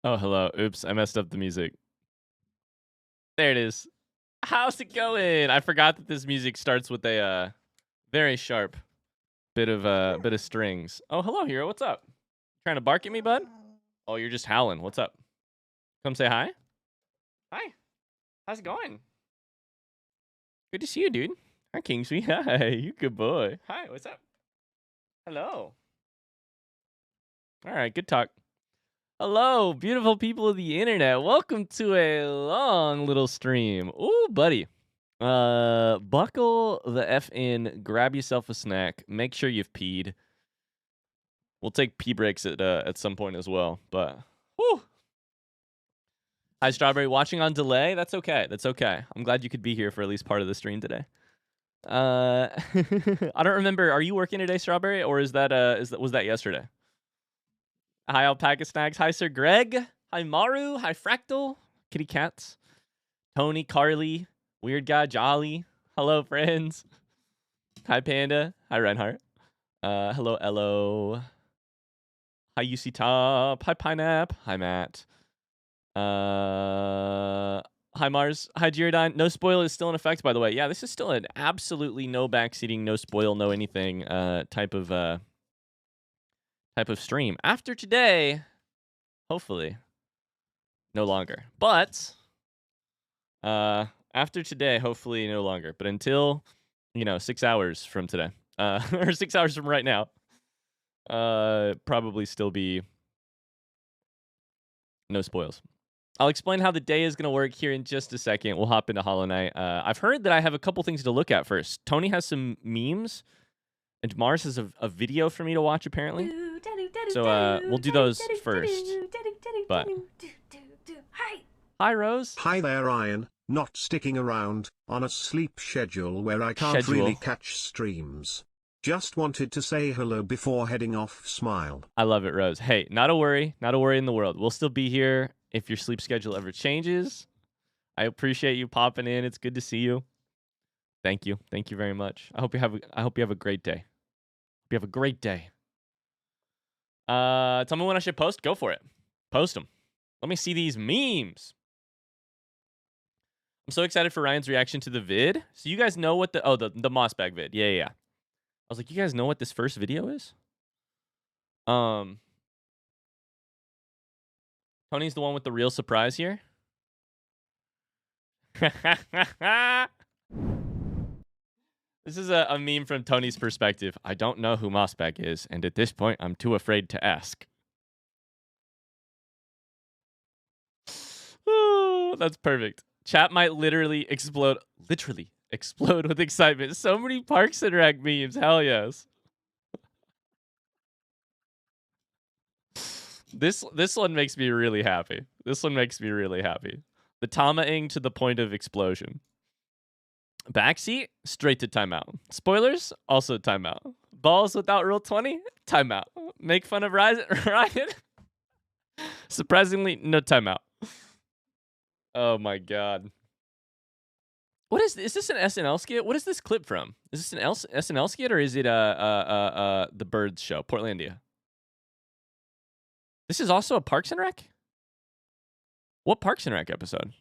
Oh, hello. Oops, I messed up the music. There it is. How's it going? I forgot that this music starts with a very sharp bit of strings. Oh, hello, hero. What's up? Trying to bark at me, bud? Oh, you're just howling. What's up? Come say hi. Hi. How's it going? Good to see you, dude. Hi, Kingsley. Hi, you good boy. Hi. What's up? Hello. All right. Good talk. Hello, beautiful people of the internet. Welcome to a long little stream. Ooh, buddy. Buckle the F in, grab yourself a snack, make sure you've peed. We'll take pee breaks at some point as well, but whew. Hi, Strawberry, watching on delay? That's okay. That's okay. I'm glad you could be here for at least part of the stream today. I don't remember. Are you working today, Strawberry, or was that yesterday? Hi, Alpaca Snacks. Hi, Sir Greg. Hi, Maru. Hi, Fractal. Kitty Cats. Tony, Carly, Weird Guy, Jolly. Hello, friends. Hi, Panda. Hi, Reinhardt. Hello, Ello. Hi, UC Top. Hi, Pineapple. Hi, Matt. Hi, Mars. Hi, Girodine. No spoil is still in effect, by the way. Yeah, this is still an absolutely no backseating, no spoil, no anything type of stream. After today, hopefully, no longer. But after today, hopefully no longer. But until 6 hours from today, or 6 hours from right now, probably still be no spoils. I'll explain how the day is going to work here in just a second. We'll hop into Hollow Knight. I've heard that I have a couple things to look at first. Tony has some memes, and Mars has a video for me to watch, apparently. So we'll do those first. But hi, Rose. Hi there, Ryan. Not sticking around on a sleep schedule where I can't really catch streams. Just wanted to say hello before heading off. Smile. I love it, Rose. Hey, not a worry in the world. We'll still be here if your sleep schedule ever changes. I appreciate you popping in. It's good to see you. Thank you. Thank you very much. I hope you have a great day. Hope you have a great day. Tell me when I should post. Go for it. Post them. Let me see these memes. I'm so excited for Ryan's reaction to the vid. So you guys know what the moss bag vid. Yeah. I was like, you guys know what this first video is? Tony's the one with the real surprise here. This is a meme from Tony's perspective. I don't know who Mossbag is, and at this point, I'm too afraid to ask. Oh, that's perfect. Chat might literally explode with excitement. So many Parks and Rec memes. Hell yes. This one makes me really happy. The Tama-ing to the point of explosion. Backseat, straight to timeout. Spoilers, also timeout. Balls without Rule 20, timeout. Make fun of Ryan, surprisingly, no timeout. Oh my god. What is this an SNL skit? What is this clip from? Is this an SNL skit or is it the Birds show, Portlandia? This is also a Parks and Rec? What Parks and Rec episode?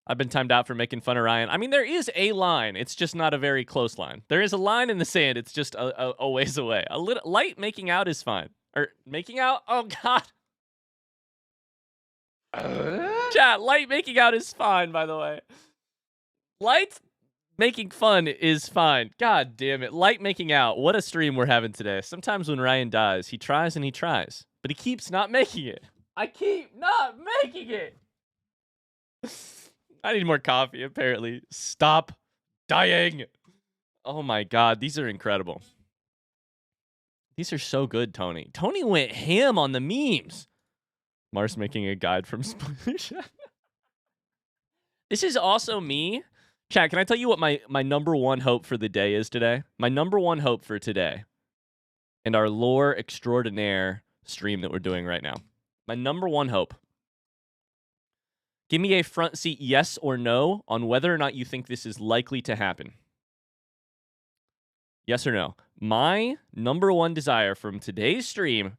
I've been timed out for making fun of Ryan. I mean, there is a line. It's just not a very close line. There is a line in the sand. It's just a ways away. A little light making out is fine. Or making out? Oh, God. Chat, light making out is fine, by the way. Light making fun is fine. God damn it. Light making out. What a stream we're having today. Sometimes when Ryan dies, he tries and he tries. But he keeps not making it. I keep not making it. I need more coffee, apparently. Stop dying. Oh my god, these are incredible. These are so good, Tony. Tony went ham on the memes. Mars making a guide from Splash. This is also me. Chat, can I tell you what my number one hope for the day is today? My number one hope for today and our lore extraordinaire stream that we're doing right now. My number one hope. Give me a front seat yes or no on whether or not you think this is likely to happen. Yes or no? My number one desire from today's stream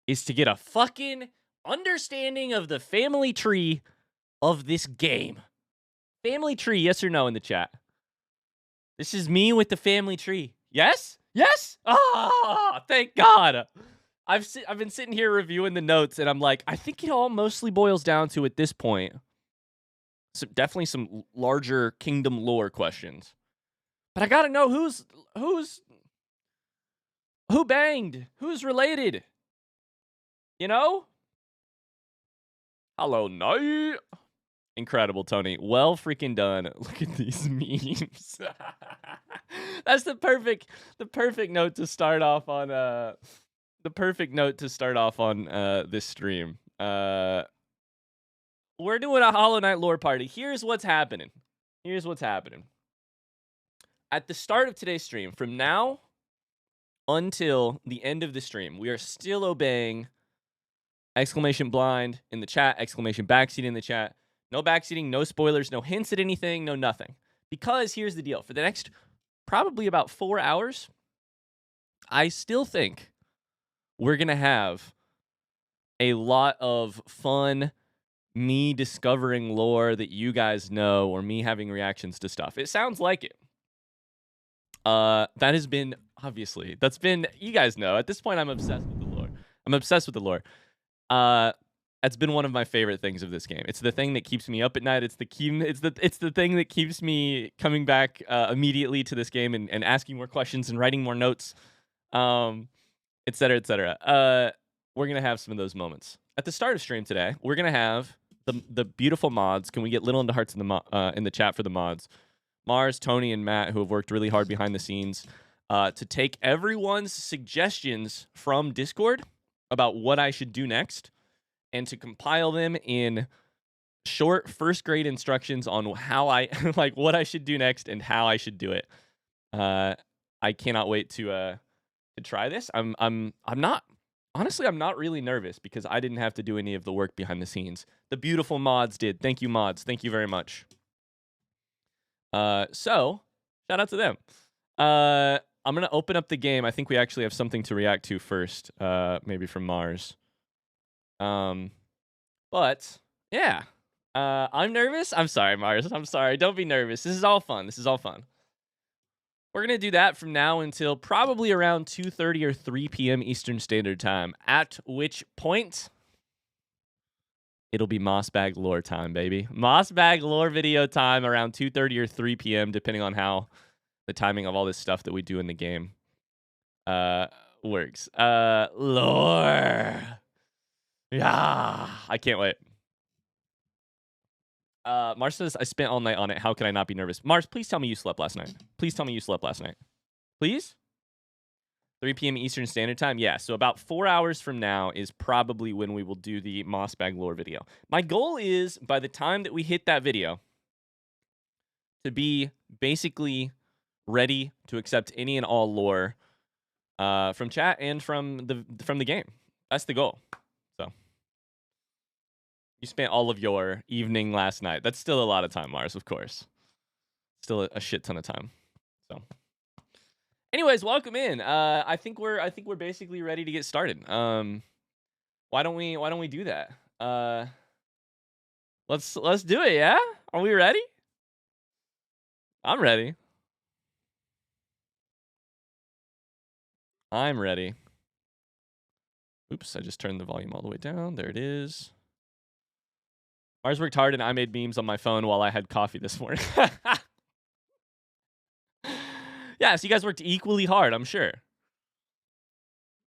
is to get a fucking understanding of the family tree of this game. Family tree, yes or no in the chat? This is me with the family tree. Yes? Yes? Ah, thank God. I've been sitting here reviewing the notes, and I'm like, I think it all mostly boils down to, at this point, definitely some larger kingdom lore questions. But I gotta know who banged, who's related. You know? Hello, night. Incredible, Tony. Well freaking done. Look at these memes. That's the perfect note to start off on this stream. We're doing a Hollow Knight lore party. Here's what's happening. At the start of today's stream, from now until the end of the stream, we are still obeying exclamation blind in the chat, exclamation backseat in the chat. No backseating, no spoilers, no hints at anything, no nothing. Because here's the deal. For the next probably about 4 hours, I still think we're going to have a lot of fun, me discovering lore that you guys know, or me having reactions to stuff. It sounds like it. That has been, obviously, you guys know, at this point, I'm obsessed with the lore. That's been one of my favorite things of this game. It's the thing that keeps me up at night. It's the thing that keeps me coming back immediately to this game and asking more questions and writing more notes, et cetera, et cetera. We're gonna have some of those moments at the start of stream today. We're gonna have the beautiful mods. Can we get little into hearts in the chat for the mods? Mars, Tony, and Matt, who have worked really hard behind the scenes to take everyone's suggestions from Discord about what I should do next, and to compile them in short first grade instructions on how I like what I should do next and how I should do it. I cannot wait to try this. I'm not really nervous because I didn't have to do any of the work behind the scenes. The beautiful mods did. Thank you, mods. Thank you very much. So shout out to them. I'm gonna open up the game. I think we actually have something to react to first, maybe from Mars. But yeah, I'm nervous. I'm sorry, Mars. I'm sorry. Don't be nervous. This is all fun. We're going to do that from now until probably around 2:30 or 3 p.m. Eastern Standard Time, at which point it'll be Mossbag lore time, baby. Mossbag lore video time around 2:30 or 3 p.m., depending on how the timing of all this stuff that we do in the game works. Lore. Yeah, I can't wait. Mars says, I spent all night on it. How can I not be nervous? Mars, please tell me you slept last night. Please tell me you slept last night. Please? 3 p.m. Eastern Standard Time? Yeah, so about 4 hours from now is probably when we will do the Mossbag lore video. My goal is, by the time that we hit that video, to be basically ready to accept any and all lore from chat and from the game. That's the goal. So you spent all of your evening last night. That's still a lot of time, Mars, of course. Still a shit ton of time. So anyways, welcome in. I think we're basically ready to get started. Why don't we do that? Let's do it, yeah? Are we ready? I'm ready. I'm ready. Oops, I just turned the volume all the way down. There it is. Mars worked hard and I made memes on my phone while I had coffee this morning. Yeah, so you guys worked equally hard, I'm sure.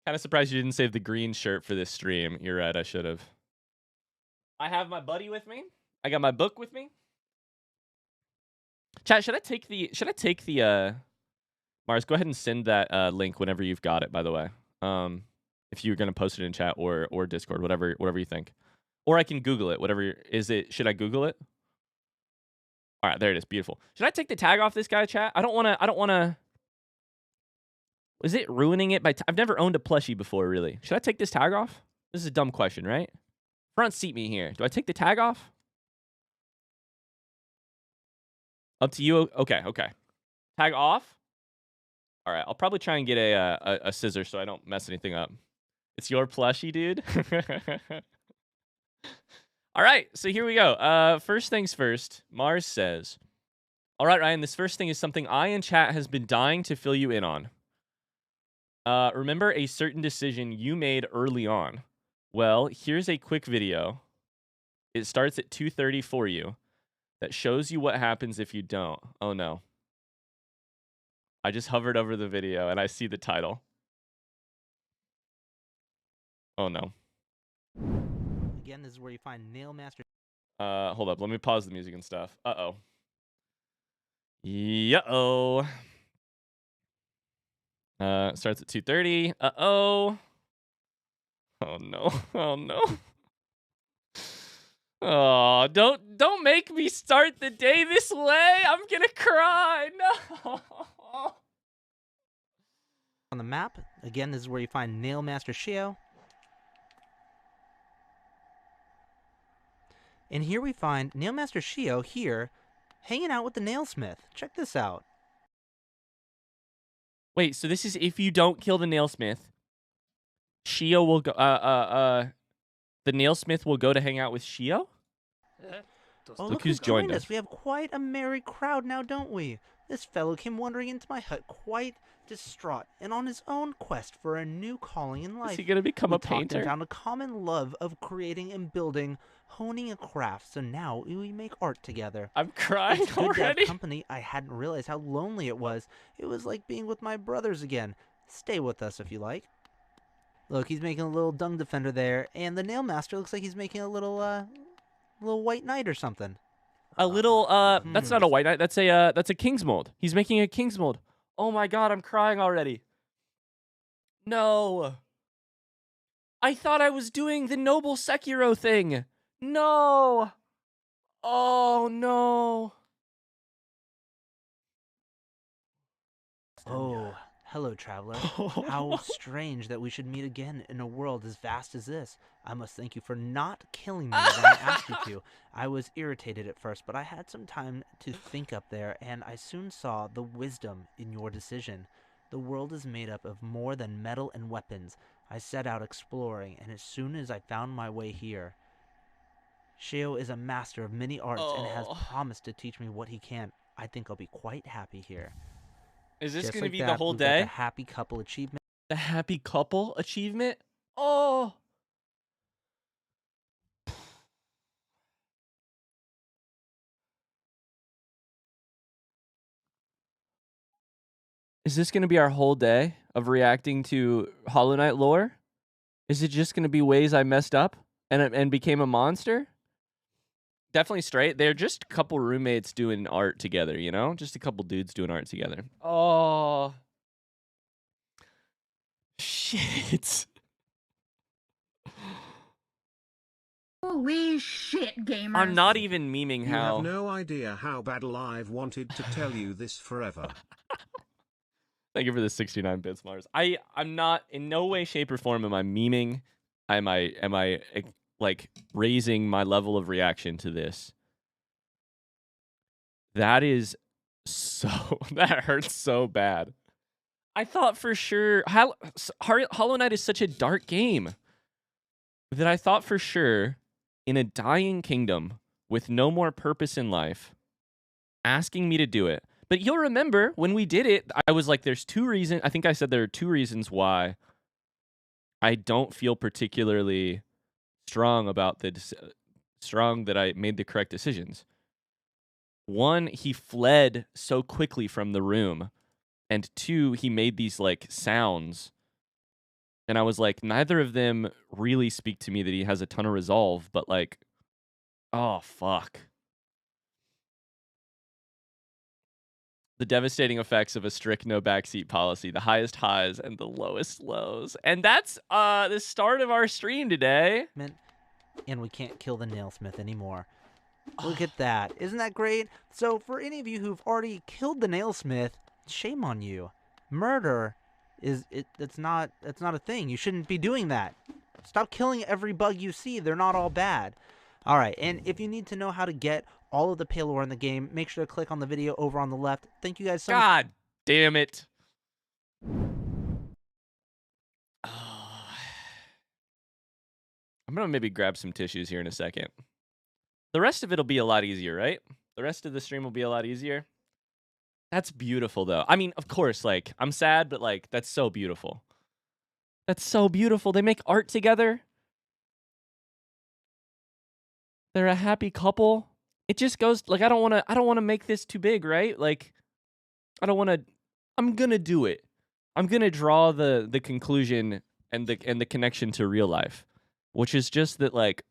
Kind of surprised you didn't save the green shirt for this stream. You're right, I should have. I have my buddy with me. I got my book with me. Chat, should I take the Mars, go ahead and send that link whenever you've got it, by the way. If you're gonna post it in chat or Discord, whatever you think. Or I can Google it, whatever is it. Should I Google it? All right, there it is. Beautiful. Should I take the tag off this guy, chat? I don't wanna. Is it ruining it by I've never owned a plushie before, really. Should I take this tag off? This is a dumb question, right? Front seat me here. Do I take the tag off? Up to you. Okay. Tag off. All right, I'll probably try and get a scissor so I don't mess anything up. It's your plushie, dude. All right, so here we go. First things first, Mars says, all right, Ryan, this first thing is something I in chat has been dying to fill you in on. Remember a certain decision you made early on? Well, here's a quick video. It starts at 2:30 for you that shows you what happens if you don't. Oh, no. I just hovered over the video and I see the title. Oh, no. Again, this is where you find Nail Master. Hold up. Let me pause the music and stuff. Uh-oh. Yeah-oh. Starts at 2:30. Uh-oh. Oh, no. Oh, no. Oh, don't make me start the day this way. I'm gonna cry. No. On the map, again, this is where you find Nail Master Shio. And here we find Nail Master Shio here, hanging out with the nailsmith. Check this out. Wait, so this is if you don't kill the nailsmith, Shio will go. The nailsmith will go to hang out with Shio. Oh, Look who's joined us. We have quite a merry crowd now, don't we? This fellow came wandering into my hut quite distraught and on his own quest for a new calling in life. Is he gonna become a We talked painter? and found a common love of creating and building, honing a craft, so now we make art together. I'm crying It's good to have already. company. I hadn't realized how lonely it was. It was like being with my brothers again. Stay with us if you like. Look, he's making a little dung defender there, and the nail master looks like he's making a little white knight or something. A little. That's not a white knight. That's a king's mold. He's making a king's mold. Oh my god, I'm crying already. No. I thought I was doing the noble Sekiro thing. No. Oh no. Oh, hello, traveler. How strange that we should meet again in a world as vast as this. I must thank you for not killing me when I asked you to. I was irritated at first, but I had some time to think up there, and I soon saw the wisdom in your decision. The world is made up of more than metal and weapons. I set out exploring, and as soon as I found my way here, Shio is a master of many arts and has promised to teach me what he can. I think I'll be quite happy here. Is this Just going to like be that, the whole we've got day? the happy couple achievement. The happy couple achievement? Oh. Is this going to be our whole day of reacting to Hollow Knight lore? Is it just going to be ways I messed up and became a monster? Definitely straight. They're just a couple roommates doing art together, you know? Just a couple dudes doing art together. Oh. Shit. Holy shit, gamers. I'm not even memeing You how. have no idea how bad Alive wanted to tell you this forever. Thank you for the 69 bits, Mars. I'm not in no way, shape, or form am I memeing. Am I like raising my level of reaction to this? That is so that hurts so bad. I thought for sure Hollow Knight is such a dark game that I thought for sure in a dying kingdom with no more purpose in life, asking me to do it. But you'll remember when we did it, I was like, there's two reasons. I think I said there are two reasons why I don't feel particularly strong about strong that I made the correct decisions. One, he fled so quickly from the room. And two, he made these like sounds. And I was like, neither of them really speak to me that he has a ton of resolve, but like, oh, fuck. The devastating effects of a strict no backseat policy, the highest highs and the lowest lows. And that's the start of our stream today. And we can't kill the nailsmith anymore. Look at that. Isn't that great? So for any of you who've already killed the nailsmith, shame on you. Murder it's not a thing. You shouldn't be doing that. Stop killing every bug you see. They're not all bad. All right, and if you need to know how to get all of the Palor in the game, make sure to click on the video over on the left. Thank you guys so much. God damn it. I'm gonna maybe grab some tissues here in a second. The rest of it'll be a lot easier, right? The rest of the stream will be a lot easier. That's beautiful, though. I mean, of course, like, I'm sad, but, like, that's so beautiful. That's so beautiful. They make art together. They're a happy couple. It just goes, like, I don't want to make this too big, right? Like, I'm going to do it. I'm going to draw the conclusion and the connection to real life, which is just that, like,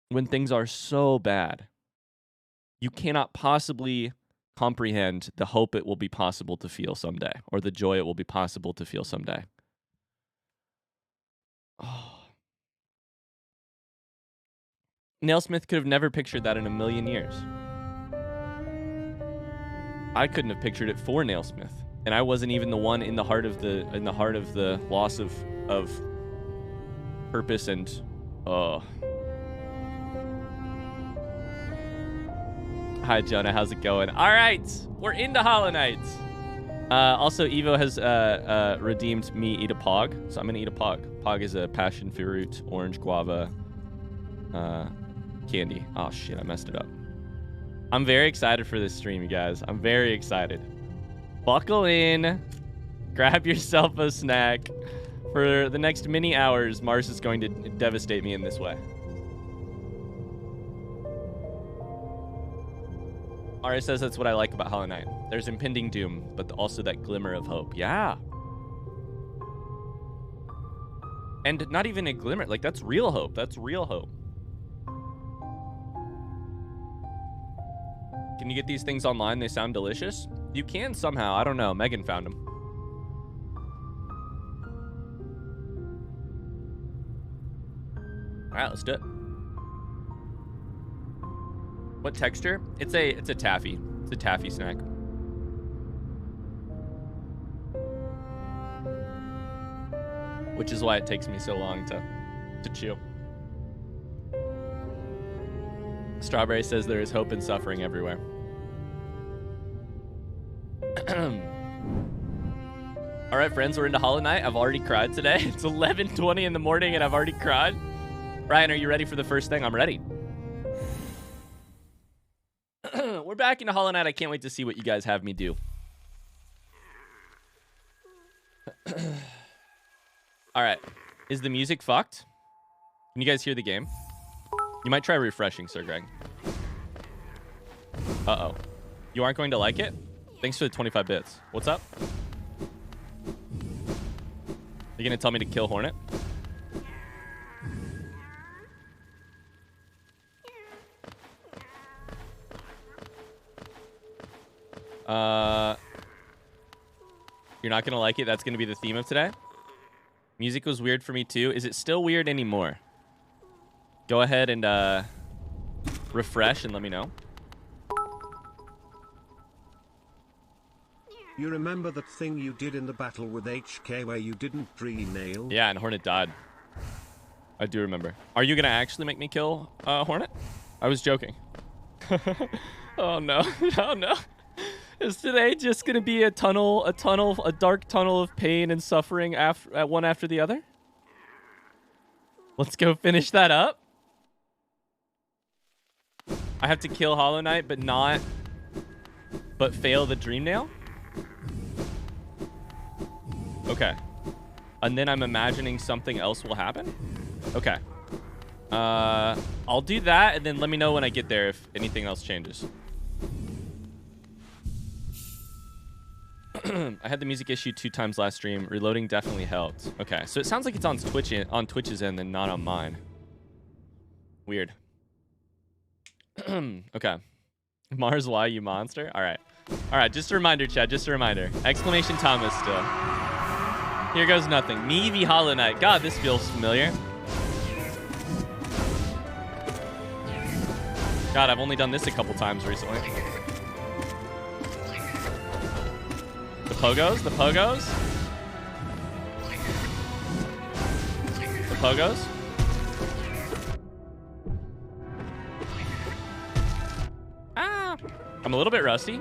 when things are so bad, you cannot possibly comprehend the hope it will be possible to feel someday, or the joy it will be possible to feel someday. Oh. Nailsmith could have never pictured that in a million years. I couldn't have pictured it for Nailsmith, and I wasn't even the one in the heart of the loss of purpose and Hi Jonah, how's it going? All right, we're into Hollow Knight. Also, Evo has redeemed me eat a pog, so I'm gonna eat a pog. Pog is a passion fruit, orange guava candy. Oh shit, I messed it up. I'm very excited for this stream, you guys. I'm very excited. Buckle in, grab yourself a snack. For the next many hours, Mars is going to devastate me in this way. Ara says that's what I like about Hollow Knight. There's impending doom, but also that glimmer of hope. Yeah. And not even a glimmer. Like, that's real hope. That's real hope. Can you get these things online? They sound delicious. You can somehow. I don't know. Megan found them. All right, let's do it. What texture? It's a taffy. It's a taffy snack. Which is why it takes me so long to chew. Strawberry says there is hope and suffering everywhere. All right, friends, we're into Hollow Knight. I've already cried today. It's 11:20 in the morning and I've already cried. Ryan, are you ready for the first thing? I'm ready. We're back into Hollow Knight. I can't wait to see what you guys have me do. All right. Is the music fucked? Can you guys hear the game? You might try refreshing, Sir Greg. Uh-oh. You aren't going to like it? Thanks for the 25 bits. What's up? You gonna tell me to kill Hornet? You're not gonna like it? That's gonna be the theme of today? Music was weird for me too. Is it still weird anymore? Go ahead and refresh and let me know. You remember that thing you did in the battle with HK where you didn't re-nail? Yeah, and Hornet died. I do remember. Are you gonna actually make me kill Hornet? I was joking. Oh no. Oh no. Is today just gonna be a dark tunnel of pain and suffering one after the other? Let's go finish that up. I have to kill Hollow Knight, but fail the Dream Nail? Okay. And then I'm imagining something else will happen? Okay. I'll do that, and then let me know when I get there if anything else changes. I had the music issue 2 times last stream. Reloading definitely helped. Okay, so it sounds like it's on Twitch's end and not on mine. Weird. Okay. Mars, why you monster? All right. All right, just a reminder, Chad. Just a reminder. Exclamation Thomas still. Here goes nothing. Me v Hollow Knight. God, this feels familiar. God, I've only done this a couple times recently. The pogos? The pogos? The pogos? Ah! I'm a little bit rusty.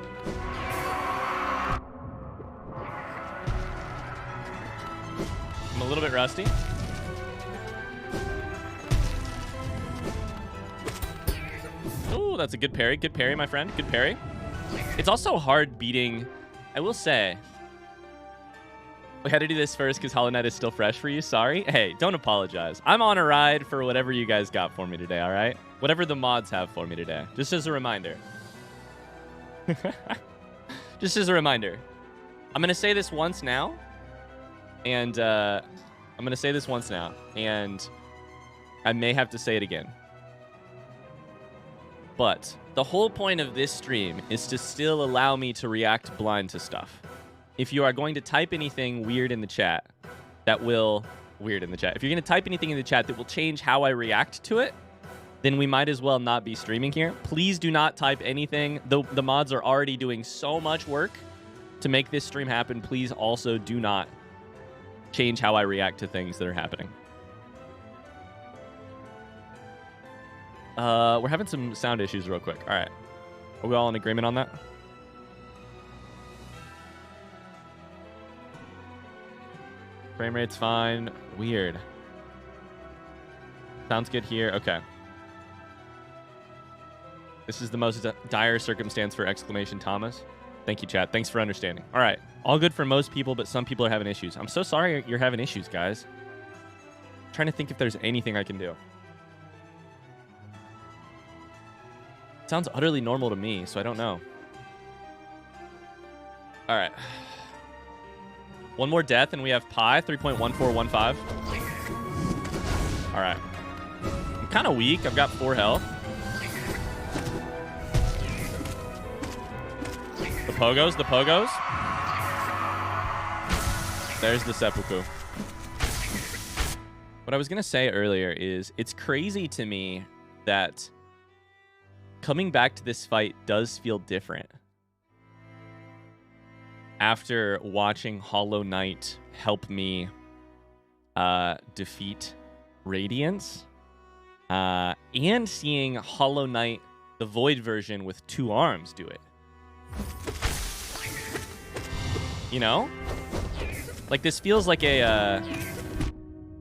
I'm a little bit rusty. Ooh, that's a good parry. Good parry, my friend. Good parry. It's also hard beating... I will say... We had to do this first because Hollow Knight is still fresh for you. Sorry. Hey, don't apologize. I'm on a ride for whatever you guys got for me today, all right? Whatever the mods have for me today. Just as a reminder. Just as a reminder. I'm going to say this once now. And I may have to say it again. But the whole point of this stream is to still allow me to react blind to stuff. If you are going to type anything weird in the chat, if you're going to type anything in the chat that will change how I react to it, then we might as well not be streaming here. Please do not type anything. The mods are already doing so much work to make this stream happen. Please also do not change how I react to things that are happening. We're having some sound issues real quick. All right. Are we all in agreement on that? Frame rate's fine. Weird. Sounds good here. Okay. This is the most dire circumstance for exclamation Thomas. Thank you, chat. Thanks for understanding. All right. All good for most people, but some people are having issues. I'm so sorry you're having issues, guys. I'm trying to think if there's anything I can do. Sounds utterly normal to me, so I don't know. All right. One more death, and we have Pi, 3.1415. All right. I'm kind of weak. I've got 4 health. The pogos, the pogos. There's the seppuku. What I was going to say earlier is it's crazy to me that coming back to this fight does feel different after watching Hollow Knight help me defeat Radiance and seeing Hollow Knight, the Void version with 2 arms, do it. You know? Like, this feels like a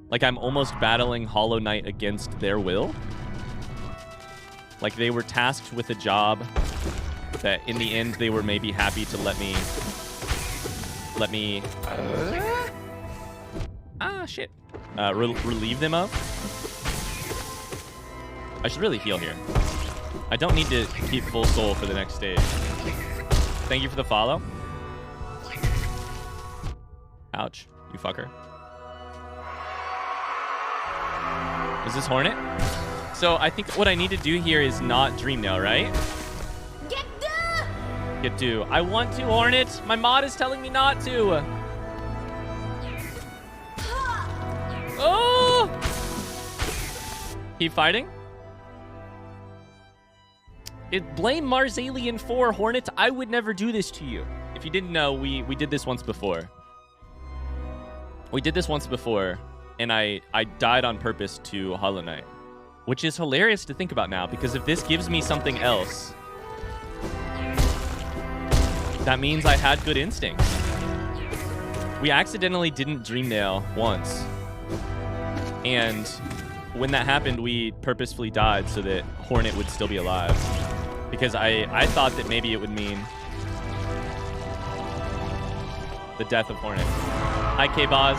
like I'm almost battling Hollow Knight against their will. Like they were tasked with a job that in the end they were maybe happy to let me relieve them of. I should really heal here. I don't need to keep full soul for the next stage. Thank you for the follow. Ouch, you fucker. Is this Hornet? So I think what I need to do here is not Dream Nail, right? Get do. I want to, Hornet. My mod is telling me not to. Oh! Keep fighting. Blame Marzalian 4, Hornet. I would never do this to you. If you didn't know, we did this once before. We did this once before, and I died on purpose to Hollow Knight. Which is hilarious to think about now, because if this gives me something else, that means I had good instincts. We accidentally didn't Dream Nail once. And when that happened, we purposefully died so that Hornet would still be alive. Because I thought that maybe it would mean the death of Hornet. Hi, K-Boz.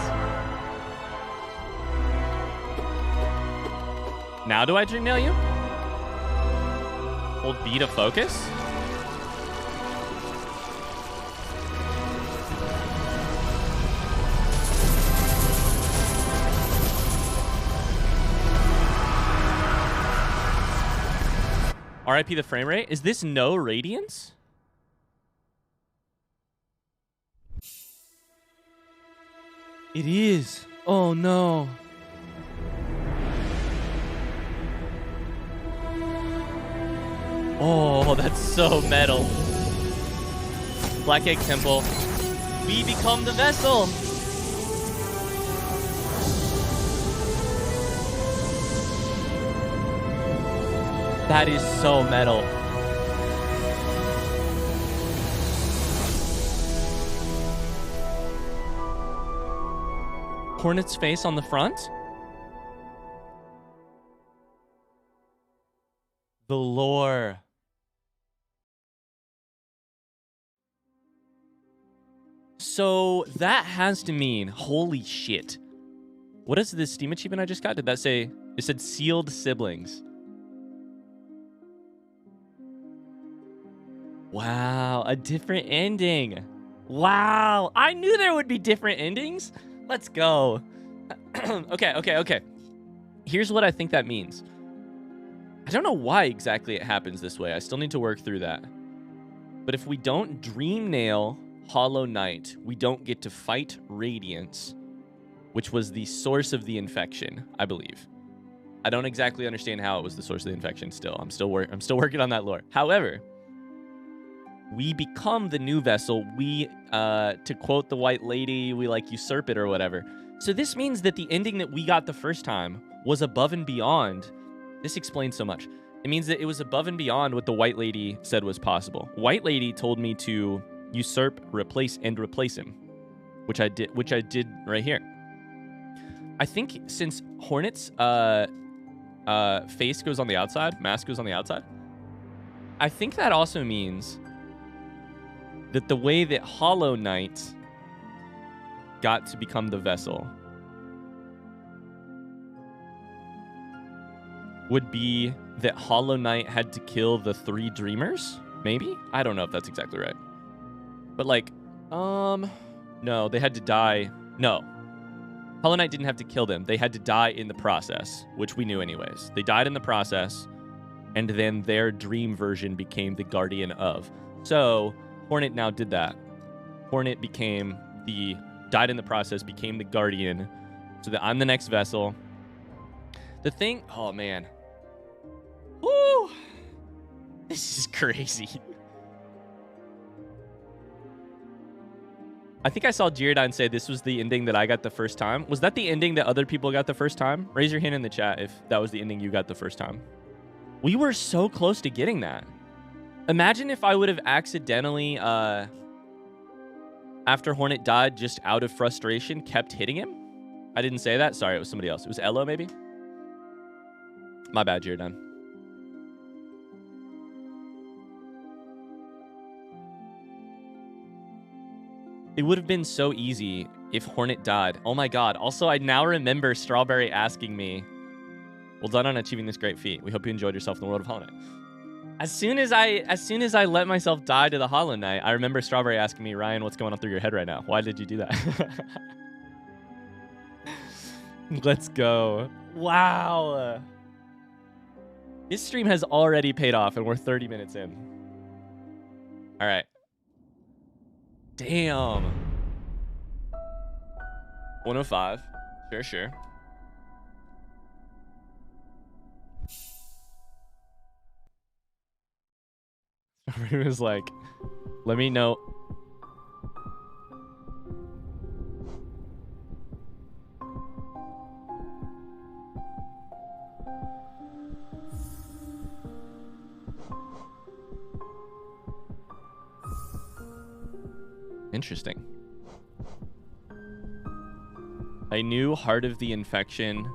Now do I Dream Nail you? Hold B to focus? RIP the frame rate? Is this no Radiance? It is. Oh no. Oh, that's so metal. Black Egg Temple. We become the vessel. That is so metal. Hornet's face on the front? The lore. So that has to mean, holy shit. What is this Steam achievement I just got? Did that say, it said sealed siblings. Wow, a different ending. Wow, I knew there would be different endings. Let's go. Okay. Here's what I think that means. I don't know why exactly it happens this way. I still need to work through that. But if we don't dream nail Hollow Knight, we don't get to fight Radiance, which was the source of the infection, I believe. I don't exactly understand how it was the source of the infection still. I'm still working on that lore. However, we become the new vessel. We, to quote the white lady, we like usurp it or whatever. So this means that the ending that we got the first time was above and beyond. This explains so much. It means that it was above and beyond what the white lady said was possible. White lady told me to usurp, replace him, which I did right here. I think since Hornet's face goes on the outside, mask goes on the outside, I think that also means that the way that Hollow Knight got to become the vessel would be that Hollow Knight had to kill the 3 dreamers, maybe? I don't know if that's exactly right. But like, no, they had to die. No. Hollow Knight didn't have to kill them. They had to die in the process, which we knew anyways. They died in the process, and then their dream version became the guardian of. So Hornet now did that. Hornet died in the process, became the guardian, so that I'm the next vessel. The thing, oh man. Woo! This is crazy. I think I saw Giordine say this was the ending that I got the first time. Was that the ending that other people got the first time? Raise your hand in the chat if that was the ending you got the first time. We were so close to getting that. Imagine if I would have accidentally, after Hornet died, just out of frustration, kept hitting him. I didn't say that. Sorry, it was somebody else. It was Elo, maybe? My bad, Giordine. It would have been so easy if Hornet died. Oh my god. Also, I now remember Strawberry asking me, well done on achieving this great feat. We hope you enjoyed yourself in the world of Hollow Knight. As soon as I let myself die to the Hollow Knight, I remember Strawberry asking me, Ryan, what's going on through your head right now? Why did you do that? Let's go. Wow. This stream has already paid off, and we're 30 minutes in. All right. Damn. 105. Sure. Everyone was like, let me know. Interesting. A new Heart of the Infection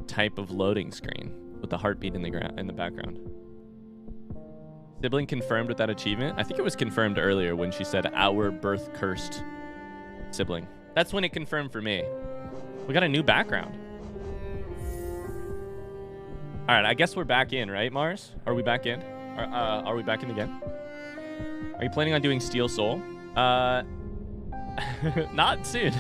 type of loading screen with the heartbeat in the background. Sibling confirmed with that achievement. I think it was confirmed earlier when she said our birth cursed sibling. That's when it confirmed for me. We got a new background. All right, I guess we're back in, right, Mars? Are we back in? Are we back in again? Are you planning on doing Steel Soul? Not soon.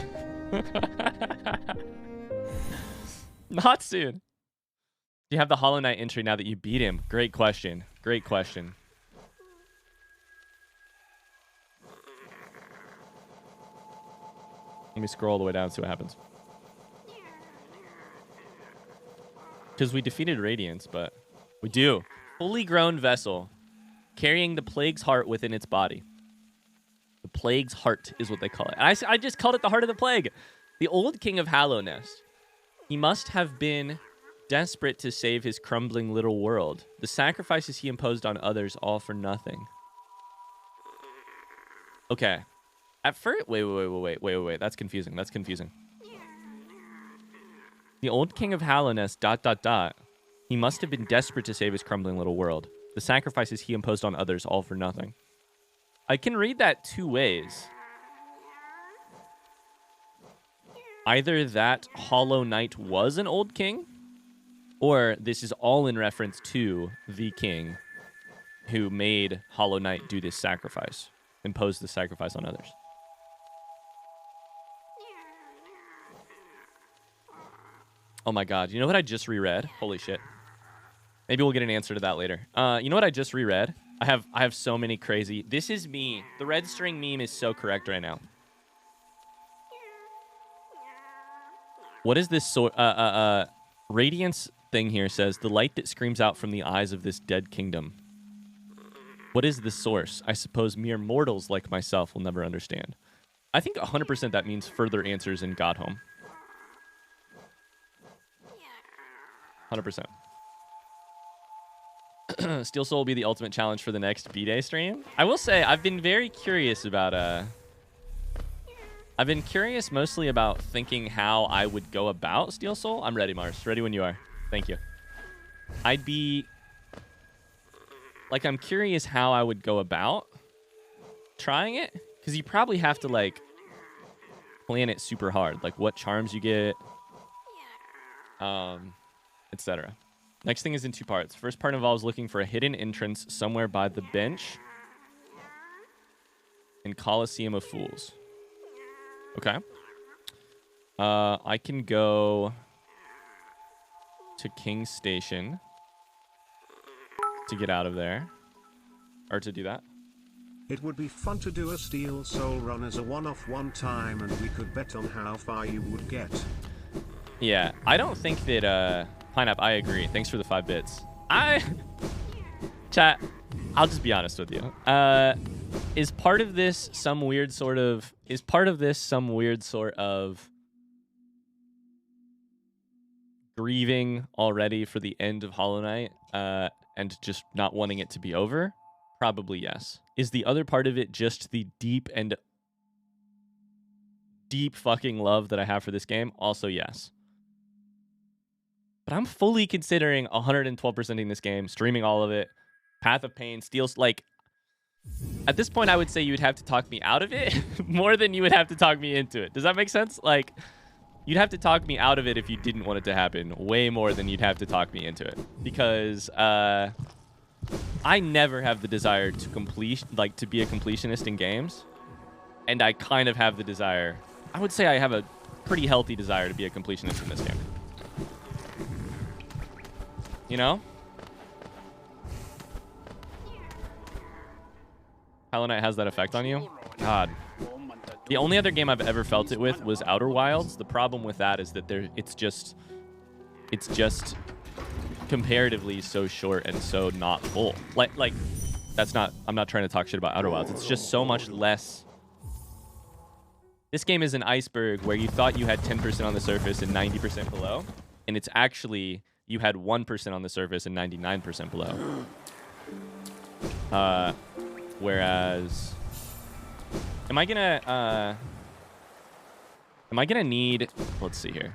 Not soon. Do you have the Hollow Knight entry now that you beat him? Great question. Great question. Let me scroll all the way down and see what happens. Because we defeated Radiance, but we do. Fully grown vessel carrying the Plague's heart within its body. The Plague's heart is what they call it. I just called it the Heart of the Plague. The old king of Hallownest. He must have been desperate to save his crumbling little world. The sacrifices he imposed on others, all for nothing. Okay. At first, wait. That's confusing. That's confusing. The old king of Hallownest, ... He must have been desperate to save his crumbling little world. The sacrifices he imposed on others, all for nothing. I can read that two ways. Either that Hollow Knight was an old king, or this is all in reference to the king who made Hollow Knight do this sacrifice, impose the sacrifice on others. Oh my god, you know what I just reread? Holy shit. Maybe we'll get an answer to that later. You know what I just reread? I have so many crazy... This is me. The red string meme is so correct right now. What is this sort... Radiance thing here says, the light that screams out from the eyes of this dead kingdom. What is the source? I suppose mere mortals like myself will never understand. I think 100% that means further answers in Godhome. 100%. Steel Soul will be the ultimate challenge for the next B-Day stream. I will say, I've been very curious about... I've been curious mostly about thinking how I would go about Steel Soul. I'm ready, Mars. Ready when you are. Thank you. I'd be... Like, I'm curious how I would go about trying it. Because you probably have to, like, plan it super hard. Like, what charms you get. Etc. Next thing is in two parts. First part involves looking for a hidden entrance somewhere by the bench in Colosseum of Fools. Okay. I can go to King's Station to get out of there. Or to do that. It would be fun to do a Steel Soul run as a one-off one time, and we could bet on how far you would get. Yeah, I don't think that, Pineapple, I agree. Thanks for the 5 bits. Chat, I'll just be honest with you. Is part of this some weird sort of grieving already for the end of Hollow Knight, and just not wanting it to be over? Probably yes. Is the other part of it just the deep fucking love that I have for this game? Also yes. But I'm fully considering 112%ing this game, streaming all of it, Path of Pain, like, at this point, I would say you would have to talk me out of it more than you would have to talk me into it. Does that make sense? Like, you'd have to talk me out of it if you didn't want it to happen way more than you'd have to talk me into it. Because, I never have the desire to to be a completionist in games. And I kind of have the desire, I would say I have a pretty healthy desire to be a completionist in this game. You know? Hollow Knight has that effect on you? God. The only other game I've ever felt it with was Outer Wilds. The problem with that is that it's just comparatively so short and so not full. Like that's not, I'm not trying to talk shit about Outer Wilds. It's just so much less. This game is an iceberg where you thought you had 10% on the surface and 90% below, and it's actually you had 1% on the surface and 99% below. Whereas, am I gonna need, let's see here.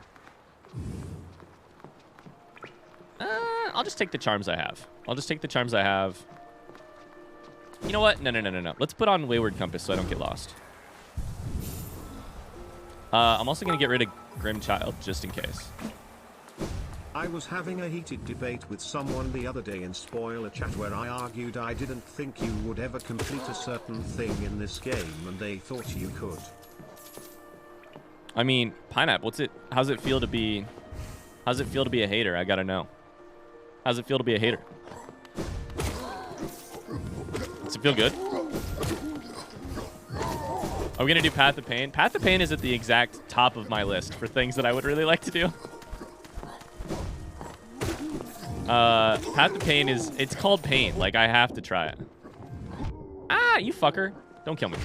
I'll just take the charms I have. You know what? No. Let's put on Wayward Compass so I don't get lost. I'm also gonna get rid of Grim Child just in case. I was having a heated debate with someone the other day in Spoiler Chat where I argued I didn't think you would ever complete a certain thing in this game, and they thought you could. I mean, Pineapple, how's it feel to be a hater? I gotta know. How's it feel to be a hater? Does it feel good? Are we gonna do Path of Pain? Path of Pain is at the exact top of my list for things that I would really like to do. Path of Pain it's called Pain. Like, I have to try it. Ah, you fucker. Don't kill me.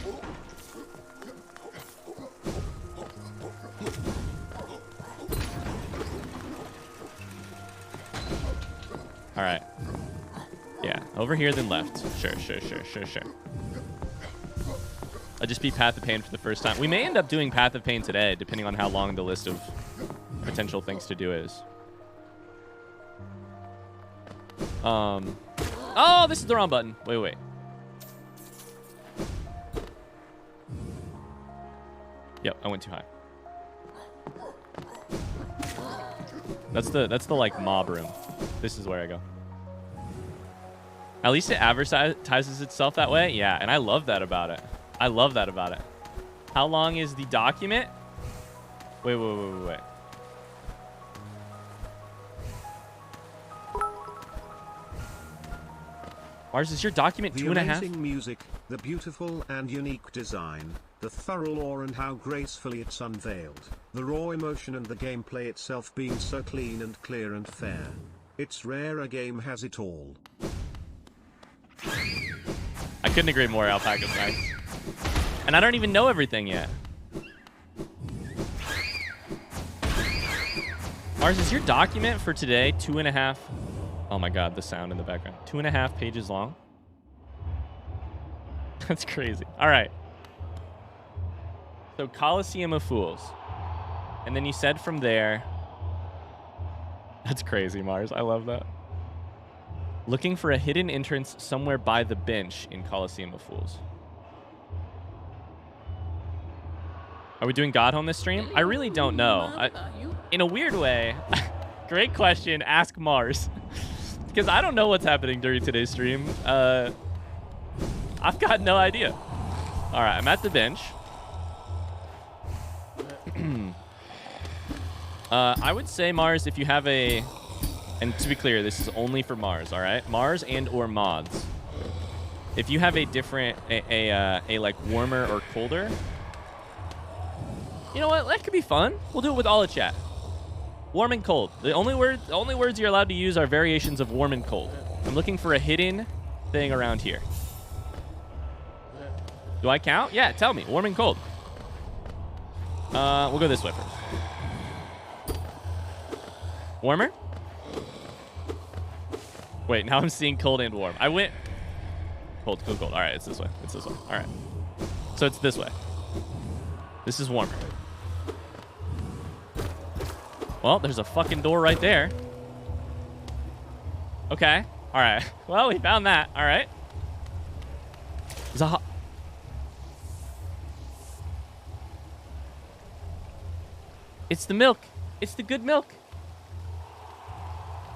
All right. Yeah, over here then left. Sure. I'll just beat Path of Pain for the first time. We may end up doing Path of Pain today, depending on how long the list of potential things to do is. Oh, this is the wrong button. Wait. Yep, I went too high. That's the like mob room. This is where I go. At least it advertises itself that way. Yeah, and I love that about it. I love that about it. How long is the document? Wait. Mars, is your document 2.5? The amazing music, the beautiful and unique design, the thorough lore and how gracefully it's unveiled, the raw emotion and the gameplay itself being so clean and clear and fair. It's rare a game has it all. I couldn't agree more, Alpaca's nice. And I don't even know everything yet. Mars, is your document for today 2.5? Oh my god, the sound in the background. 2.5 pages long? That's crazy. All right. So, Coliseum of Fools. And then you said from there... That's crazy, Mars. I love that. Looking for a hidden entrance somewhere by the bench in Coliseum of Fools. Are we doing God Home this stream? I really don't know. In a weird way, great question. Ask Mars. Because I don't know what's happening during today's stream. I've got no idea. All right, I'm at the bench. I would say, Mars, if you have a... And to be clear, this is only for Mars, all right? Mars and or mods. If you have a different, a like warmer or colder, you know what? That could be fun. We'll do it with all the chat. Warm and cold. The only words you're allowed to use are variations of warm and cold. I'm looking for a hidden thing around here. Do I count? Yeah, tell me. Warm and cold. We'll go this way first. Warmer? Wait, now I'm seeing cold and warm. I went... Cold. All right, it's this way. All right. So it's this way. This is warmer. Well, there's a fucking door right there. Okay. All right. Well, we found that. All right. There's a It's the milk. It's the good milk.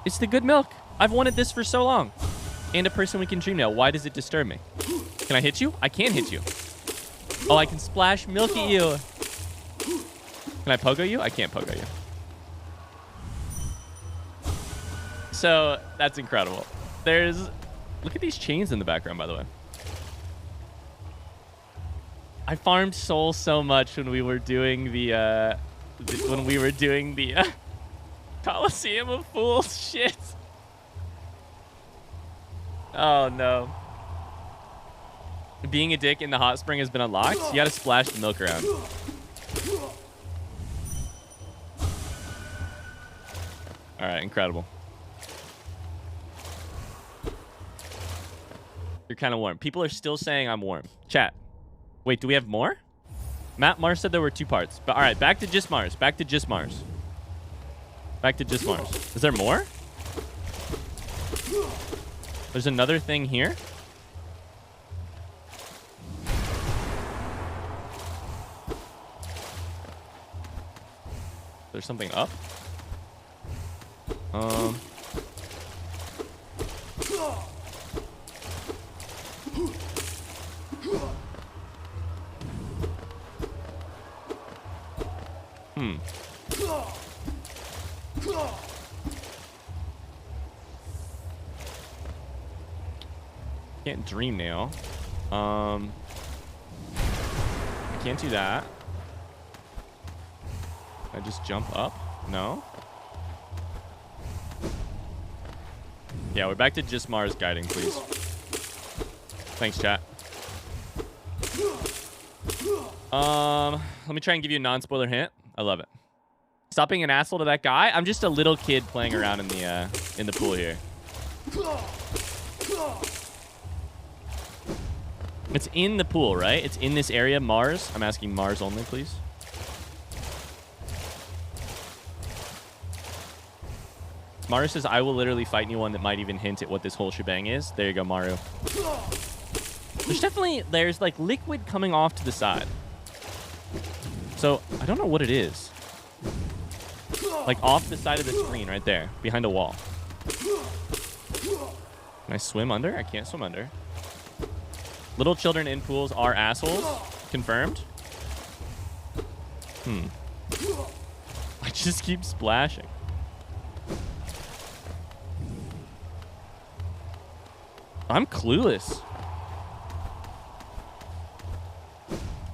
It's the good milk. I've wanted this for so long. And a person we can dream now. Why does it disturb me? Can I hit you? I can hit you. Oh, I can splash milk at you. Can I pogo you? I can't pogo you. So, that's incredible. There's... Look at these chains in the background, by the way. I farmed soul so much when we were doing the Coliseum of Fools shit. Oh, no. Being a dick in the hot spring has been unlocked. You gotta splash the milk around. Alright, incredible. You're kind of warm. People are still saying I'm warm. Chat. Wait, do we have more? Matt Mars said there were 2 parts. But alright, back to just Mars. Back to just Mars. Is there more? There's another thing here. There's something up. Can't dream now. I can't do that. I just jump up? No. Yeah, we're back to just Mars guiding, please. Thanks, chat. Let me try and give you a non-spoiler hint. I love it. Stop being an asshole to that guy. I'm just a little kid playing around in the pool here. It's in the pool, right? It's in this area, Mars. I'm asking Mars only, please. Maru says, I will literally fight anyone that might even hint at what this whole shebang is. There you go, Maru. There's like liquid coming off to the side. So I don't know what it is. Like off the side of the screen right there, behind a wall. Can I swim under? I can't swim under. Little children in pools are assholes. Confirmed. I just keep splashing. I'm clueless.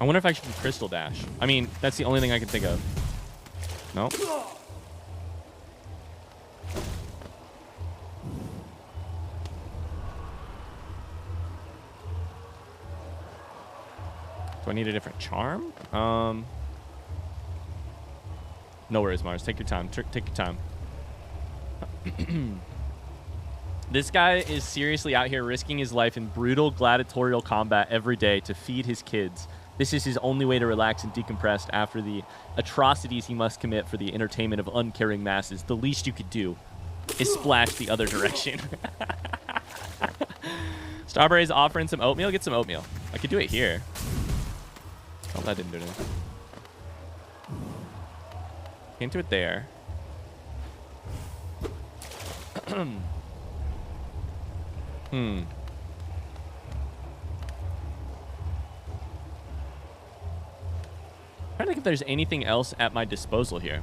I wonder if I should crystal dash. I mean, that's the only thing I can think of. Nope. Do I need a different charm? No worries, Mars. Take your time. Take your time. This guy is seriously out here risking his life in brutal gladiatorial combat every day to feed his kids. This is his only way to relax and decompress after the atrocities he must commit for the entertainment of uncaring masses. The least you could do is splash the other direction. Strawberry's offering some oatmeal. Get some oatmeal. I could do it here. Oh, that didn't do anything. Can't do it there. I'm trying to think if there's anything else at my disposal here.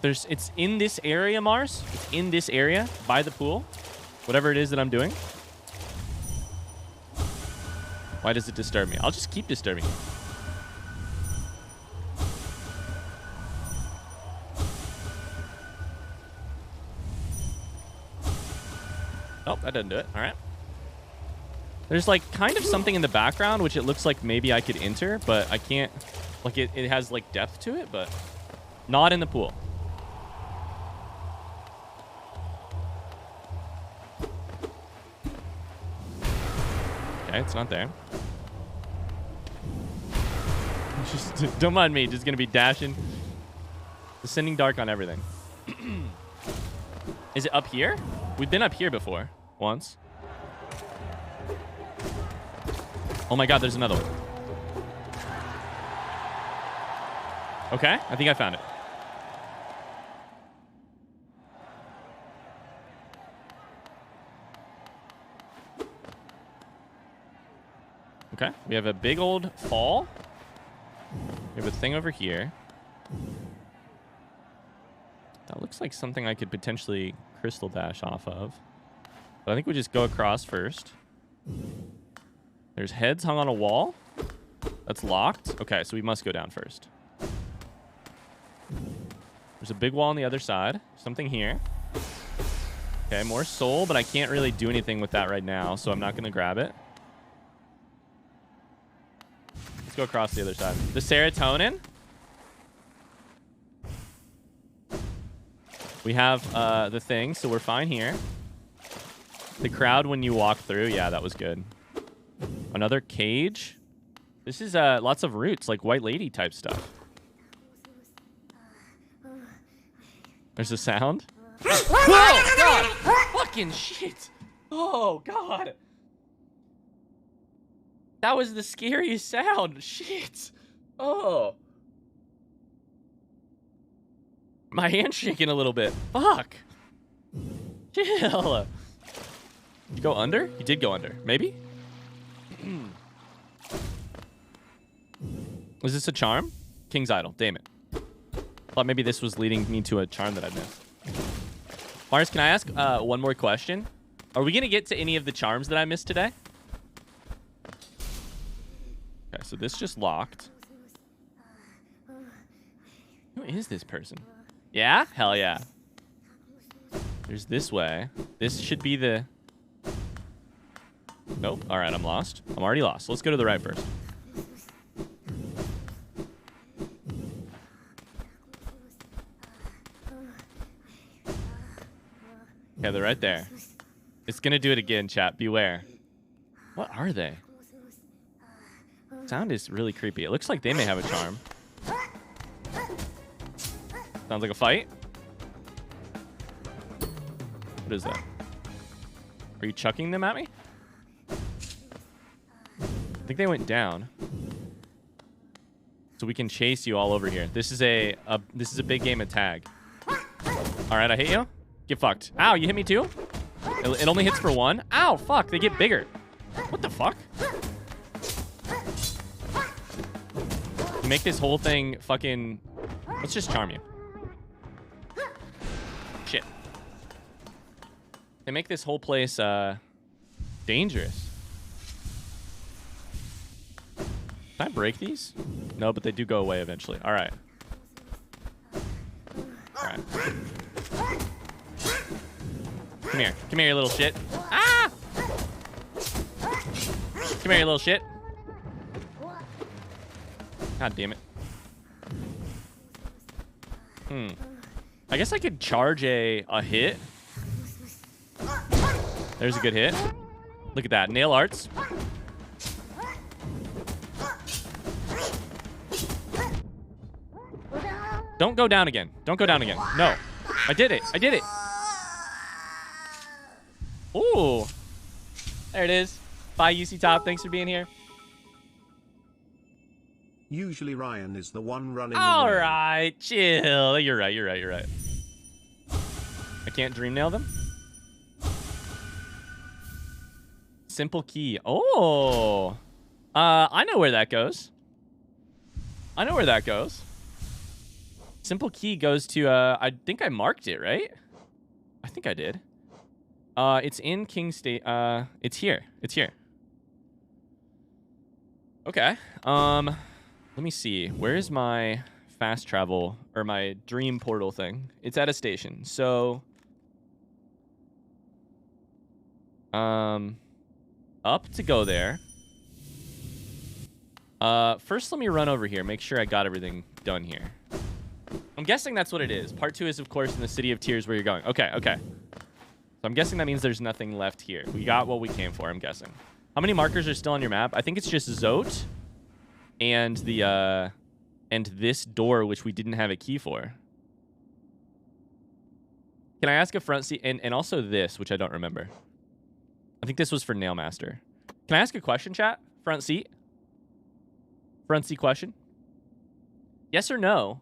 It's in this area, Mars. It's in this area by the pool. Whatever it is that I'm doing. Why does it disturb me? I'll just keep disturbing it. Oh, that doesn't do it. All right. There's like kind of something in the background, which it looks like maybe I could enter, but I can't. Like it has like depth to it, but not in the pool. Okay, it's not there. Just don't mind me. Just gonna be dashing, descending dark on everything. Is it up here? We've been up here before once. Oh my god, there's another one. Okay, I think I found it. Okay, we have a big old fall. We have a thing over here. That looks like something I could potentially crystal dash off of. But I think we just go across first. There's heads hung on a wall. That's locked. Okay, so we must go down first. There's a big wall on the other side. Something here. Okay, more soul, but I can't really do anything with that right now, so I'm not going to grab it. Let's go across the other side. The serotonin. We have the thing, so we're fine here. The crowd when you walk through. Yeah, that was good. Another cage. This is lots of roots, like white lady type stuff. There's a sound. Oh, God. Fucking shit. Oh, God. That was the scariest sound. Shit. Oh. My hand's shaking a little bit. Fuck. Chill. Did you go under? You did go under. Maybe? Was this a charm? King's Idol. Damn it. Thought maybe this was leading me to a charm that I missed. Mars, can I ask one more question? Are we going to get to any of the charms that I missed today? Okay, so this just locked. Who is this person? Yeah? Hell yeah. There's this way. This should be the... Nope. All right, I'm lost. I'm already lost. Let's go to the right first. Yeah, they're right there. It's going to do it again, chat. Beware. What are they? Sound is really creepy. It looks like they may have a charm. Sounds like a fight. What is that? Are you chucking them at me? I think they went down. So we can chase you all over here. This is a big game of tag. All right, I hit you. Get fucked. Ow, you hit me too? It only hits for one? Ow, fuck, they get bigger. What the fuck? You make this whole thing fucking... Let's just charm you. Shit. They make this whole place dangerous. Can I break these? No, but they do go away eventually. All right. All right. Come here. Come here, you little shit. Ah! Come here, you little shit. God damn it. I guess I could charge a hit. There's a good hit. Look at that. Nail arts. Don't go down again. Don't go down again. No. I did it. I did it. Ooh. There it is. Bye, UC Top. Thanks for being here. Usually Ryan is the one running All away. right. Chill. You're right. You're right. You're right. I can't dream nail them. Simple key. Oh. I know where that goes. I know where that goes. Simple key goes to, I think I marked it, right? I think I did. It's in King State. It's here. It's here. Okay. Let me see. Where is my fast travel or my dream portal thing? It's at a station. So, up to go there. First, let me run over here. Make sure I got everything done here. I'm guessing that's what it is. Part 2 is, of course, in the City of Tears where you're going. Okay, okay. So I'm guessing that means there's nothing left here. We got what we came for, I'm guessing. How many markers are still on your map? I think it's just Zote and the and this door, which we didn't have a key for. Can I ask a front seat? And also this, which I don't remember. I think this was for Nailmaster. Can I ask a question, chat? Front seat? Front seat question? Yes or no?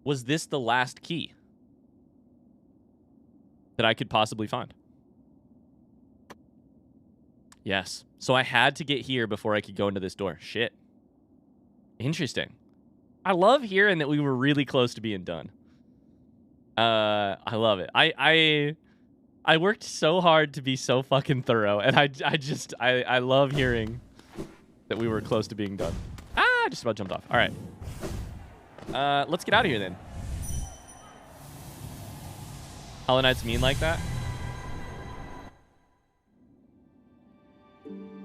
Was this the last key that I could possibly find? Yes. So I had to get here before I could go into this door. Shit. Interesting. I love hearing that we were really close to being done. I love it. I worked so hard to be so fucking thorough, and I love hearing that we were close to being done. Ah, I just about jumped off. All right. Let's get out of here then. Hollow Knight's mean like that?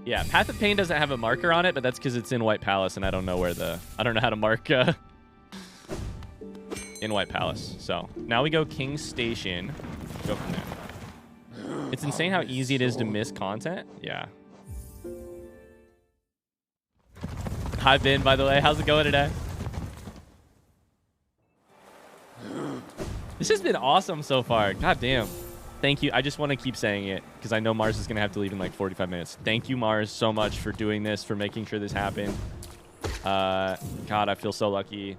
Yeah, Path of Pain doesn't have a marker on it, but that's because it's in White Palace, and I don't know where I don't know how to mark in White Palace. So now we go King's Station. Go from there. It's insane how easy it is to miss content. Yeah. Hi, Ben, by the way. How's it going today? This has been awesome so far. God damn. Thank you. I just want to keep saying it because I know Mars is going to have to leave in like 45 minutes. Thank you, Mars, so much for doing this, for making sure this happened. God, I feel so lucky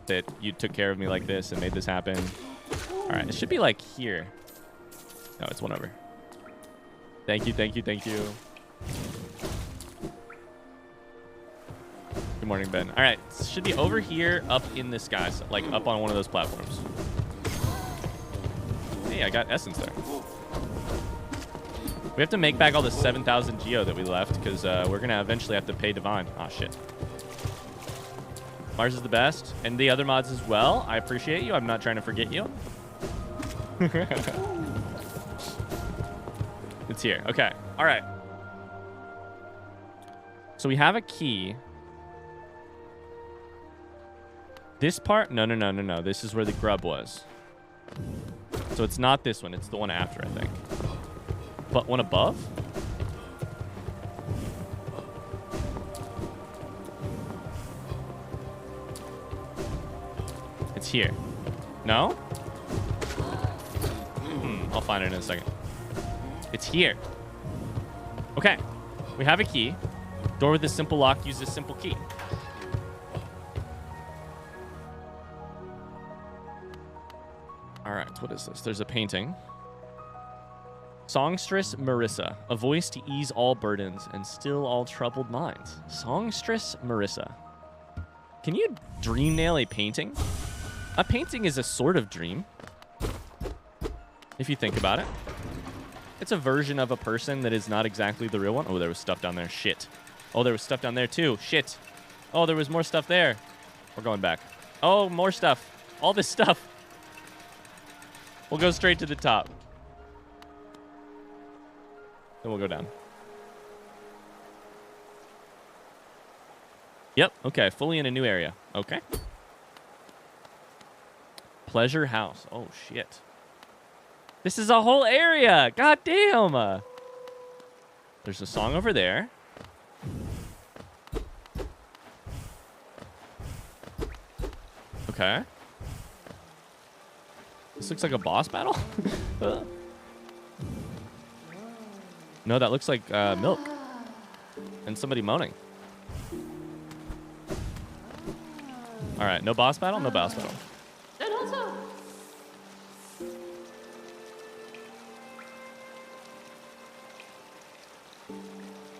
that you took care of me like this and made this happen. All right, it should be like here. No, it's one over. Thank you, thank you, thank you. Good morning, Ben. All right, it should be over here, up in the sky, so like up on one of those platforms. Hey, I got essence there. We have to make back all the 7,000 geo that we left because we're going to eventually have to pay Divine. Oh, shit. Mars is the best. And the other mods as well. I appreciate you. I'm not trying to forget you. It's here. Okay. All right. So we have a key. This part? No, no, no, no, no. This is where the grub was. So it's not this one. It's the one after, I think. But one above? It's here. No? I'll find it in a second. It's here. Okay. We have a key. Door with a simple lock uses a simple key. All right, what is this? There's a painting. Songstress Marissa, a voice to ease all burdens and still all troubled minds. Songstress Marissa. Can you dream nail a painting? A painting is a sort of dream, if you think about it. It's a version of a person that is not exactly the real one. Oh, there was stuff down there. Shit. Oh, there was stuff down there too. Shit. Oh, there was more stuff there. We're going back. Oh, more stuff. All this stuff. We'll go straight to the top. Then we'll go down. Yep. Okay. Fully in a new area. Okay. Pleasure house. Oh, shit. This is a whole area. God damn. There's a song over there. Okay. This looks like a boss battle. No, that looks like milk. And somebody moaning. All right, no boss battle? No boss battle.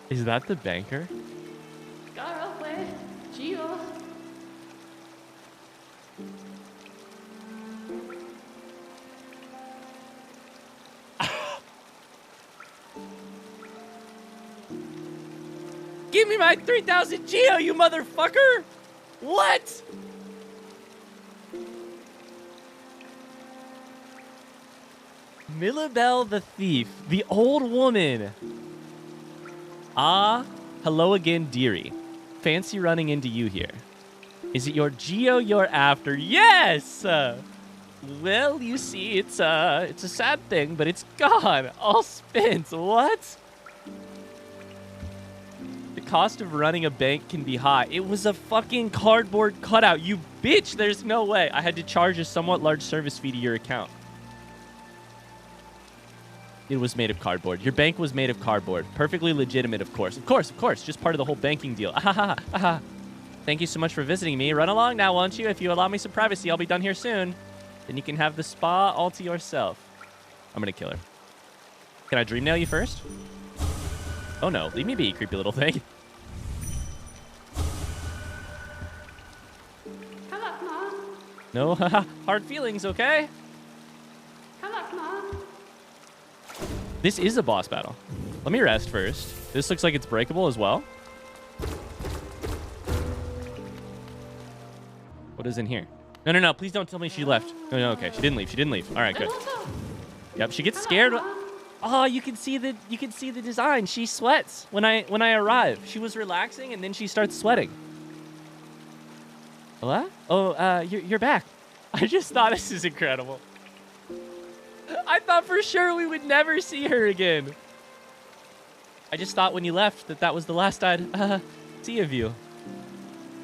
Is that the banker? Give me my 3,000 Geo, you motherfucker! What? Millibel the thief, the old woman. Ah, hello again, dearie. Fancy running into you here. Is it your Geo you're after? Yes! Well, you see, it's a sad thing, but it's gone. All spent. What? The cost of running a bank can be high. It was a fucking cardboard cutout, you bitch. There's no way. I had to charge a somewhat large service fee to your account. It was made of cardboard. Your bank was made of cardboard. Perfectly legitimate, of course. Of course, of course. Just part of the whole banking deal. Thank you so much for visiting me. Run along now, won't you? If you allow me some privacy, I'll be done here soon. Then you can have the spa all to yourself. I'm gonna kill her. Can I dream nail you first? Oh no, leave me be, creepy little thing. No hard feelings, okay? This is a boss battle. Let me rest first. This looks like it's breakable as well. What is in here? No, please don't tell me she left. No, okay, she didn't leave. All right, good. Yep, she gets scared. Oh, you can see the design. She sweats when I arrive. She was relaxing and then she starts sweating. What? Oh, you're back. I just thought this is incredible. I thought for sure we would never see her again. I just thought when you left that was the last I'd see of you.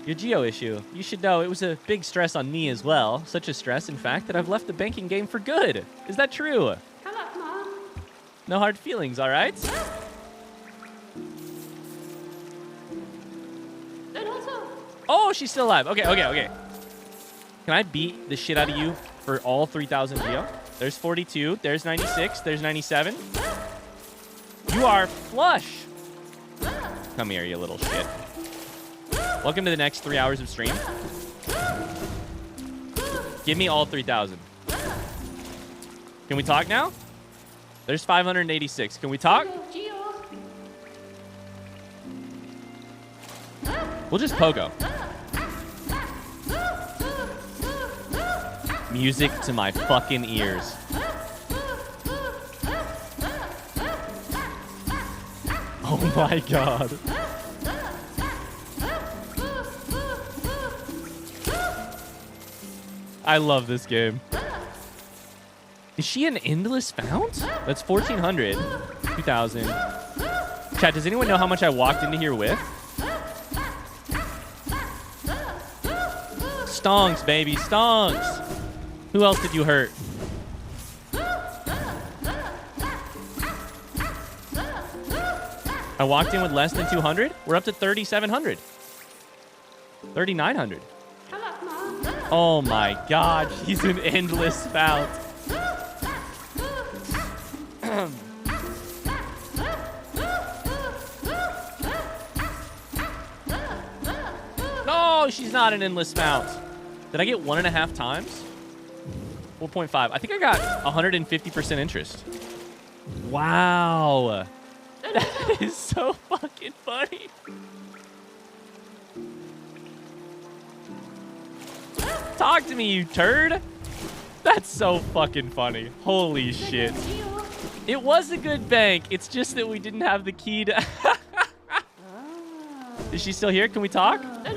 Your Geo issue. You should know it was a big stress on me as well. Such a stress, in fact, that I've left the banking game for good. Is that true? No hard feelings, all right? Oh, she's still alive. Okay. Can I beat the shit out of you for all 3,000 Geo? There's 42. There's 96. There's 97. You are flush. Come here, you little shit. Welcome to the next 3 hours of stream. Give me all 3,000. Can we talk now? There's 586. Can we talk? We'll just pogo. Music to my fucking ears. Oh my god. I love this game. Is she an endless fount? That's 1,400. 2,000. Chat, does anyone know how much I walked into here with? Stonks, baby. Stonks. Who else did you hurt? I walked in with less than 200. We're up to 3,700. 3,900. Oh my God, she's an endless spout. No, she's not an endless spout. Did I get 1.5 times? 4.5. I think I got 150% interest. Wow. That is so fucking funny. Talk to me, you turd. That's so fucking funny. Holy shit. It was a good bank. It's just that we didn't have the key to... Is she still here? Can we talk? I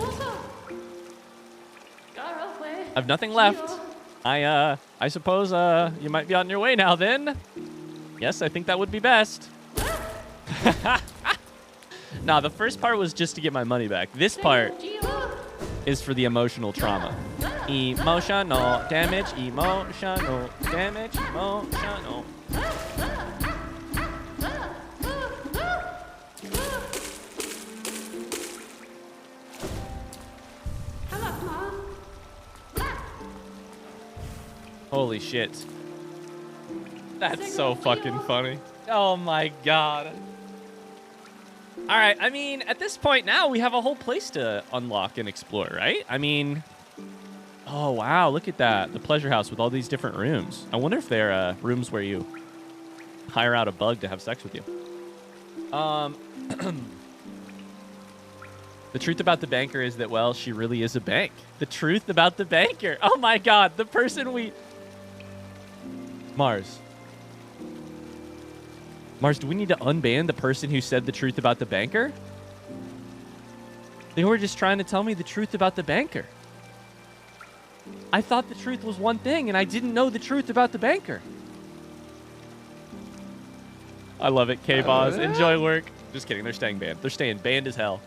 have nothing left. I suppose you might be on your way now then. Yes, I think that would be best. Nah, the first part was just to get my money back. This part is for the emotional trauma. Emotional damage, emotional damage, emotional. Holy shit. That's so fucking funny. Oh my God. All right, I mean, at this point now, we have a whole place to unlock and explore, right? I mean, oh, wow, look at that. The pleasure house with all these different rooms. I wonder if they're rooms where you hire out a bug to have sex with you. The truth about the banker is that, well, she really is a bank. The truth about the banker. Oh, my God, the person we... Mars, do we need to unban the person who said the truth about the banker? They were just trying to tell me the truth about the banker. I thought the truth was one thing, and I didn't know the truth about the banker. I love it, K-Boz. Enjoy work. Just kidding. They're staying banned. They're staying banned as hell.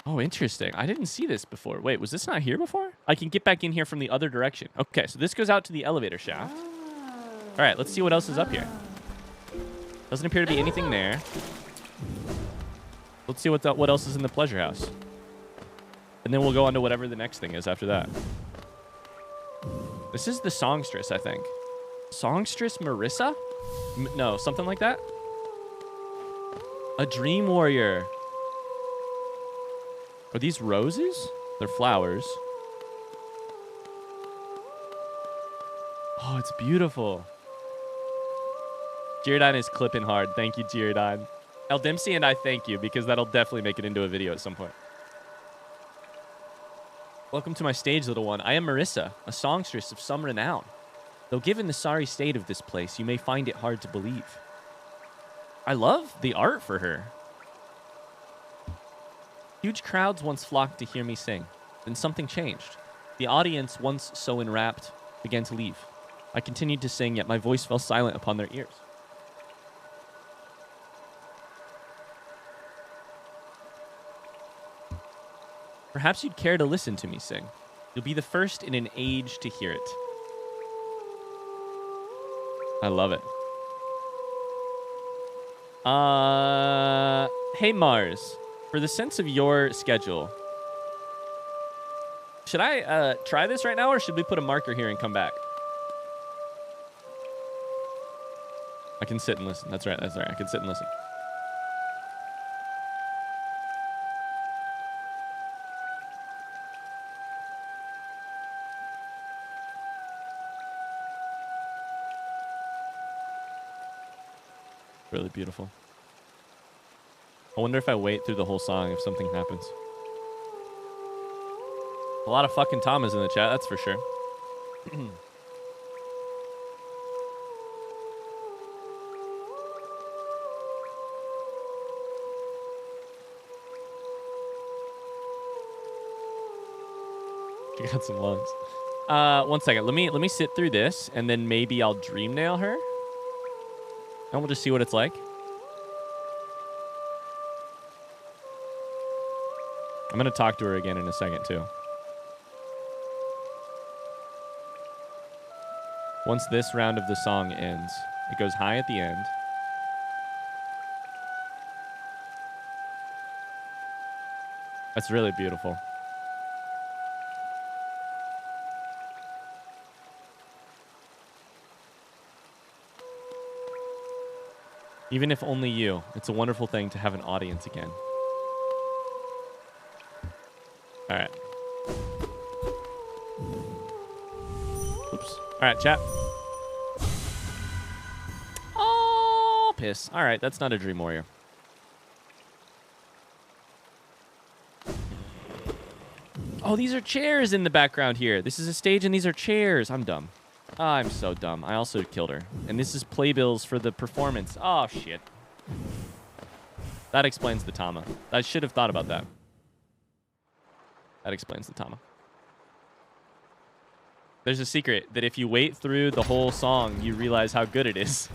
Oh, interesting. I didn't see this before. Wait, was this not here before? I can get back in here from the other direction. Okay, so this goes out to the elevator shaft. All right, let's see what else is up here. Doesn't appear to be anything there. Let's see what else is in the pleasure house. And then we'll go on to whatever the next thing is after that. This is the songstress, I think. Songstress Marissa? No, something like that? A dream warrior. Are these roses? They're flowers. Oh, it's beautiful. Giordine is clipping hard. Thank you, Giordine. El Dempsey and I thank you because that'll definitely make it into a video at some point. Welcome to my stage, little one. I am Marissa, a songstress of some renown. Though given the sorry state of this place, you may find it hard to believe. I love the art for her. Huge crowds once flocked to hear me sing. Then something changed. The audience, once so enwrapped, began to leave. I continued to sing, yet my voice fell silent upon their ears. Perhaps you'd care to listen to me sing. You'll be the first in an age to hear it. I love it. Hey, Mars. For the sense of your schedule, should I try this right now, or should we put a marker here and come back? I can sit and listen. That's right. That's right. I can sit and listen. Really beautiful. I wonder if I wait through the whole song if something happens. A lot of fucking Thomas in the chat, that's for sure. She got some lungs. 1 second. Let me sit through this, and then maybe I'll dream nail her. And we'll just see what it's like. I'm going to talk to her again in a second, too. Once this round of the song ends, it goes high at the end. That's really beautiful. Even if only you, it's a wonderful thing to have an audience again. All right. Oops. All right, chat. Oh, piss. All right, that's not a Dream Warrior. Oh, these are chairs in the background here. This is a stage and these are chairs. I'm dumb. Oh, I'm so dumb. I also killed her. And this is playbills for the performance. Oh, shit. That explains the Tama. I should have thought about that. That explains the Tama. There's a secret that if you wait through the whole song, you realize how good it is.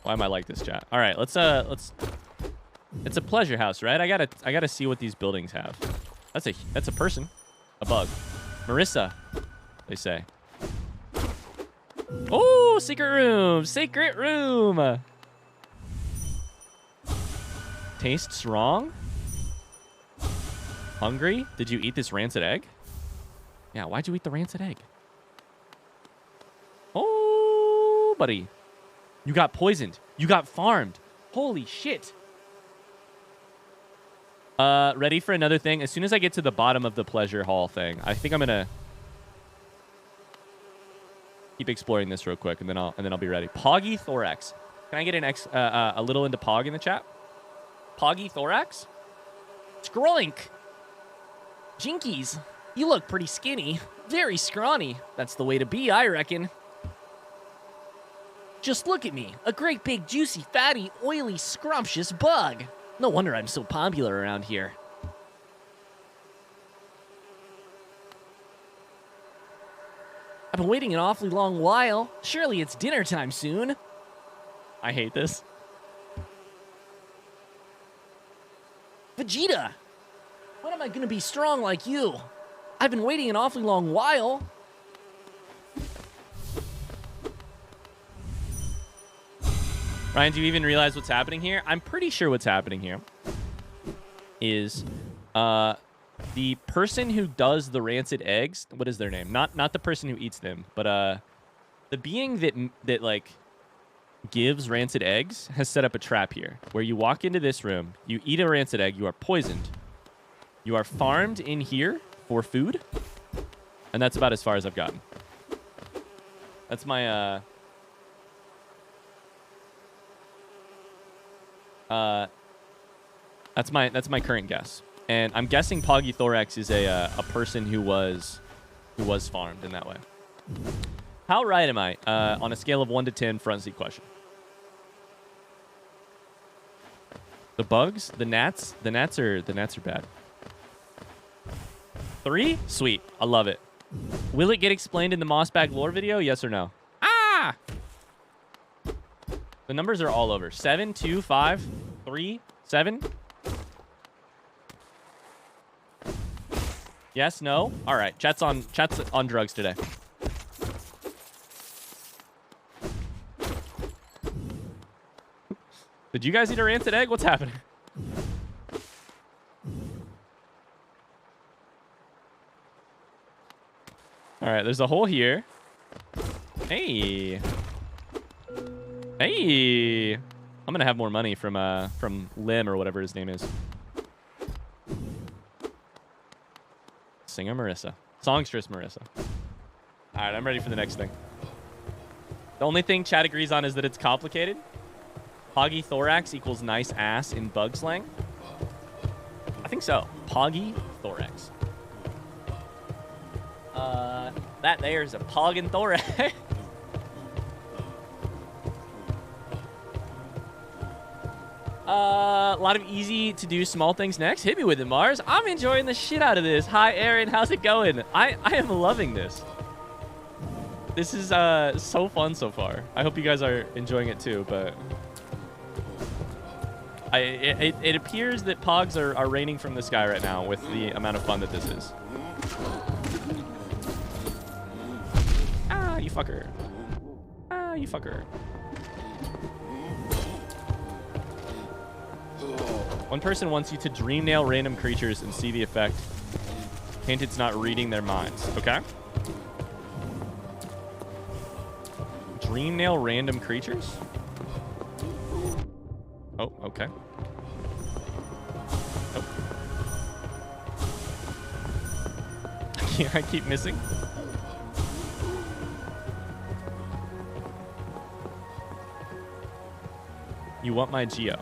Why am I like this, chat? All right, let's it's a pleasure house, right? I gotta see what these buildings have. That's a person. A bug. Marissa, they say. Oh, secret room. Secret room. Tastes wrong? Hungry? Did you eat this rancid egg? Yeah, why'd you eat the rancid egg? Oh, buddy. You got poisoned. You got farmed. Holy shit. Ready for another thing? As soon as I get to the bottom of the pleasure hall thing, I think I'm gonna keep exploring this real quick, and then I'll be ready. Poggy Thorax. Can I get a little into Pog in the chat? Poggy Thorax? Skroink. Jinkies. You look pretty skinny. Very scrawny. That's the way to be, I reckon. Just look at me. A great big, juicy, fatty, oily, scrumptious bug. No wonder I'm so popular around here. I've been waiting an awfully long while. Surely it's dinner time soon. I hate this. Vegeta! When am I gonna be strong like you? I've been waiting an awfully long while. Ryan, do you even realize what's happening here? I'm pretty sure what's happening here is the person who does the rancid eggs. What is their name? Not the person who eats them, but the being that like gives rancid eggs has set up a trap here where you walk into this room, you eat a rancid egg, you are poisoned, you are farmed in here for food, and that's about as far as I've gotten. That's my that's my current guess, and I'm guessing Poggy Thorax is a person who was farmed in that way. How right am I on a scale of 1 to 10? Front seat question. The bugs, the gnats are bad. 3? Sweet, I love it. Will it get explained in the Mossbag lore video? Yes or no? Ah! The numbers are all over. 7, 2, 5, 3, 7. Yes, no. All right, chat's on drugs today. Did you guys eat a rancid egg? What's happening? All right, there's a hole here. Hey. Hey. I'm going to have more money from Lim or whatever his name is. Singer Marissa. Songstress Marissa. All right, I'm ready for the next thing. The only thing chat agrees on is that it's complicated. Poggy Thorax equals nice ass in bug slang. I think so. Poggy Thorax. That there's a Poggin Thorax. A lot of easy to do small things next. Hit me with it, Mars. I'm enjoying the shit out of this. Hi, Aaron. How's it going? I am loving this. This is so fun so far. I hope you guys are enjoying it too, but It appears that pogs are raining from the sky right now with the amount of fun that this is. Ah, you fucker. Ah, you fucker. One person wants you to dream nail random creatures and see the effect. Hint, it's not reading their minds. Okay. Dream nail random creatures? Oh, okay. Oh. I keep missing. You want my geo.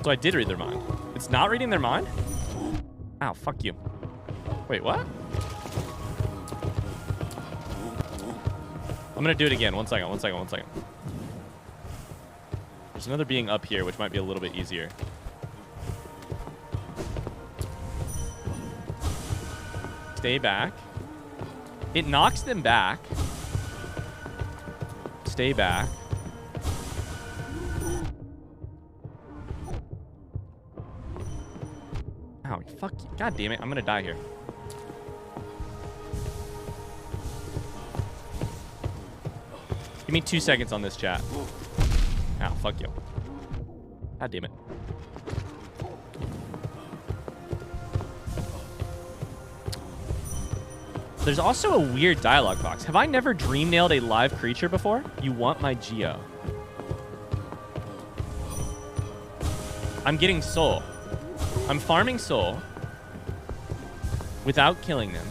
So I did read their mind. It's not reading their mind? Ow, fuck you. Wait, what? I'm gonna do it again. One second. There's another being up here, which might be a little bit easier. Stay back. It knocks them back. Stay back. Ow, fuck you. God damn it. I'm gonna die here. Give me 2 seconds on this chat. Ow, fuck you. God damn it. There's also a weird dialogue box. Have I never dream nailed a live creature before? You want my geo. I'm getting soul. I'm farming soul without killing them.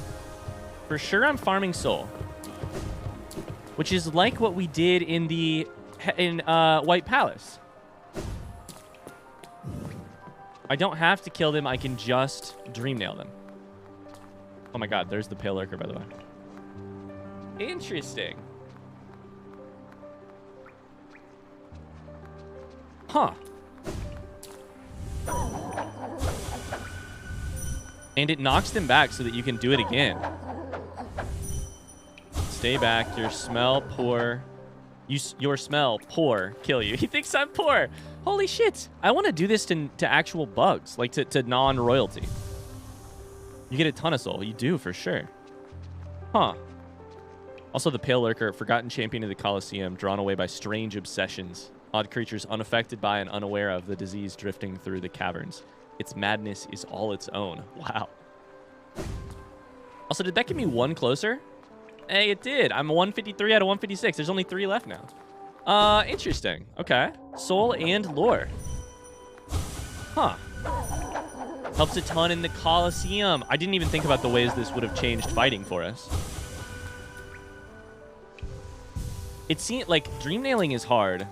For sure I'm farming soul. Which is like what we did in the White Palace. I don't have to kill them. I can just dream nail them. Oh my god, there's the Pale Lurker, by the way. Interesting. Huh. And it knocks them back so that you can do it again. Stay back. Your smell poor. Your smell poor. Kill you. He thinks I'm poor. Holy shit. I want to do this to actual bugs. Like to non-royalty. You get a ton of soul. You do, for sure. Huh. Also, the Pale Lurker, forgotten champion of the Colosseum, drawn away by strange obsessions. Odd creatures unaffected by and unaware of the disease drifting through the caverns. Its madness is all its own. Wow. Also, did that get me one closer? Hey, it did. I'm 153 out of 156. There's only 3 left now. Interesting. Okay. Soul and lore. Huh. Helps a ton in the Colosseum. I didn't even think about the ways this would have changed fighting for us. It seemed like dream nailing is hard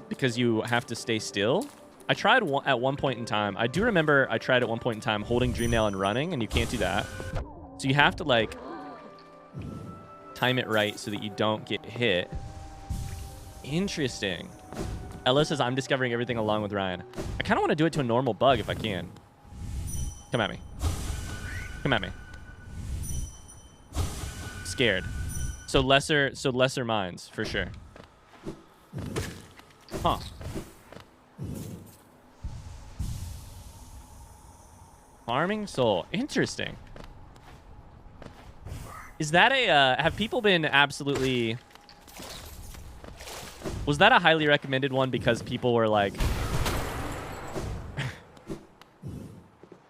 because you have to stay still. I tried at one point in time. I do remember I tried at one point in time holding dream nail and running, and you can't do that. So you have to like time it right so that you don't get hit. Interesting. Ella says I'm discovering everything along with Ryan. I kind of want to do it to a normal bug if I can. Come at me. Come at me. Scared. So lesser minds, for sure. Huh. Farming soul. Interesting. Is that a, have people been absolutely... Was that a highly recommended one because people were like...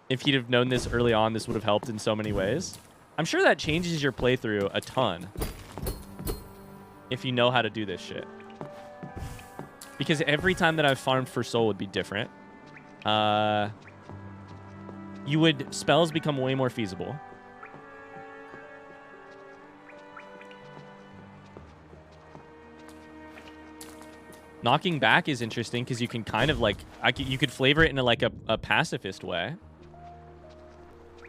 If you'd have known this early on, this would have helped in so many ways. I'm sure that changes your playthrough a ton. If you know how to do this shit. Because every time that I've farmed for soul would be different. Spells become way more feasible. Knocking back is interesting because you can kind of like, you could flavor it in like a pacifist way.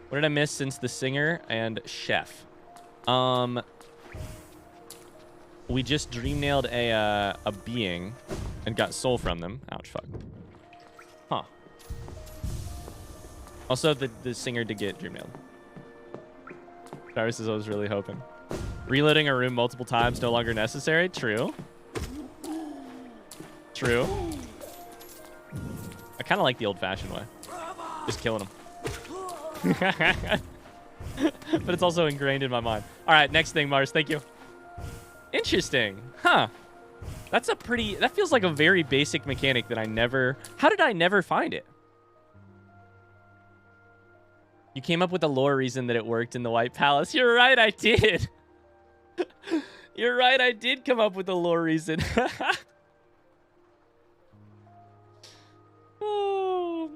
What did I miss since the singer and chef? We just dream nailed a being and got soul from them. Ouch, fuck. Huh. Also, the singer did get dream nailed. Jarvis says I was really hoping. Reloading a room multiple times no longer necessary. True. True. I kind of like the old-fashioned way. Just killing them. But it's also ingrained in my mind. All right, next thing, Mars. Thank you. Interesting. Huh. That's a pretty... That feels like a very basic mechanic that I never... How did I never find it? You came up with a lore reason that it worked in the White Palace. You're right, I did. You're right, I did come up with a lore reason. Oh.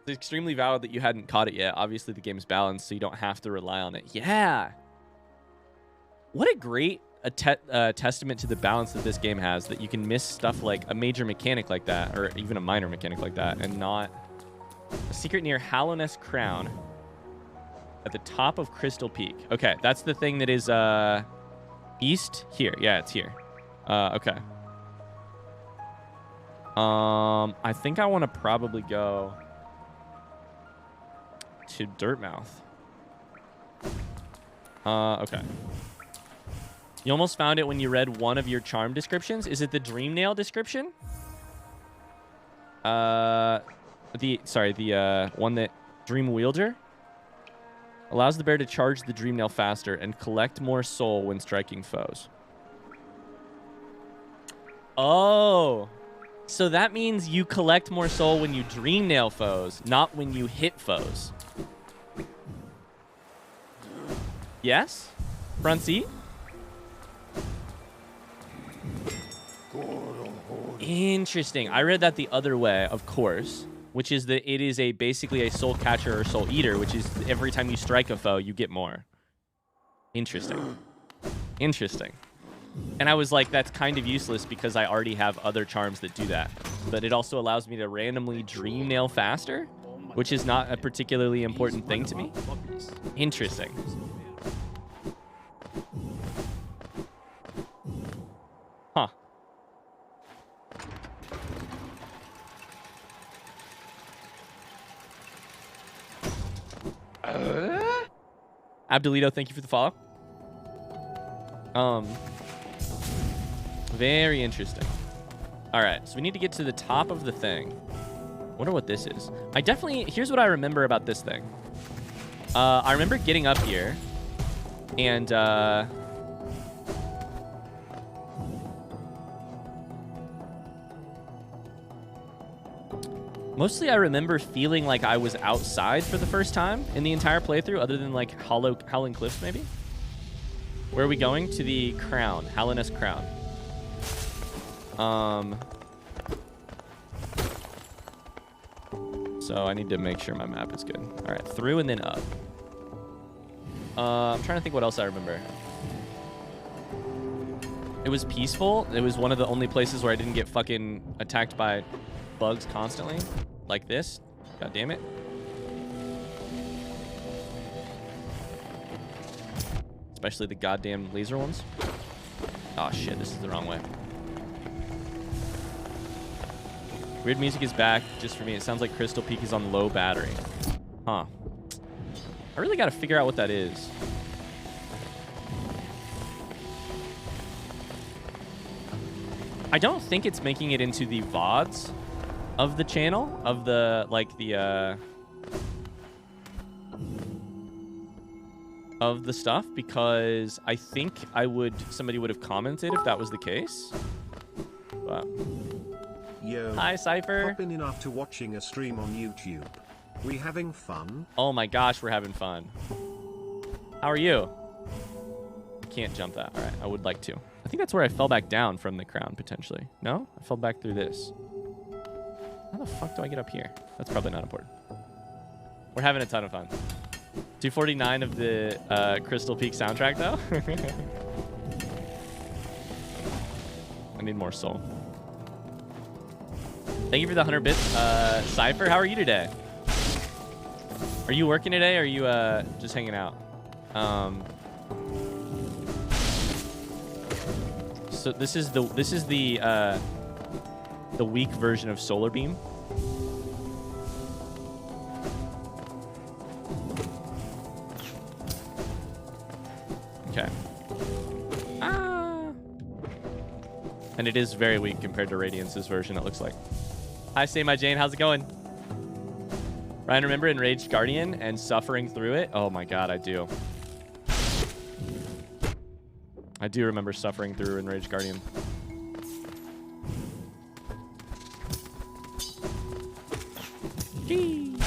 It's extremely valid that you hadn't caught it yet. Obviously, the game's balanced, so you don't have to rely on it. Yeah. What a great testament to the balance that this game has, that you can miss stuff like a major mechanic like that, or even a minor mechanic like that, and not... A secret near Hallownest Crown. At the top of Crystal Peak. Okay, that's the thing that is east here. Yeah, it's here. Okay. I think I want to probably go to Dirtmouth. Okay. You almost found it when you read one of your charm descriptions. Is it the Dream Nail description? The one that Dream Wielder allows the bear to charge the Dream Nail faster and collect more soul when striking foes. Oh, so that means you collect more soul when you Dream Nail foes, not when you hit foes. Yes? Front seat? Interesting. I read that the other way, of course, which is that it is basically a soul catcher or soul eater, which is every time you strike a foe, you get more. Interesting. Interesting. And I was like, that's kind of useless because I already have other charms that do that. But it also allows me to randomly Dream Nail faster, which is not a particularly important thing to me. Interesting. Huh. Abdelito, thank you for the follow. Very interesting. All right, so we need to get to the top of the thing. Wonder what this is. Here's what I remember about this thing. I remember getting up here and mostly I remember feeling like I was outside for the first time in the entire playthrough, other than like Howling Cliffs maybe. Where are we going? To the Crown, Hallownest Crown. So I need to make sure my map is good. All right, through and then up. I'm trying to think what else I remember. It was peaceful. It was one of the only places where I didn't get fucking attacked by bugs constantly. Like this. God damn it. Especially the goddamn laser ones. Oh shit, this is the wrong way. Weird music is back just for me. It sounds like Crystal Peak is on low battery. Huh. I really got to figure out what that is. I don't think it's making it into the VODs of the channel, of the, like, the, of the stuff, because I think somebody would have commented if that was the case. But... Yo, hi, Cypher. Popping in after watching a stream on YouTube. We having fun? Oh my gosh, we're having fun. How are you? I can't jump that. All right, I would like to. I think that's where I fell back down from the crown, potentially. No? I fell back through this. How the fuck do I get up here? That's probably not important. We're having a ton of fun. 249 of the Crystal Peak soundtrack, though. I need more soul. Thank you for the 100 bits. Cypher, how are you today? Are you working today or are you just hanging out? So this is the weak version of Solar Beam. Okay. And it is very weak compared to Radiance's version, it looks like. Hi, Say My Jane. How's it going? Ryan, remember Enraged Guardian and suffering through it? Oh my god, I do. I do remember suffering through Enraged Guardian. Gee.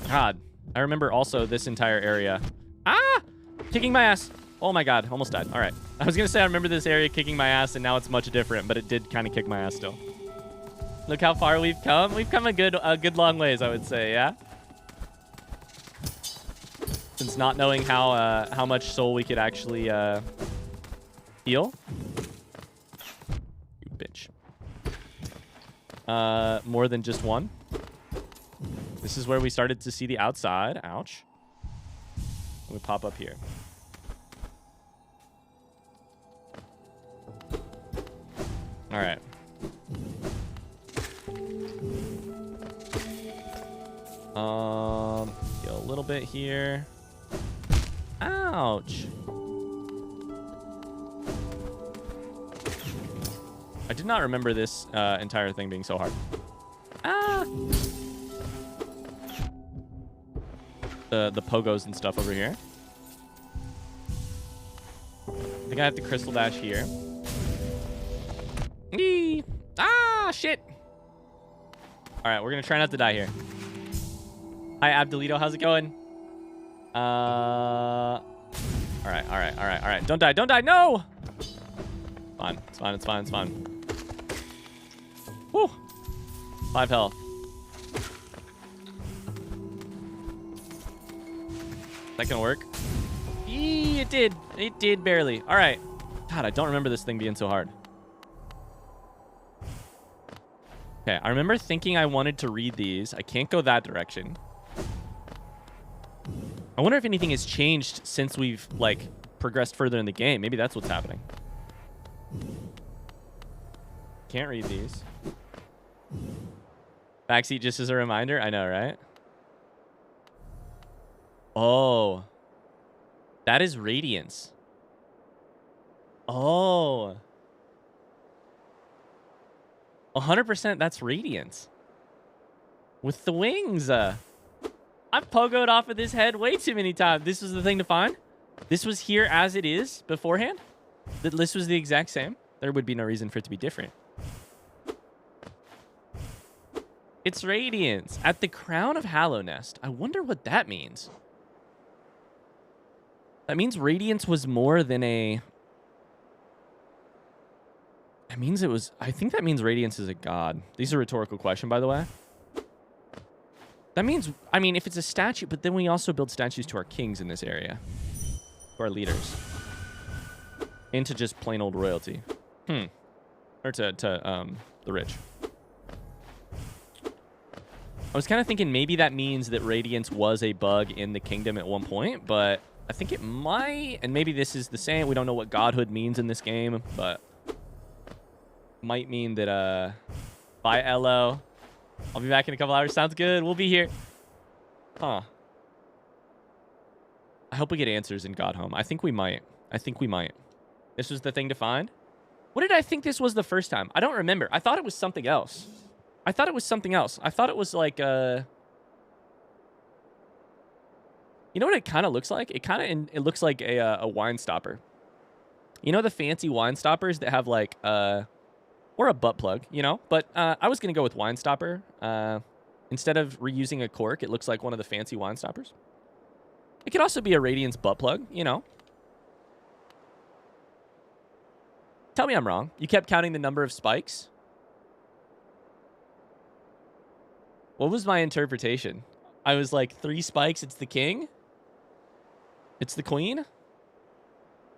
God, I remember also this entire area. Ah! Kicking my ass. Oh my god, almost died. All right. I was going to say I remember this area kicking my ass, and now it's much different, but it did kind of kick my ass still. Look how far we've come. We've come a good long ways, I would say, yeah? Since not knowing how much soul we could actually heal. You bitch. More than just one. This is where we started to see the outside. Ouch. We pop up here. All right. Get a little bit here. Ouch. I did not remember this entire thing being so hard. Ah. The pogos and stuff over here. I think I have to crystal dash here. Eee. Ah, shit. All right, we're going to try not to die here. Hi, Abdelito. How's it going? All right. Don't die. Don't die. No. Fine. It's fine. It's fine. It's fine. Woo. 5 health. That gonna work? Eee, it did. It did barely. All right. God, I don't remember this thing being so hard. Okay, I remember thinking I wanted to read these. I can't go that direction. I wonder if anything has changed since we've, like, progressed further in the game. Maybe that's what's happening. Can't read these. Backseat just as a reminder. I know, right? Oh. That is Radiance. Oh. 100% that's Radiance. With the wings. I've pogoed off of this head way too many times. This was the thing to find? This was here as it is beforehand? That this was the exact same? There would be no reason for it to be different. It's Radiance at the crown of Hallow Nest. I wonder what that means. That means Radiance was more than a... That means it was... I think that means Radiance is a god. These are a rhetorical question, by the way. That means... I mean, if it's a statue, but then we also build statues to our kings in this area. To our leaders. And to just plain old royalty. Or to the rich. I was kind of thinking maybe that means that Radiance was a bug in the kingdom at one point, but I think it might, and maybe this is the same. We don't know what godhood means in this game, but might mean that, bye, Elo. I'll be back in a couple hours. Sounds good. We'll be here. Huh. I hope we get answers in Godhome. I think we might. I think we might. This was the thing to find? What did I think this was the first time? I don't remember. I thought it was something else. I thought it was something else. I thought it was like, you know what it kind of looks like? It looks like a wine stopper. You know the fancy wine stoppers that have like, or a butt plug, you know? But I was going to go with wine stopper. Instead of reusing a cork, it looks like one of the fancy wine stoppers. It could also be a Radiance butt plug, you know? Tell me I'm wrong. You kept counting the number of spikes? What was my interpretation? I was like, 3 spikes, it's the king? It's the queen?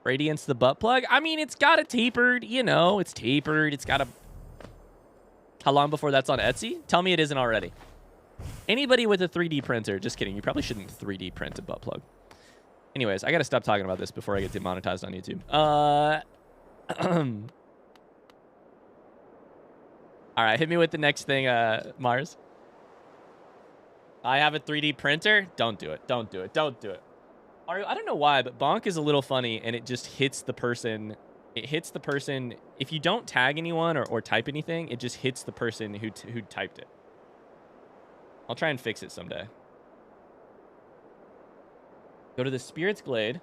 Radiance the butt plug? I mean, it's got a tapered, you know, it's tapered. It's got a... How long before that's on Etsy? Tell me it isn't already. Anybody with a 3D printer, just kidding. You probably shouldn't 3D print a butt plug. Anyways, I got to stop talking about this before I get demonetized on YouTube. All right, hit me with the next thing, Mars. I have a 3D printer? Don't do it. Don't do it. Don't do it. Mario, I don't know why, but bonk is a little funny, and it just hits the person. It hits the person. If you don't tag anyone or type anything, it just hits the person who typed it. I'll try and fix it someday. Go to the Spirit's Glade.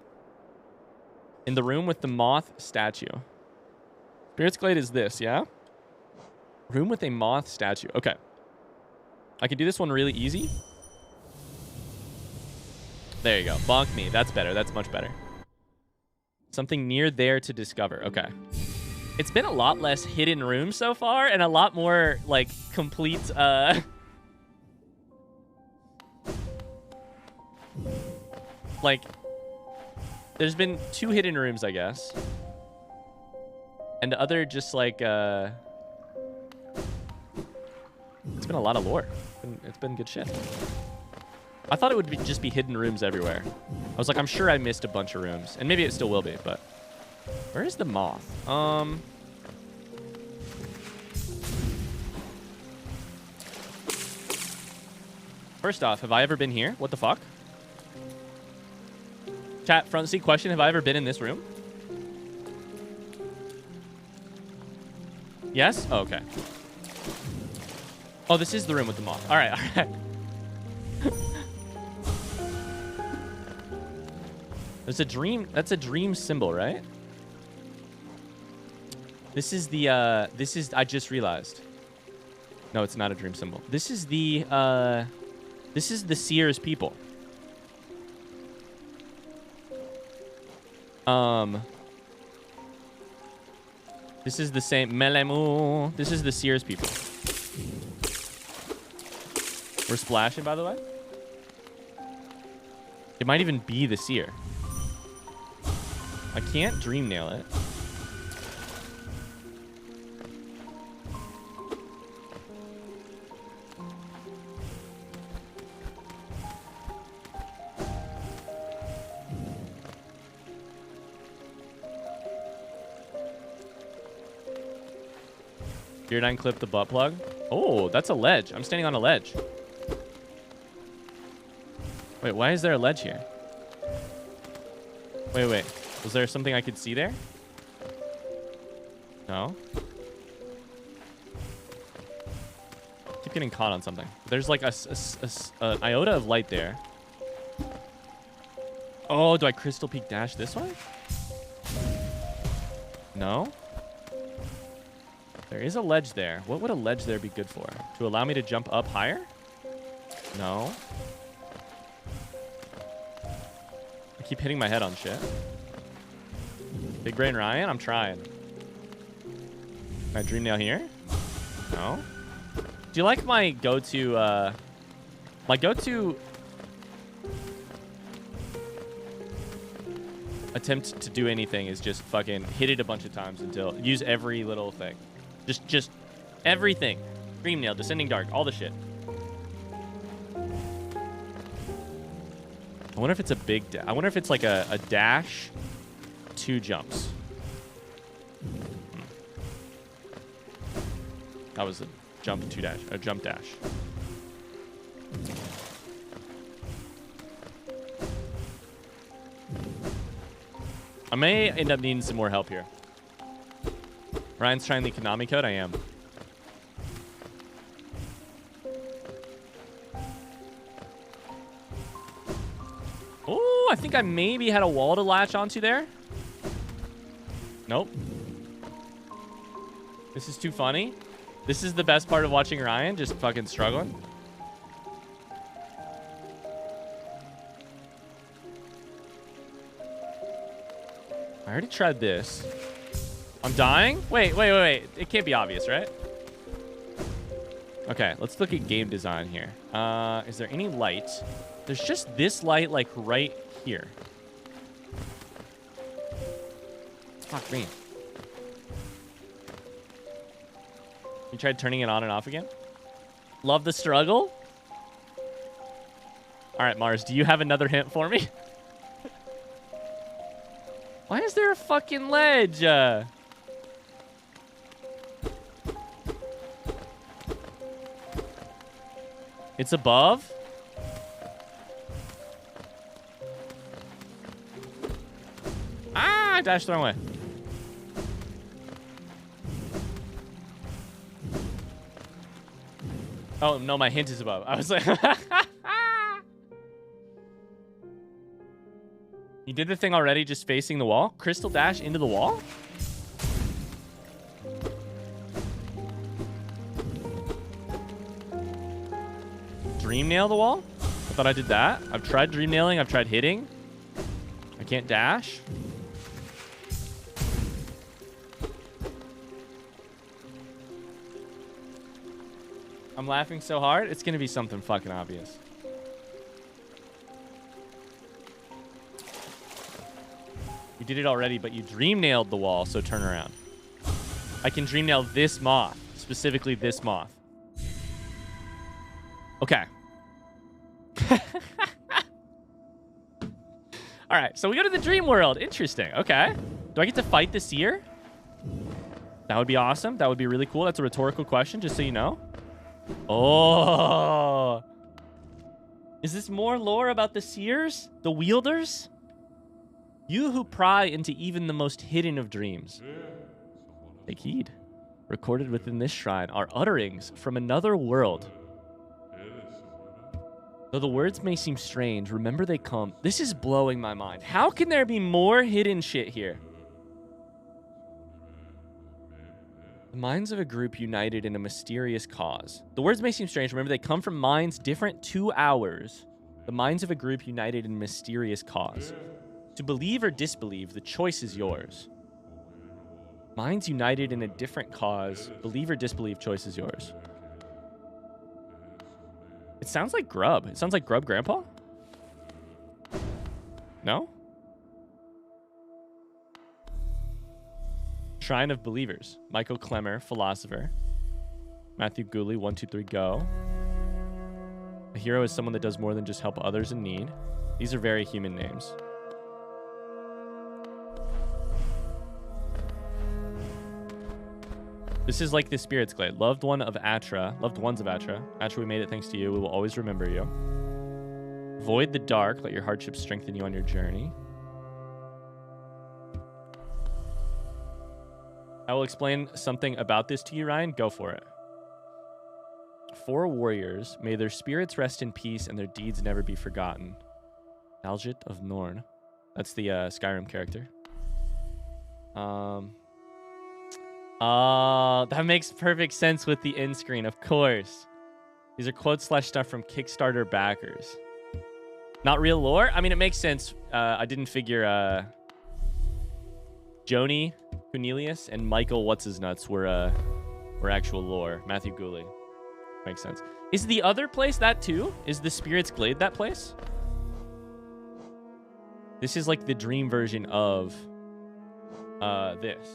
In the room with the moth statue. Spirit's Glade is this, yeah? Room with a moth statue. Okay. I can do this one really easy. There you go. Bonk me. That's better. That's much better. Something near there to discover. Okay. It's been a lot less hidden rooms so far and a lot more, like, complete, like, there's been 2 hidden rooms, I guess. And the other just, like, it's been a lot of lore. It's been good shit. I thought it would just be hidden rooms everywhere. I was like, I'm sure I missed a bunch of rooms. And maybe it still will be, but... Where is the moth? First off, have I ever been here? What the fuck? Chat, front seat question, have I ever been in this room? Yes? Oh, okay. Oh, this is the room with the moth. All right, all right. There's a dream. That's a dream symbol, right? This is the, I just realized. No, it's not a dream symbol. This is the Seer's people. This is the same, Melemu. This is the Seer's people. We're splashing, by the way. It might even be the Seer. I can't dream nail it. Beard unclip the butt plug. Oh, that's a ledge. I'm standing on a ledge. Wait, why is there a ledge here? Wait. Was there something I could see there? No. Keep getting caught on something. There's like an iota of light there. Oh, do I Crystal Peak dash this way? No. There is a ledge there. What would a ledge there be good for? To allow me to jump up higher? No. I keep hitting my head on shit. Big Brain Ryan, I'm trying. Can I dream nail here? No. Do you like my go-to, attempt to do anything is just fucking hit it a bunch of times until use every little thing. Just everything. Dream nail, descending dark, all the shit. I wonder if it's a big I wonder if it's like a dash, 2 jumps. That was a jump 2 dash, a jump dash. I may end up needing some more help here. Ryan's trying the Konami code. I am. Oh, I think I maybe had a wall to latch onto there. Nope. This is too funny. This is the best part of watching Ryan just fucking struggling. I already tried this. I'm dying? Wait. It can't be obvious, right? Okay, let's look at game design here. Is there any light? There's just this light, like, right here. Fuck me. You tried turning it on and off again? Love the struggle? All right, Mars, do you have another hint for me? Why is there a fucking ledge? It's above? Ah, dash the wrong way. Oh, no, my hint is above. I was like... You did the thing already, just facing the wall? Crystal dash into the wall? Dream nail the wall? I thought I did that. I've tried dream nailing. I've tried hitting. I can't dash. I'm laughing so hard. It's going to be something fucking obvious. You did it already, but you dream nailed the wall, so turn around. I can dream nail this moth. Specifically this moth. Okay. All right, so we go to the dream world. Interesting. Okay. Do I get to fight the seer? That would be awesome. That would be really cool. That's a rhetorical question, just so you know. Oh. Is this more lore about the seers? The wielders? You who pry into even the most hidden of dreams. Take heed. Recorded within this shrine are utterings from another world. Though the words may seem strange, remember they come. This is blowing my mind. How can there be more hidden shit here? The minds of a group united in a mysterious cause. The words may seem strange. Remember, they come from minds different to ours. The minds of a group united in a mysterious cause. To believe or disbelieve, the choice is yours. Minds united in a different cause. Believe or disbelieve, choice is yours. It sounds like Grub. It sounds like Grub Grandpa? No? Shrine of Believers. Michael Clemmer, philosopher. Matthew Gooley, 1, 2, 3, go. A hero is someone that does more than just help others in need. These are very human names. This is like the Spirit's Glade. Loved ones of Atra. Atra, we made it thanks to you. We will always remember you. Void the dark. Let your hardships strengthen you on your journey. I will explain something about this to you, Ryan. Go for it. 4 warriors. May their spirits rest in peace and their deeds never be forgotten. Algit of Norn. That's the Skyrim character. That makes perfect sense with the end screen, of course. These are quotes / stuff from Kickstarter backers. Not real lore? I mean, it makes sense. I didn't figure Joni Cornelius and Michael What's-His-Nuts were actual lore. Matthew Gooley. Makes sense. Is the other place that too? Is the Spirit's Glade that place? This is like the dream version of this.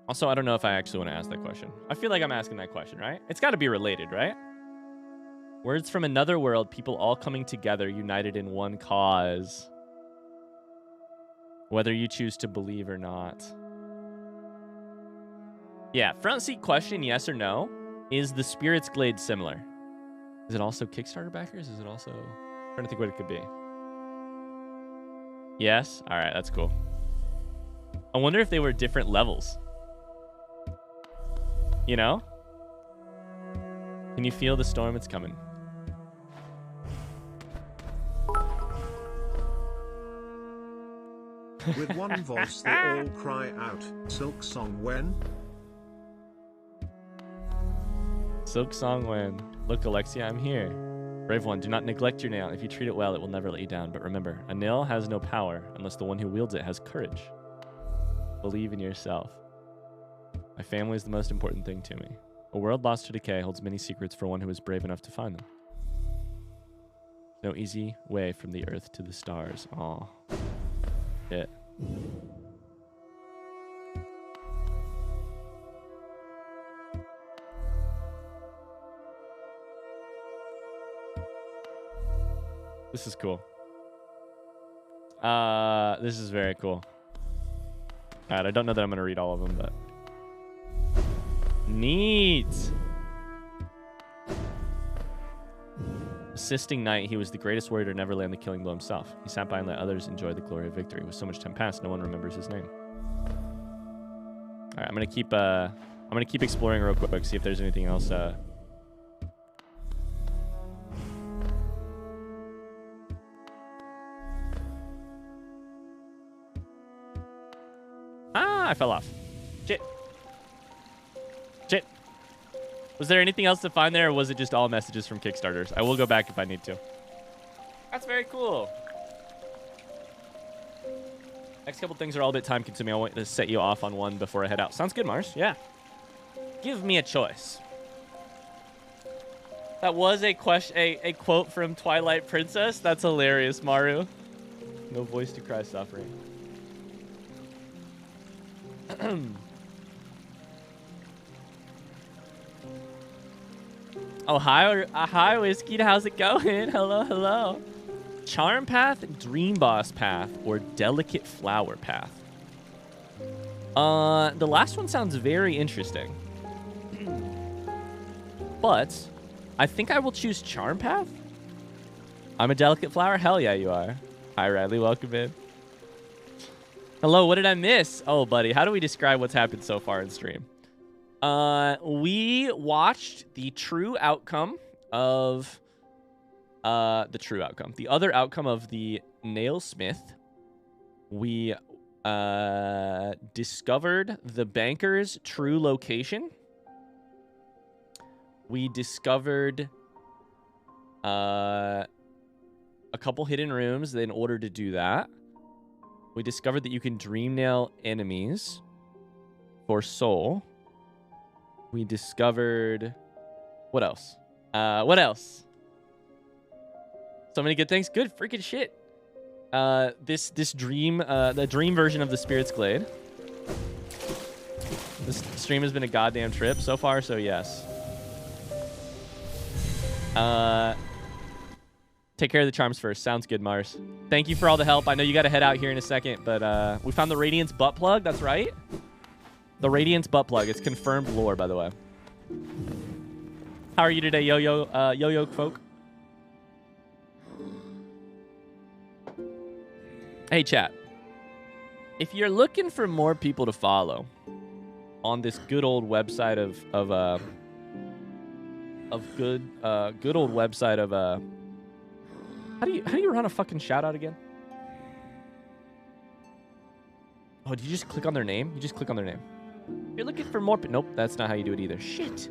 Also, I don't know if I actually want to ask that question. I feel like I'm asking that question, right? It's got to be related, right? Words from another world, people all coming together, united in one cause. Whether you choose to believe or not. Yeah, front seat question, yes or no. Is the Spirit's Glade similar? Is it also Kickstarter backers? Is it also... I'm trying to think what it could be. Yes? All right, that's cool. I wonder if they were different levels. You know? Can you feel the storm? It's coming. With one voice they all cry out, Silk Song when? Silk Song when? Look, Alexia, I'm here. Brave one, do not neglect your nail. If you treat it well, it will never let you down. But remember, a nail has no power unless the one who wields it has courage. Believe in yourself. My family is the most important thing to me. A world lost to decay holds many secrets for one who is brave enough to find them. No easy way from the earth to the stars. Aw. Shit. This is cool. This is very cool. Alright, I don't know that I'm gonna read all of them, but... Neat! assisting knight, he was the greatest warrior to never land the killing blow himself. He sat by and let others enjoy the glory of victory. With so much time passed, no one remembers his name. All right, I'm gonna keep exploring real quick, see if there's anything else. I fell off. Shit. Shit. Was there anything else to find there, or was it just all messages from Kickstarters? I will go back if I need to. That's very cool. Next couple things are all a bit time consuming. I want to set you off on one before I head out. Sounds good, Mars. Yeah. Give me a choice. That was a quote from Twilight Princess. That's hilarious, Maru. No voice to cry suffering. Oh, hi, Whiskey. How's it going? Hello, hello. Charm Path, Dream Boss Path, or Delicate Flower Path? The last one sounds very interesting. But I think I will choose Charm Path. I'm a Delicate Flower? Hell yeah, you are. Hi, Riley. Welcome in. Hello, what did I miss? Oh, buddy, how do we describe what's happened so far in stream? We watched the true outcome of... the other outcome of the Nailsmith. We discovered the banker's true location. We discovered a couple hidden rooms in order to do that. We discovered that you can dream nail enemies for soul. We discovered... What else? What else? So many good things. Good freaking shit. This dream, the dream version of the Spirit's Glade. This stream has been a goddamn trip so far, so yes. Take care of the charms first. Sounds good, Mars. Thank you for all the help. I know you got to head out here in a second, but we found the Radiance butt plug. That's right. The Radiance butt plug. It's confirmed lore, by the way. How are you today, yo-yo folk? Hey, chat. If you're looking for more people to follow on this good old website how do you run a fucking shout out again? Oh, did you just click on their name? You just click on their name. You're looking for more. Nope, that's not how you do it either. Shit.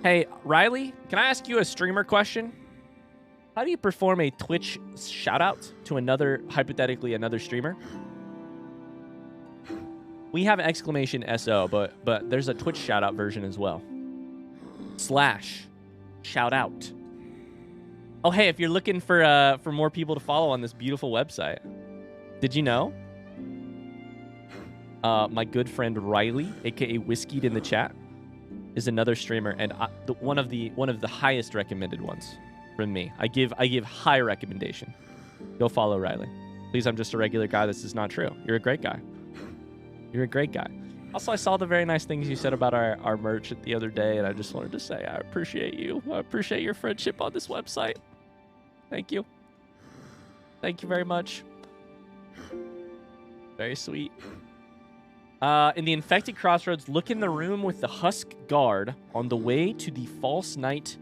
Hey, Riley, can I ask you a streamer question? How do you perform a Twitch shout out to hypothetically another streamer? We have exclamation SO, but there's a Twitch shout out version as well. / shout out. Oh, hey, if you're looking for more people to follow on this beautiful website, did you know? My good friend Riley, aka Whiskeyed in the chat, is another streamer, and one of the highest recommended ones from me. I give high recommendation. Go follow Riley. Please, I'm just a regular guy. This is not true. You're a great guy. You're a great guy. Also, I saw the very nice things you said about our merch the other day, and I just wanted to say I appreciate you. I appreciate your friendship on this website. Thank you. Thank you very much. Very sweet. In the infected crossroads, look in the room with the husk guard on the way to the false knight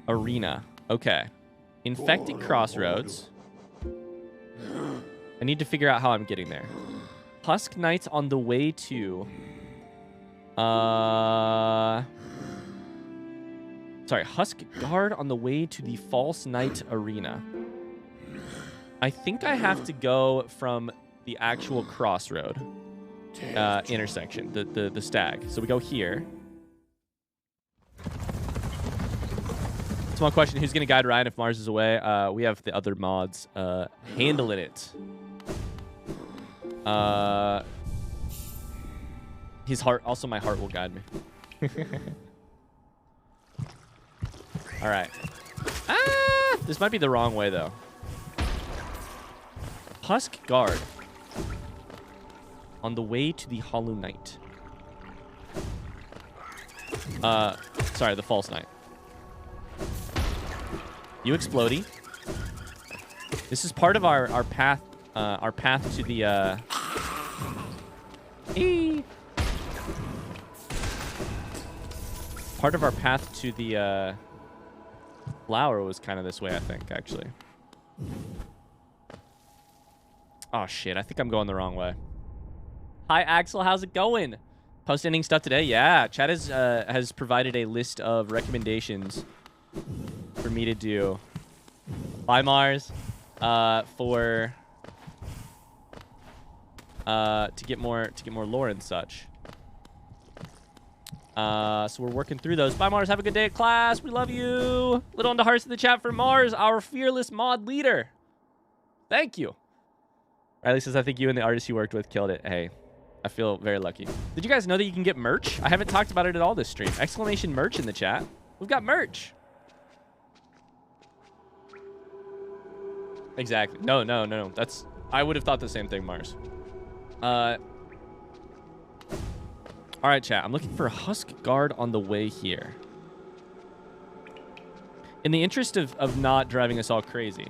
arena. Okay. Infected crossroads. I need to figure out how I'm getting there. Husk knights on the way to... Sorry, husk guard on the way to the false knight arena. I think I have to go from the actual crossroad intersection, the stag. So we go here. Small question, who's going to guide Ryan if Mars is away? We have the other mods handling it. His heart, also my heart will guide me. All right. This might be the wrong way, though. Husk guard. On the way to the Hollow Knight. Sorry, the false knight. You explodey. This is part of our path to the part of our path to the flower was kind of this way, I think, actually. Oh shit, I think I'm going the wrong way. Hi Axel, how's it going? Post-ending stuff today? Yeah, Chad has provided a list of recommendations for me to do. Bye Mars. For to get more lore and such. So we're working through those. Bye Mars, have a good day at class. We love you. Little on the hearts in the chat for Mars, our fearless mod leader. Thank you. Riley says, I think you and the artist you worked with killed it. Hey, I feel very lucky. Did you guys know that you can get merch? I haven't talked about it at all this stream. Exclamation merch in the chat. We've got merch. Exactly. No. That's... I would have thought the same thing, Mars. All right, chat. I'm looking for a husk guard on the way here. In the interest of not driving us all crazy,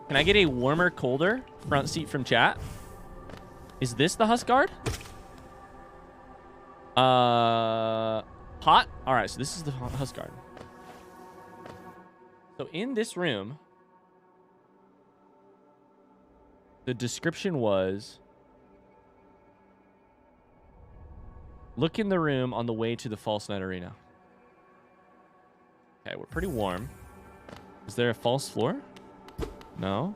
can I get a warmer, colder front seat from chat? Is this the husk guard? Hot? All right, so this is the husk guard. So in this room, the description was, look in the room on the way to the False Knight Arena. Okay, we're pretty warm. Is there a false floor? No.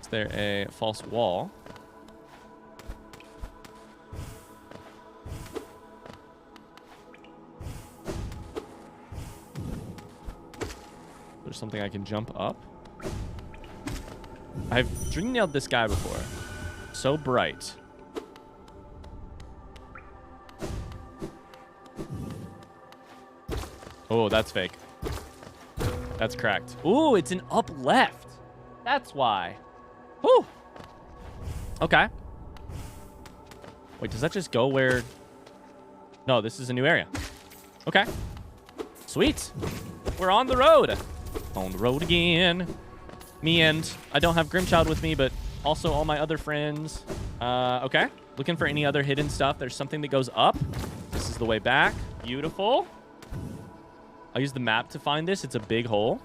Is there a false wall? There's something I can jump up. I've dream nailed this guy before. So bright. Oh, that's fake. That's cracked. Ooh, it's an up left. That's why. Whew. Okay. Wait, does that just go where... No, this is a new area. Okay. Sweet. We're on the road. On the road again. Me and... I don't have Grimchild with me, but also all my other friends. Okay. Looking for any other hidden stuff. There's something that goes up. This is the way back. Beautiful. I'll use the map to find this. It's a big hole.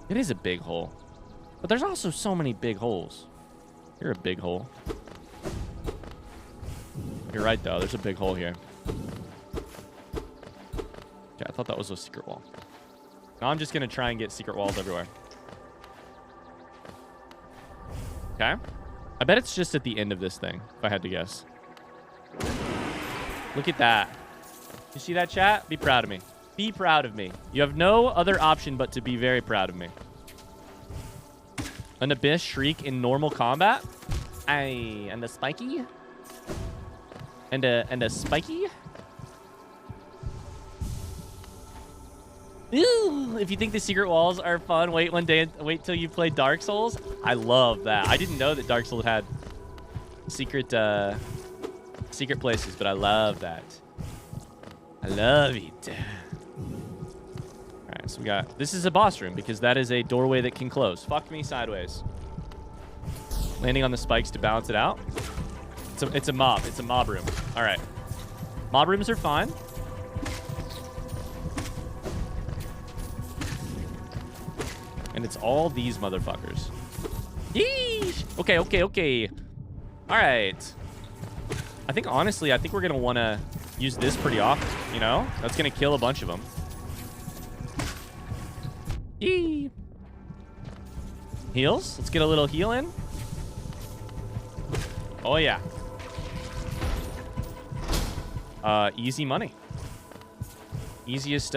It is a big hole. But there's also so many big holes. You're a big hole. You're right, though. There's a big hole here. Okay, I thought that was a secret wall. Now I'm just going to try and get secret walls everywhere. Okay. I bet it's just at the end of this thing, if I had to guess. Look at that. You see that, chat? Be proud of me. Be proud of me. You have no other option but to be very proud of me. An Abyss Shriek in normal combat. Aye, and a spiky. And a spiky. Ooh, if you think the secret walls are fun, wait till you play Dark Souls. I love that. I didn't know that Dark Souls had secret places, but I love that. I love it. Alright, so we got... This is a boss room, because that is a doorway that can close. Fuck me sideways. Landing on the spikes to balance it out. It's a mob. It's a mob room. Alright. Mob rooms are fine. And it's all these motherfuckers. Yeesh! Okay. Alright. I think, honestly, we're going to want to use this pretty often, you know? That's going to kill a bunch of them. Yee! Heals? Let's get a little heal in. Oh, yeah. Easy money. Easiest,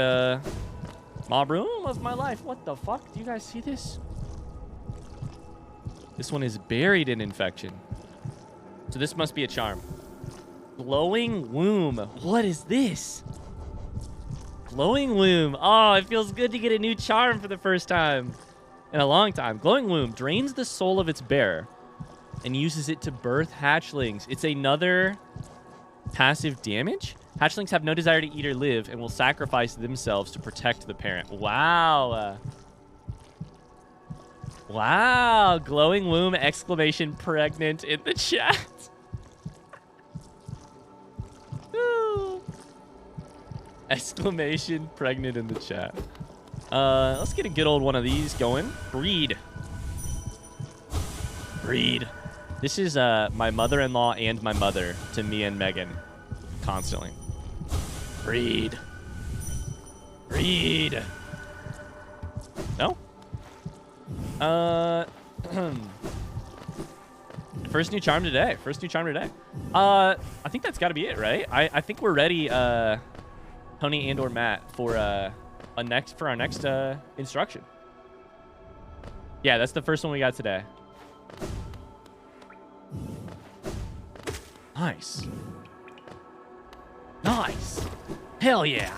mob room of my life. What the fuck? Do you guys see this? This one is buried in infection. So this must be a charm. Glowing womb. What is this? Glowing womb. Oh, it feels good to get a new charm for the first time in a long time. Glowing womb drains the soul of its bearer and uses it to birth hatchlings. It's another Passive damage? Hatchlings have no desire to eat or live and will sacrifice themselves to protect the parent. Wow. Wow. Glowing womb exclamation pregnant in the chat. Exclamation pregnant in the chat. Let's get a good old one of these going. Breed. Breed. This is my mother-in-law and my mother to me and Megan constantly. Breed. Breed. No? First new charm today. First new charm today. I think that's got to be it, right? I think we're ready, Tony and or Matt, for our next instruction. Yeah, that's the first one we got today. Nice. Nice. Hell yeah.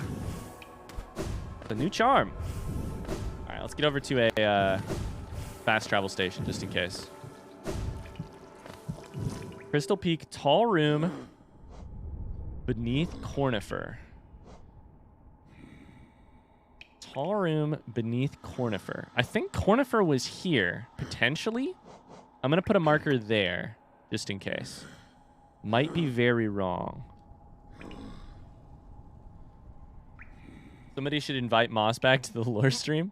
The new charm. All right, let's get over to a fast travel station just in case. Crystal Peak, tall room beneath Cornifer. Tall room beneath Cornifer. I think Cornifer was here, potentially. I'm going to put a marker there, just in case. Might be very wrong. Somebody should invite Moss back to the lore stream.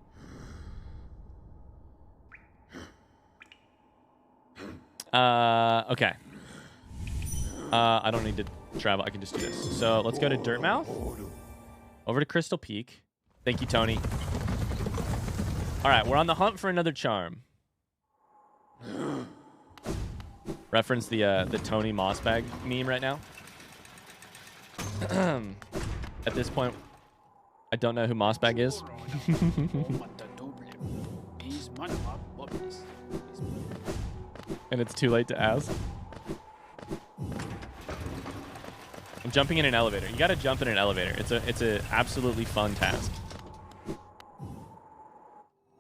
Okay. I don't need to travel. I can just do this. So let's go to Dirtmouth. Over to Crystal Peak. Thank you, Tony. All right, we're on the hunt for another charm. Reference the Tony Mossbag meme right now. At this point, I don't know who Mossbag is. And it's too late to ask. I'm jumping in an elevator. You gotta jump in an elevator. It's a absolutely fun task.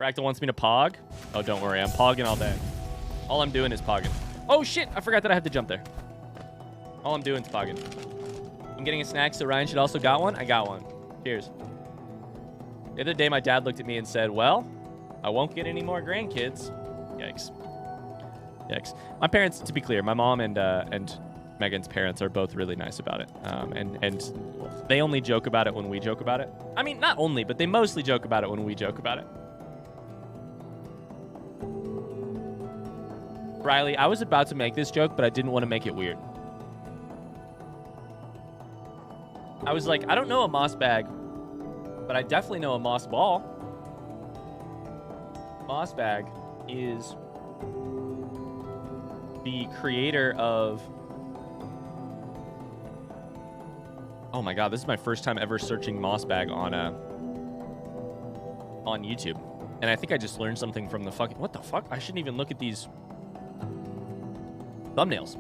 Fractal wants me to pog. Oh, don't worry. I'm pogging all day. All I'm doing is pogging. Oh, shit. I forgot that I have to jump there. All I'm doing is pogging. I'm getting a snack, so Ryan should also got one. I got one. Cheers. The other day, my dad looked at me and said, well, I won't get any more grandkids. Yikes. Yikes. My parents, to be clear, my mom and Megan's parents are both really nice about it. And they only joke about it when we joke about it. I mean, not only, but they mostly joke about it when we joke about it. Riley, I was about to make this joke, but I didn't want to make it weird. I was like, I don't know a moss bag, but I definitely know a moss ball. Moss bag is the creator of... Oh my god, this is my first time ever searching moss bag on YouTube. And I think I just learned something from the fucking... What the fuck? I shouldn't even look at these thumbnails.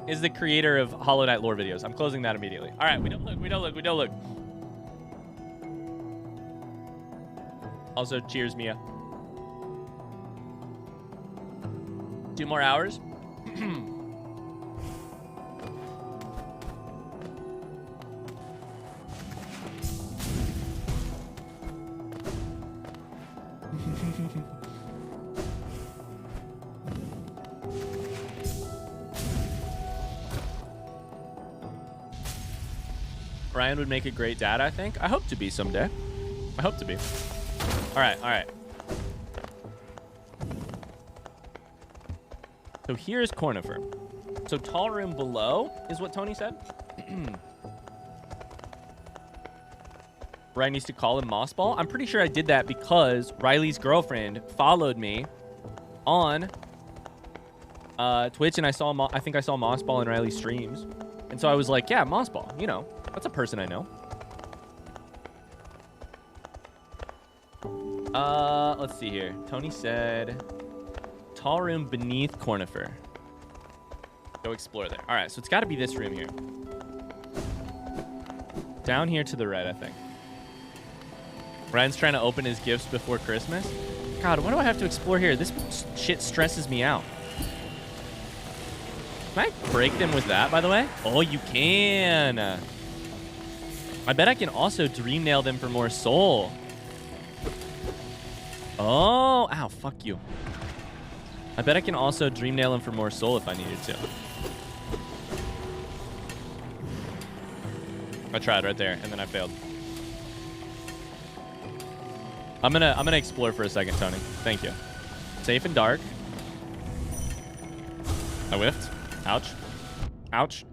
Is the creator of Hollow Knight lore videos. I'm closing that immediately. All right, we don't look. Also, cheers, Mia. 2 more hours. Ryan would make a great dad, I think. I hope to be someday. I hope to be. All right. So here's Cornifer. So tall room below is what Tony said. Ryan needs to call him Mossball. I'm pretty sure I did that because Riley's girlfriend followed me on Twitch, and I think I saw Mossball in Riley's streams. And so I was like, yeah, Mossball, you know. That's a person I know. Let's see here. Tony said, tall room beneath Cornifer. Go explore there. All right, so it's got to be this room here. Down here to the right, I think. Ryan's trying to open his gifts before Christmas. God, why do I have to explore here? This shit stresses me out. Can I break them with that, by the way? Oh, you can. I bet I can also dream nail them for more soul. Oh, ow, fuck you. I bet I can also dream nail them for more soul if I needed to. I tried right there, and then I failed. I'm gonna explore for a second, Tony. Thank you. Safe and dark. I whiffed. Ouch. Ouch.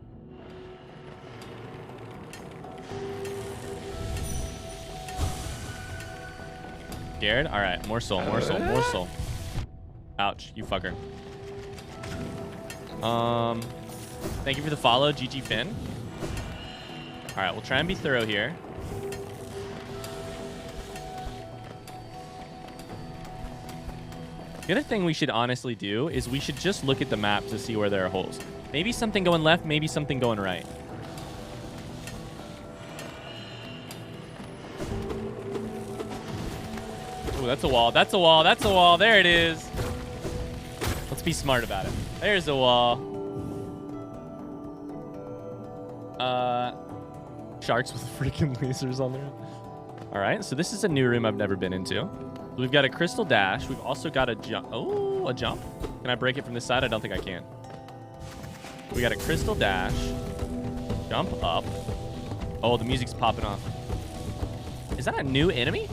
Scared? Alright, more soul, more soul, more soul. Ouch, you fucker. Thank you for the follow, GG Finn. Alright, we'll try and be thorough here. The other thing we should honestly do is we should just look at the map to see where there are holes. Maybe something going left, maybe something going right. Oh, that's a wall. That's a wall. That's a wall. There it is. Let's be smart about it. There's a wall. Sharks with freaking lasers on there. All right, so this is a new room I've never been into. We've got a crystal dash. We've also got a jump. Oh, a jump. Can I break it from this side? I don't think I can. We got a crystal dash. Jump up. Oh, the music's popping off. Is that a new enemy?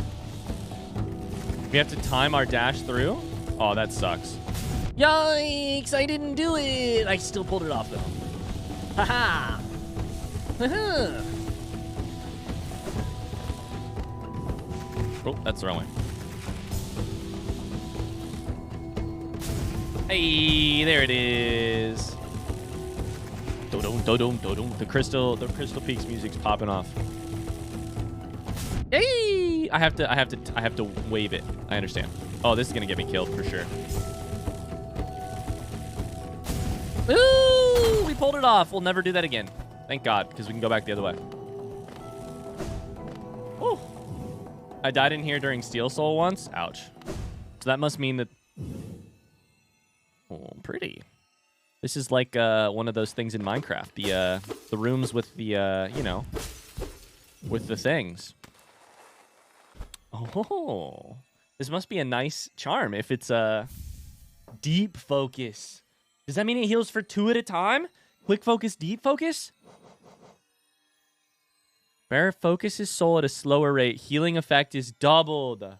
We have to time our dash through? Oh, that sucks. Yikes, I didn't do it. I still pulled it off, though. Haha. Haha. Oh, that's the wrong way. Hey, there it is. Do-dum, do-dum, do-dum. The Crystal Peaks music's popping off. Hey! I have to wave it. I understand. Oh, this is gonna get me killed for sure. Ooh! We pulled it off. We'll never do that again. Thank God, because we can go back the other way. Ooh. I died in here during Steel Soul once. Ouch. So that must mean that... Oh, pretty. This is like one of those things in Minecraft. The rooms with the, you know, with the things. Oh, this must be a nice charm if it's a deep focus. Does that mean it heals for 2 at a time? Quick focus, deep focus? Bear focuses soul at a slower rate. Healing effect is doubled.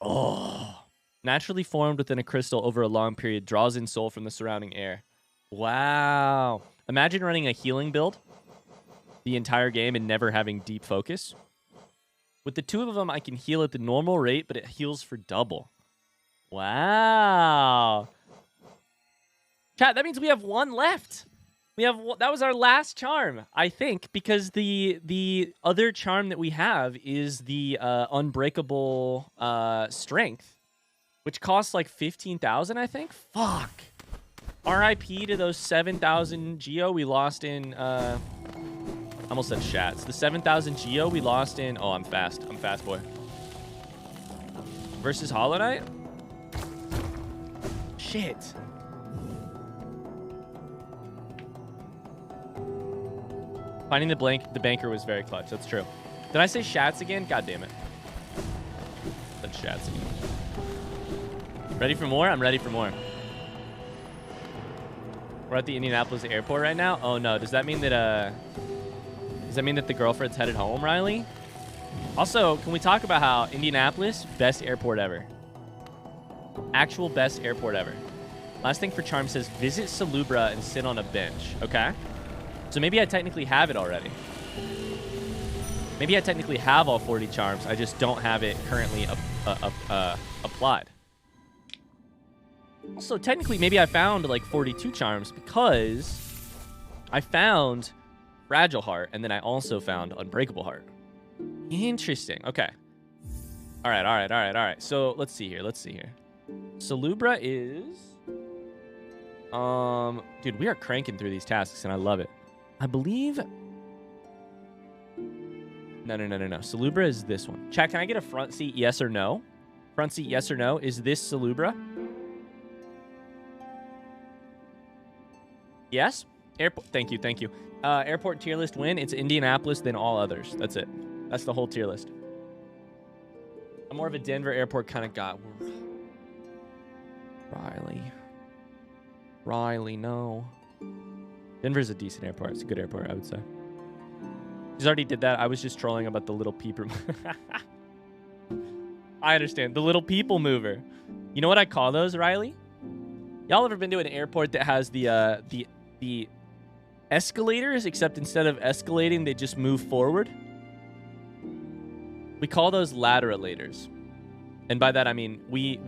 Oh. Naturally formed within a crystal over a long period, draws in soul from the surrounding air. Wow. Imagine running a healing build the entire game and never having deep focus. With the 2 of them, I can heal at the normal rate, but it heals for double. Wow. Chat, that means we have 1 left. That was our last charm, I think, because the other charm that we have is the unbreakable strength, which costs like 15,000, I think. Fuck. RIP to those 7,000 Geo we lost in, I almost said Shats. The 7,000 Geo we lost in, oh, I'm fast. I'm fast, boy. Versus Hollow Knight? Shit. Finding the banker was very clutch. That's true. Did I say Shats again? God damn it. Said Shats again. Ready for more? I'm ready for more. We're at the Indianapolis airport right now. Oh no, does that mean that the girlfriend's headed home, Riley? Also, can we talk about how Indianapolis, best airport ever? Actual best airport ever. Last thing for charm says, visit Salubra and sit on a bench. Okay. So maybe I technically have it already. Maybe I technically have all 40 charms. I just don't have it currently applied. Also, technically, maybe I found like 42 charms because I found Fragile Heart and then I also found Unbreakable Heart. Interesting. Okay. All right. So let's see here. Salubra is... Dude, we are cranking through these tasks and I love it. I believe... No. Salubra is this one. Chat, can I get a front seat, yes or no? Front seat, yes or no? Is this Salubra? Yes. Airport. Thank you. Thank you. Airport tier list win. It's Indianapolis, then all others. That's it. That's the whole tier list. I'm more of a Denver airport kind of guy. Riley, no. Denver's a decent airport. It's a good airport, I would say. He's already did that. I was just trolling about the little peeper. I understand. The little people mover. You know what I call those, Riley? Y'all ever been to an airport that has the escalators, except instead of escalating, they just move forward? We call those lateralators. And by that, I mean we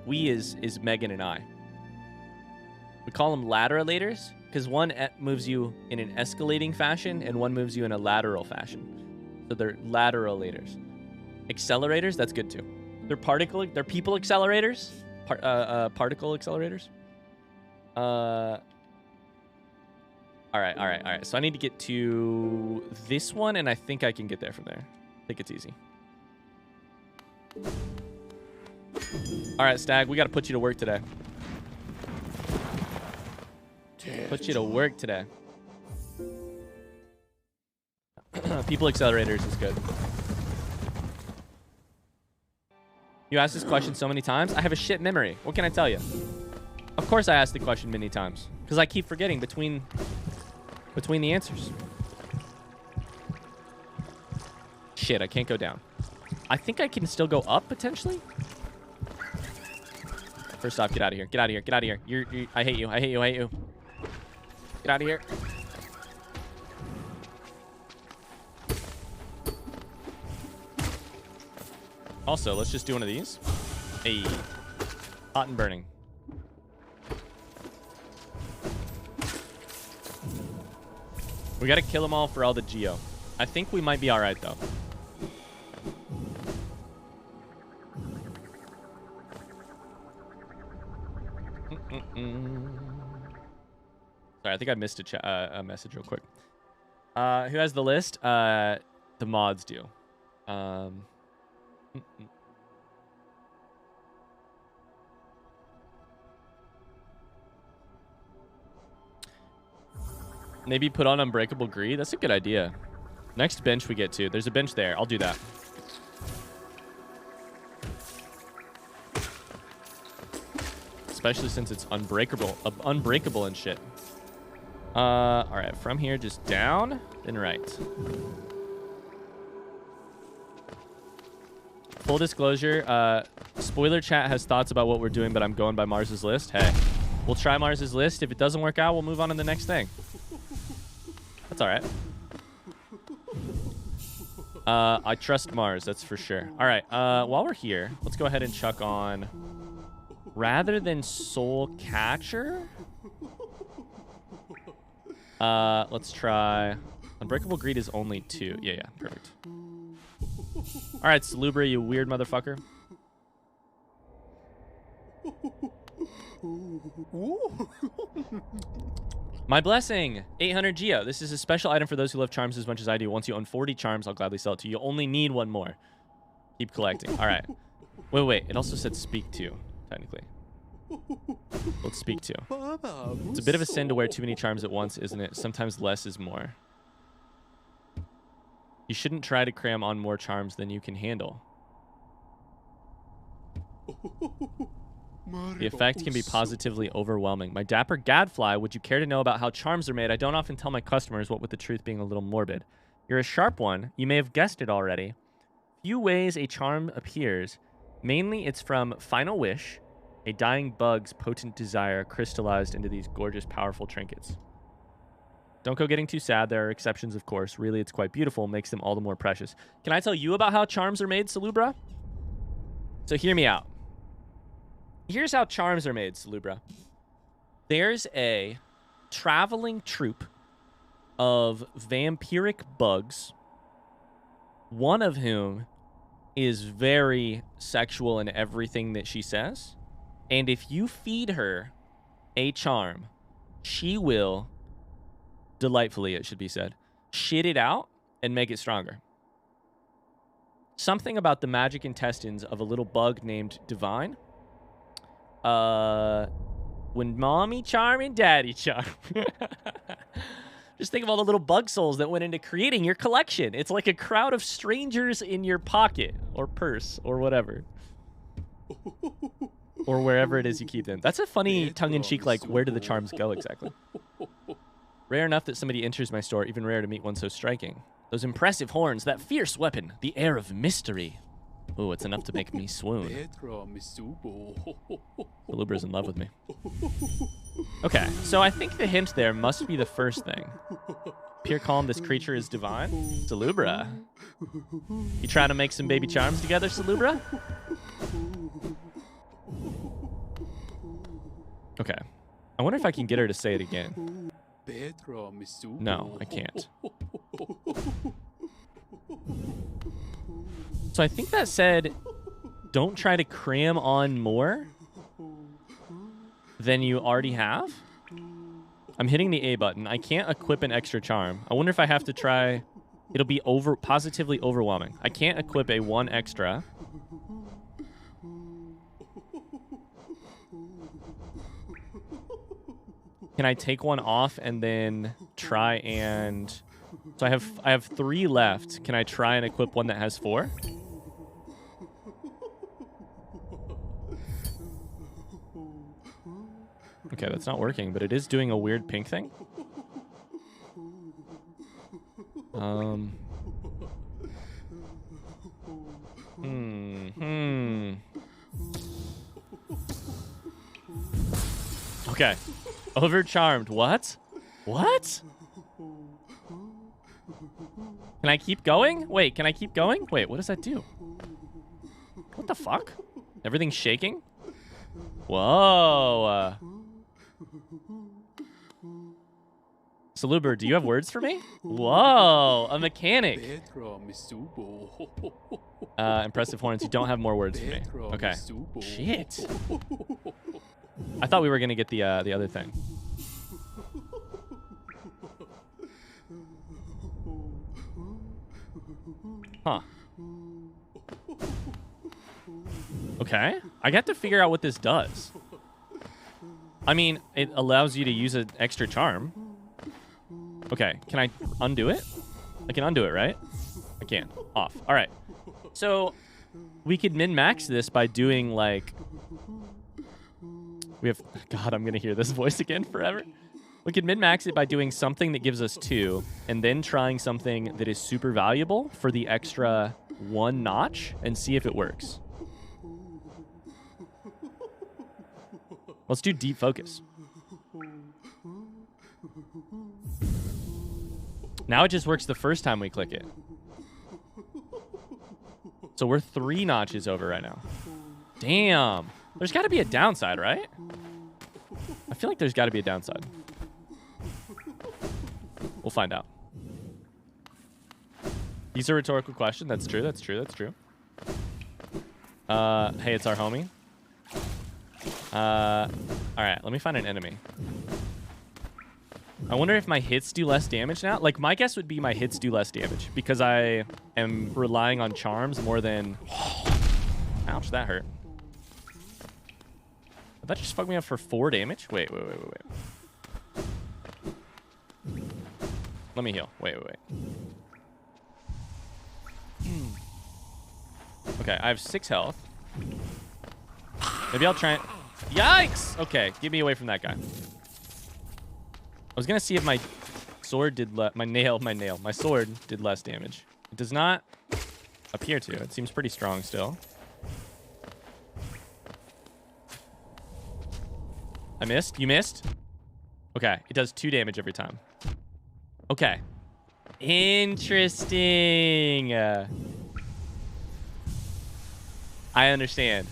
is Megan and I. We call them lateralators because one moves you in an escalating fashion and one moves you in a lateral fashion. So they're lateralators. Accelerators, that's good too. They're people accelerators. Particle accelerators. All right. So I need to get to this one, and I think I can get there from there. I think it's easy. All right, Stag, we got to put you to work today. Put you to work today. People accelerators is good. You asked this question so many times. I have a shit memory. What can I tell you? Of course I asked the question many times because I keep forgetting between the answers. Shit, I can't go down. I think I can still go up potentially. First off, get out of here. Get out of here. Get out of here. I hate you. I hate you. I hate you. Get out of here. Also, let's just do one of these. Hey, hot and burning. We gotta kill them all for all the geo. I think we might be all right though. Sorry, I think I missed a message real quick. Who has the list? The mods do. Maybe put on Unbreakable Greed. That's a good idea. Next bench we get to. There's a bench there. I'll do that. Especially since it's unbreakable and shit. All right, from here just down, then right. Full disclosure, spoiler chat has thoughts about what we're doing, but I'm going by Mars's list. Hey, we'll try Mars's list. If it doesn't work out, we'll move on to the next thing. That's all right. I trust Mars, that's for sure. All right, while we're here, let's go ahead and chuck on, rather than Soul Catcher, let's try, Unbreakable Greed is only 2. Yeah, perfect. All right, Salubra, you weird motherfucker. My blessing, 800 Geo. This is a special item for those who love charms as much as I do. Once you own 40 charms, I'll gladly sell it to you. You only need one more. Keep collecting. All right. Wait. It also said speak to, technically. Let's speak to. It's a bit of a sin to wear too many charms at once, isn't it? Sometimes less is more. You shouldn't try to cram on more charms than you can handle. The effect can be positively overwhelming. My dapper gadfly, would you care to know about how charms are made? I don't often tell my customers, what with the truth being a little morbid. You're a sharp one. You may have guessed it already. Few ways a charm appears. Mainly it's from Final Wish, a dying bug's potent desire crystallized into these gorgeous, powerful trinkets. Don't go getting too sad. There are exceptions, of course. Really, it's quite beautiful. Makes them all the more precious. Can I tell you about how charms are made, Salubra? So hear me out. Here's how charms are made, Salubra. There's a traveling troupe of vampiric bugs, one of whom is very sexual in everything that she says. And if you feed her a charm, she will, delightfully it should be said, shit it out and make it stronger. Something about the magic intestines of a little bug named Divine When mommy charm and daddy charm. Just think of all the little bug souls that went into creating your collection. It's like a crowd of strangers in your pocket or purse or whatever. Or wherever it is you keep them. That's a funny tongue-in-cheek, like, where do the charms go exactly? Rare enough that somebody enters my store, even rare to meet one so striking. Those impressive horns, that fierce weapon, the air of mystery. Ooh, it's enough to make me swoon. Salubra's in love with me. Okay, so I think the hint there must be the first thing. Pure calm, this creature is divine. Salubra. You trying to make some baby charms together, Salubra? Okay. I wonder if I can get her to say it again. No, I can't. So I think that said, don't try to cram on more than you already have. I'm hitting the A button. I can't equip an extra charm. I wonder if I have to try. It'll be positively overwhelming. I can't equip a 1 extra. Can I take 1 off and then try and... So I have 3 left. Can I try and equip one that has 4? Okay, that's not working, but it is doing a weird pink thing. Okay. Overcharmed. What? What? Can I keep going? Wait, can I keep going? Wait, what does that do? What the fuck? Everything's shaking? Whoa. Salubra, do you have words for me? Whoa, a mechanic. Impressive horns. You don't have more words for me. Okay. Shit. I thought we were gonna get the other thing. Huh. Okay. I got to figure out what this does. I mean, it allows you to use an extra charm. Okay, can I undo it? I can undo it, right? I can. Off. All right. So we could min-max this by doing, like... We have... God, I'm going to hear this voice again forever. We could min-max it by doing something that gives us 2, and then trying something that is super valuable for the extra 1 notch, and see if it works. Let's do deep focus. Now it just works the first time we click it. So we're 3 notches over right now. Damn. There's got to be a downside, right? I feel like there's got to be a downside. We'll find out. These are a rhetorical question. That's true. That's true. That's true. Hey, it's our homie. All right. Let me find an enemy. I wonder if my hits do less damage now. Like, my guess would be my hits do less damage because I am relying on charms more than... Ouch, that hurt. Did that just fuck me up for 4 damage? Wait. Let me heal. Wait. Okay, I have 6 health. Maybe I'll try and... Yikes! Okay, get me away from that guy. I was gonna see if my sword did my sword did less damage. It does not appear to. It seems pretty strong still. I missed? You missed? Okay, it does 2 damage every time. Okay. Interesting. I understand.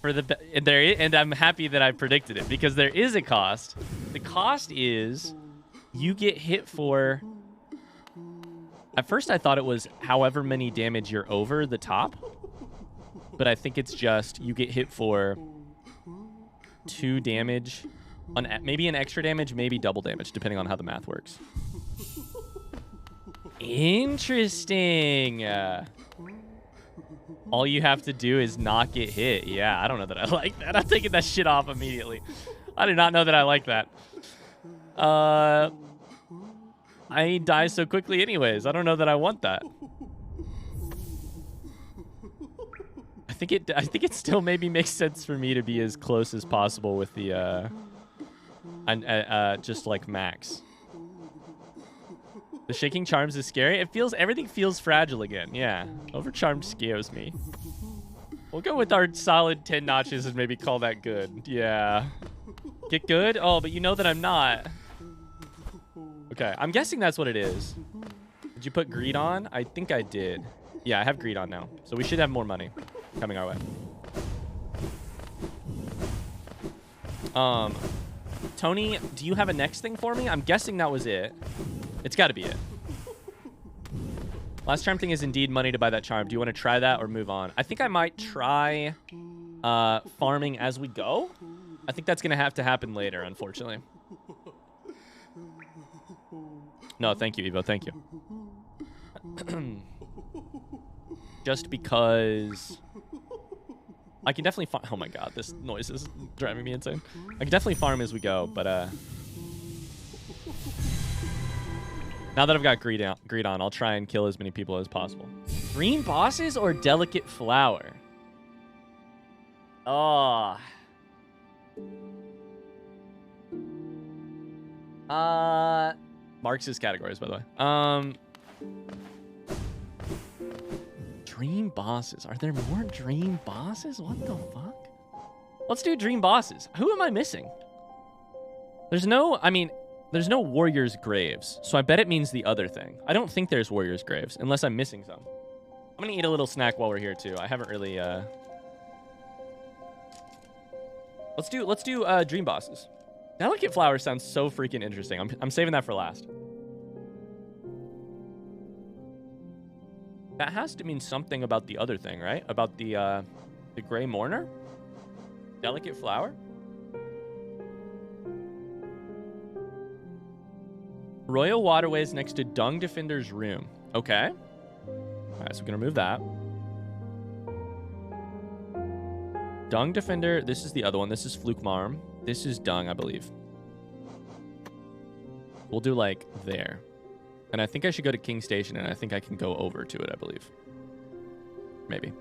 And I'm happy that I predicted it because there is a cost. The cost is you get hit for... At first I thought it was however many damage you're over the top. But I think it's just you get hit for 2 damage. On maybe an extra damage, maybe double damage, depending on how the math works. Interesting. All you have to do is not get hit. Yeah, I don't know that I like that. I'm taking that shit off immediately. I did not know that I like that. I die so quickly anyways. I don't know that I want that. I think it still maybe makes sense for me to be as close as possible with the just like max. The shaking charms is scary. Everything feels fragile again. Yeah. Overcharmed scares me. We'll go with our solid 10 notches and maybe call that good. Yeah. Get good? Oh, but you know that I'm not. Okay, I'm guessing that's what it is. Did you put greed on? I think I did. Yeah, I have greed on now. So we should have more money coming our way. Tony, do you have a next thing for me? I'm guessing that was it. It's got to be it. Last charm thing is indeed money to buy that charm. Do you want to try that or move on? I think I might try farming as we go. I think that's going to have to happen later, unfortunately. No, thank you, Evo. Thank you. Just because I can definitely farm. Oh my god, this noise is driving me insane. I can definitely farm as we go, but now that I've got greed on, I'll try and kill as many people as possible. Green bosses or delicate flower? Oh. Marx's categories, by the way. Dream bosses. Are there more dream bosses? What the fuck? Let's do dream bosses. Who am I missing? There's no warriors' graves, so I bet it means the other thing. I don't think there's warriors' graves, unless I'm missing some. I'm gonna eat a little snack while we're here too. I haven't really. Let's do dream bosses. Delicate flower sounds so freaking interesting. I'm saving that for last. That has to mean something about the other thing, right? About the gray mourner? Delicate flower? Royal waterways next to Dung Defender's room. Okay. Alright, so we're gonna remove that. Dung Defender, this is the other one. This is Fluke Marm. This is Dung, I believe. We'll do like there. And I think I should go to King Station, and I think I can go over to it, I believe. Maybe.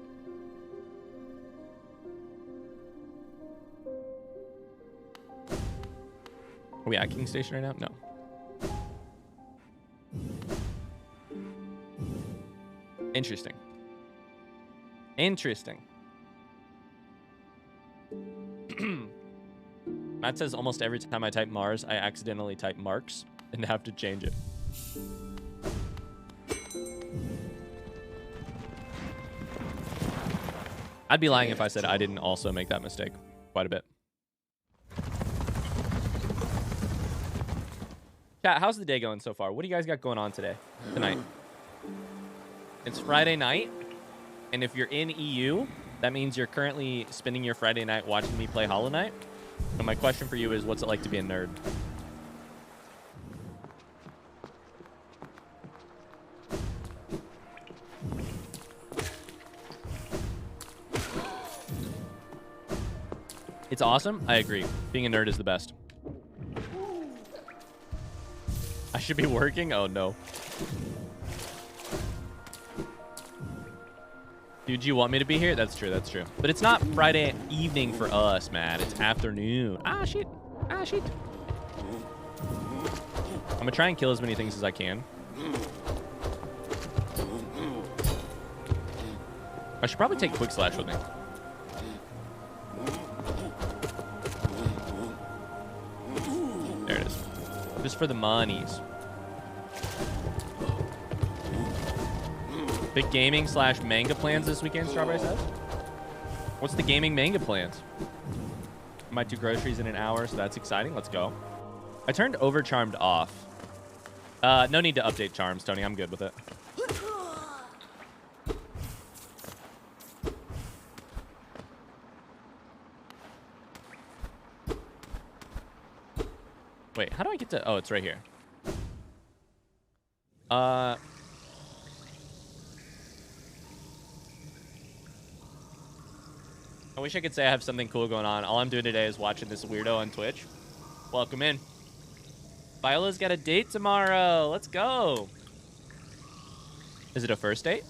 Are we at King Station right now? No. Interesting. Interesting. Matt says almost every time I type Mars, I accidentally type Marks and have to change it. I'd be lying if I said I didn't also make that mistake quite a bit. Chat, how's the day going so far? What do you guys got going on tonight? It's Friday night, and if you're in EU, that means you're currently spending your Friday night watching me play Hollow Knight. So my question for you is, what's it like to be a nerd? It's awesome. I agree. Being a nerd is the best. I should be working? Oh, no. Dude, you want me to be here? That's true. That's true. But it's not Friday evening for us, man. It's afternoon. Ah, shit. Ah, shit. I'm going to try and kill as many things as I can. I should probably take Quick Slash with me. There it is. Just for the monies. Big gaming / manga plans this weekend, Strawberry says. What's the gaming manga plans? I might do groceries in an hour, so that's exciting. Let's go. I turned Overcharmed off. No need to update charms, Tony. I'm good with it. Wait, how do I get to... Oh, it's right here. Oh, I wish I could say I have something cool going on. All I'm doing today is watching this weirdo on Twitch. Welcome in. Viola's got a date tomorrow. Let's go. Is it a first date?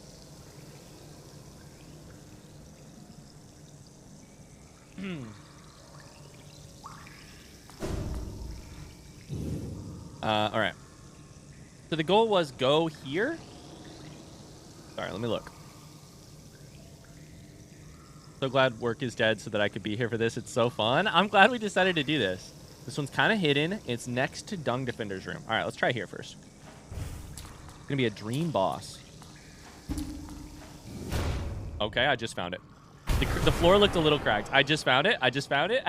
All right. So the goal was go here. Sorry, let me look. So glad work is dead so that I could be here for this. It's so fun. I'm glad we decided to do this. This one's kind of hidden. It's next to Dung Defender's room. All right, let's try here first. It's going to be a dream boss. Okay, I just found it. The floor looked a little cracked. I just found it. I just found it.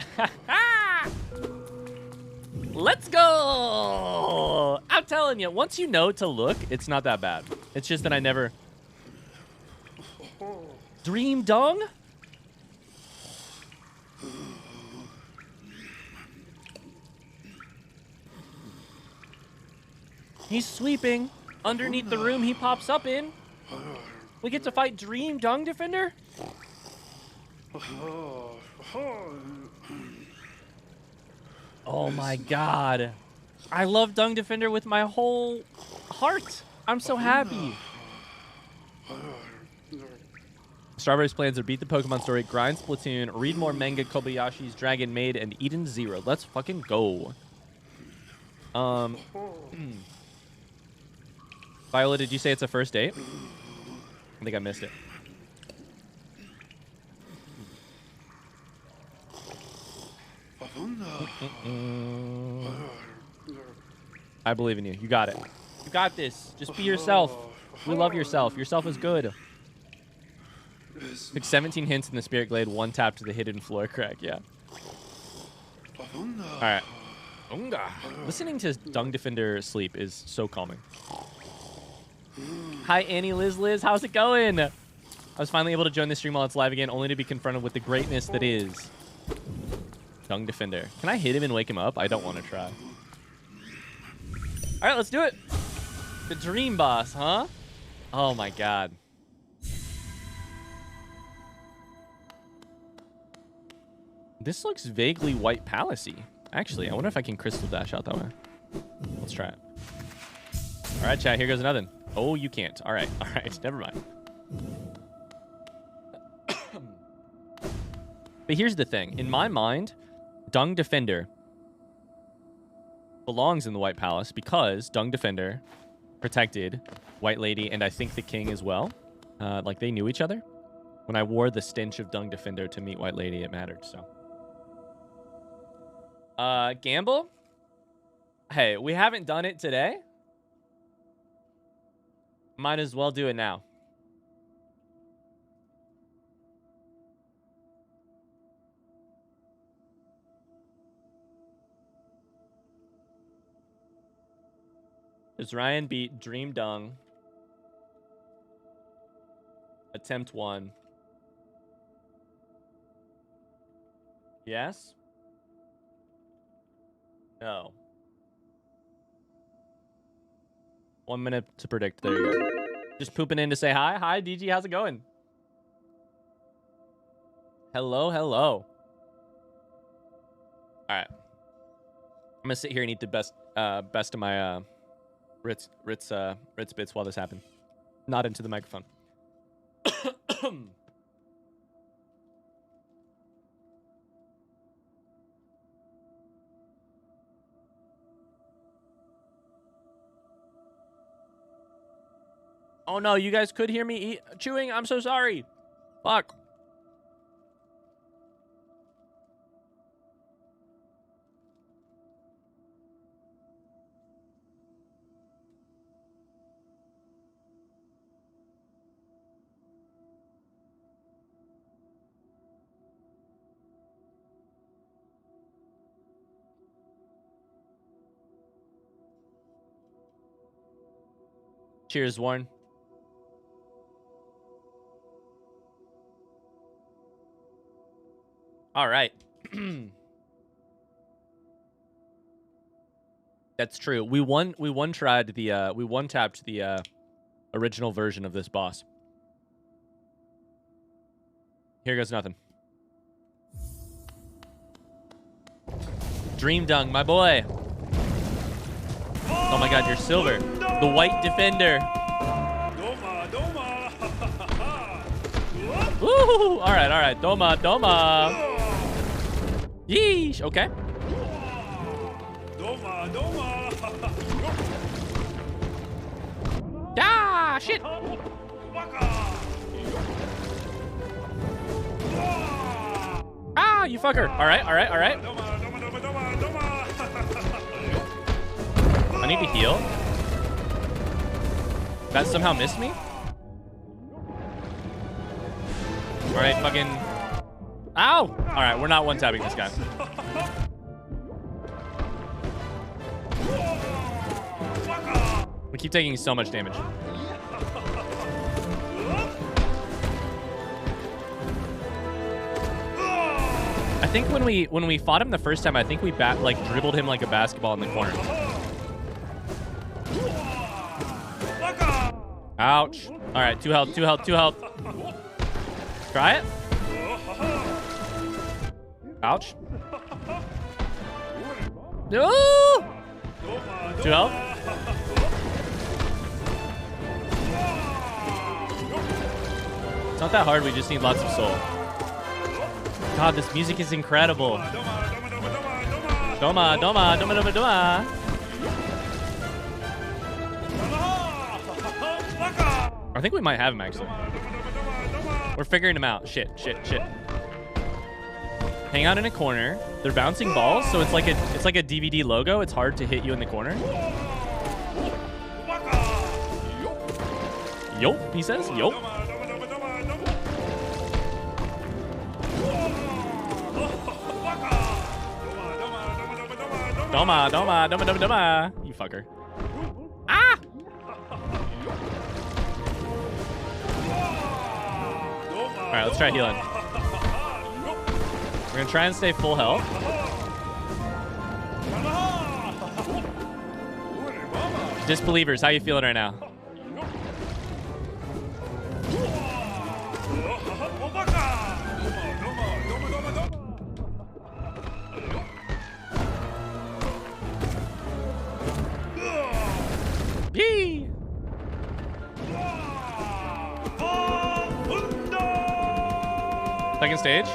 Let's go. I'm telling you, once you know to look, it's not that bad. It's just that I never... Dream Dung? He's sleeping underneath the room he pops up in. We get to fight Dream Dung Defender? Oh my god. I love Dung Defender with my whole heart. I'm so happy. Strawberry's plans are beat the Pokemon story, grind Splatoon, read more manga, Kobayashi's Dragon Maid, and Eden Zero. Let's fucking go. Viola, did you say it's a first date? I think I missed it. I believe in you. You got it. You got this. Just be yourself. We love yourself. Yourself is good. Took 17 hints in the Spirit Glade, one tap to the hidden floor crack. Yeah. All right. Listening to Dung Defender sleep is so calming. Hi, Annie Liz. How's it going? I was finally able to join the stream while it's live again, only to be confronted with the greatness that is Dung Defender. Can I hit him and wake him up? I don't want to try. All right, let's do it. The dream boss, huh? Oh my god. This looks vaguely White Palacey. Actually, I wonder if I can Crystal Dash out that way. Let's try it. All right, chat, here goes another. Oh, you can't. All right, never mind. But here's the thing. In my mind, Dung Defender belongs in the White Palace because Dung Defender protected White Lady and I think the King as well. Like, they knew each other. When I wore the stench of Dung Defender to meet White Lady, it mattered, so. Gamble? Hey, we haven't done it today. Might as well do it now. Does Ryan beat Dream Dung? Attempt 1. Yes? No. 1 minute to predict. There you go. Just pooping in to say hi. Hi, DG. How's it going? Hello. All right. I'm gonna sit here and eat the best of my Ritz bits while this happens. Not into the microphone. Oh no, you guys could hear me chewing. I'm so sorry. Fuck. Cheers, Warren. All right. That's true. We one-tapped the original version of this boss. Here goes nothing. Dream Dung, my boy. Oh my god, you're silver. The white defender. Woo! All right. Doma, Doma. Yeesh. Okay. Ah, shit. Ah, you fucker. All right. I need to heal. That somehow missed me? All right, fucking... Ow! All right, we're not one-tapping this guy. We keep taking so much damage. I think when we fought him the first time, I think we dribbled him like a basketball in the corner. Ouch. All right, 2 health. Try it. Ouch. No! 2 health. It's not that hard, we just need lots of soul. God, this music is incredible. Doma. I think we might have him, actually. We're figuring him out. Shit. Hang out in a corner. They're bouncing balls, so it's like a DVD logo. It's hard to hit you in the corner. Yup, he says. Yup. Doma. You fucker. Ah! All right, let's try healing. We're gonna try and stay full health. Disbelievers, how you feeling right now? Yee! Second stage.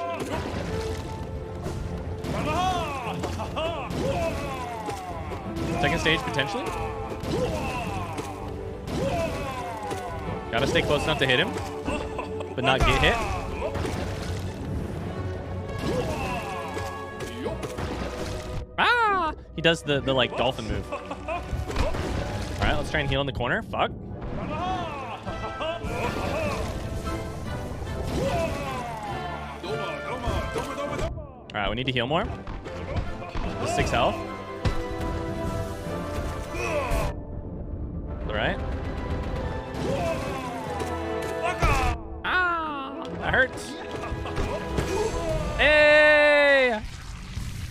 Second stage, potentially. Gotta stay close enough to hit him, but not get hit. Ah! He does the like dolphin move. All right, let's try and heal in the corner. Fuck. All right, we need to heal more. 6 health. All right. Ah, that hurts. Hey,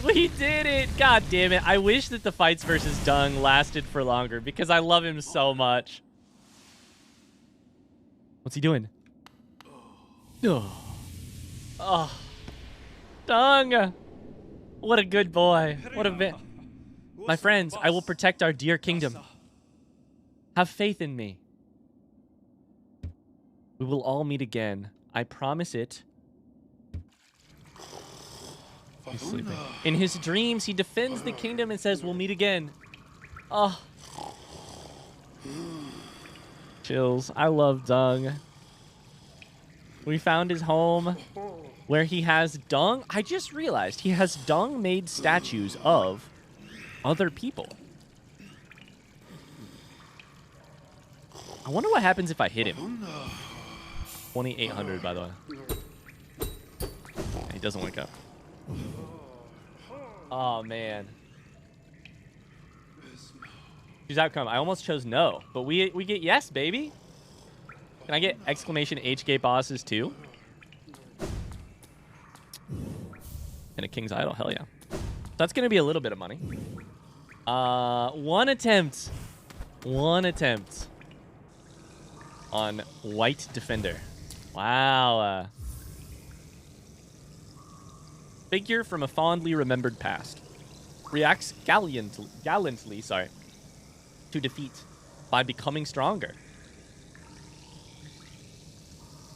we did it! God damn it! I wish that the fights versus Dung lasted for longer because I love him so much. What's he doing? Oh. Dung! What a good boy. What a My friends, I will protect our dear kingdom. Have faith in me. We will all meet again. I promise it. He's sleeping. In his dreams, he defends the kingdom and says, we'll meet again. Oh. Chills. I love Dung. We found his home where he has Dung. I just realized he has Dung-made statues of other people. I wonder what happens if I hit him. 2,800, by the way. He doesn't wake up. Oh, man. Choose outcome. I almost chose no, but we get yes, baby. Can I get exclamation HK bosses too? And a King's Idol, hell yeah. That's gonna be a little bit of money. One attempt on White Defender. Wow. Figure from a fondly remembered past. reacts gallantly, sorry, to defeat by becoming stronger.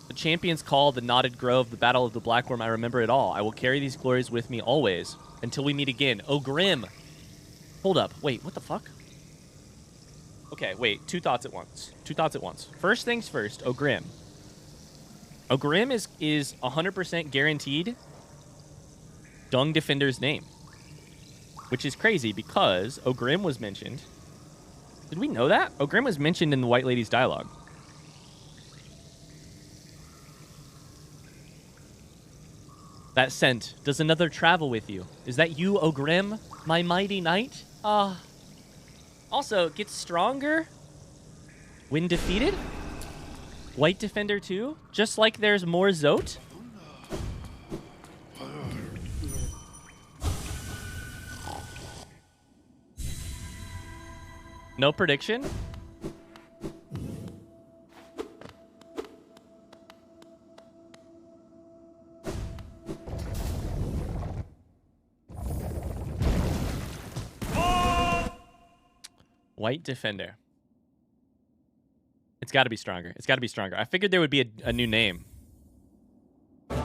The champions call, the knotted grove, the battle of the Blackworm. I remember it all. I will carry these glories with me always until we meet again. Oh, Grim. Hold up. Wait, what the fuck? Okay, wait. Two thoughts at once. First things first. Oh, Grim. Oh, Grim is 100% guaranteed Dung Defender's name. Which is crazy because Ogrim was mentioned. Did we know that? Ogrim was mentioned in the White Lady's dialogue. That scent. Does another travel with you? Is that you, Ogrim, my mighty knight? Also, it gets stronger when defeated. White Defender too? Just like there's more Zote? No prediction? White Defender. It's got to be stronger. It's got to be stronger. I figured there would be a new name. All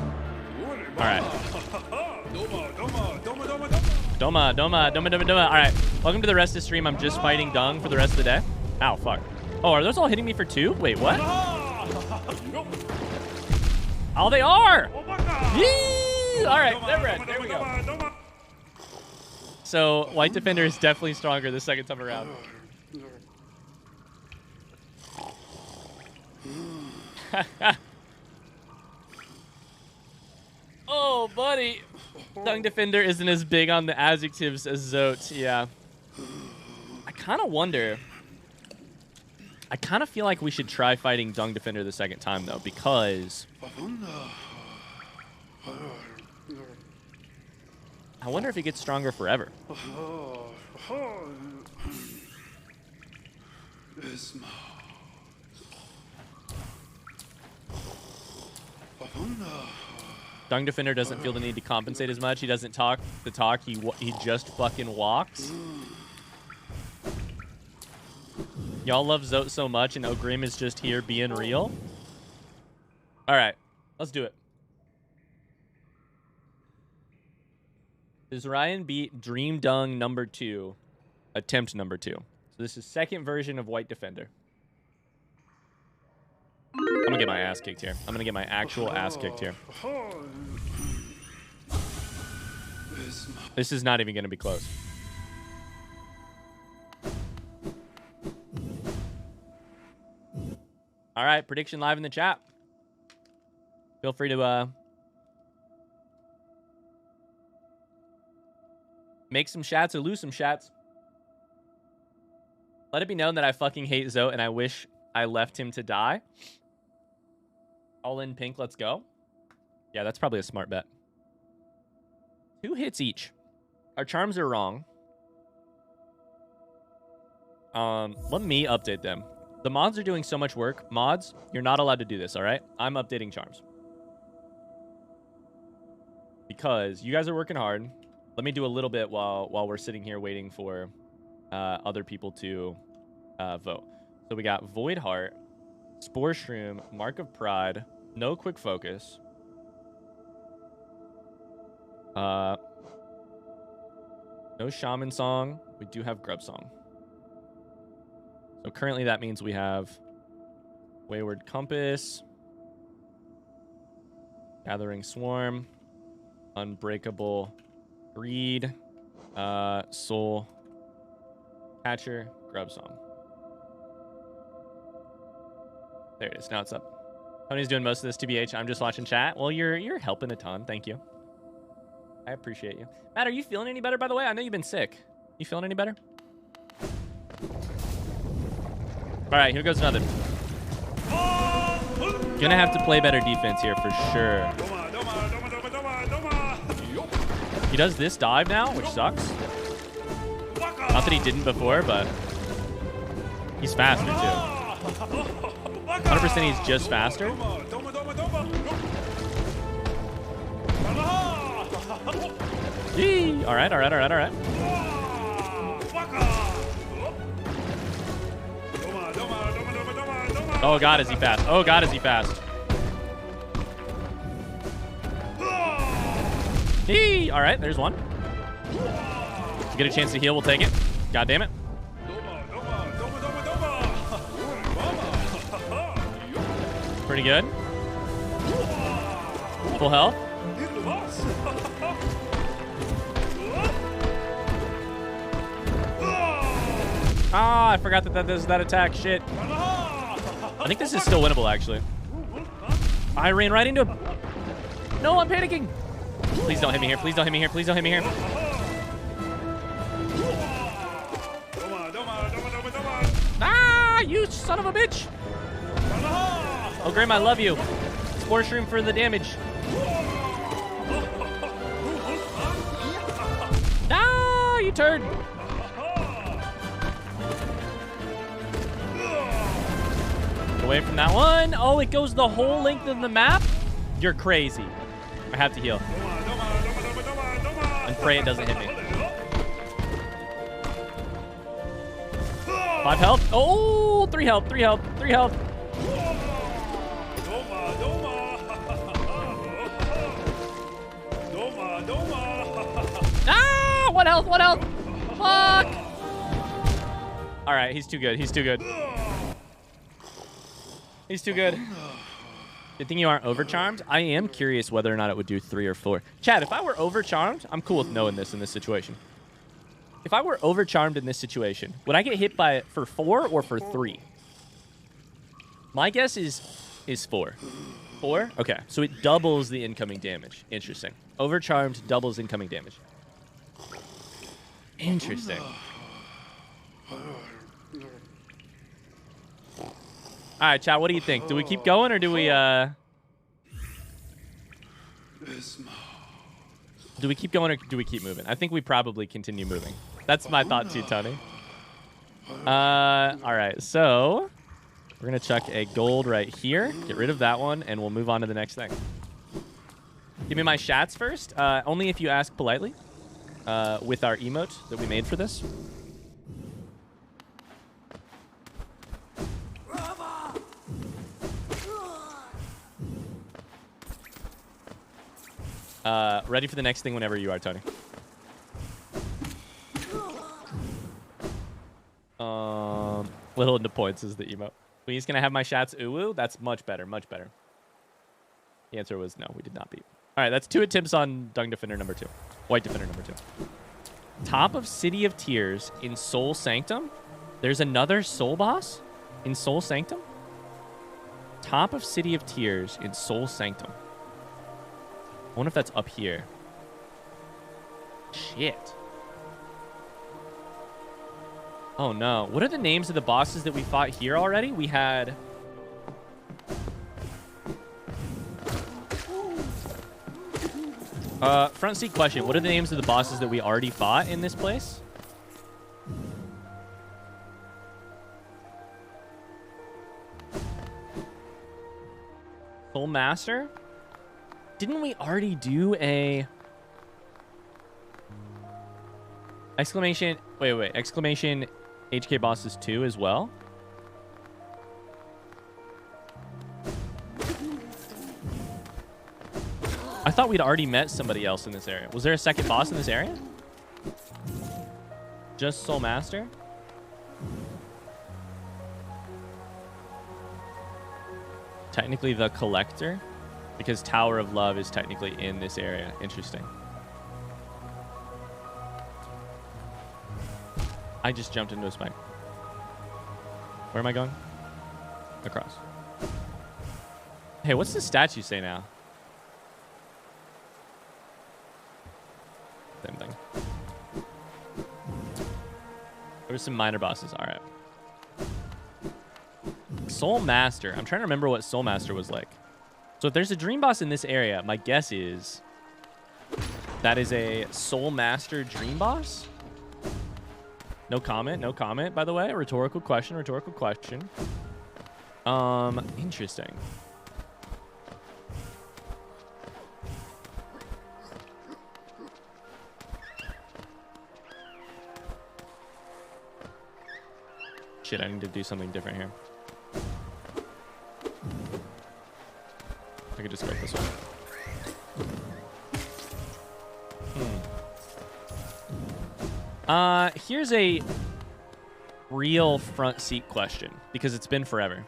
right. Doma. All right. Welcome to the rest of the stream. I'm just fighting Dung for the rest of the day. Ow, fuck. Oh, are those all hitting me for 2? Wait, what? Oh, they are! Yee! All right, never end. There we go. So, White Defender is definitely stronger the second time around. Oh, buddy. Dung Defender isn't as big on the adjectives as Zote. Yeah. I kind of wonder. I kind of feel like we should try fighting Dung Defender the second time, though, because I wonder if he gets stronger forever. Dung Defender doesn't feel the need to compensate as much. He doesn't talk the talk. He just fucking walks. Y'all love Zote so much, and Ogrim is just here being real. All right, let's do it. Does Ryan beat Dream Dung number 2, attempt number 2? So this is second version of White Defender. I'm gonna get my ass kicked here. I'm gonna get my actual ass kicked here. This is not even gonna be close. All right, prediction live in the chat. Feel free to make some shots or lose some shots. Let it be known that I fucking hate Zote and I wish I left him to die. All in pink, let's go. Yeah, that's probably a smart bet. 2 hits each. Our charms are wrong. Let me update them. The mods are doing so much work. Mods, you're not allowed to do this, all right? I'm updating charms. Because you guys are working hard. Let me do a little bit while we're sitting here waiting for other people to vote. So we got Void Heart, Spore Shroom, Mark of Pride, no Quick Focus. No Shaman Song. We do have Grub Song. So currently that means we have Wayward Compass, Gathering Swarm, Unbreakable Greed, Soul Catcher, Grub Song. There it is. Now it's up. Tony's doing most of this, TBH. I'm just watching chat. Well, you're helping a ton. Thank you. I appreciate you. Matt, are you feeling any better, by the way? I know you've been sick. You feeling any better? All right, here goes another. Gonna have to play better defense here for sure. He does this dive now, which sucks. Not that he didn't before, but he's faster too. 100% he's just faster. Yee! All right. Oh god, is he fast? Oh god, is he fast? Eee! All right, there's one. To get a chance to heal, we'll take it. God damn it. Pretty good. Full health. Ah, I forgot that there's that attack. Shit. I think this is still winnable, actually. I ran right into him. No, I'm panicking. Please don't hit me here. Please don't hit me here. Please don't hit me here. Ah, you son of a bitch. Oh, Grim, I love you. Spore Shroom for the damage. Ah, you turd. Get away from that one. Oh, it goes the whole length of the map? You're crazy. I have to heal. And pray it doesn't hit me. 5 health. Oh, 3 health, 3 health, 3 health. Ah, 1 health, 1 health. Fuck. All right, he's too good. He's too good. He's too good. Good thing you aren't overcharmed. I am curious whether or not it would do 3 or 4. Chad, if I were overcharmed, I'm cool with knowing this in this situation. If I were overcharmed in this situation, would I get hit by it for 4 or for 3? My guess is 4. 4? Okay, so it doubles the incoming damage. Interesting. Overcharmed doubles incoming damage. Interesting. All right, Chad, what do you think? Do we keep going or do we keep going or do we keep moving? I think we probably continue moving. That's my thought too, Tony. All right, so we're going to chuck a gold right here. Get rid of that one, and we'll move on to the next thing. Give me my shats first, only if you ask politely, with our emote that we made for this. Ready for the next thing whenever you are, Tony. Little into points is the emote. Please, can I have my shats? Ooh, that's much better, much better. The answer was no, we did not beat. All right, that's 2 attempts on Dung Defender number 2. White Defender number 2. Top of City of Tears in Soul Sanctum. There's another Soul boss in Soul Sanctum. Top of City of Tears in Soul Sanctum. I wonder if that's up here. Shit. Oh no. What are the names of the bosses that we fought here already? We had... front seat question. What are the names of the bosses that we already fought in this place? Soul Master? Didn't we already do a... Exclamation... Wait. Exclamation HK Bosses 2 as well? I thought we'd already met somebody else in this area. Was there a second boss in this area? Just Soul Master? Technically the Collector? Because Tower of Love is technically in this area. Interesting. I just jumped into a spike. Where am I going? Across. Hey, what's the statue say now? Same thing. There were some minor bosses. All right. Soul Master. I'm trying to remember what Soul Master was like. So if there's a dream boss in this area, my guess is that is a Soul Master dream boss. No comment, no comment, by the way. Rhetorical question, rhetorical question. Interesting. Shit, I need to do something different here. could just go this way. Here's a real front seat question, because it's been forever.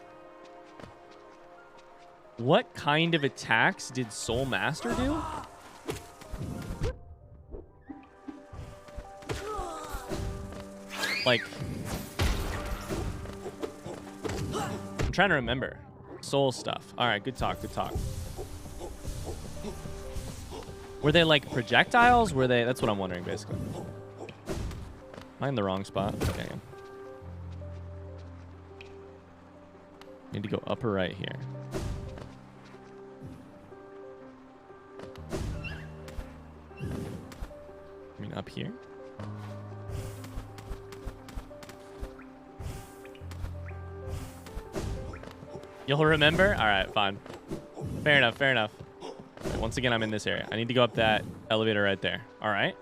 What kind of attacks did Soul Master do? Like, I'm trying to remember. Soul stuff. All right, good talk, good talk. Were they like projectiles? Were they? That's what I'm wondering, basically. Am I in the wrong spot? Okay. Need to go up or right here. I mean, up here? You'll remember? All right, fine. Fair enough, fair enough. Right, once again, I'm in this area. I need to go up that elevator right there. All right.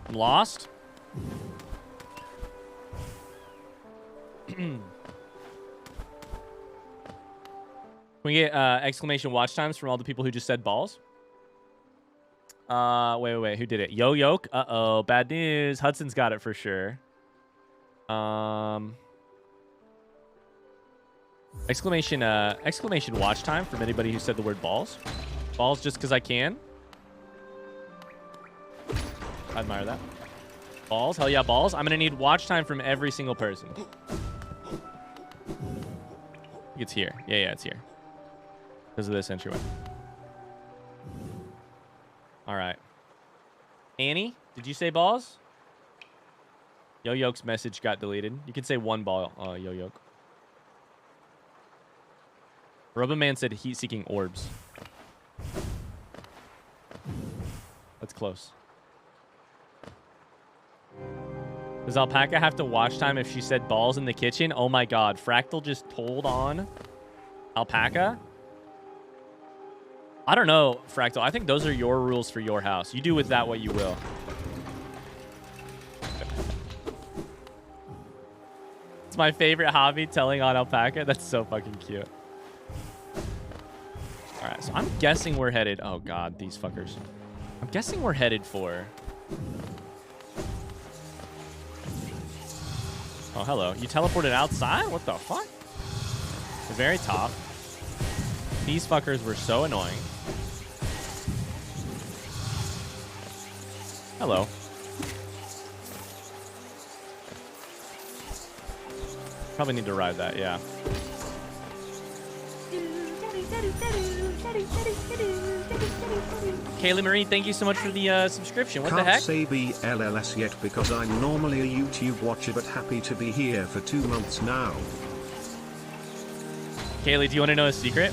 I'm lost. Can we get exclamation watch times from all the people who just said balls? Wait. Who did it? Yo-Yoke? Uh-oh. Bad news. Hudson's got it for sure. Exclamation watch time from anybody who said the word balls. Balls just because I can. I admire that. Balls. Hell yeah, balls. I'm going to need watch time from every single person. It's here. Yeah, it's here. Because of this entryway. All right. Annie, did you say balls? Yo-Yoke's message got deleted. You can say one ball, Yo-Yoke. Roboman said heat-seeking orbs. That's close. Does Alpaca have to watch time if she said balls in the kitchen? Oh my god. Fractal just told on Alpaca? I don't know, Fractal. I think those are your rules for your house. You do with that what you will. It's my favorite hobby, telling on Alpaca. That's so fucking cute. All right, so I'm guessing we're headed... Oh, God, these fuckers. I'm guessing we're headed for... Oh, hello. You teleported outside? What the fuck? The very top. These fuckers were so annoying. Hello. Probably need to ride that, yeah. Kaylee Marie, thank you so much for the subscription. What the heck? Can't say BLLS yet because I'm normally a YouTube watcher, but happy to be here for 2 months now. Kaylee, do you want to know a secret?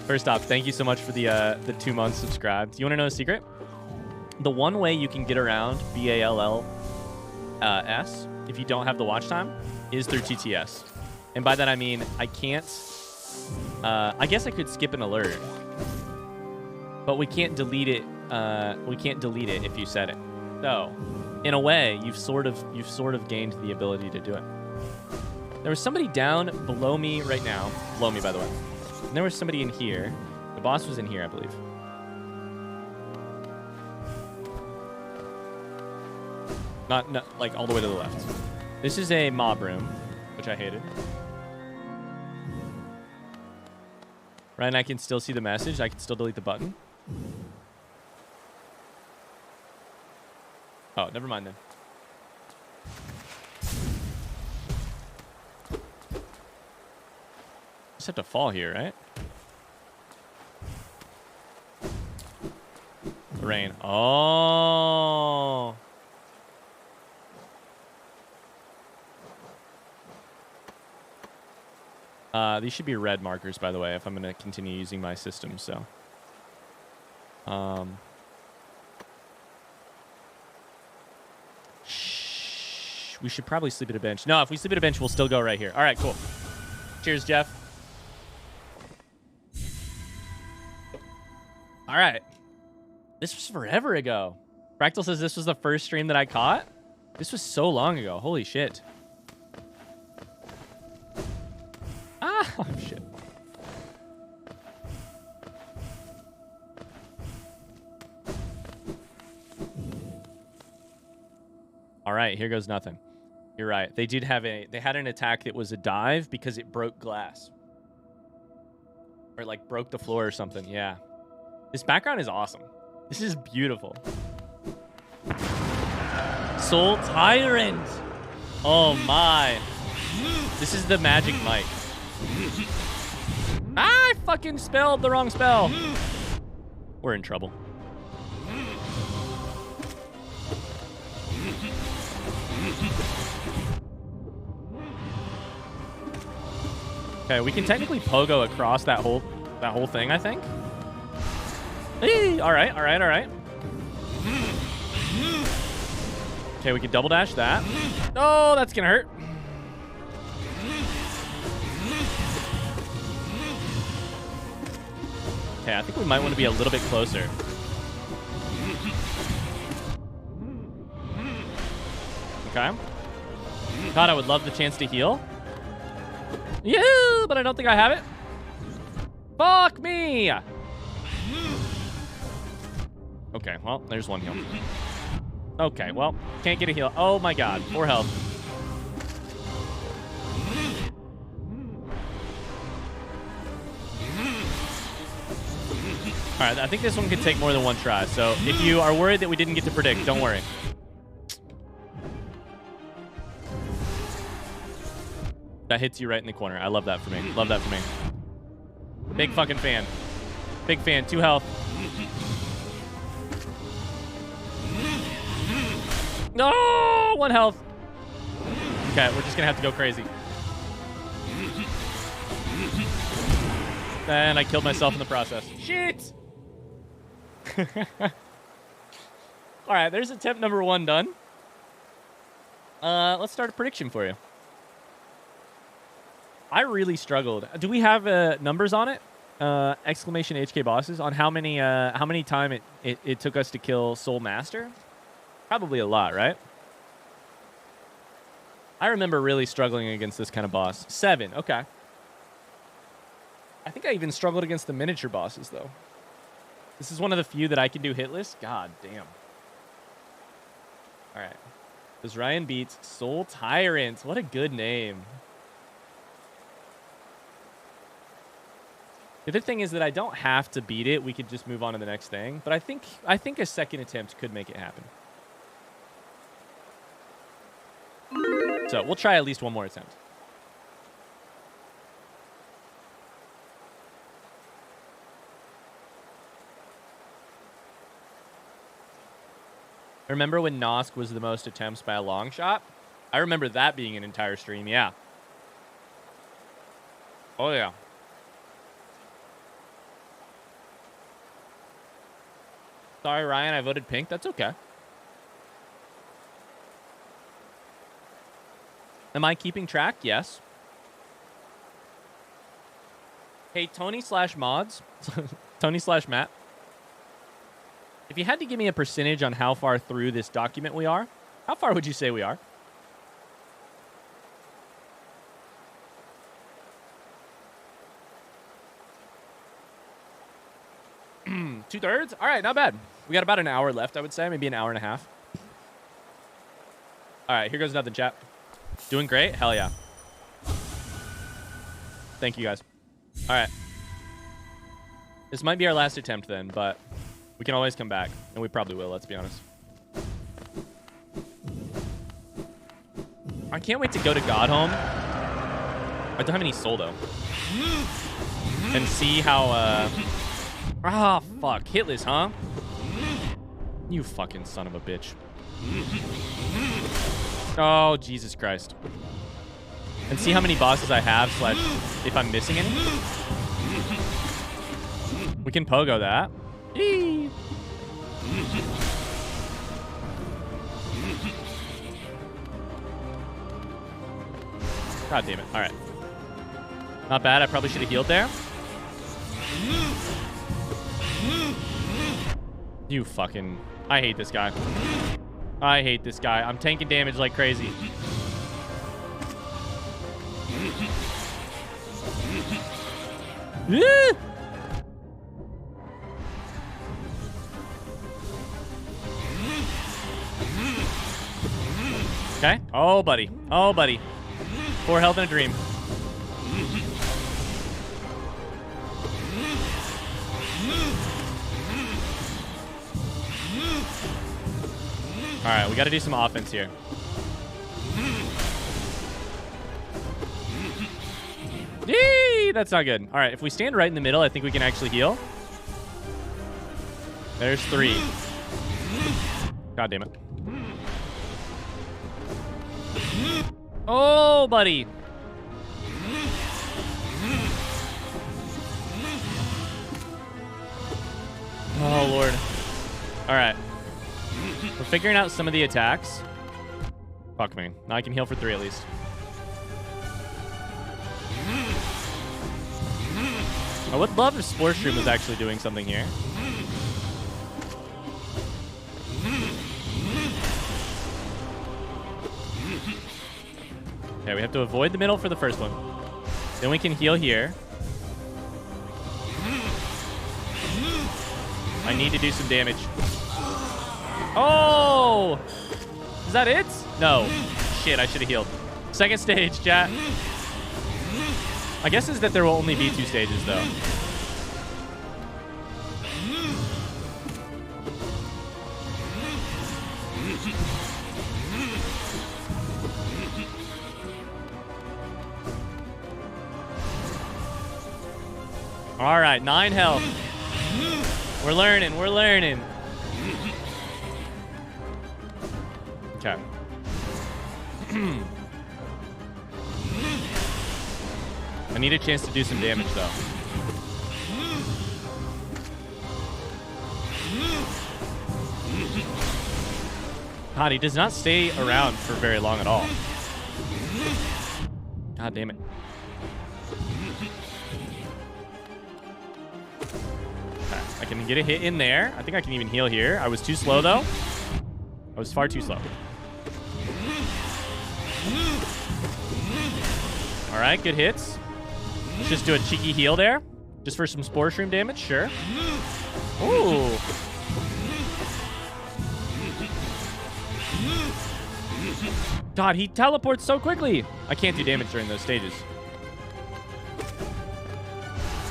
First off, thank you so much for the 2 months subscribed. Do you want to know a secret? The one way you can get around BALLS if you don't have the watch time is through TTS. And by that I mean I can't... I guess I could skip an alert, but we can't delete it. We can't delete it if you set it. So, in a way, you've sort of gained the ability to do it. There was somebody down below me right now. Below me, by the way. And there was somebody in here. The boss was in here, I believe. Not like all the way to the left. This is a mob room, which I hated. Right, and I can still see the message. I can still delete the button. Oh, never mind then. Just have to fall here, right? The rain. Oh. These should be red markers, by the way, if I'm going to continue using my system, so. We should probably sleep at a bench. No, if we sleep at a bench, we'll still go right here. All right, cool. Cheers, Jeff. All right. This was forever ago. Fractal says this was the first stream that I caught. This was so long ago. Holy shit. Ah, oh, shit. All right, here goes nothing. You're right. They had an attack that was a dive because it broke glass. Or like broke the floor or something. Yeah. This background is awesome. This is beautiful. Soul Tyrant. Oh my. This is the magic mic. I fucking spelled the wrong spell. We're in trouble. Okay, we can technically pogo across that whole thing, I think. Hey, all right. Okay, we can double dash that. Oh, that's gonna hurt. Okay, I think we might want to be a little bit closer. Okay. God, I would love the chance to heal. Yeah, but I don't think I have it. Fuck me. Okay, well, there's one heal. Okay, well, can't get a heal. Oh my god, 4 health. All right, I think this one could take more than one try. So if you are worried that we didn't get to predict, don't worry. That hits you right in the corner. I love that for me. Love that for me. Big fucking fan. Big fan. 2 health. No! 1 health. Okay, we're just gonna have to go crazy. And I killed myself in the process. Shit! All right, there's attempt number 1 done. Let's start a prediction for you. I really struggled. Do we have numbers on it? Exclamation HK bosses on how many time it took us to kill Soul Master? Probably a lot, right? I remember really struggling against this kind of boss. 7, okay. I think I even struggled against the miniature bosses, though. This is one of the few that I can do hitless. God damn. All right. Does Ryan beats Soul Tyrant? What a good name. The other thing is that I don't have to beat it. We could just move on to the next thing. But I think a second attempt could make it happen. So we'll try at least one more attempt. Remember when Nosk was the most attempts by a long shot? I remember that being an entire stream, yeah. Oh, yeah. Sorry, Ryan, I voted pink. That's okay. Am I keeping track? Yes. Hey, Tony/mods. Tony/Matt. If you had to give me a percentage on how far through this document we are, how far would you say we are? Two-thirds? All right, not bad. We got about an hour left, I would say. Maybe an hour and a half. All right, here goes nothing, chat. Doing great? Hell yeah. Thank you, guys. All right. This might be our last attempt then, but we can always come back. And we probably will, let's be honest. I can't wait to go to Godhome. I don't have any soul, though. And see how... Ah, fuck. Hitless, huh? You fucking son of a bitch. Oh, Jesus Christ. And see how many bosses I have, slash if I'm missing any. We can pogo that. Eee. God damn it. All right. Not bad. I probably should have healed there. You fucking... I hate this guy. I hate this guy. I'm tanking damage like crazy. Okay. Oh, buddy. Oh, buddy. 4 health and a dream. All right, we got to do some offense here. Yee! That's not good. All right, if we stand right in the middle, I think we can actually heal. There's 3. God damn it. Oh, buddy. Oh, Lord. All right. We're figuring out some of the attacks. Fuck me. Now I can heal for 3 at least. I would love if Spore Shroom was actually doing something here. Okay, we have to avoid the middle for the first one. Then we can heal here. I need to do some damage. Oh! Is that it? No. Shit, I should have healed. Second stage, chat. My guess is that there will only be 2 stages, though. All right, 9 health. We're learning. We're learning. Okay. I need a chance to do some damage, though. God, he does not stay around for very long at all. God damn it. Okay, I can get a hit in there. I think I can even heal here. I was too slow, though. I was far too slow. All right, good hits. Let's just do a cheeky heal there. Just for some Spore Shroom damage, sure. Ooh. God, he teleports so quickly. I can't do damage during those stages.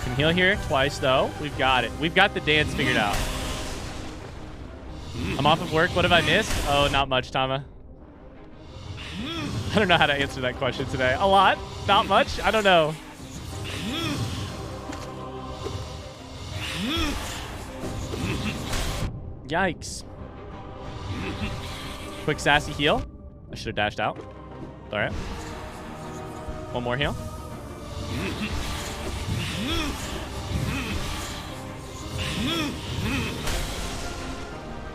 Can heal here twice, though. We've got it. We've got the dance figured out. I'm off of work. What have I missed? Oh, not much, Tama. I don't know how to answer that question today. A lot? Not much? I don't know. Yikes. Quick sassy heal. I should have dashed out. All right. One more heal.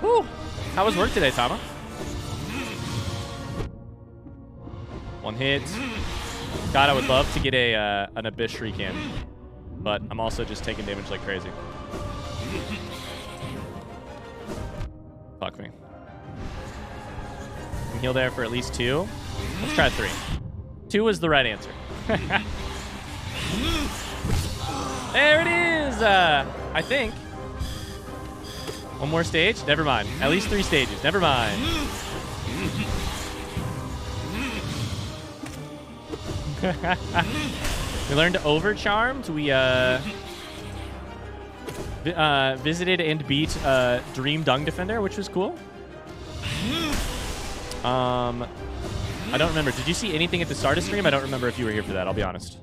Woo! How was work today, Tama? 1 hit. God, I would love to get an Abyss Shuriken, but I'm also just taking damage like crazy. Fuck me. Can heal there for at least 2. Let's try 3. 2 is the right answer. There it is! I think. One more stage? Never mind. At least 3 stages. Never mind. We learned Overcharmed. We visited and beat Dream Dung Defender, which was cool. I don't remember. Did you see anything at the start of stream? I don't remember if you were here for that. I'll be honest.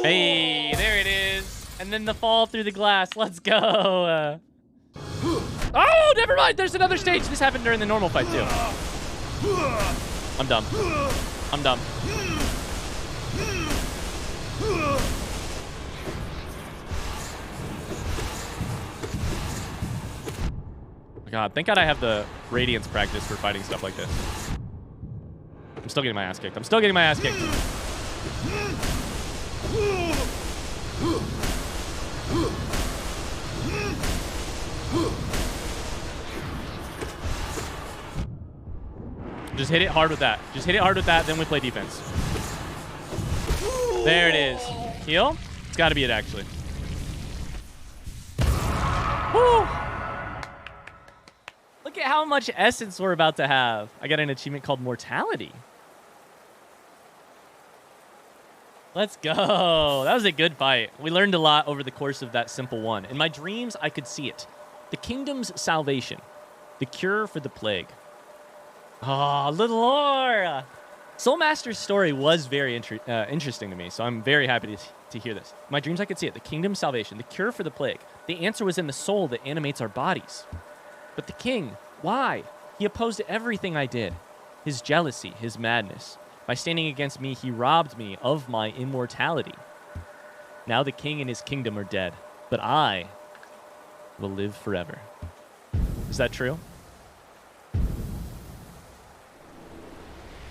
Hey, there it is. And then the fall through the glass. Let's go. Oh, never mind. There's another stage. This happened during the normal fight, too. I'm dumb. I'm dumb. Oh, God, thank God I have the Radiance practice for fighting stuff like this. I'm still getting my ass kicked. I'm still getting my ass kicked. Just hit it hard with that. Just hit it hard with that, then we play defense. There it is. Heal? It's got to be it, actually. Whew. Look at how much essence we're about to have. I got an achievement called Mortality. Let's go. That was a good fight. We learned a lot over the course of that simple one. In my dreams, I could see it. The kingdom's salvation. The cure for the plague. Oh, little lore. Soulmaster's story was very interesting to me, so I'm very happy to hear this. In my dreams, I could see it. The kingdom's salvation. The cure for the plague. The answer was in the soul that animates our bodies. But the king, why? He opposed everything I did. His jealousy, his madness. By standing against me, he robbed me of my immortality. Now the king and his kingdom are dead, but I will live forever. Is that true?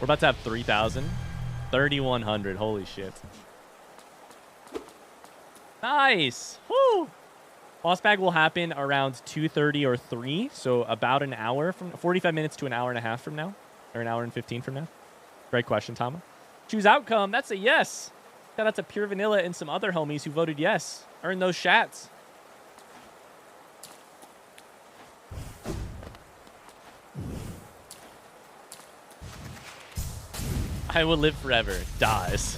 We're about to have 3,000. 3,100. Holy shit. Nice. Woo! Boss bag will happen around 2:30 or 3, so about an hour from 45 minutes to an hour and a half from now, or an hour and 15 from now. Great question, Tama. Choose outcome. That's a yes. Shout out to Pure Vanilla and some other homies who voted yes. Earn those shats. I will live forever. Dies.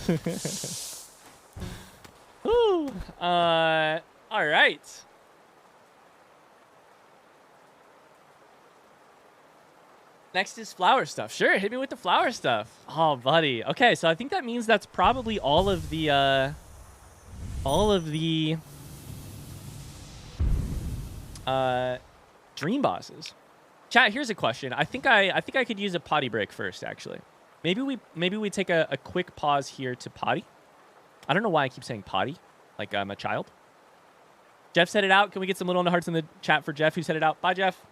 Woo. All right. Next is flower stuff. Sure, hit me with the flower stuff. Oh, buddy. Okay, so I think that means that's probably all of the dream bosses. Chat, here's a question. I think I could use a potty break first, actually. Maybe we take a quick pause here to potty. I don't know why I keep saying potty, like I'm a child. Jeff said it out. Can we get some little hearts in the chat for Jeff who said it out? Bye, Jeff.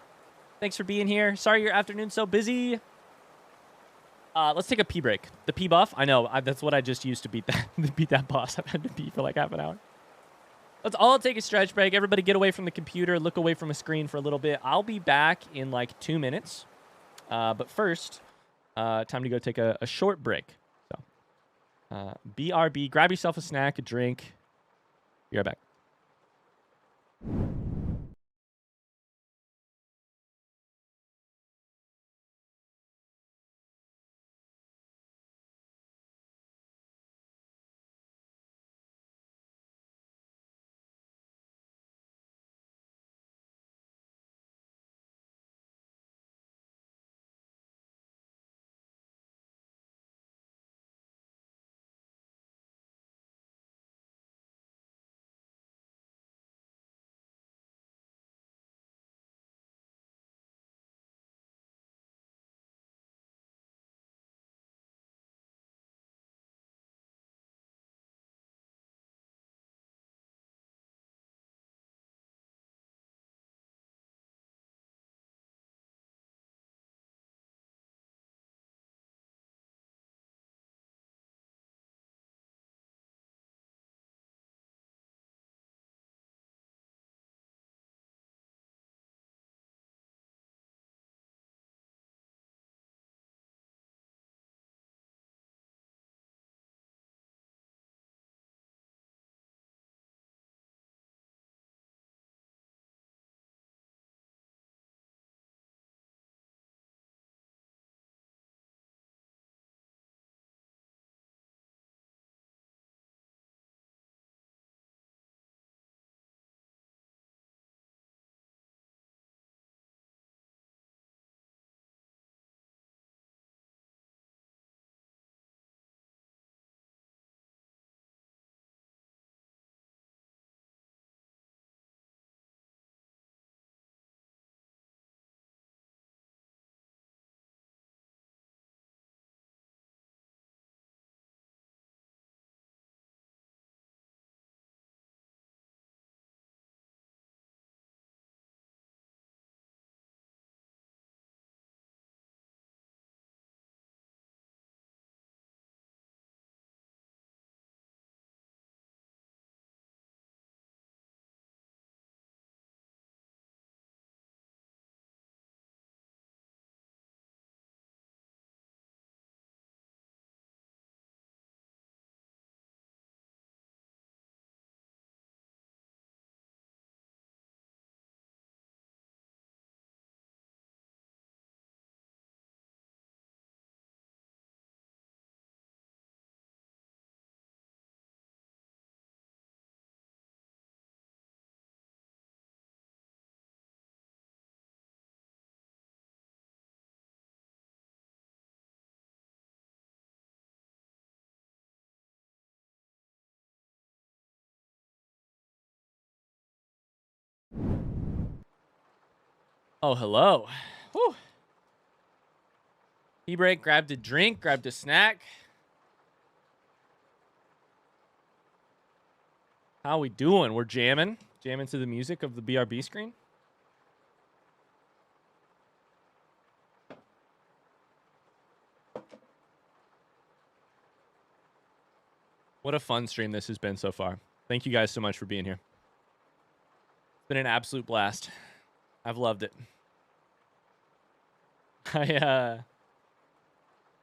Thanks for being here. Sorry your afternoon's so busy. Let's take a pee break. The pee buff. I know. That's what I just used to beat that boss. I've had to pee for like half an hour. Let's all take a stretch break. Everybody get away from the computer. Look away from a screen for a little bit. I'll be back in like 2 minutes. But first, time to go take a short break. So, BRB. Grab yourself a snack, a drink. Be right back. Oh, hello. Whew. Tea break, grabbed a drink, grabbed a snack. How we doing? We're jamming. Jamming to the music of the BRB screen. What a fun stream this has been so far. Thank you guys so much for being here. It's been an absolute blast. I've loved it.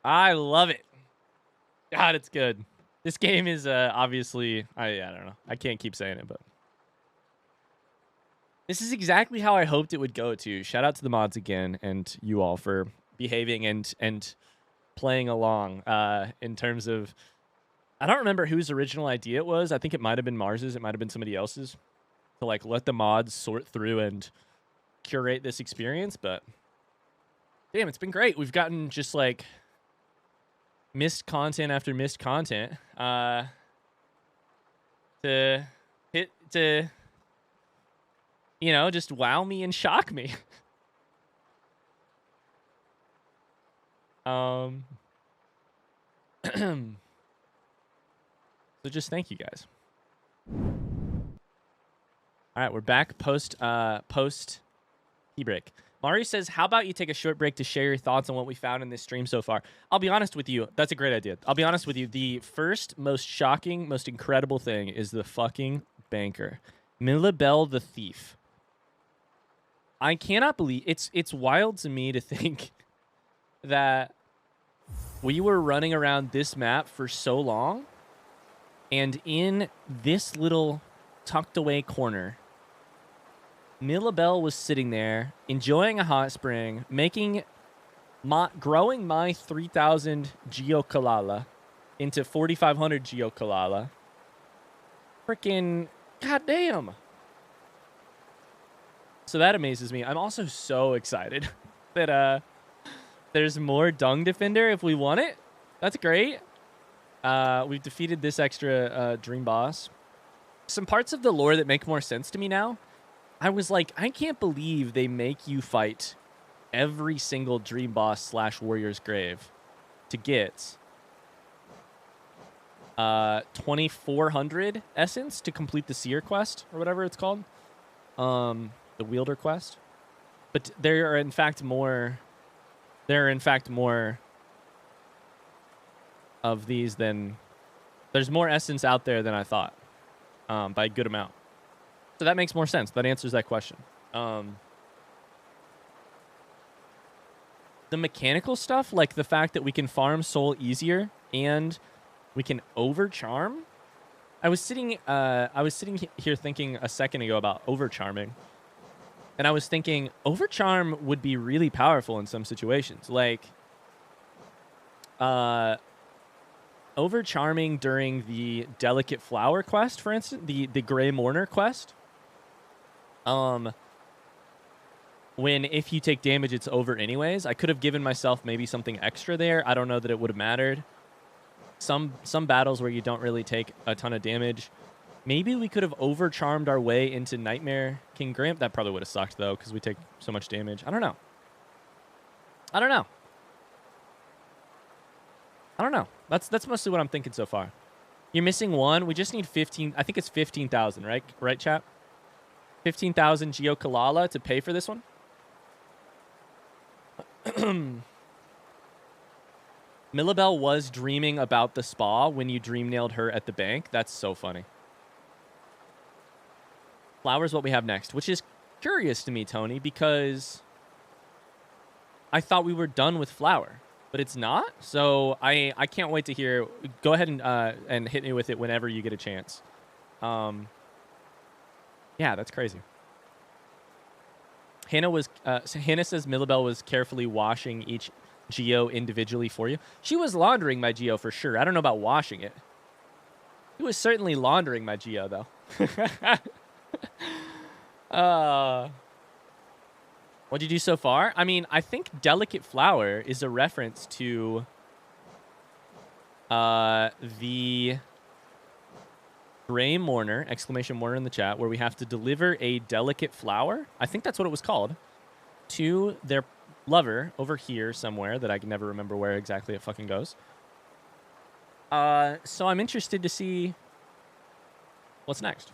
I love it. God, it's good. This game is obviously I don't know. I can't keep saying it, but this is exactly how I hoped it would go too. Shout out to the mods again and you all for behaving and playing along in terms of I don't remember whose original idea it was. I think it might have been Mars's, it might have been somebody else's. To like let the mods sort through and curate this experience, but damn, it's been great. We've gotten just like missed content after missed content to you know, just wow me and shock me. So just thank you guys. All right, we're back post tea break. Mari says, how about you take a short break to share your thoughts on what we found in this stream so far? I'll be honest with you. That's a great idea. I'll be honest with you. The first, most shocking, most incredible thing is the fucking banker. Millibel the Thief. I cannot believe... It's wild to me to think that we were running around this map for so long, and in this little tucked away corner... Millibel was sitting there, enjoying a hot spring, growing my 3,000 Geokalala into 4,500 Geokalala. Freaking goddamn. So that amazes me. I'm also so excited that there's more Dung Defender if we want it. That's great. We've defeated this extra dream boss. Some parts of the lore that make more sense to me now. I was like, I can't believe they make you fight every single dream boss / warrior's grave to get 2,400 essence to complete the seer quest or whatever it's called, the wielder quest. But there are in fact more of these than there's more essence out there than I thought, by a good amount. So that makes more sense. That answers that question. The mechanical stuff, like the fact that we can farm soul easier and we can overcharm. I was sitting here thinking a second ago about overcharming, and I was thinking overcharm would be really powerful in some situations, like overcharming during the delicate flower quest, for instance, the Gray Mourner quest. When if you take damage, it's over anyways. I could have given myself maybe something extra there. I don't know that it would have mattered. Some battles where you don't really take a ton of damage. Maybe we could have overcharmed our way into Nightmare King Grimp. That probably would have sucked though, because we take so much damage. I don't know. That's mostly what I'm thinking so far. You're missing one. We just need 15. I think it's 15,000, right? Right, chat? 15,000 Geokalala to pay for this one. Millibel was dreaming about the spa when you dream nailed her at the bank. That's so funny. Flower's what we have next, which is curious to me, Tony, because I thought we were done with Flower, but it's not. So I can't wait to hear. Go ahead and hit me with it whenever you get a chance. Yeah, that's crazy. Hannah says Millibel was carefully washing each Geo individually for you. She was laundering my Geo for sure. I don't know about washing it. She was certainly laundering my Geo though. What'd you do so far? I mean, I think Delicate Flower is a reference to the Gray Mourner, exclamation mourner in the chat, where we have to deliver a delicate flower. I think that's what it was called. to their lover over here somewhere that I can never remember where exactly it fucking goes. So I'm interested to see what's next.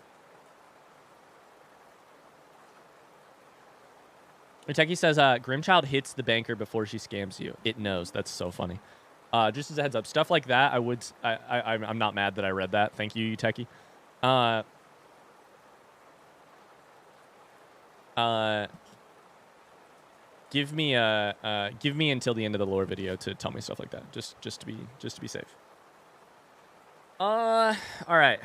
Uteki says, Grimchild hits the banker before she scams you. It knows. That's so funny. Just as a heads up, stuff like that, I'm not mad that I read that. Thank you, Uteki. Give me until the end of the lore video to tell me stuff like that. Just to be safe. All right.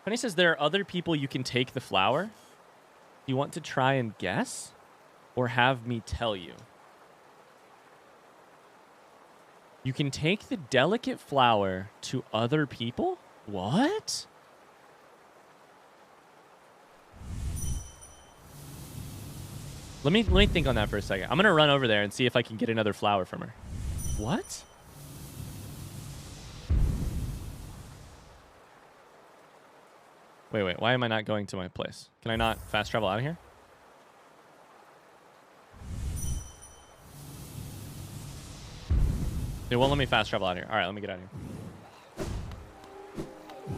Penny says there are other people you can take the flower. You want to try and guess, or have me tell you? You can take the delicate flower to other people? What? Let me think on that for a second. I'm gonna run over there and see if I can get another flower from her. What? Wait. Why am I not going to my place? Can I not fast travel out of here? It won't let me fast travel out of here. All right, let me get out of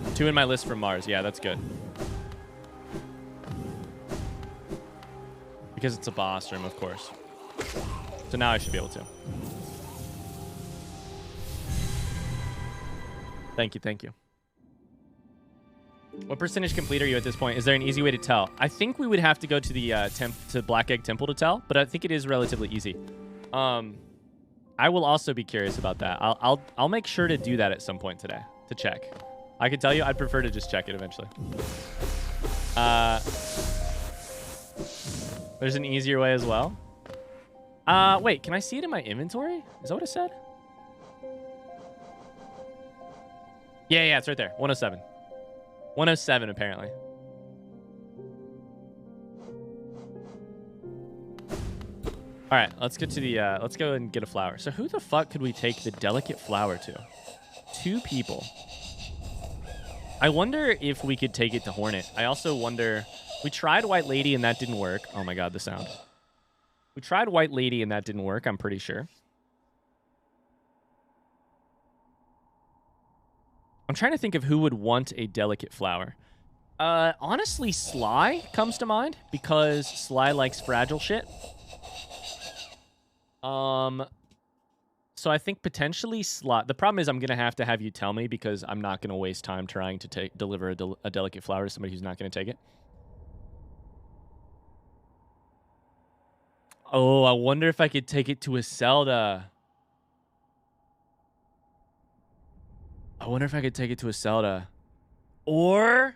here. 2 in my list from Mars. Yeah, that's good. Because it's a boss room, of course. So now I should be able to. Thank you. What percentage complete are you at this point? Is there an easy way to tell? I think we would have to go to the Black Egg Temple to tell, but I think it is relatively easy. I will also be curious about that. I'll make sure to do that at some point today to check. I can tell you I'd prefer to just check it eventually. There's an easier way as well. Wait, can I see it in my inventory? Is that what it said? Yeah, it's right there. 107. 107 apparently. All right, let's get to the let's go and get a flower. So who the fuck could we take the delicate flower to? 2 people. I wonder if we could take it to Hornet. I also wonder, we tried White Lady and that didn't work. Oh my god, the sound. We tried White Lady and that didn't work, I'm pretty sure. I'm trying to think of who would want a delicate flower. Honestly, Sly comes to mind because Sly likes fragile shit. So I think potentially Sly. The problem is I'm going to have you tell me because I'm not going to waste time trying to deliver a delicate flower to somebody who's not going to take it. Oh, I wonder if I could take it to Iselda. Or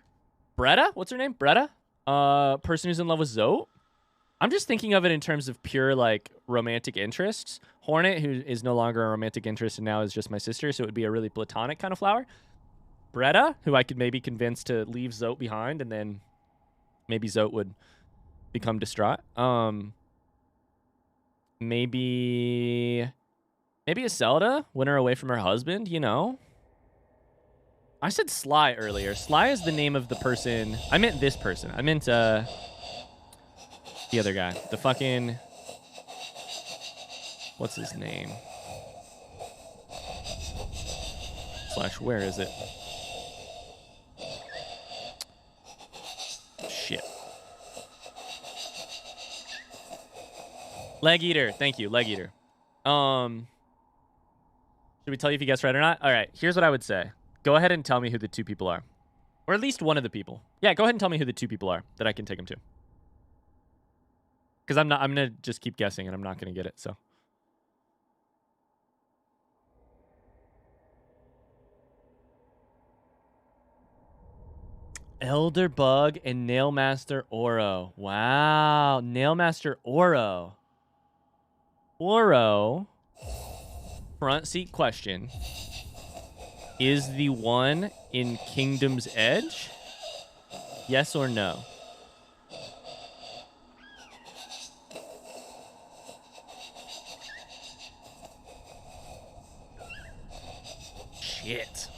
Bretta? What's her name? Bretta? Person who's in love with Zoe? I'm just thinking of it in terms of pure, like, romantic interests. Hornet, who is no longer a romantic interest and now is just my sister, so it would be a really platonic kind of flower. Bretta, who I could maybe convince to leave Zoe behind, and then maybe Zoe would become distraught. Maybe Iselda, win her away from her husband, you know? I said Sly earlier. Sly is the name of the person. I meant this person. I meant, the other guy. The fucking... What's his name? Slash, where is it? Shit. Leg Eater. Thank you, Leg Eater. Should we tell you if you guessed right or not? All right, here's what I would say. Go ahead and tell me who the 2 people are. Or at least one of the people. Yeah, go ahead and tell me who the 2 people are that I can take them to. Because I'm going to just keep guessing and I'm not going to get it, so. Elder Bug and Nailmaster Oro. Wow, Nailmaster Oro. Oro, front seat question, is the one in Kingdom's Edge? Yes or no? Shit.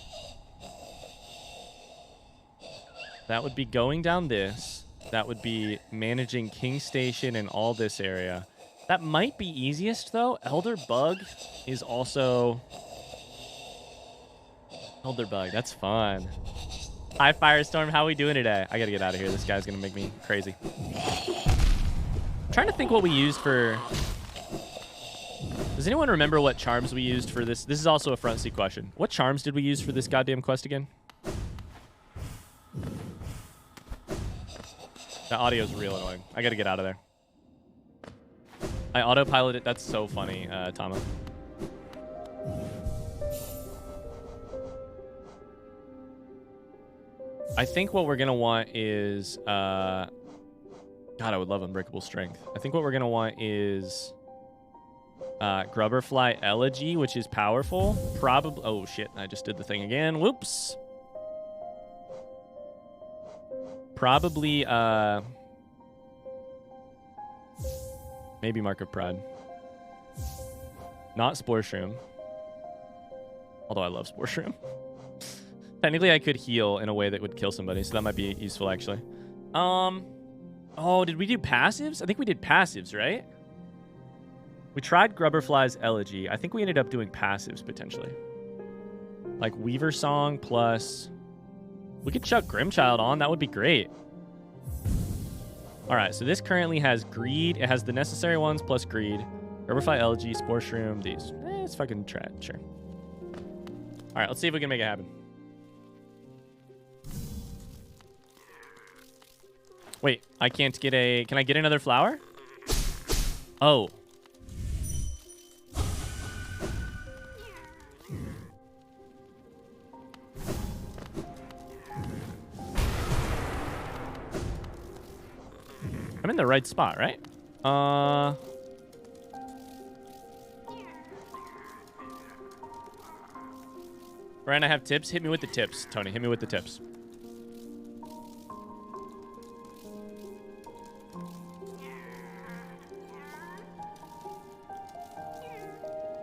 That would be going down this. That would be managing King Station and all this area. That might be easiest, though. Elder Bug is also... Elder Bug, that's fun. Hi, Firestorm. How are we doing today? I gotta get out of here. This guy's gonna make me crazy. I'm trying to think what we used for... Does anyone remember what charms we used for this? This is also a front seat question. What charms did we use for this goddamn quest again? That audio's real annoying. I gotta get out of there. I autopiloted. That's so funny, Tama. I think what we're gonna want is God, I would love Unbreakable Strength. I think what we're gonna want is Grubberfly Elegy, which is powerful. Probably. Oh shit! I just did the thing again. Whoops. Probably. Maybe Mark of Pride. Not Spore Shroom. Although I love Spore Shroom. Technically, I could heal in a way that would kill somebody, so that might be useful, actually. Oh, did we do passives? I think we did passives, right? We tried Grubberfly's Elegy. I think we ended up doing passives, potentially. Like Weaver Song plus... We could chuck Grimchild on. That would be great. All right, so this currently has Greed. It has the necessary ones plus Greed. Grubberfly Elegy, Spore Shroom, these. It's fucking trad, sure. All right, let's see if we can make it happen. Wait, I can't get a... Can I get another flower? Oh. I'm in the right spot, right? Brian, I have tips. Hit me with the tips, Tony. Hit me with the tips.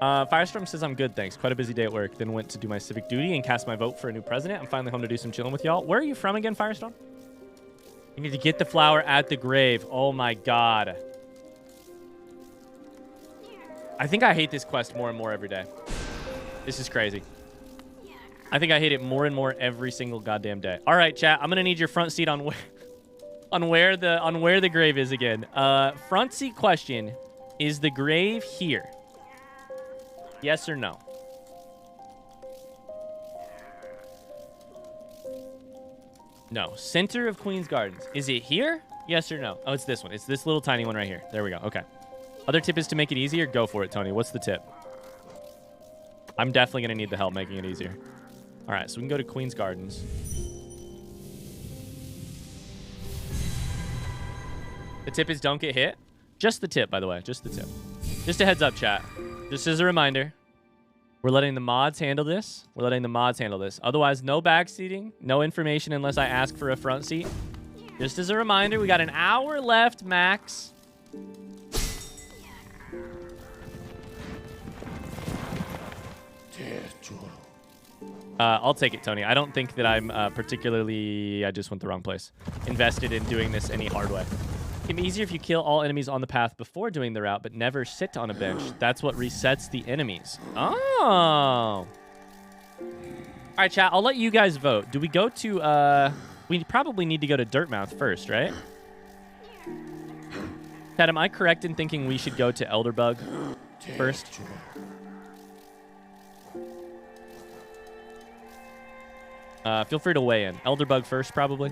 Firestorm says I'm good, thanks. Quite a busy day at work. Then went to do my civic duty and cast my vote for a new president. I'm finally home to do some chilling with y'all. Where are you from again, Firestorm? You need to get the flower at the grave. Oh my god. I think I hate this quest more and more every day. This is crazy. I think I hate it more and more every single goddamn day. All right, chat. I'm gonna need your front seat on where the grave is again. Front seat question: is the grave here? Yes or no? No. Center of Queen's Gardens. Is it here? Yes or no? Oh, it's this one. It's this little tiny one right here. There we go. Okay. Other tip is to make it easier. Go for it, Tony. What's the tip? I'm definitely going to need the help making it easier. All right, so we can go to Queen's Gardens. The tip is don't get hit. Just the tip, by the way. Just the tip. Just a heads up, chat. Just as a reminder, we're letting the mods handle this. We're letting the mods handle this. Otherwise, no backseating, no information unless I ask for a front seat. Just as a reminder, we got an hour left, max. I'll take it, Tony. I don't think that I'm particularly... I just went the wrong place. Invested in doing this any hard way. It can be easier if you kill all enemies on the path before doing the route, but never sit on a bench. That's what resets the enemies. Oh. All right, chat. I'll let you guys vote. Do we go to... we probably need to go to Dirtmouth first, right? Chat, am I correct in thinking we should go to Elderbug first? Feel free to weigh in. Elderbug first, probably.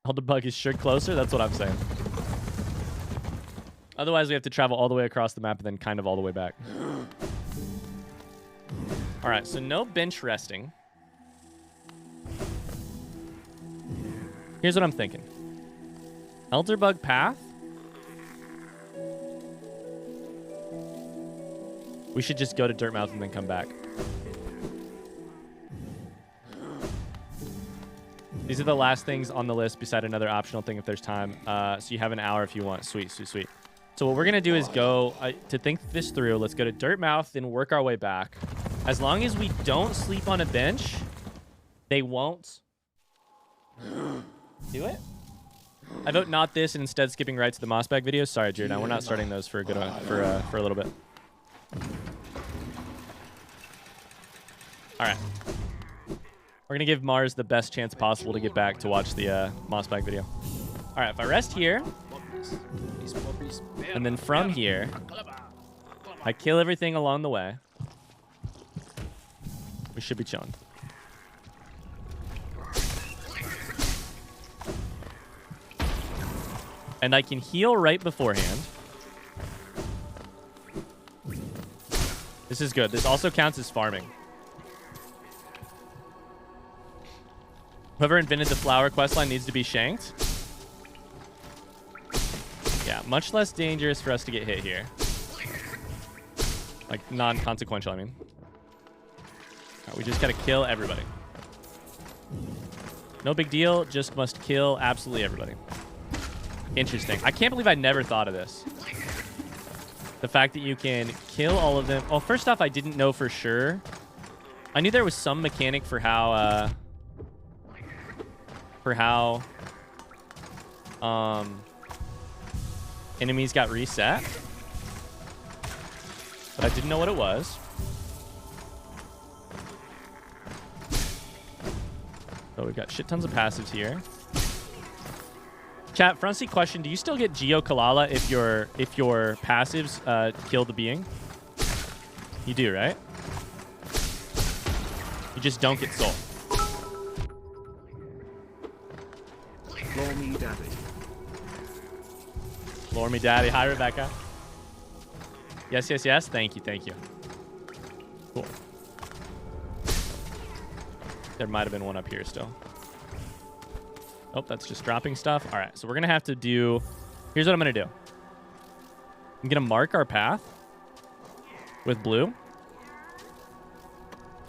Elderbug is sure closer. That's what I'm saying. Otherwise, we have to travel all the way across the map and then kind of all the way back. All right, so no bench resting. Here's what I'm thinking. Elderbug path. We should just go to Dirtmouth and then come back. These are the last things on the list beside another optional thing if there's time. So you have an hour if you want. Sweet, sweet, sweet. So what we're going to do is go, to think this through, let's go to Dirtmouth and work our way back. As long as we don't sleep on a bench, they won't Do it? I vote not this and instead skipping right to the Mossbag videos. Sorry, Jared. We're not starting those for a good for a little bit. All right. We're gonna give Mars the best chance possible to get back to watch the Mossbag video. All right. If I rest here, and then from here, I kill everything along the way. We should be chilling. And I can heal right beforehand. This is good. This also counts as farming. Whoever invented the flower questline needs to be shanked. Yeah, much less dangerous for us to get hit here. Like, non-consequential, I mean. Right, we just gotta kill everybody. No big deal, just must kill absolutely everybody. Interesting. I can't believe I never thought of this. The fact that you can kill all of them. Well, first off, I didn't know for sure. I knew there was some mechanic for how enemies got reset. But I didn't know what it was. So we've got shit tons of passives here. Chat, Frosty question, do you still get Geo Kalala if your passives kill the being? You do, right? You just don't get soul. Lore me daddy. Lore me daddy. Hi, Rebecca. Yes, yes, yes. Thank you, thank you. Cool. There might have been one up here still. Oh, that's just dropping stuff. All right, so we're going to have to do... Here's what I'm going to do. I'm going to mark our path with blue.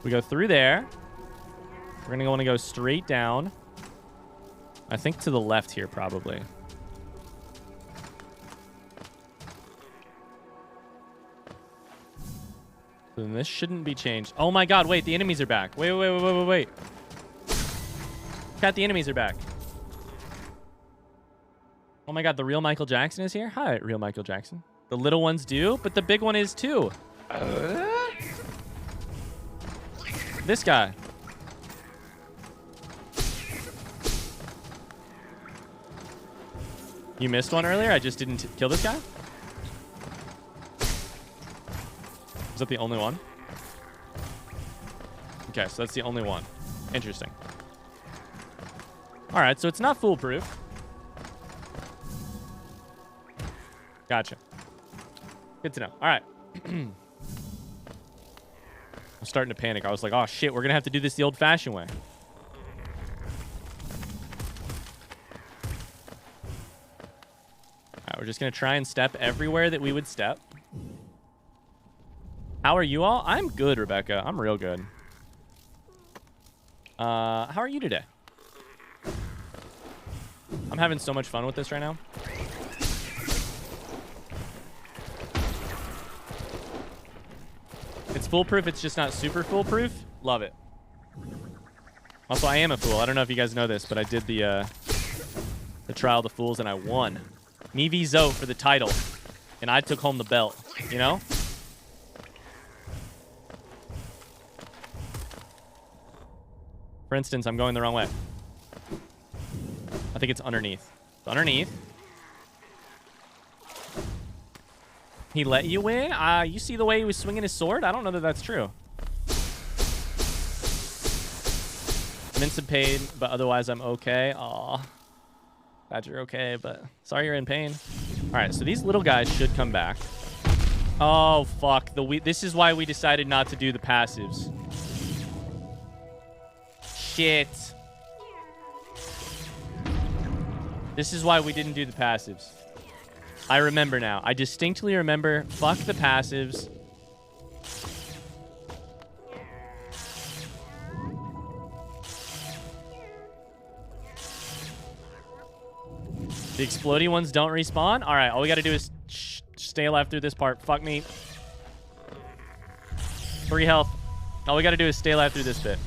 We go through there. We're going to want to go straight down. I think to the left here, probably. So then this shouldn't be changed. Oh my god, wait, the enemies are back. Wait. Cat, the enemies are back. Oh my god, the real Michael Jackson is here? Hi, real Michael Jackson. The little ones do, but the big one is too. This guy. You missed one earlier? I just didn't kill this guy? Is that the only one? Okay, so that's the only one. Interesting. All right, so it's not foolproof. Gotcha. Good to know. All right. I'm starting to panic. I was like, oh, shit, we're going to have to do this the old-fashioned way. All right, we're just going to try and step everywhere that we would step. How are you all? I'm good, Rebecca. I'm real good. How are you today? I'm having so much fun with this right now. It's foolproof. It's just not super foolproof. Love it. Also, I am a fool. I don't know if you guys know this, but I did the Trial of the Fools, and I won. Me v Zoe for the title, and I took home the belt. You know? For instance, I'm going the wrong way. I think it's underneath. It's underneath. He let you win? You see the way he was swinging his sword? I don't know that that's true. I'm in some pain, but otherwise I'm okay. Aw. Glad you're okay, but sorry you're in pain. All right, so these little guys should come back. Oh, fuck. This is why we decided not to do the passives. Shit. This is why we didn't do the passives. I remember now. I distinctly remember. Fuck the passives. The exploding ones don't respawn? All right, all we got to do is stay alive through this part. Fuck me. 3 health. All we got to do is stay alive through this bit.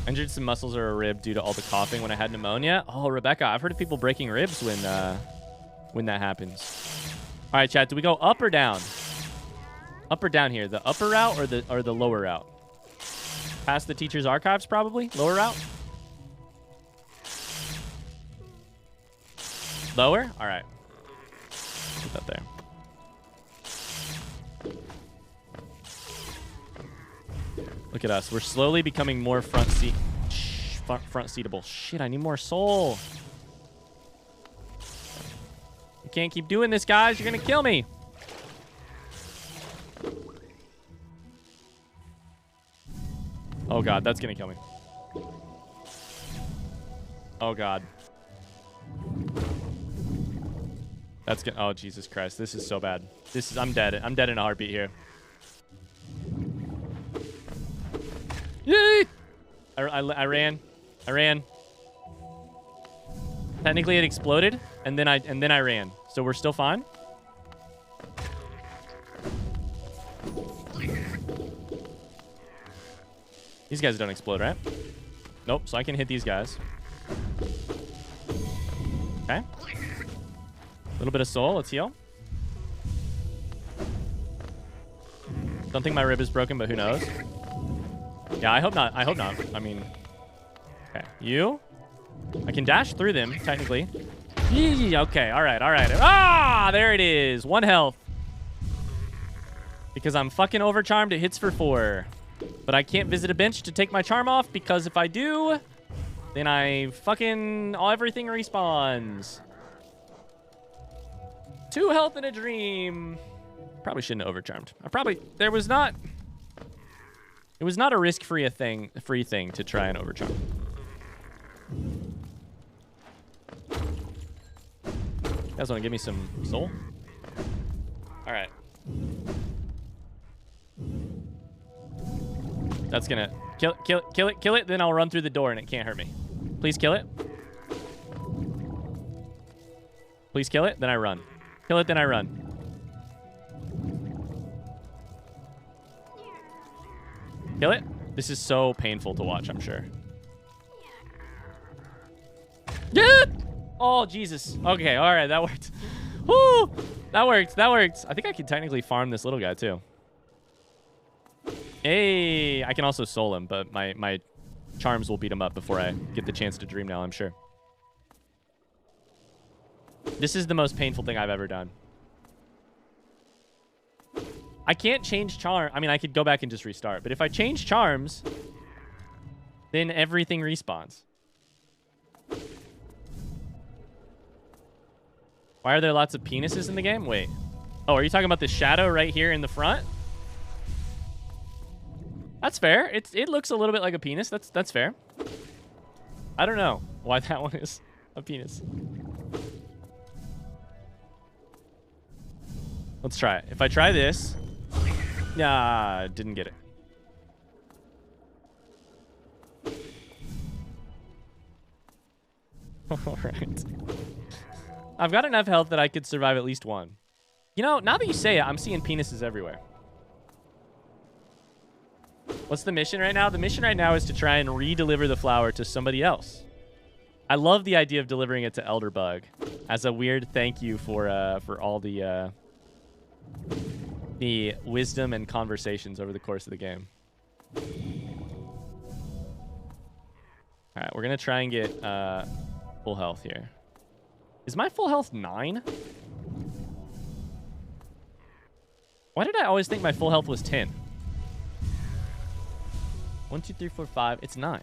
Injured some muscles or a rib due to all the coughing when I had pneumonia. Oh, Rebecca, I've heard of people breaking ribs when that happens. All right, chat. Do we go up or down? Up or down here? The upper route or the lower route? Past the teacher's archives, probably. Lower route. Lower. All right. Put that there. Look at us. We're slowly becoming more front seatable. Shit, I need more soul. You can't keep doing this, guys. You're going to kill me. Oh, God. That's going to kill me. Oh, God. That's going to... Oh, Jesus Christ. This is so bad. This is... I'm dead. I'm dead in a heartbeat here. Yay! I ran. Technically, it exploded, and then I ran. So we're still fine. These guys don't explode, right? Nope. So I can hit these guys. Okay. A little bit of soul. Let's heal. Don't think my rib is broken, but who knows? Yeah, I hope not. I hope not. I mean, okay. You? I can dash through them, technically. Yee, okay, all right, all right. Ah, there it is. 1 health. Because I'm fucking overcharmed, it hits for 4. But I can't visit a bench to take my charm off, because if I do, then I fucking... everything respawns. 2 health in a dream. Probably shouldn't have overcharmed. There was not... It was not a risk-free thing to try and overcharm. You guys want to give me some soul? All right. That's gonna kill it. Then I'll run through the door and it can't hurt me. Please kill it. Please kill it. Then I run. Kill it. Then I run. Kill it. This is so painful to watch, I'm sure. Yeah! Oh, Jesus. Okay, all right, that worked. Woo! That worked. I think I can technically farm this little guy, too. Hey, I can also soul him, but my charms will beat him up before I get the chance to dream now, I'm sure. This is the most painful thing I've ever done. I can't change charm. I mean, I could go back and just restart. But if I change charms, then everything respawns. Why are there lots of penises in the game? Wait. Oh, are you talking about the shadow right here in the front? That's fair. It looks a little bit like a penis. That's fair. I don't know why that one is a penis. Let's try it. If I try this... Nah, didn't get it. All right. I've got enough health that I could survive at least one. You know, now that you say it, I'm seeing penises everywhere. What's the mission right now? The mission right now is to try and re-deliver the flower to somebody else. I love the idea of delivering it to Elderbug as a weird thank you for all the wisdom and conversations over the course of the game. All right, we're gonna try and get full health here. Is my full health 9? Why did I always think my full health was 10? 1, 2, 3, 4, 5. It's 9.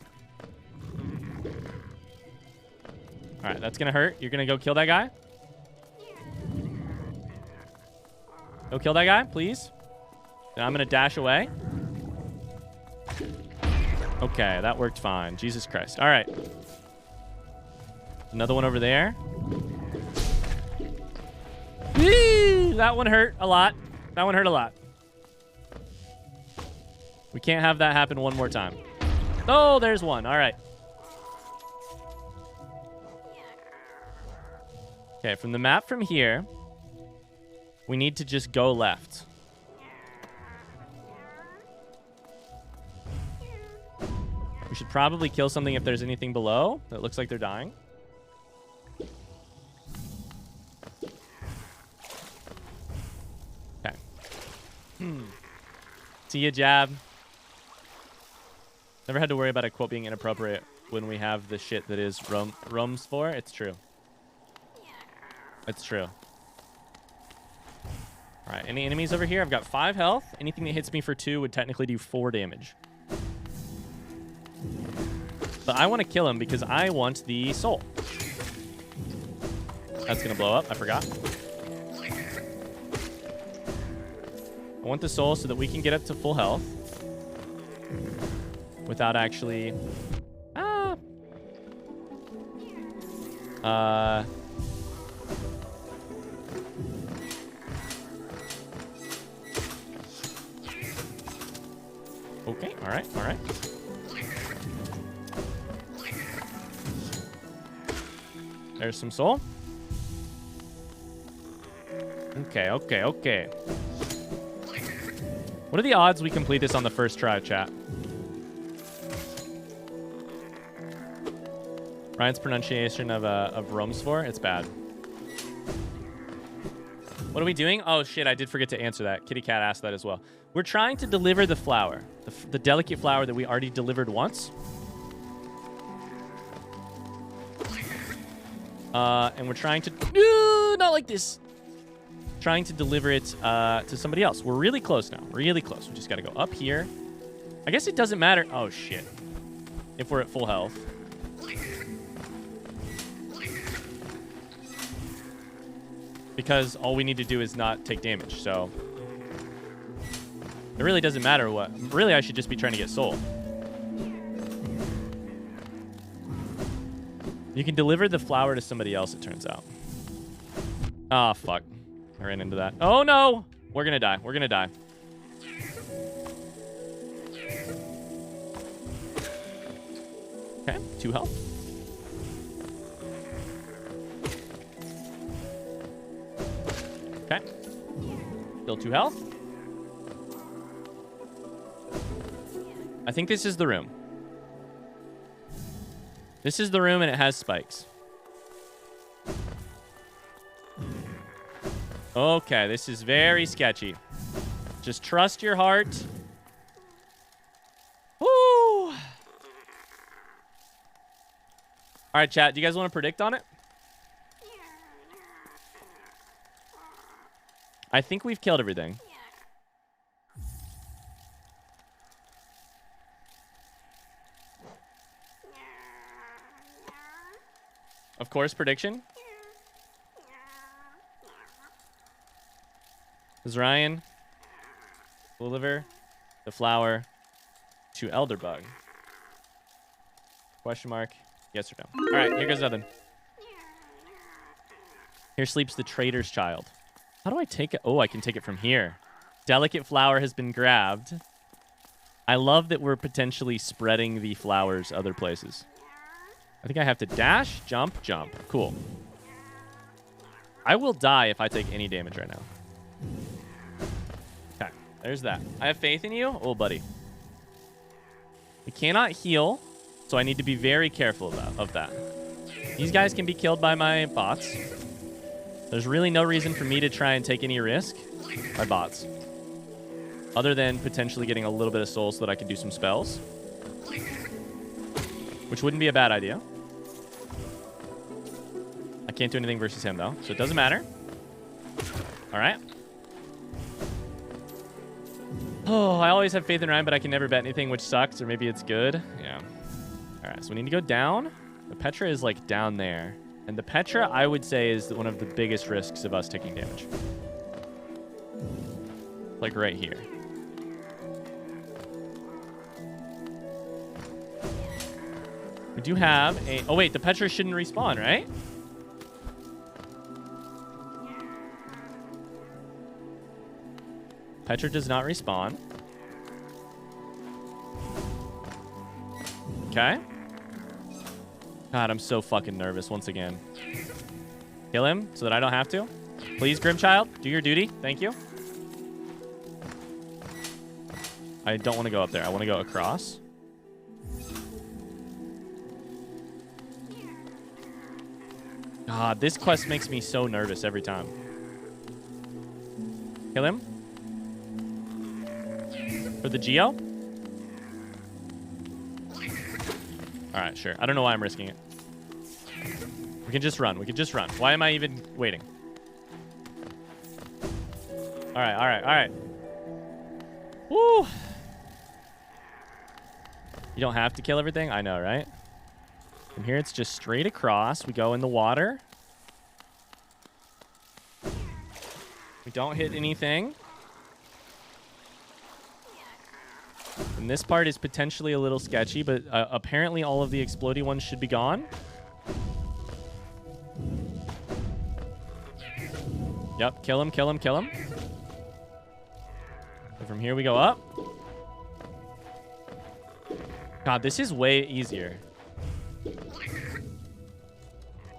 All right, that's gonna hurt. You're gonna go kill that guy. Go kill that guy, please. Then I'm gonna dash away. Okay, that worked fine. Jesus Christ. All right. Another one over there. Whee! That one hurt a lot. That one hurt a lot. We can't have that happen one more time. Oh, there's one. All right. Okay, from the map from here, we need to just go left. We We should probably kill something if there's anything below that looks like they're dying. Okay. See ya, Jab. Never had to worry about a quote being inappropriate when we have the shit that is Rome's for. It's true. It's true. All right, any enemies over here? I've got 5 health. Anything that hits me for 2 would technically do 4 damage. But I want to kill him because I want the soul. That's going to blow up. I forgot. I want the soul so that we can get up to full health. Without actually... Okay, alright, alright. There's some soul. Okay, okay, okay. What are the odds we complete this on the first try, chat? Ryan's pronunciation of Romsfor, it's bad. What are we doing? Oh, shit, I did forget to answer that. Kitty Cat asked that as well. We're trying to deliver the flower. The delicate flower that we already delivered once. And we're trying to... No, not like this. Trying to deliver it to somebody else. We're really close now. Really close. We just got to go up here. I guess it doesn't matter. Oh, shit. If we're at full health. Because all we need to do is not take damage, so... It really doesn't matter what... Really, I should just be trying to get soul. You can deliver the flower to somebody else, it turns out. Ah, fuck. I ran into that. Oh, no! We're gonna die. We're gonna die. Okay, 2 health. Okay. Still 2 health. I think this is the room. This is the room and it has spikes. Okay, this is very sketchy. Just trust your heart. Woo! All right, chat. Do you guys want to predict on it? I think we've killed everything. Of course, prediction. Is Ryan deliver the flower to Elderbug? Question mark. Yes or no? All right, here goes nothing. Here sleeps the traitor's child. How do I take it? Oh, I can take it from here. Delicate flower has been grabbed. I love that we're potentially spreading the flowers other places. I think I have to dash, jump, jump. Cool. I will die if I take any damage right now. Okay, there's that. I have faith in you. Oh, buddy. We cannot heal, so I need to be very careful of that. These guys can be killed by my bots. There's really no reason for me to try and take any risk by bots. Other than potentially getting a little bit of soul so that I can do some spells. Which wouldn't be a bad idea. I can't do anything versus him, though, so it doesn't matter. All right. Oh, I always have faith in Ryan, but I can never bet anything, which sucks, or maybe it's good. Yeah. All right, so we need to go down. The Petra is, like, down there. And the Petra, I would say, is one of the biggest risks of us taking damage. Like right here. We do have a... Oh, wait, the Petra shouldn't respawn, right? Petra does not respawn. Okay. God, I'm so fucking nervous once again. Kill him so that I don't have to. Please, Grimchild, do your duty. Thank you. I don't want to go up there. I want to go across. God, this quest makes me so nervous every time. Kill him. For the Geo? Alright, sure. I don't know why I'm risking it. We can just run. We can just run. Why am I even waiting? Alright, alright, alright. Woo! You don't have to kill everything? I know, right? From here, it's just straight across. We go in the water. We don't hit anything. And this part is potentially a little sketchy, but apparently all of the explodey ones should be gone. Yep, kill him, kill him, kill him. So from here we go up. God, this is way easier.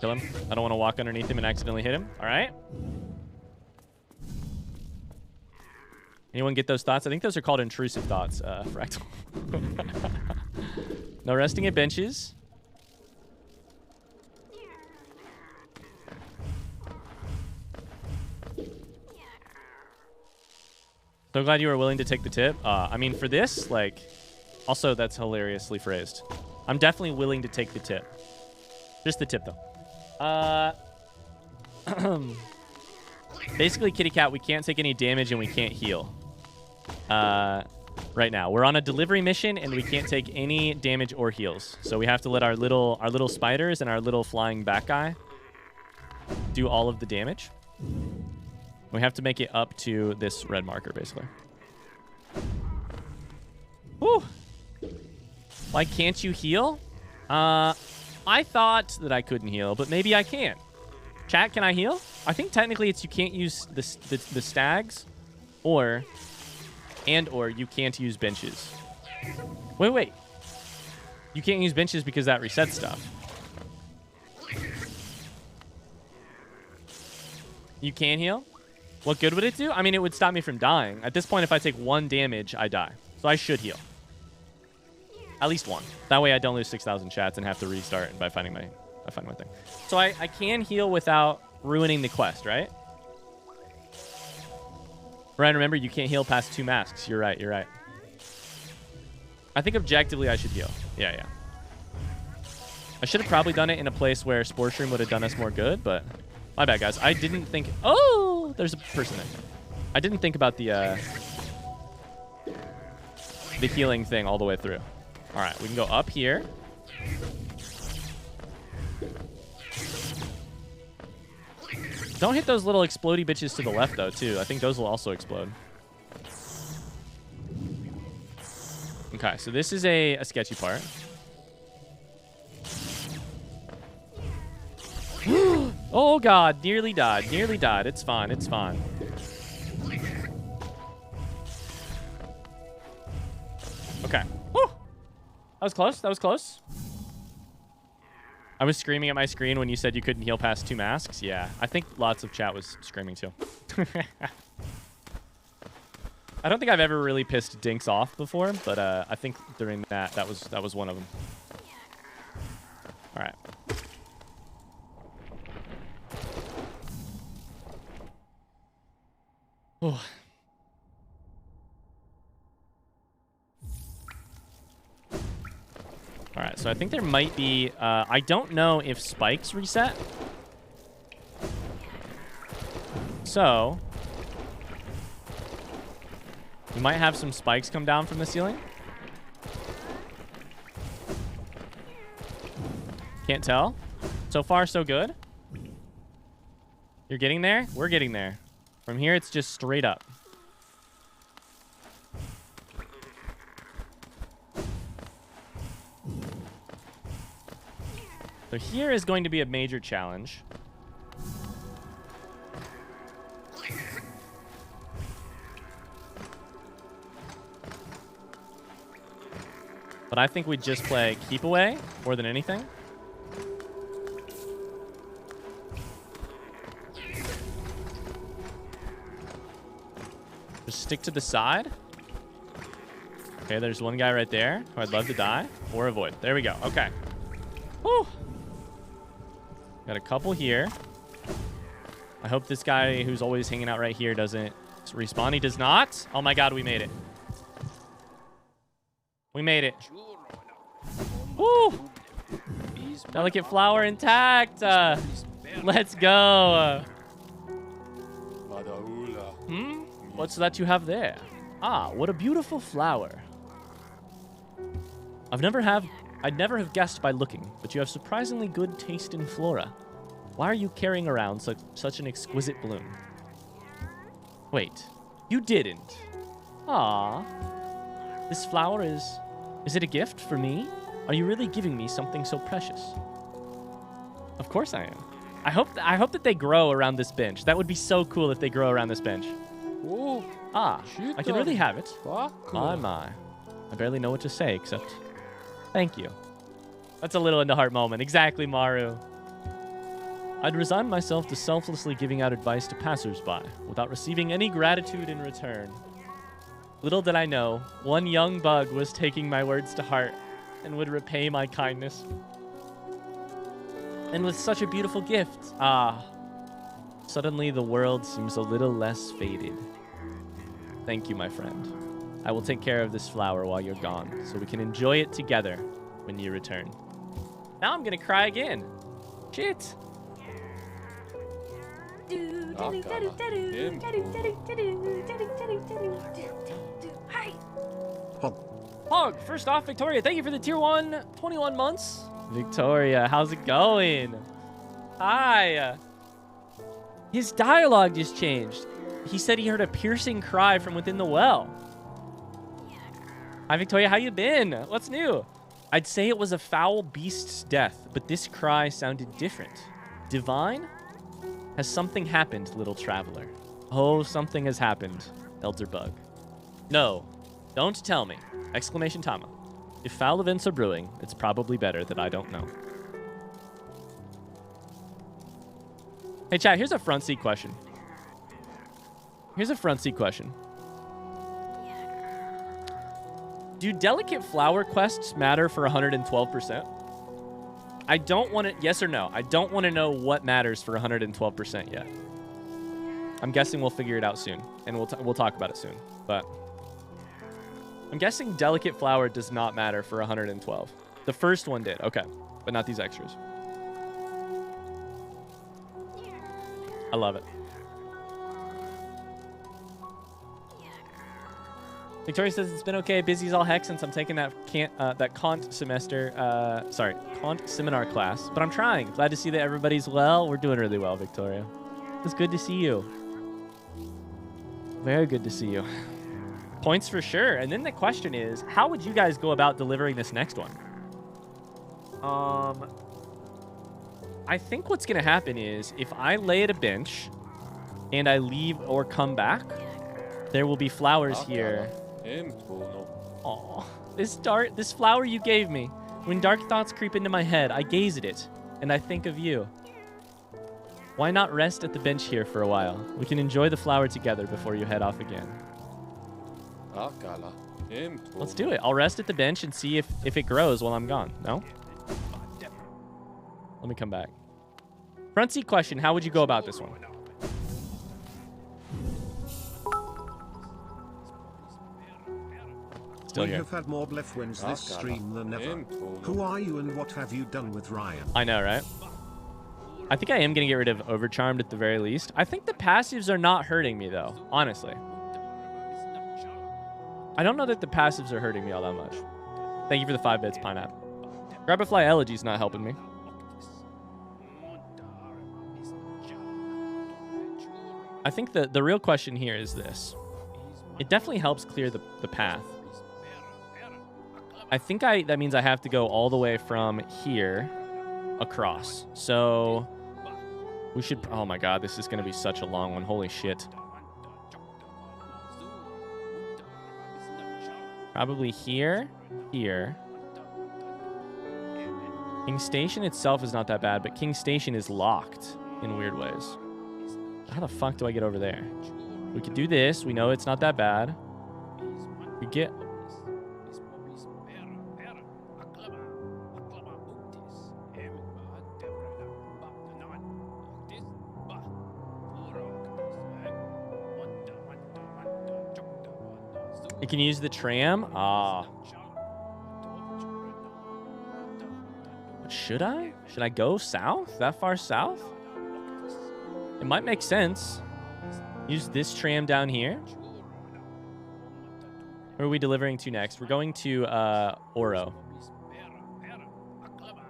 Kill him. I don't want to walk underneath him and accidentally hit him. All right. Anyone get those thoughts? I think those are called intrusive thoughts, Fractal. No resting at benches. So glad you were willing to take the tip. I mean, for this, like, also that's hilariously phrased. I'm definitely willing to take the tip. Just the tip, though. Basically, Kitty Cat, we can't take any damage and we can't heal. Right now, we're on a delivery mission and we can't take any damage or heals. So we have to let our little spiders and our little flying bat guy do all of the damage. We have to make it up to this red marker, basically. Whew. Why can't you heal? I thought that I couldn't heal, but maybe I can. Chat, can I heal? I think technically it's you can't use the stags, or you can't use benches. Wait. You can't use benches because that resets stuff. You can heal? What good would it do? I mean, it would stop me from dying. At this point, if I take 1 damage, I die. So I should heal. At least 1. That way I don't lose 6,000 chats and have to restart by finding my thing. So I can heal without ruining the quest, right? Ryan, remember, you can't heal past 2 masks. You're right, you're right. I think objectively I should heal. Yeah. I should have probably done it in a place where Spore Shroom would have done us more good, but my bad, guys. I didn't think... Oh, there's a person there. I didn't think about the healing thing all the way through. All right, we can go up here. Don't hit those little explodey bitches to the left, though, too. I think those will also explode. Okay, so this is a sketchy part. Oh, God. Nearly died. Nearly died. It's fine. It's fine. Okay. Woo! That was close. That was close. I was screaming at my screen when you said you couldn't heal past 2 masks. Yeah, I think lots of chat was screaming too. I don't think I've ever really pissed Dinks off before, but I think during that was one of them. All right. Oh. All right, so I think there might be... I don't know if spikes reset. So... we might have some spikes come down from the ceiling. Can't tell. So far, so good. You're getting there? We're getting there. From here, it's just straight up. So here is going to be a major challenge. But I think we just play keep away more than anything. Just stick to the side. Okay, there's one guy right there who I'd love to die or avoid. There we go. Okay. Whew. Got a couple here. I hope this guy who's always hanging out right here doesn't respawn. He does not. Oh my god, we made it. We made it. Woo! Delicate flower intact. Let's go. What's that you have there? Ah, what a beautiful flower. I'd never have guessed by looking, but you have surprisingly good taste in flora. Why are you carrying around such an exquisite bloom? Wait, you didn't. Ah, this flower is it a gift for me? Are you really giving me something so precious? Of course I am. I hope that they grow around this bench. That would be so cool if they grow around this bench. Oh, Ah, I can really have it. fuck. My, my. I barely know what to say except thank you. That's a little in the heart moment. Exactly, Maru. I'd resign myself to selflessly giving out advice to passers-by without receiving any gratitude in return. Little did I know, one young bug was taking my words to heart and would repay my kindness. And with such a beautiful gift, suddenly the world seems a little less faded. Thank you, my friend. I will take care of this flower while you're gone, so we can enjoy it together when you return. Now I'm gonna cry again. Shit. Hog, first off, Victoria, thank you for the tier 1, 21 months. Victoria, how's it going? Hi. His dialogue just changed. He said he heard a piercing cry from within the well. Hi, Victoria, how you been? What's new? I'd say it was a foul beast's death, but this cry sounded different. Divine? Has something happened, little traveler? Oh, something has happened, Elder Bug. No, don't tell me! Exclamation Tama. If foul events are brewing, it's probably better that I don't know. Hey, chat, here's a front seat question. Do delicate flower quests matter for 112%? I don't want to... Yes or no? I don't want to know what matters for 112% yet. I'm guessing we'll figure it out soon. And we'll talk about it soon. But... I'm guessing delicate flower does not matter for 112. The first one did. Okay. But not these extras. I love it. Victoria says it's been okay. Busy as all heck since I'm taking that Kant semester. Kant seminar class. But I'm trying. Glad to see that everybody's well. We're doing really well, Victoria. It's good to see you. Very good to see you. Points for sure. And then the question is, how would you guys go about delivering this next one? I think what's going to happen is if I lay at a bench and I leave or come back, there will be flowers here. Aw, this flower you gave me. When dark thoughts creep into my head, I gaze at it and I think of you. Why not rest at the bench here for a while? We can enjoy the flower together before you head off again. Let's do it. I'll rest at the bench and see if it grows while I'm gone. No? Let me come back. Front seat question. How would you go about this one? Still We here. have had more Blef wins this stream than ever. Who are you and what have you done with Ryan? I know, right? I think I am going to get rid of Overcharmed at the very least. I think the passives are not hurting me, though. Honestly. I don't know that the passives are hurting me all that much. Thank you for the 5 bits, Pineapple. Grab a Fly Elegy's not helping me. I think the real question here is this. It definitely helps clear the path. I think that means I have to go all the way from here across. So we should... Oh my god, this is going to be such a long one. Holy shit. Probably here, here. King Station itself is not that bad, but King Station is locked in weird ways. How the fuck do I get over there? We could do this. We know it's not that bad. We get... You can use the tram. Ah. Should I? Should I go south? That far south? It might make sense. Use this tram down here. Where are we delivering to next? We're going to Oro.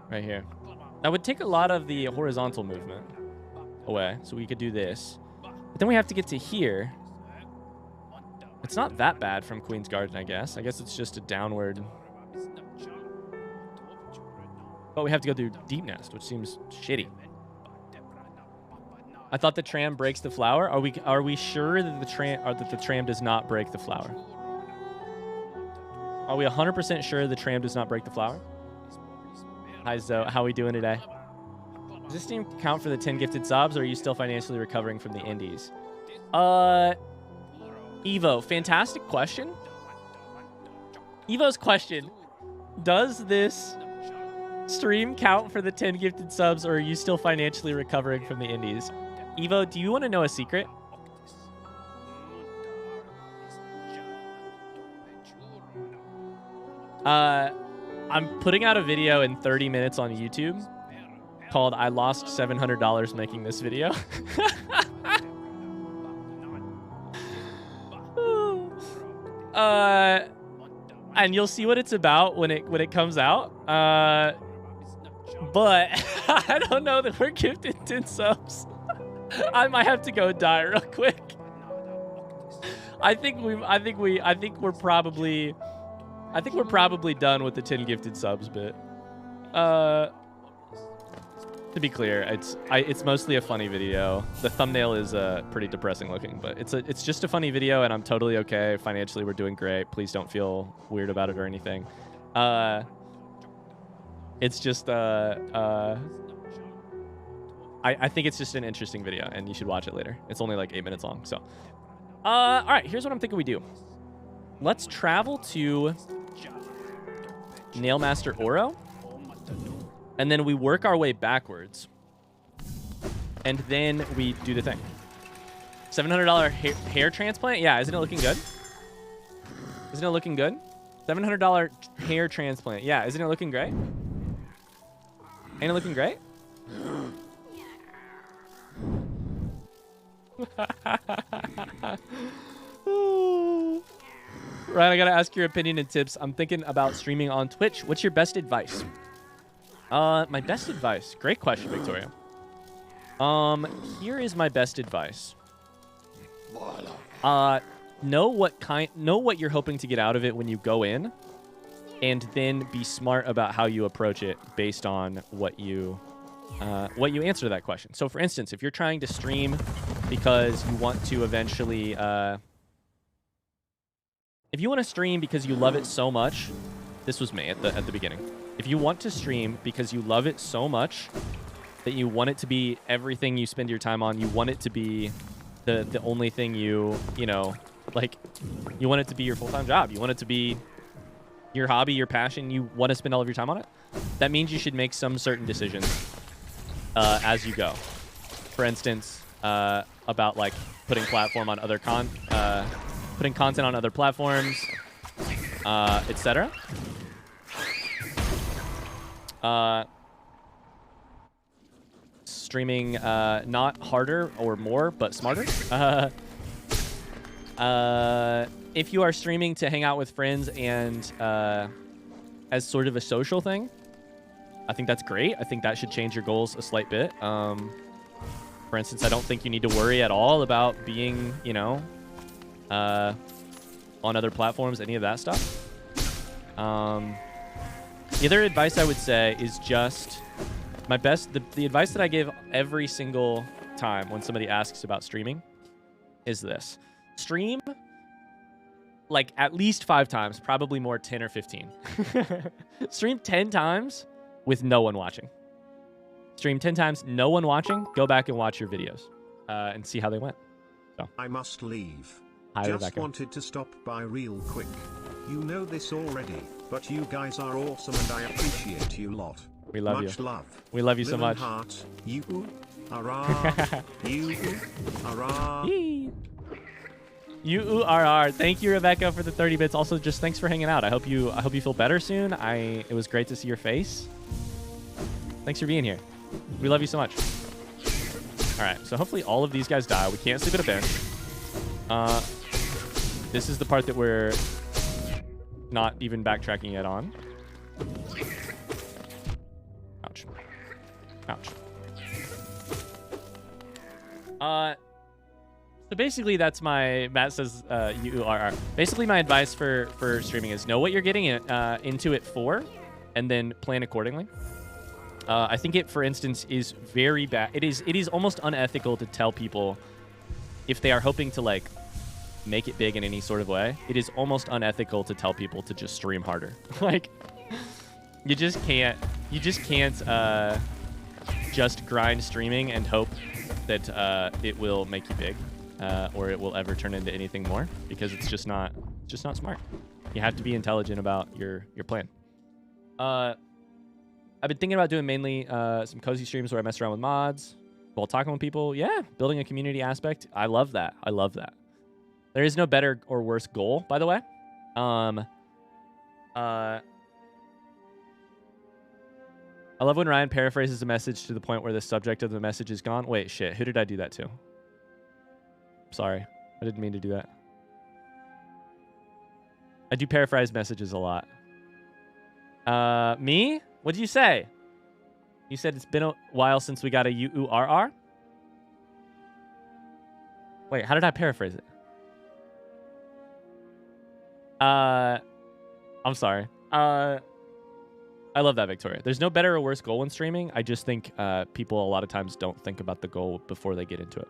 Right here. That would take a lot of the horizontal movement away. So we could do this. But then we have to get to here. It's not that bad from Queen's Garden, I guess. I guess it's just a downward. But we have to go through Deep Nest, which seems shitty. I thought the tram breaks the flower. Are we sure that the tram does not break the flower? Are we 100% sure the tram does not break the flower? Hi Zoe, how are we doing today? Does this team count for the 10 gifted subs, or are you still financially recovering from the indies? Evo, fantastic question. Evo's question: does this stream count for the 10 gifted subs, or are you still financially recovering from the indies? Evo, do you want to know a secret? I'm putting out a video in 30 minutes on YouTube called I Lost $700 Making This Video. And you'll see what it's about when it comes out. But I don't know that we're gifted 10 subs. I might have to go die real quick. I think we're probably done with the 10 gifted subs bit. To be clear, it's mostly a funny video. The thumbnail is pretty depressing looking, but it's just a funny video, and I'm totally okay. Financially, we're doing great. Please don't feel weird about it or anything. It's just I think it's just an interesting video, and you should watch it later. It's only like 8 minutes long. So, all right, here's what I'm thinking we do. Let's travel to Nailmaster Oro, and then we work our way backwards, and then we do the thing. $700 hair transplant? Yeah, isn't it looking good? Isn't it looking good? $700 hair transplant. Yeah, isn't it looking great? Ain't it looking great? Ryan, I gotta ask your opinion and tips. I'm thinking about streaming on Twitch. What's your best advice? My best advice. Great question, Victoria. Here is my best advice. Know what you're hoping to get out of it when you go in, and then be smart about how you approach it based on what you answer to that question. So, for instance, if you're trying to stream because you want to eventually, if you want to stream because you love it so much, this was me at the beginning. If you want to stream because you love it so much that you want it to be everything you spend your time on, you want it to be the only thing you know, like, you want it to be your full-time job, you want it to be your hobby, your passion, you want to spend all of your time on it, that means you should make some certain decisions as you go. For instance, about like putting content on other platforms, etc. Streaming not harder or more, but smarter. If you are streaming to hang out with friends and as sort of a social thing, I think that's great. I think that should change your goals a slight bit. For instance, I don't think you need to worry at all about being, you know, on other platforms, any of that stuff. The other advice I would say is just the advice that I give every single time when somebody asks about streaming is this. Stream like at least 5 times, probably more, 10 or 15. Stream 10 times with no one watching. Stream 10 times, no one watching. Go back and watch your videos and see how they went. So I must leave. Hi, Just Rebecca. wanted to stop by real quick. You know this already, but you guys are awesome and I appreciate you a lot. We love Much you. love. We love you so much. Heart, you, hurrah, you, hurrah. Yee. UURR. Thank you, Rebecca, for the 30 bits. Also, just thanks for hanging out. I hope you feel better soon. It was great to see your face. Thanks for being here. We love you so much. All right, so hopefully all of these guys die. We can't sleep at a bench. This is the part that we're not even backtracking yet on. Ouch. Ouch. So basically that's my, Matt says UURR. Basically my advice for streaming is know what you're getting into it for, and then plan accordingly. I think it, for instance, is very bad. It is almost unethical to tell people if they are hoping to like make it big in any sort of way. It is almost unethical to tell people to just stream harder. Like you just can't just grind streaming and hope that it will make you big or it will ever turn into anything more, because it's just not smart. You have to be intelligent about your plan. I've been thinking about doing mainly some cozy streams where I mess around with mods while talking with people. Yeah, building a community aspect. I love that. I love that. There is no better or worse goal, by the way. I love when Ryan paraphrases a message to the point where the subject of the message is gone. Wait, shit. Who did I do that to? Sorry. I didn't mean to do that. I do paraphrase messages a lot. Me? What did you say? You said it's been a while since we got a UURR? Wait, how did I paraphrase it? I'm sorry. I love that, Victoria. There's no better or worse goal when streaming. I just think people a lot of times don't think about the goal before they get into it.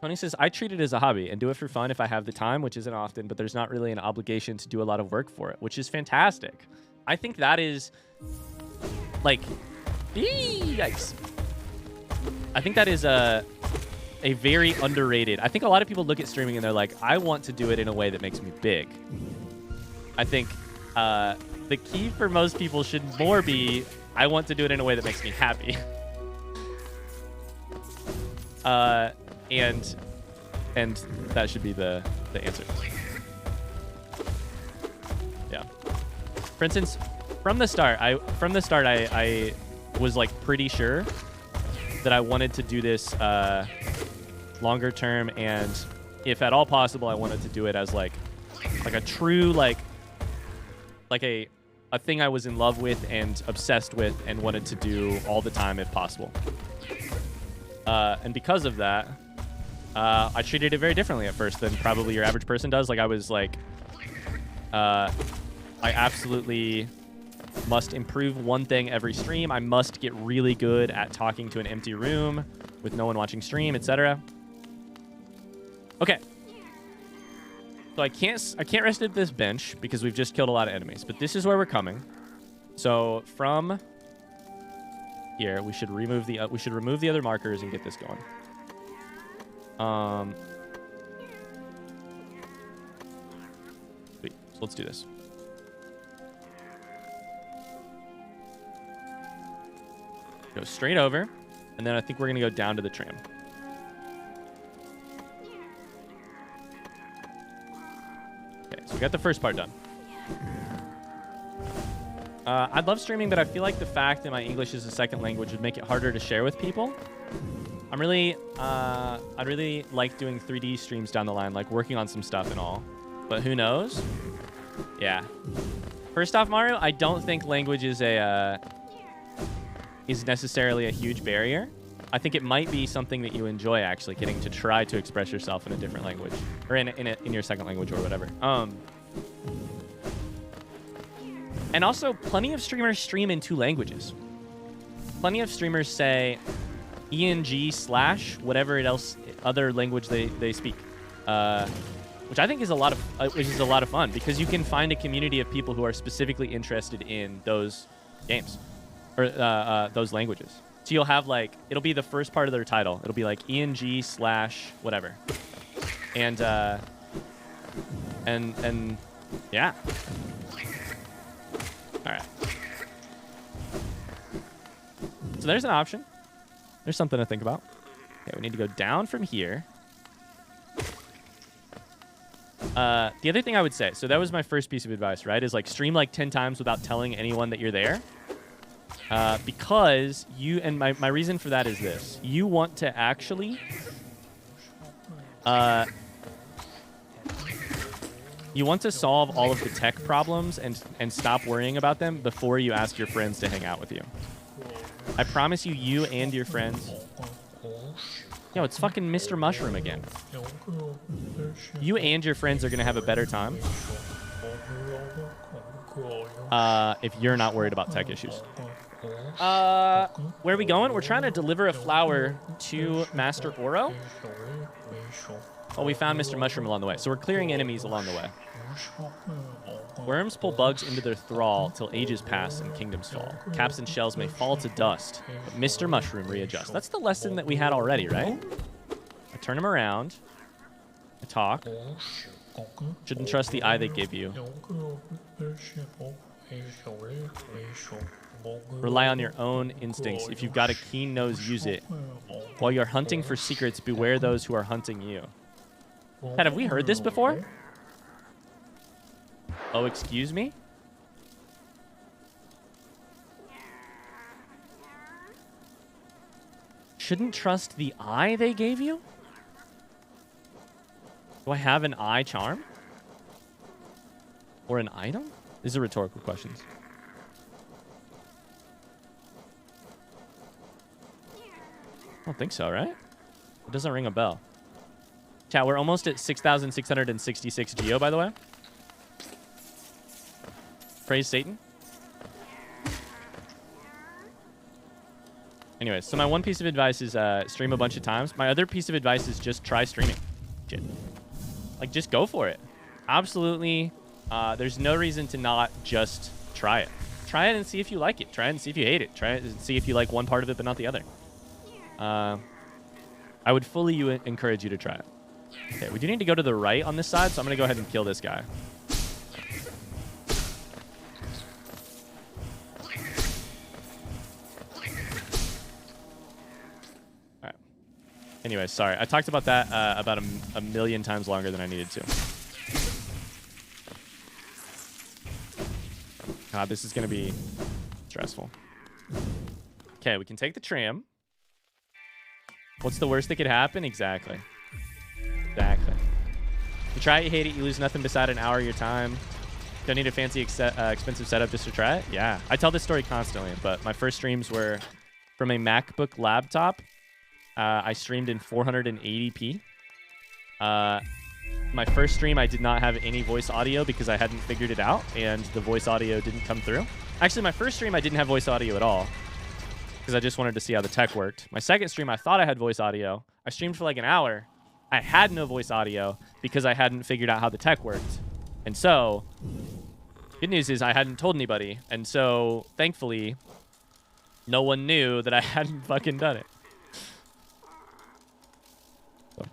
Tony says, I treat it as a hobby and do it for fun if I have the time, which isn't often, but there's not really an obligation to do a lot of work for it, which is fantastic. I think that is, like, yikes. I think that is a very underrated. I think a lot of people look at streaming and they're like, I want to do it in a way that makes me big. I think the key for most people should more be, I want to do it in a way that makes me happy. And that should be the answer. Yeah. For instance, from the start, I was like pretty sure that I wanted to do this longer term, and if at all possible, I wanted to do it as like a true like a thing I was in love with and obsessed with and wanted to do all the time if possible. And because of that, I treated it very differently at first than probably your average person does. Like I was like, I absolutely must improve one thing every stream. I must get really good at talking to an empty room with no one watching stream, etc. Okay. So I can't rest at this bench because we've just killed a lot of enemies, but this is where we're coming. So from here, we should remove the other markers and get this going. Sweet. So let's do this. Go straight over, and then I think we're gonna go down to the tram. Okay, so we got the first part done. I love streaming, but I feel like the fact that my English is a second language would make it harder to share with people. I'd really like doing 3D streams down the line, like working on some stuff and all. But who knows? Yeah. First off, Mario, I don't think language is necessarily a huge barrier. I think it might be something that you enjoy, actually, getting to try to express yourself in a different language, or in your second language or whatever. And also, plenty of streamers stream in 2 languages. Plenty of streamers say ENG / whatever else other language they speak, which I think is a lot of fun, because you can find a community of people who are specifically interested in those games or those languages. So you'll have like, it'll be the first part of their title. It'll be like ENG / whatever, and yeah. All right. So there's an option. There's something to think about. Okay, we need to go down from here. The other thing I would say, so that was my first piece of advice, right? Is like stream like 10 times without telling anyone that you're there. Because you, and my reason for that is this. You want to actually, you want to solve all of the tech problems and stop worrying about them before you ask your friends to hang out with you. I promise you, you and your friends. Yo, it's fucking Mr. Mushroom again. You and your friends are going to have a better time if you're not worried about tech issues. Where are we going? We're trying to deliver a flower to Master Oro. Oh, we found Mr. Mushroom along the way. So we're clearing enemies along the way. Worms pull bugs into their thrall till ages pass and kingdoms fall. Caps and shells may fall to dust, but Mr. Mushroom readjusts. That's the lesson that we had already, right? I turn him around. I talk. Shouldn't trust the eye they give you. Rely on your own instincts. If you've got a keen nose, use it. While you're hunting for secrets, beware those who are hunting you. Pat, have we heard this before? Oh, excuse me? Shouldn't trust the eye they gave you? Do I have an eye charm? Or an item? These are rhetorical questions. I don't think so, right? It doesn't ring a bell. Chat, we're almost at 6,666 Geo, by the way. Praise Satan. Anyways, so my one piece of advice is stream a bunch of times. My other piece of advice is just try streaming. Shit. Like, just go for it. Absolutely. There's no reason to not just try it. Try it and see if you like it. Try it and see if you hate it. Try it and see if you like one part of it but not the other. I would fully encourage you to try it. Okay, we do need to go to the right on this side, so I'm going to go ahead and kill this guy. Alright. Anyways, sorry. I talked about that about a million times longer than I needed to. God, this is going to be stressful. Okay, we can take the tram. What's the worst that could happen? Exactly. Exactly. You try it, you hate it, you lose nothing beside an hour of your time. Don't need a fancy, expensive setup just to try it? Yeah. I tell this story constantly, but my first streams were from a MacBook laptop. I streamed in 480p. My first stream, I did not have any voice audio because I hadn't figured it out, and the voice audio didn't come through. Actually, my first stream, I didn't have voice audio at all because I just wanted to see how the tech worked. My second stream, I thought I had voice audio. I streamed for like an hour. I had no voice audio because I hadn't figured out how the tech worked. And so, good news is I hadn't told anybody. And so, thankfully, no one knew that I hadn't fucking done it. So.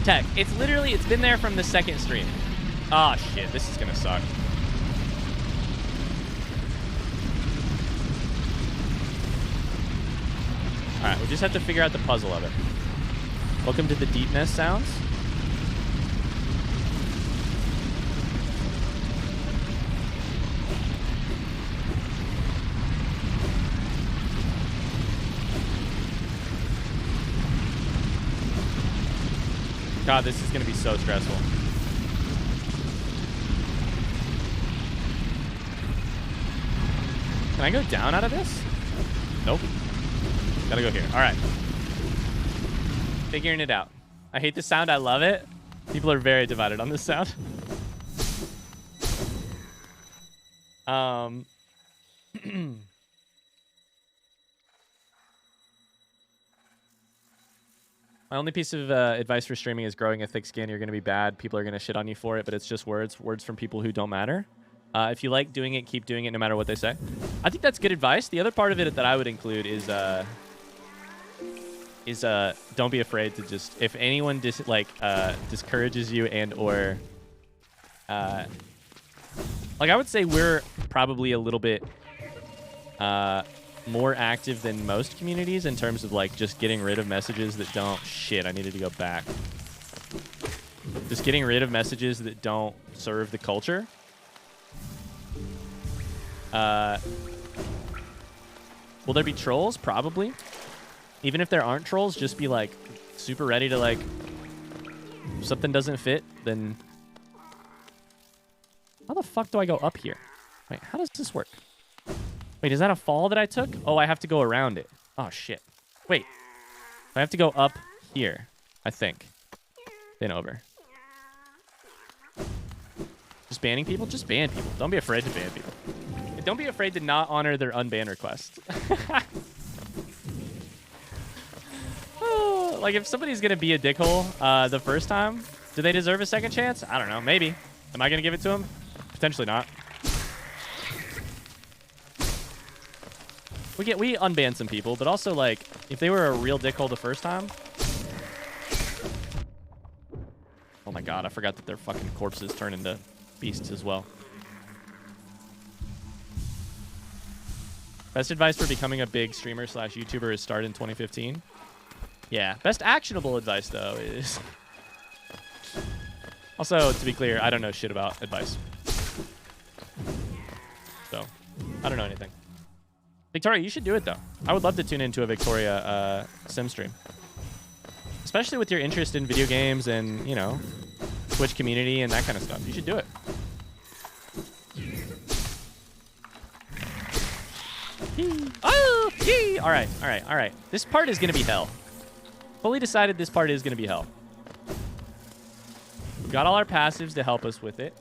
Tech. It's literally, it's been there from the second stream. Ah, shit. This is gonna suck. Alright, we just have to figure out the puzzle of it. Welcome to the deepness sounds. God, this is going to be so stressful. Can I go down out of this? Nope. Gotta go here. All right. Figuring it out. I hate this sound. I love it. People are very divided on this sound. My only piece of advice for streaming is growing a thick skin. You're going to be bad. People are going to shit on you for it, but it's just words. Words from people who don't matter. If you like doing it, keep doing it no matter what they say. I think that's good advice. The other part of it that I would include is don't be afraid to just, if anyone discourages you and or like, I would say we're probably a little bit more active than most communities in terms of like just getting rid of messages that don't. Shit, I needed to go back. Just getting rid of messages that don't serve the culture. Will there be trolls? Probably. Even if there aren't trolls, just be like super ready to like, if something doesn't fit, then how the fuck do I go up here? Wait, how does this work? Wait, is that a fall that I took? Oh, I have to go around it. Oh, shit. Wait. I have to go up here, I think. Then over. Just banning people? Just ban people. Don't be afraid to ban people. And don't be afraid to not honor their unban requests. Like, if somebody's going to be a dickhole the first time, do they deserve a second chance? I don't know. Maybe. Am I going to give it to them? Potentially not. We unbanned some people, but also, like, if they were a real dickhole the first time... Oh my god, I forgot that their fucking corpses turn into beasts as well. Best advice for becoming a big streamer / YouTuber is start in 2015. Yeah. Best actionable advice, though, is... Also, to be clear, I don't know shit about advice. So, I don't know anything. Victoria, you should do it, though. I would love to tune into a Victoria sim stream. Especially with your interest in video games and, you know, Twitch community and that kind of stuff. You should do it. Oh, yee. All right, all right, all right. This part is going to be hell. Fully decided this part is going to be hell. We've got all our passives to help us with it.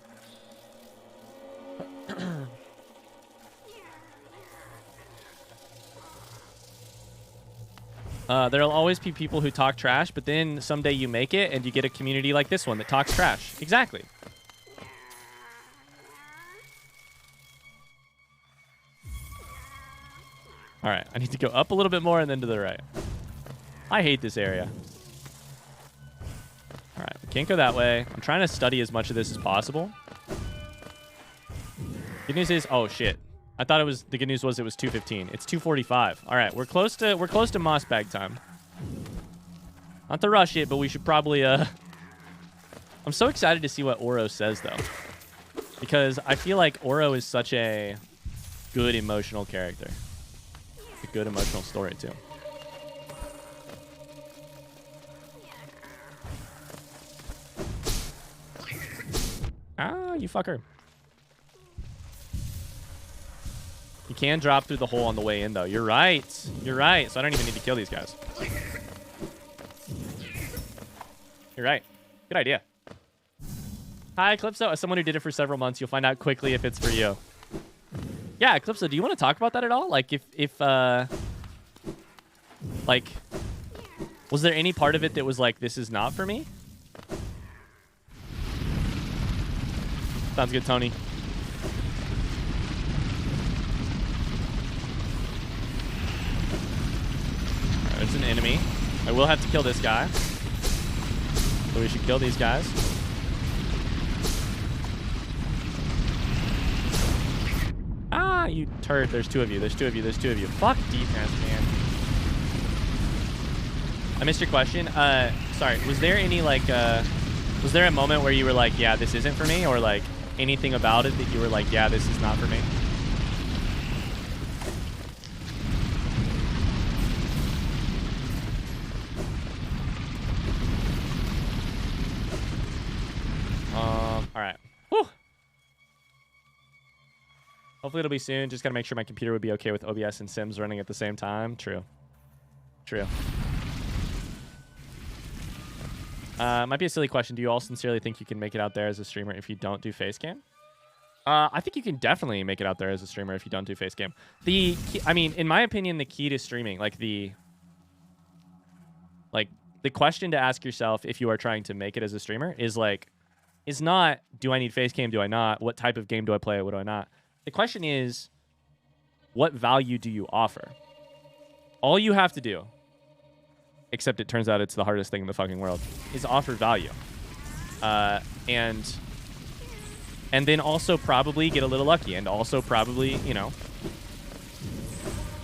There'll always be people who talk trash, but then someday you make it and you get a community like this one that talks trash. Exactly. All right, I need to go up a little bit more and then to the right. I hate this area. All right, we can't go that way. I'm trying to study as much of this as possible. Good news is, oh shit. I thought it was, the good news was it was 2:15. It's 2:45. All right, we're close to moss bag time. Not to rush it, but we should probably I'm so excited to see what Oro says though. Because I feel like Oro is such a good emotional character. A good emotional story too. Ah, you fucker. You can drop through the hole on the way in, though. You're right. You're right. So I don't even need to kill these guys. You're right. Good idea. Hi, Eclipso. As someone who did it for several months, you'll find out quickly if it's for you. Yeah, Eclipso, do you want to talk about that at all? Like, like, was there any part of it that was like, this is not for me? Sounds good, Tony. There's an enemy. I will have to kill this guy. So we should kill these guys. Ah, you turd. There's two of you. There's two of you. There's two of you. Fuck defense, man. I missed your question. Sorry. Was there any, like, was there a moment where you were like, yeah, this isn't for me? Or, like, anything about it that you were like, yeah, this is not for me? All right. Whew. Hopefully it'll be soon. Just gotta make sure my computer would be okay with OBS and Sims running at the same time. True. True. Might be a silly question. Do you all sincerely think you can make it out there as a streamer if you don't do face cam? I think you can definitely make it out there as a streamer if you don't do face cam. The key, I mean, in my opinion, the key to streaming, like the question to ask yourself if you are trying to make it as a streamer is like, is not, do I need face cam? Do I not? What type of game do I play? What do I not? The question is, what value do you offer? All you have to do, except it turns out it's the hardest thing in the fucking world, is offer value. And then also probably get a little lucky and also probably, you know,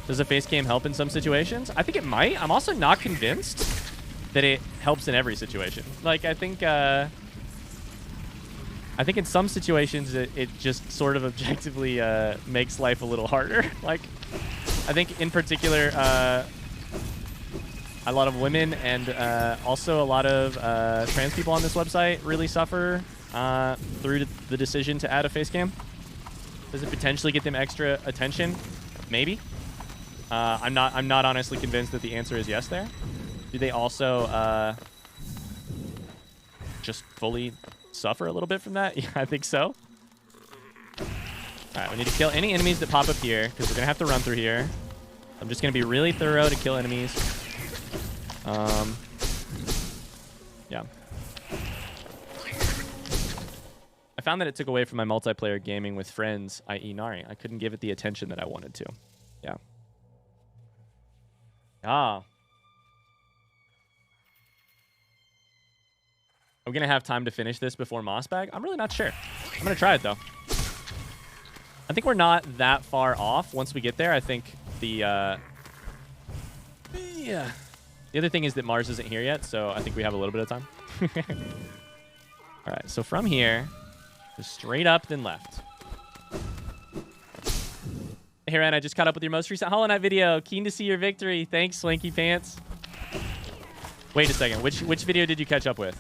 Does a face cam help in some situations? I think it might. I'm also not convinced that it helps in every situation. Like, I think in some situations it just sort of objectively makes life a little harder. Like, I think in particular, a lot of women and also a lot of trans people on this website really suffer through the decision to add a face cam. Does it potentially get them extra attention? Maybe. I'm not honestly convinced that the answer is yes there. Do they also just fully suffer a little bit from that? Yeah, I think so. All right, we need to kill any enemies that pop up here because we're gonna have to run through here. I'm just gonna be really thorough to kill enemies. Yeah. I found that it took away from my multiplayer gaming with friends, i.e. Nari. I couldn't give it the attention that I wanted to. Yeah. Ah. Are we going to have time to finish this before Mossbag? I'm really not sure. I'm going to try it, though. I think we're not that far off once we get there. I think the... yeah. The other thing is that Mars isn't here yet, so I think we have a little bit of time. All right, so from here, just straight up, then left. Hey, Ryan, I just caught up with your most recent Hollow Knight video. Keen to see your victory. Thanks, Slinky Pants. Wait a second. Which video did you catch up with?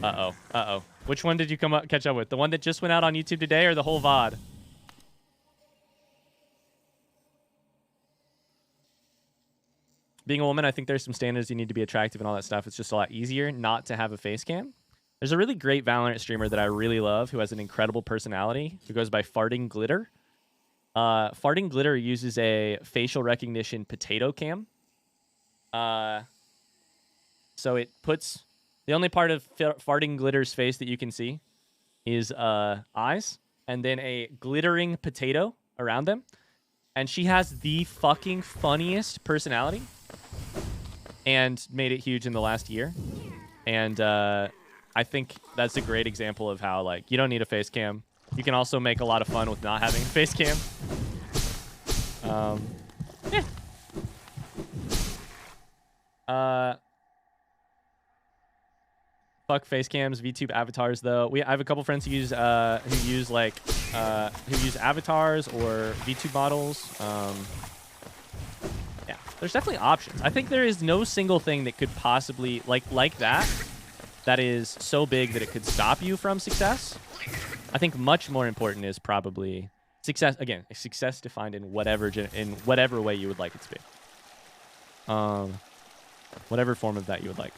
Uh-oh. Uh-oh. Which one did you catch up with? The one that just went out on YouTube today or the whole VOD? Being a woman, I think there's some standards you need to be attractive and all that stuff. It's just a lot easier not to have a face cam. There's a really great Valorant streamer that I really love who has an incredible personality who goes by Farting Glitter. Farting Glitter uses a facial recognition potato cam. So it puts... The only part of Farting Glitter's face that you can see is eyes and then a glittering potato around them. And she has the fucking funniest personality and made it huge in the last year. And I think that's a great example of how, like, you don't need a face cam. You can also make a lot of fun with not having a face cam. Yeah. Fuck face cams, VTube avatars though. I have a couple friends who use avatars or VTube models. Yeah, there's definitely options. I think there is no single thing that could possibly like that is so big that it could stop you from success. I think much more important is probably success. Again, success defined in whatever way you would like it to be. Whatever form of that you would like.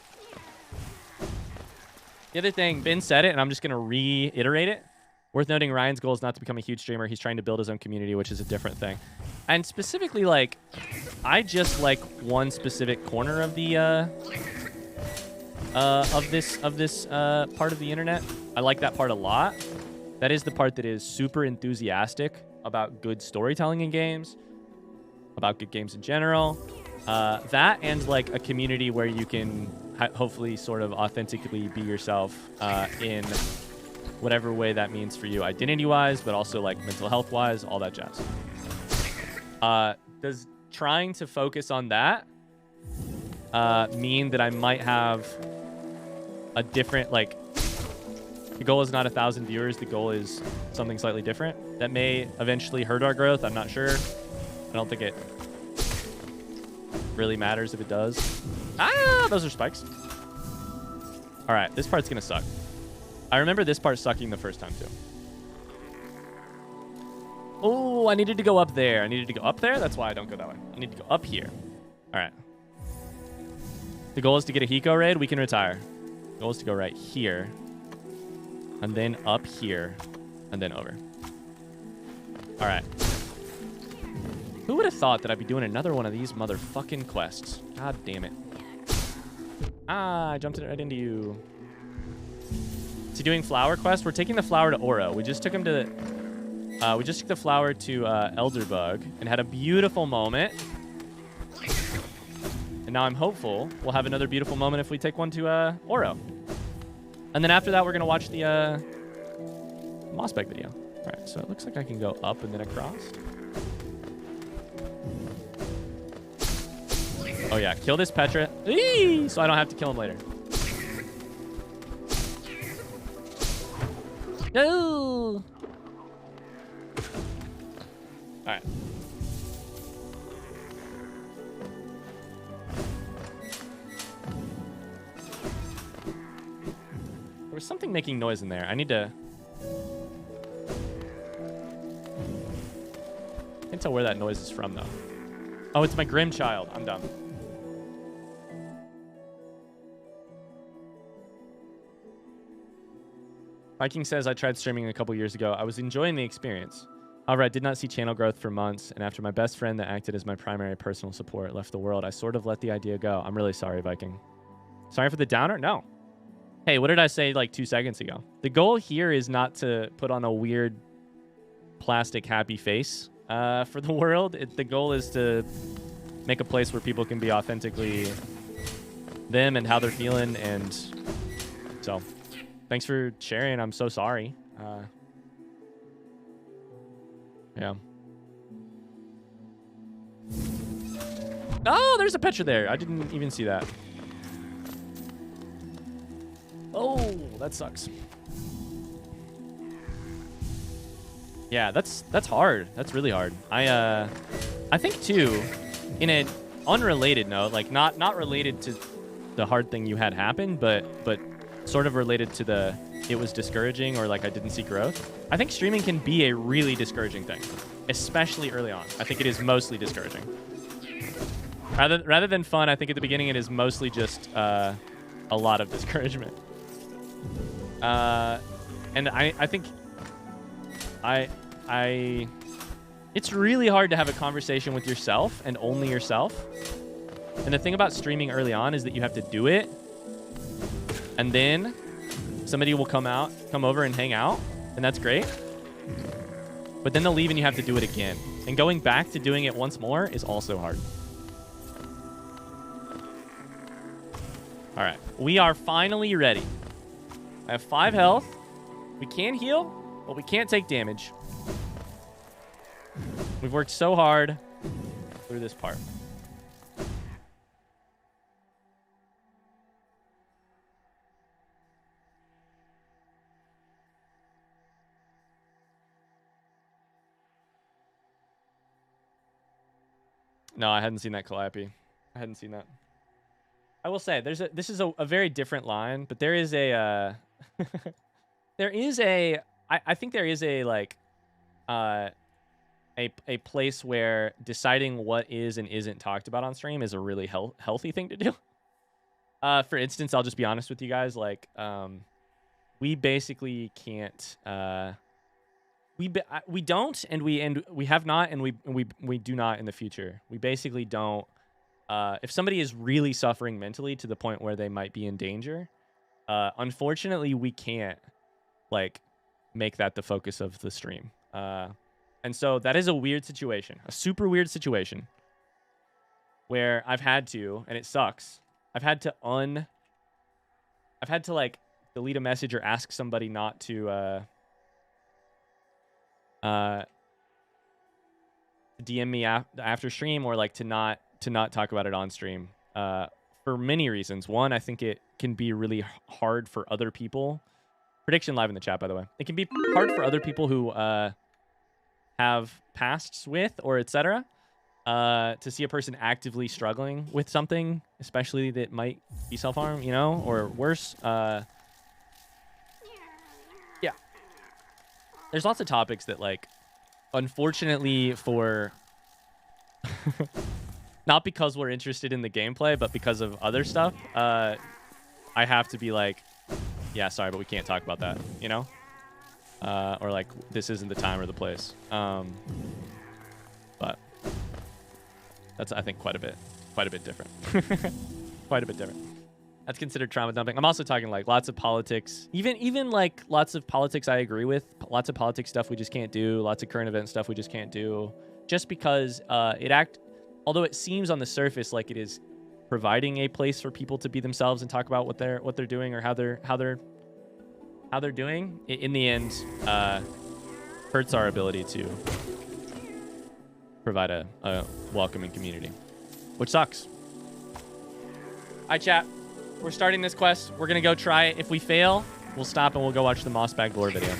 The other thing, Ben said it, and I'm just going to reiterate it. Worth noting, Ryan's goal is not to become a huge streamer. He's trying to build his own community, which is a different thing. And specifically, like, I just like one specific corner of the of this part of the internet. I like that part a lot. That is the part that is super enthusiastic about good storytelling in games, about good games in general. That and like a community where you can hopefully sort of authentically be yourself in whatever way that means for you, identity-wise, but also like mental health-wise, all that jazz. Does trying to focus on that mean that I might have a different, like, the goal is not 1,000 viewers, the goal is something slightly different? That may eventually hurt our growth, I'm not sure. I don't think it really matters if it does. Ah, those are spikes. All right, this part's gonna suck. I remember this part sucking the first time too. Oh, I needed to go up there. I needed to go up there? That's why I don't go that way. I need to go up here. All right. The goal is to get a Hiko raid. We can retire. The goal is to go right here. And then up here. And then over. All right. Who would have thought that I'd be doing another one of these motherfucking quests? God damn it. Ah, I jumped right into you. Is he doing flower quest? We're taking the flower to Oro. We just took him to the... we just took the flower to Elderbug and had a beautiful moment. And now I'm hopeful we'll have another beautiful moment if we take one to Oro. And then after that, we're going to watch the Mossbag video. All right, so it looks like I can go up and then across. Oh yeah, kill this Petra. Eee! So I don't have to kill him later. No. All right. There was something making noise in there. I need to... Can't tell where that noise is from, though. Oh, it's my Grim child. I'm dumb. Viking says, I tried streaming a couple years ago. I was enjoying the experience. However, I did not see channel growth for months, and after my best friend that acted as my primary personal support left the world, I sort of let the idea go. I'm really sorry, Viking. Sorry for the downer? No. Hey, what did I say like 2 seconds ago? The goal here is not to put on a weird plastic happy face for the world. The goal is to make a place where people can be authentically them and how they're feeling. And so thanks for sharing. I'm so sorry. Yeah. Oh, there's a Petra there. I didn't even see that. Oh, that sucks. Yeah, that's hard. That's really hard. I think too, in an unrelated note, like not related to the hard thing you had happen, but sort of related to the it was discouraging or like I didn't see growth. I think streaming can be a really discouraging thing, especially early on. I think it is mostly discouraging. Rather than fun, I think at the beginning it is mostly just a lot of discouragement. And I think it's really hard to have a conversation with yourself and only yourself. And the thing about streaming early on is that you have to do it, and then somebody will come over and hang out, and that's great. But then they'll leave and you have to do it again. And going back to doing it once more is also hard. All right, we are finally ready. I have 5 health. We can heal, but we can't take damage. We've worked so hard through this part. No, I hadn't seen that Calliope. I hadn't seen that. I will say, this is a very different line, but there is a I think there is a like a place where deciding what is and isn't talked about on stream is a really healthy thing to do. For instance, I'll just be honest with you guys, like we basically can't we don't, and we have not, and we do not in the future. We basically don't. If somebody is really suffering mentally to the point where they might be in danger, unfortunately, we can't like make that the focus of the stream. And so that is a weird situation, a super weird situation where I've had to, and it sucks. I've had to like delete a message or ask somebody not to DM me after stream, or like to not talk about it on stream for many reasons. One, I think it can be really hard for other people. Prediction live in the chat, by the way. It can be hard for other people who have pasts with or etc. To see a person actively struggling with something, especially that might be self-harm, you know, or worse. Yeah. There's lots of topics that, like, unfortunately for... not because we're interested in the gameplay, but because of other stuff, I have to be like, yeah, sorry, but we can't talk about that, you know? Or like, this isn't the time or the place. But that's, I think, quite a bit different. Quite a bit different. That's considered trauma dumping. I'm also talking like lots of politics, even like lots of politics I agree with, lots of politics stuff we just can't do, lots of current event stuff we just can't do, just because although it seems on the surface like it is providing a place for people to be themselves and talk about what they're doing or how they're doing, in the end hurts our ability to provide a welcoming community, which sucks. right, chat. We're starting this quest. We're gonna go try it. If we fail, we'll stop and we'll go watch the Mossbag lore video.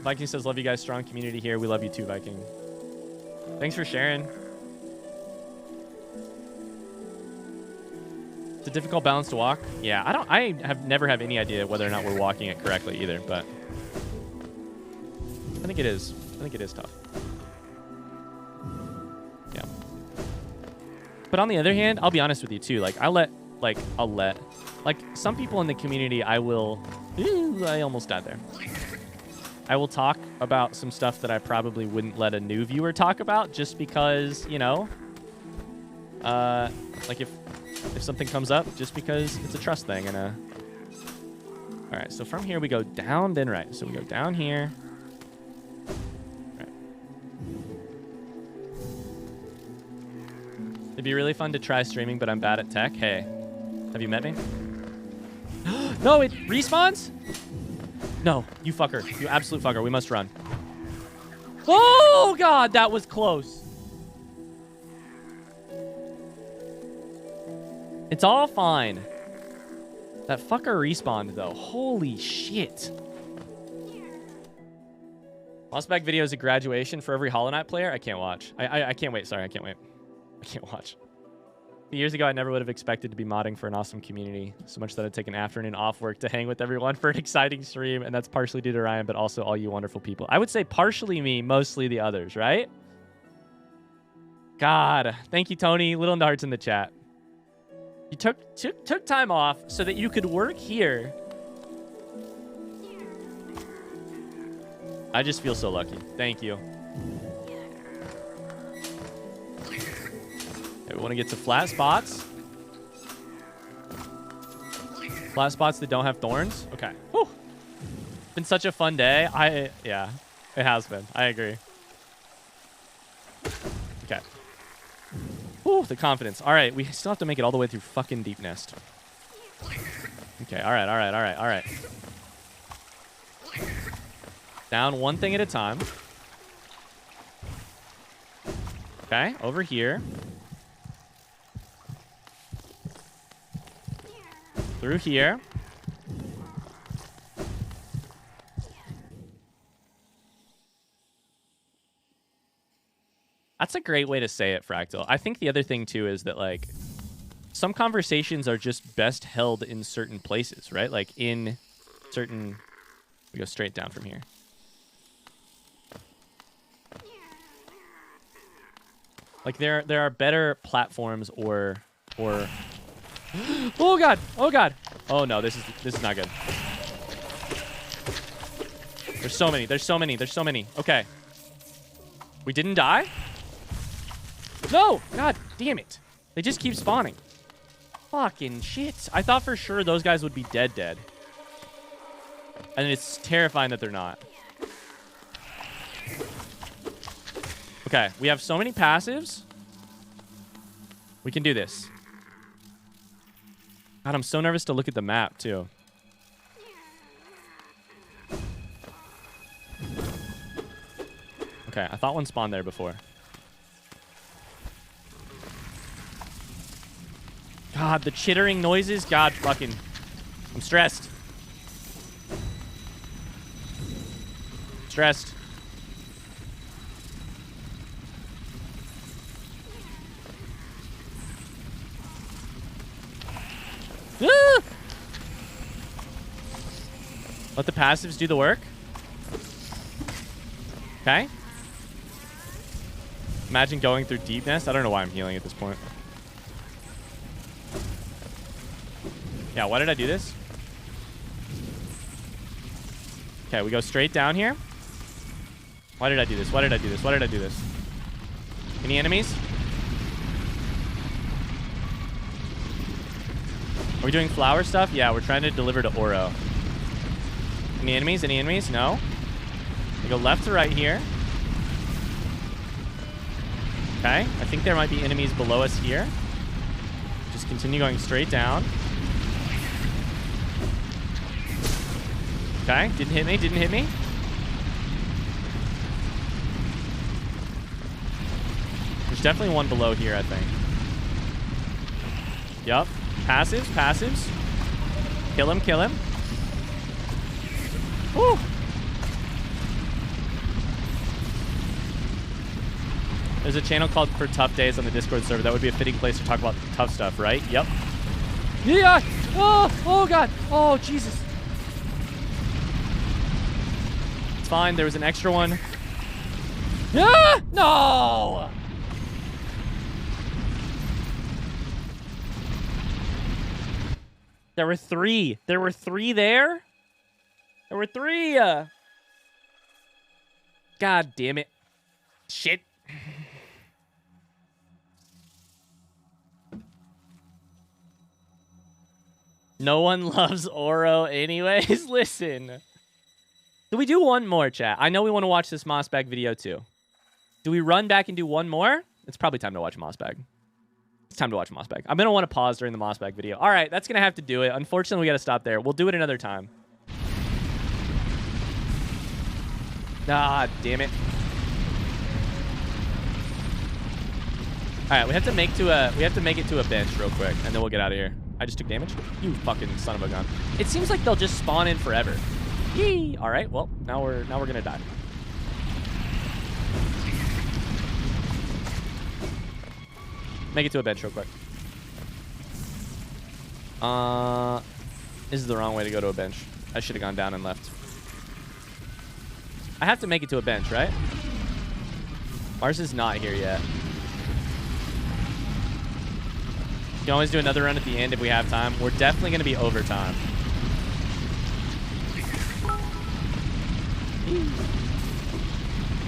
Viking says, love you guys. Strong community here. We love you too, Viking. Thanks for sharing. It's a difficult balance to walk. Yeah, I have never have any idea whether or not we're walking it correctly either, but I think it is. I think it is tough. Yeah. But on the other hand, I'll be honest with you too. Like some people in the community, I almost died there. I will talk about some stuff that I probably wouldn't let a new viewer talk about just because, you know, like if something comes up, just because it's a trust thing. And all right, so from here we go down, then right. So we go down here. All right. It'd be really fun to try streaming, but I'm bad at tech. Hey, have you met me? No, it respawns? No, you fucker. You absolute fucker. We must run. Oh, God, that was close. It's all fine. That fucker respawned, though. Holy shit. Mossbag video is a graduation for every Hollow Knight player. I can't watch. I can't wait. Sorry, I can't wait. I can't watch. Years ago, I never would have expected to be modding for an awesome community. So much that I'd take an afternoon off work to hang with everyone for an exciting stream. And that's partially due to Ryan, but also all you wonderful people. I would say partially me, mostly the others, right? God. Thank you, Tony. Little hearts in the chat. You took time off so that you could work here. I just feel so lucky. Thank you. Okay, we want to get to flat spots. Flat spots that don't have thorns. Okay. Whew. Been such a fun day. Yeah, it has been. I agree. Okay. Ooh, the confidence. All right, we still have to make it all the way through fucking Deep Nest. Okay, all right. Down one thing at a time. Okay, over here. Through here. That's a great way to say it, Fractal. I think the other thing, too, is that, like, some conversations are just best held in certain places, right? Like, in certain... We go straight down from here. Like, there are better platforms or... Oh, God! Oh, God! Oh, no, this is not good. There's so many. Okay. We didn't die? No! God damn it. They just keep spawning. Fucking shit. I thought for sure those guys would be dead. And it's terrifying that they're not. Okay, we have so many passives. We can do this. God, I'm so nervous to look at the map, too. Okay, I thought one spawned there before. God, the chittering noises. God, fucking... I'm stressed. Stressed. Ah! Let the passives do the work. Okay. Imagine going through Deep Nest. I don't know why I'm healing at this point. Yeah, why did I do this? Okay, we go straight down here. Why did I do this? Why did I do this? Why did I do this? Any enemies? Are we doing flower stuff? Yeah, we're trying to deliver to Oro. Any enemies? Any enemies? No. We go left to right here. Okay, I think there might be enemies below us here. Just continue going straight down. Okay, didn't hit me. There's definitely one below here, I think. Yup. Passives, passives. Kill him, kill him. Woo! There's a channel called For Tough Days on the Discord server. That would be a fitting place to talk about tough stuff, right? Yep. Yeah! Oh God! Oh, Jesus. It's fine. There was an extra one. Ah! No! There were three. There were three there? There were three. God damn it. Shit. No one loves Oro anyways. Listen. Do we do one more, chat? I know we want to watch this Mossbag video too. Do we run back and do one more? It's probably time to watch Mossbag. It's time to watch Mossbag. I'm going to want to pause during the Mossbag video. All right, that's going to have to do it. Unfortunately, we got to stop there. We'll do it another time. Ah, damn it. All right, we have to make it to a bench real quick, and then we'll get out of here. I just took damage? You fucking son of a gun. It seems like they'll just spawn in forever. Yee! All right, well, now we're going to die. Make it to a bench real quick. This is the wrong way to go to a bench. I should have gone down and left. I have to make it to a bench, right? Mars is not here yet. You can always do another run at the end if we have time. We're definitely going to be overtime.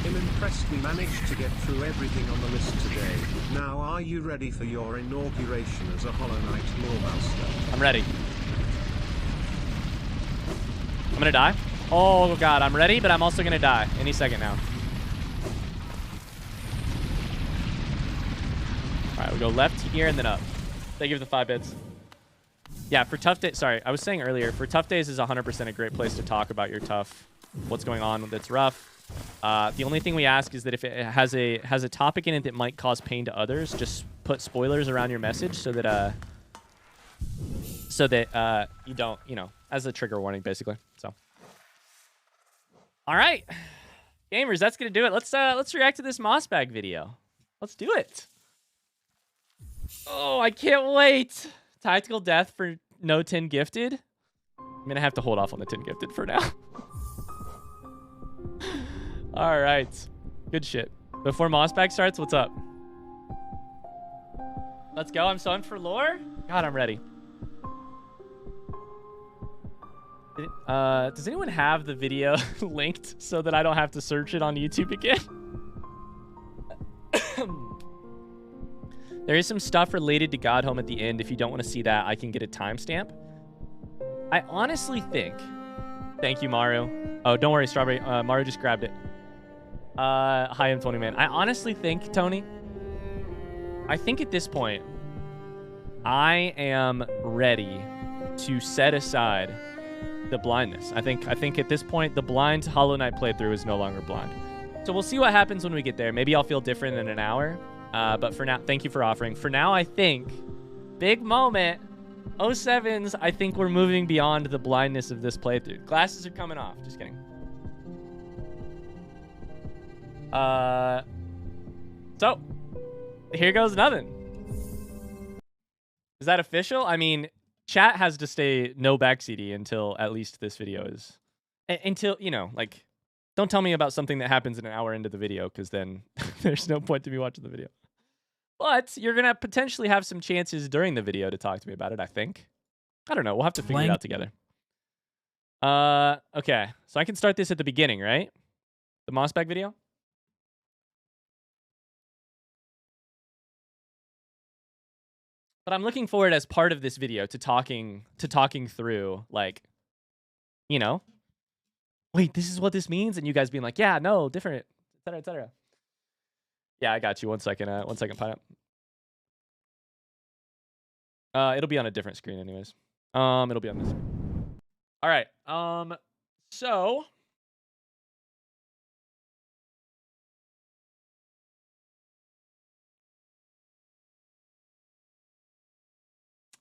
I'm impressed we managed to get through everything on the list today. Now are you ready for your inauguration as a Hollow Knight lore master? I'm ready. I'm going to die. Oh, God. I'm ready, but I'm also going to die any second now. All right, we go left here and then up. Thank you for the 5 bits. Yeah, for tough days. Sorry, I was saying earlier, for tough days is 100% a great place to talk about your tough, what's going on that's rough. The only thing we ask is that if it has a topic in it that might cause pain to others, just put spoilers around your message so that you don't, as a trigger warning, basically. So, all right, gamers, that's gonna do it. Let's react to this Mossbag video. Let's do it. Oh, I can't wait. Tactical death for no 10 gifted. I'm gonna have to hold off on the 10 gifted for now. All right, good shit. Before Mossbag starts, what's up? Let's go. I'm so in for lore. God, I'm ready. Does anyone have the video linked so that I don't have to search it on YouTube again? There is some stuff related to Godhome at the end. If you don't want to see that, I can get a timestamp. I honestly think... Thank you, Maru. Oh, don't worry, Strawberry. Maru just grabbed it. Hi, I'm Tony Man. I honestly think, Tony, I think at this point, I am ready to set aside the blindness. I think at this point, the blind Hollow Knight playthrough is no longer blind. So we'll see what happens when we get there. Maybe I'll feel different in an hour. But for now, thank you for offering. For now, I think, big moment, 07s, I think we're moving beyond the blindness of this playthrough. Glasses are coming off. Just kidding. So, here goes nothing. Is that official? I mean, chat has to stay no backseaty until at least this video is... Until, like... Don't tell me about something that happens an hour into the video, because then there's no point to me watching the video. But you're going to potentially have some chances during the video to talk to me about it, I think. I don't know. We'll have to figure it out together. Okay. So I can start this at the beginning, right? The Mossbag video? But I'm looking forward as part of this video to talking through, like, wait, this is what this means? And you guys being like, yeah, no, different, et cetera, et cetera. Yeah, I got you. One second, Pineapple. It'll be on a different screen anyways. It'll be on this. All right. So...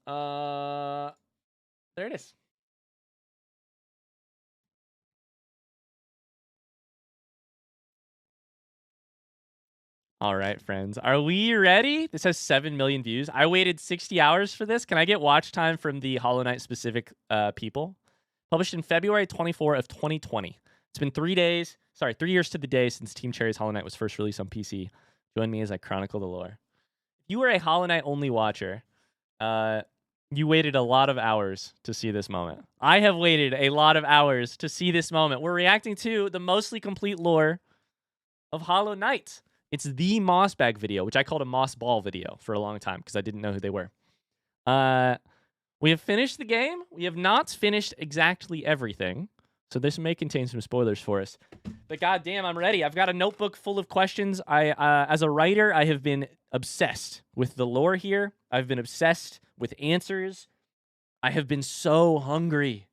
There it is. All right, friends. Are we ready? This has 7 million views. I waited 60 hours for this. Can I get watch time from the Hollow Knight specific people? Published in February 24 of 2020. It's been 3 years to the day since Team Cherry's Hollow Knight was first released on PC. Join me as I chronicle the lore. If you were a Hollow Knight only watcher, you waited a lot of hours to see this moment. I have waited a lot of hours to see this moment. We're reacting to the mostly complete lore of Hollow Knight. It's the Moss Bag video, which I called a Moss Ball video for a long time because I didn't know who they were. We have finished the game. We have not finished exactly everything, so this may contain some spoilers for us. But goddamn, I'm ready. I've got a notebook full of questions. As a writer, I have been obsessed with the lore here. I've been obsessed with answers. I have been so hungry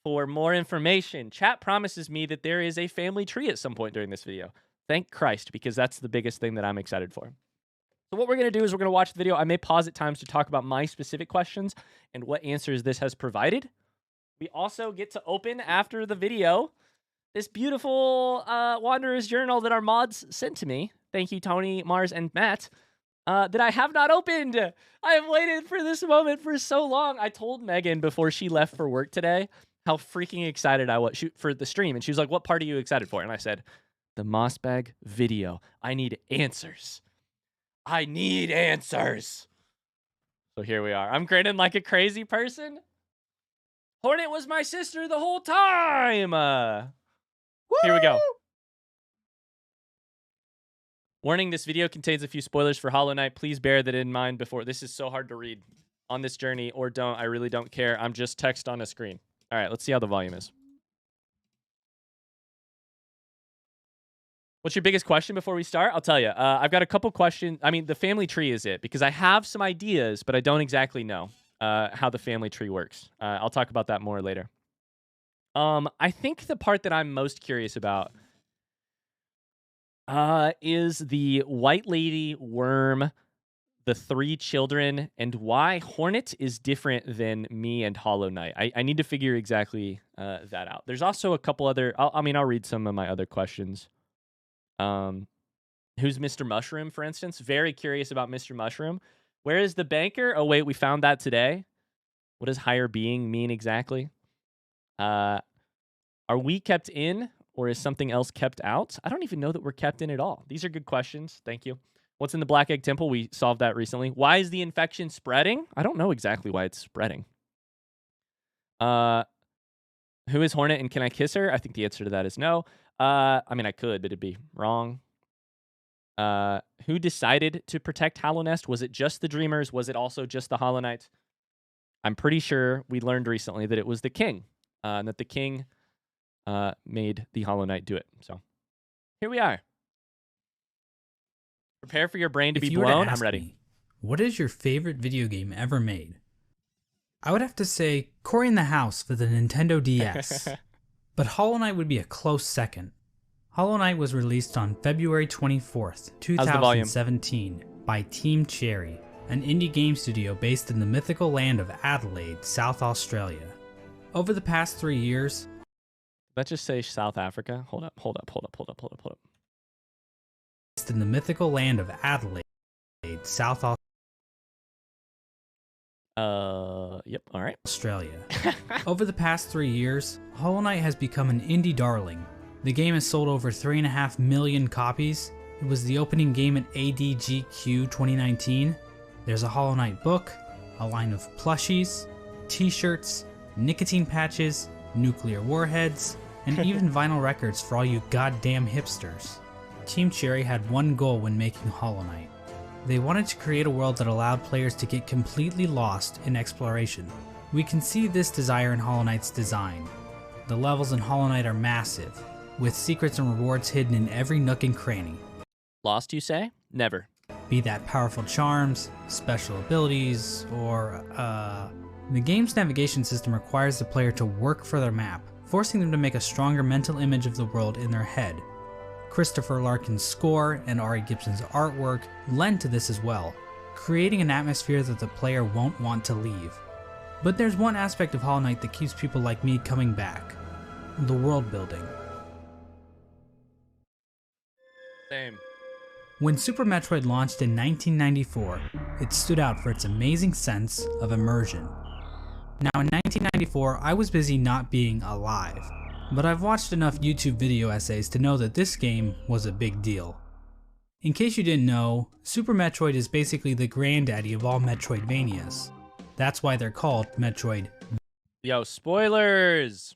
for more information. Chat promises me that there is a family tree at some point during this video. Thank Christ, because that's the biggest thing that I'm excited for. So what we're going to do is we're going to watch the video. I may pause at times to talk about my specific questions and what answers this has provided. We also get to open, after the video, this beautiful Wanderer's Journal that our mods sent to me. Thank you, Tony, Mars, and Matt, that I have not opened. I have waited for this moment for so long. I told Megan before she left for work today how freaking excited I was for the stream. And she was like, what part are you excited for? And I said, the Moss Bag video. I need answers. I need answers. So here we are. I'm grinning like a crazy person. Hornet was my sister the whole time. Here we go. Warning, this video contains a few spoilers for Hollow Knight. Please bear that in mind before. This is so hard to read on this journey, or don't. I really don't care. I'm just text on a screen. All right, let's see how the volume is. What's your biggest question before we start? I'll tell you. I've got a couple questions. I mean, the family tree is it, because I have some ideas, but I don't exactly know how the family tree works. I'll talk about that more later. I think the part that I'm most curious about is the White Lady, Worm, the 3 children, and why Hornet is different than me and Hollow Knight. I need to figure exactly that out. There's also a couple other... I'll read some of my other questions. Who's Mr. Mushroom, for instance? Very curious about Mr. Mushroom. Where is the banker? Oh, wait, we found that today. What does higher being mean exactly? Are we kept in, or is something else kept out? I don't even know that we're kept in at all. These are good questions. Thank you. What's in the Black Egg Temple? We solved that recently. Why is the infection spreading? I don't know exactly why it's spreading. Who is Hornet, and can I kiss her? I think the answer to that is no. I mean, I could, but it'd be wrong. Who decided to protect Hollow Nest? Was it just the Dreamers? Was it also just the Hollow Knight? I'm pretty sure we learned recently that it was the king, and that the king made the Hollow Knight do it. So here we are. Prepare for your brain to be blown. I'm ready. What is your favorite video game ever made? I would have to say Cory in the House for the Nintendo DS. But Hollow Knight would be a close second. Hollow Knight was released on February 24th, 2017 by Team Cherry, an indie game studio based in the mythical land of Adelaide, South Australia. Over the past 3 years... Let's just say South Africa. Hold up. Based in the mythical land of Adelaide, South Australia. Yep, all right. Australia. Over the past 3 years, Hollow Knight has become an indie darling. The game has sold over 3.5 million copies. It was the opening game at ADGQ 2019. There's a Hollow Knight book, a line of plushies, t-shirts, nicotine patches, nuclear warheads, and even vinyl records for all you goddamn hipsters. Team Cherry had one goal when making Hollow Knight. They wanted to create a world that allowed players to get completely lost in exploration. We can see this desire in Hollow Knight's design. The levels in Hollow Knight are massive, with secrets and rewards hidden in every nook and cranny. Lost, you say? Never. Be that powerful charms, special abilities, or, The game's navigation system requires the player to work for their map, forcing them to make a stronger mental image of the world in their head. Christopher Larkin's score and Ari Gibson's artwork lend to this as well, creating an atmosphere that the player won't want to leave. But there's one aspect of Hollow Knight that keeps people like me coming back: the world building. Same. When Super Metroid launched in 1994, it stood out for its amazing sense of immersion. Now in 1994, I was busy not being alive, but I've watched enough YouTube video essays to know that this game was a big deal. In case you didn't know, Super Metroid is basically the granddaddy of all Metroidvanias. That's why they're called Metroidvanias. Yo, spoilers!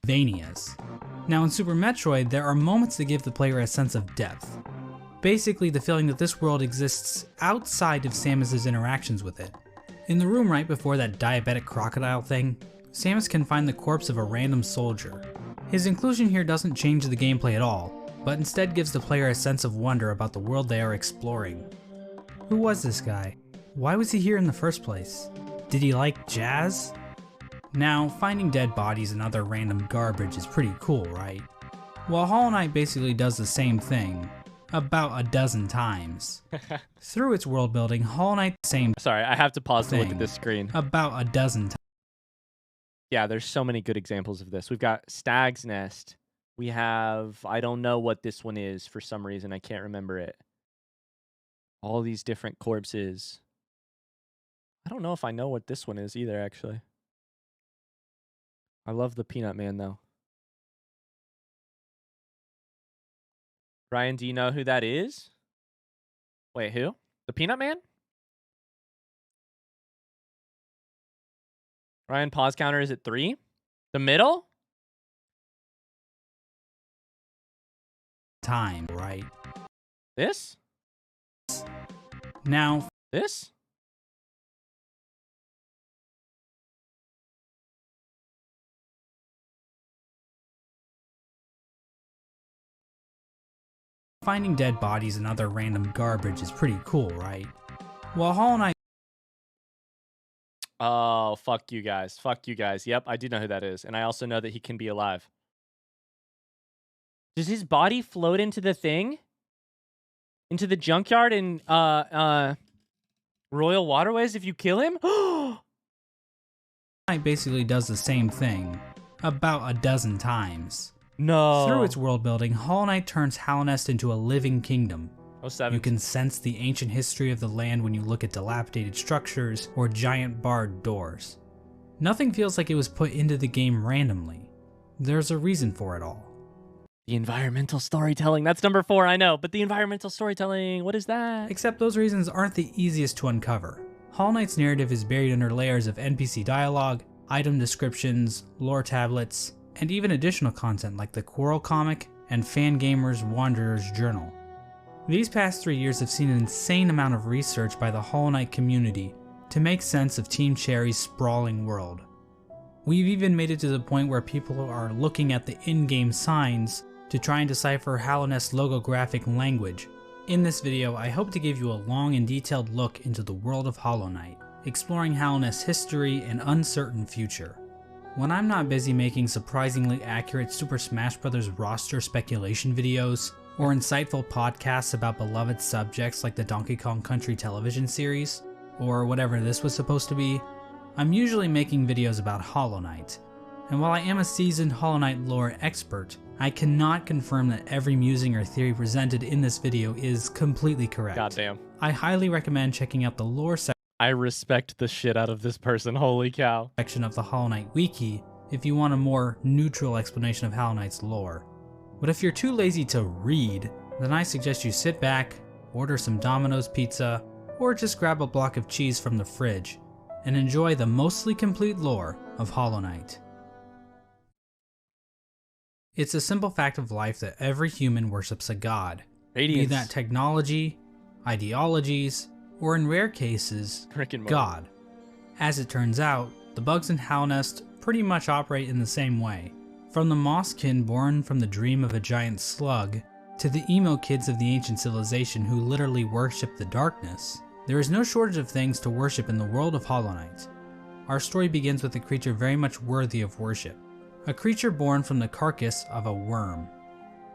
Now in Super Metroid, there are moments that give the player a sense of depth. Basically the feeling that this world exists outside of Samus's interactions with it. In the room right before that diabetic crocodile thing, Samus can find the corpse of a random soldier. His inclusion here doesn't change the gameplay at all, but instead gives the player a sense of wonder about the world they are exploring. Who was this guy? Why was he here in the first place? Did he like jazz? Now, finding dead bodies and other random garbage is pretty cool, right? Well, Hollow Knight basically does the same thing, about a dozen times. Through its world building, Hollow Knight same Sorry, I have to pause to look thing at this screen. about a dozen times. Yeah, there's so many good examples of this. We've got Stag's Nest. We have, I don't know what this one is for some reason. I can't remember it. All these different corpses. I don't know if I know what this one is either, actually. I love the Peanut Man, though. Ryan, do you know who that is? Wait, who? The Peanut Man? Ryan, pause counter is at 3. The middle? Time, right? This? Now, This? finding dead bodies and other random garbage is pretty cool, right? Well, Hollow Knight Oh, fuck you guys. Fuck you guys. Yep, I do know who that is. And I also know that he can be alive. Does his body float into the thing? Into the junkyard in Royal Waterways if you kill him? Knight basically does the same thing, about a dozen times. No. Through its world building, Hollow Knight turns Hallownest into a living kingdom. Oh, 7. You can sense the ancient history of the land when you look at dilapidated structures or giant barred doors. Nothing feels like it was put into the game randomly. There's a reason for it all. The environmental storytelling. That's number 4, I know. But the environmental storytelling, what is that? Except those reasons aren't the easiest to uncover. Hollow Knight's narrative is buried under layers of NPC dialogue, item descriptions, lore tablets, and even additional content like the Quarrel comic and Fangamer's Wanderer's Journal. These past 3 years have seen an insane amount of research by the Hollow Knight community to make sense of Team Cherry's sprawling world. We've even made it to the point where people are looking at the in-game signs to try and decipher Hallownest's logographic language. In this video, I hope to give you a long and detailed look into the world of Hollow Knight, exploring Hallownest's history and uncertain future. When I'm not busy making surprisingly accurate Super Smash Bros. Roster speculation videos, or insightful podcasts about beloved subjects like the Donkey Kong Country television series, or whatever this was supposed to be, I'm usually making videos about Hollow Knight. And while I am a seasoned Hollow Knight lore expert, I cannot confirm that every musing or theory presented in this video is completely correct. Goddamn. I highly recommend checking out the lore I respect the shit out of this person. Holy cow. section of the Hollow Knight wiki if you want a more neutral explanation of Hollow Knight's lore. But if you're too lazy to read, then I suggest you sit back, order some Domino's pizza, or just grab a block of cheese from the fridge, and enjoy the mostly complete lore of Hollow Knight. It's a simple fact of life that every human worships a god, Radiance. be that technology, ideologies, or in rare cases, Rick and Morty. God. As it turns out, the bugs in Hallownest pretty much operate in the same way. From the Mosskin born from the dream of a giant slug, to the emo kids of the ancient civilization who literally worship the darkness, there is no shortage of things to worship in the world of Hollow Knight. Our story begins with a creature very much worthy of worship. A creature born from the carcass of a worm.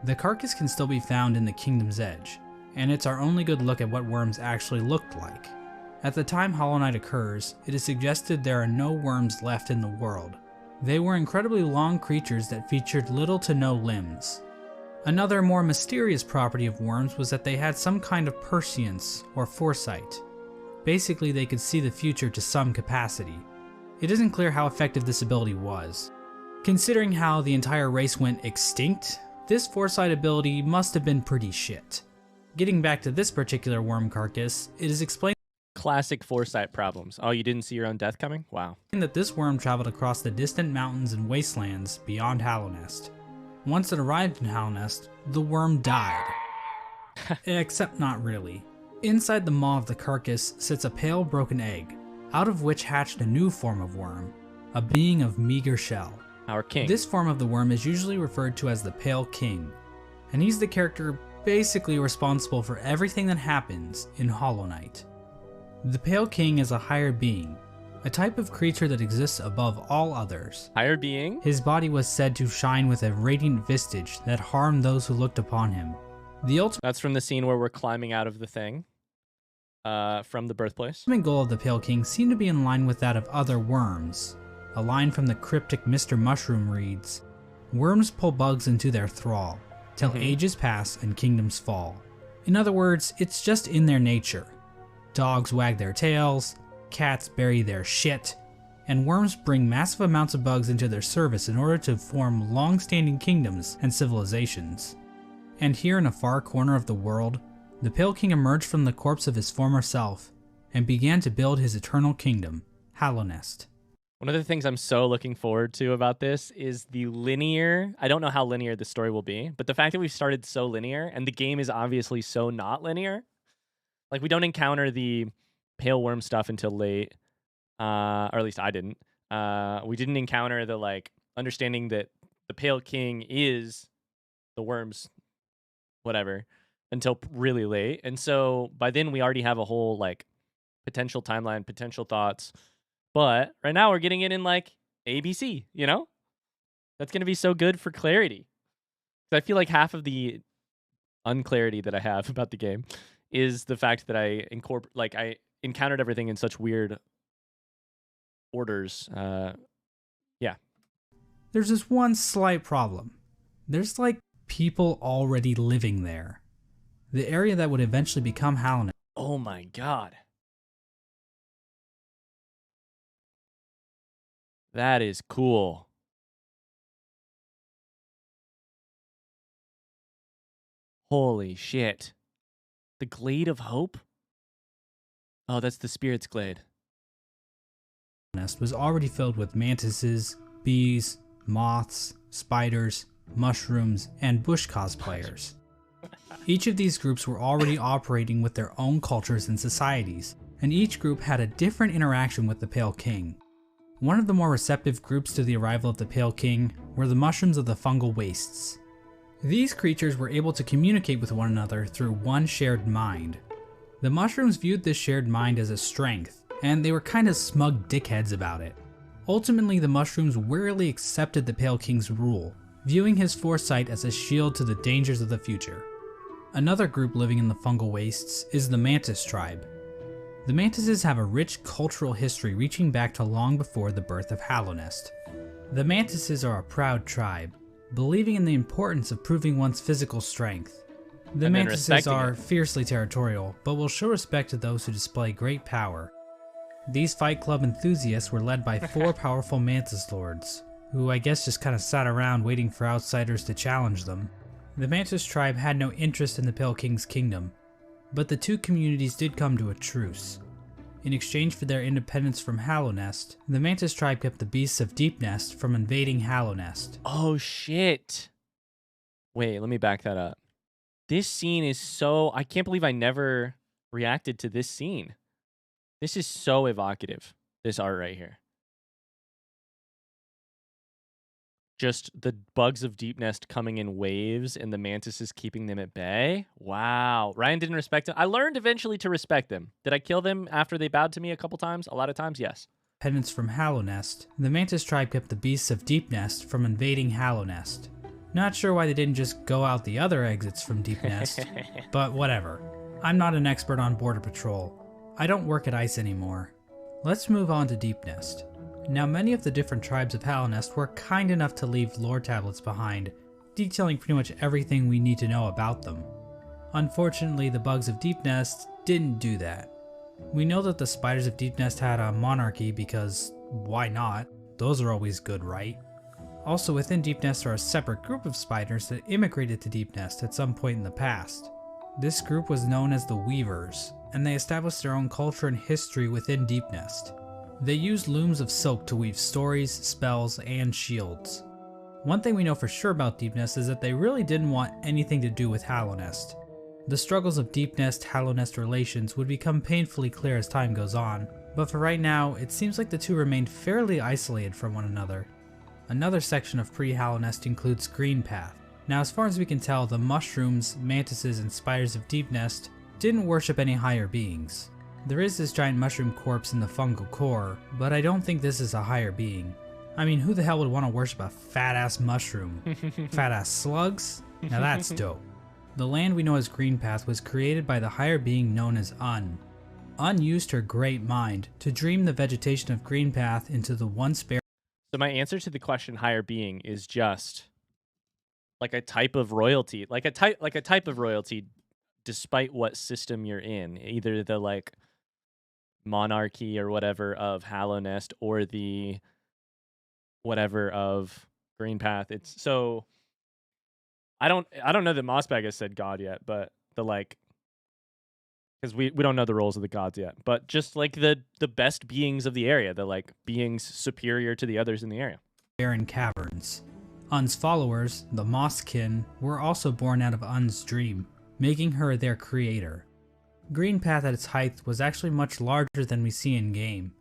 The carcass can still be found in the Kingdom's Edge, and it's our only good look at what worms actually looked like. At the time Hollow Knight occurs, it is suggested there are no worms left in the world. They were incredibly long creatures that featured little to no limbs. Another more mysterious property of worms was that they had some kind of prescience or foresight. Basically, they could see the future to some capacity. It isn't clear how effective this ability was. Considering how the entire race went extinct, this foresight ability must have been pretty shit. Getting back to this particular worm carcass, it is explained Classic foresight problems. Oh, you didn't see your own death coming? Wow. that this worm traveled across the distant mountains and wastelands beyond Hallownest. Once it arrived in Hallownest, the worm died. Except not really. Inside the maw of the carcass sits a pale broken egg, out of which hatched a new form of worm, a being of meager shell. Our king. This form of the worm is usually referred to as the Pale King, and he's the character basically responsible for everything that happens in Hollow Knight. The Pale King is a higher being, a type of creature that exists above all others. Higher being? His body was said to shine with a radiant visage that harmed those who looked upon him. The That's from the scene where we're climbing out of the thing. From the birthplace. ultimate goal of the Pale King seemed to be in line with that of other worms. A line from the cryptic Mr. Mushroom reads, "Worms pull bugs into their thrall, till ages pass and kingdoms fall." In other words, it's just in their nature. Dogs wag their tails, cats bury their shit, and worms bring massive amounts of bugs into their service in order to form long-standing kingdoms and civilizations. And here in a far corner of the world, the Pale King emerged from the corpse of his former self and began to build his eternal kingdom, Hallownest. One of the things I'm so looking forward to about this is the linear, I don't know how linear the story will be, but the fact that we've started so linear and the game is obviously so not linear. Like, we don't encounter the pale worm stuff until late, or at least I didn't. We didn't encounter the, like, understanding that the Pale King is the worm's whatever until really late. And so by then we already have a whole, like, potential timeline, potential thoughts. But right now we're getting it in, like, ABC, you know? That's going to be so good for clarity. 'Cause I feel like half of the unclarity that I have about the game is the fact that I encountered everything in such weird orders. Yeah. There's this one slight problem. There's like people already living there. The area that would eventually become Hallownest Oh my god. That is cool. Holy shit. The Glade of Hope? Oh, that's the Spirit's Glade. was already filled with mantises, bees, moths, spiders, mushrooms, and bush cosplayers. Each of these groups were already operating with their own cultures and societies, and each group had a different interaction with the Pale King. One of the more receptive groups to the arrival of the Pale King were the mushrooms of the fungal wastes. These creatures were able to communicate with one another through one shared mind. The mushrooms viewed this shared mind as a strength, and they were kind of smug dickheads about it. Ultimately, the mushrooms wearily accepted the Pale King's rule, viewing his foresight as a shield to the dangers of the future. Another group living in the fungal wastes is the Mantis tribe. The Mantises have a rich cultural history reaching back to long before the birth of Hallownest. The Mantises are a proud tribe, believing in the importance of proving one's physical strength. The Mantises are fiercely territorial, but will show respect to those who display great power. These Fight Club enthusiasts were led by 4 powerful Mantis Lords, who I guess just kind of sat around waiting for outsiders to challenge them. The Mantis tribe had no interest in the Pale King's kingdom, but the two communities did come to a truce. In exchange for their independence from Hallownest, the Mantis tribe kept the beasts of Deepnest from invading Hallownest. Oh shit. Wait, let me back that up. This scene is so... I can't believe I never reacted to this scene. This is so evocative, this art right here. Just the bugs of Deepnest coming in waves and the mantises keeping them at bay. Wow. Ryan didn't respect them. I learned eventually to respect them. Did I kill them after they bowed to me a couple times? A lot of times, yes. Independence from Hallownest, the Mantis tribe kept the beasts of Deepnest from invading Hallownest. Not sure why they didn't just go out the other exits from Deepnest, but whatever. I'm not an expert on Border Patrol. I don't work at ICE anymore. Let's move on to Deep Nest. Now, many of the different tribes of Hallownest were kind enough to leave lore tablets behind, detailing pretty much everything we need to know about them. Unfortunately, the bugs of Deep Nest didn't do that. We know that the spiders of Deep Nest had a monarchy because why not? Those are always good, right? Also, within Deep Nest are a separate group of spiders that immigrated to Deep Nest at some point in the past. This group was known as the Weavers, and they established their own culture and history within Deep Nest. They used looms of silk to weave stories, spells, and shields. One thing we know for sure about Deep Nest is that they really didn't want anything to do with Hallownest. The struggles of Deep Nest-Hallownest relations would become painfully clear as time goes on, but for right now, it seems like the two remained fairly isolated from one another. Another section of pre-Hallownest includes Green Path. Now, as far as we can tell, the mushrooms, mantises, and spiders of Deep Nest didn't worship any higher beings. There is this giant mushroom corpse in the fungal core, but I don't think this is a higher being. I mean, who the hell would want to worship a fat-ass mushroom? Fat-ass slugs? Now that's dope. The land we know as Green Path was created by the higher being known as Un. Un used her great mind to dream the vegetation of Green Path into the once bare. So my answer to the question higher being is just like a type of royalty, like a type of royalty despite what system you're in, either the like monarchy or whatever of Hallownest or the whatever of Green Path. It's so I don't know that Mossbag has said God yet, but the like, because we don't know the roles of the gods yet, but just like the best beings of the area, the like beings superior to the others in the area. Barren caverns. Un's followers, the Mosskin, were also born out of Un's dream, making her their creator. Green Path at its height was actually much larger than we see in game.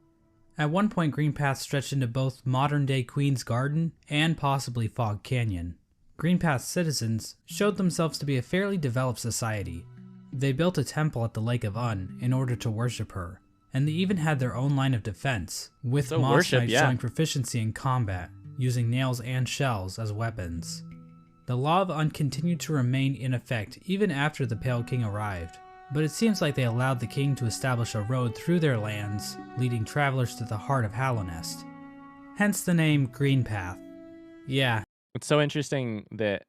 At one point, Green Path stretched into both modern-day Queen's Garden and possibly Fog Canyon. Green Path's citizens showed themselves to be a fairly developed society. They built a temple at the Lake of Un in order to worship her, and they even had their own line of defense, with Moss Knights showing proficiency in combat, using nails and shells as weapons. The Law of Un continued to remain in effect even after the Pale King arrived, but it seems like they allowed the king to establish a road through their lands, leading travelers to the heart of Hallownest. Hence the name Green Path. Yeah. It's so interesting that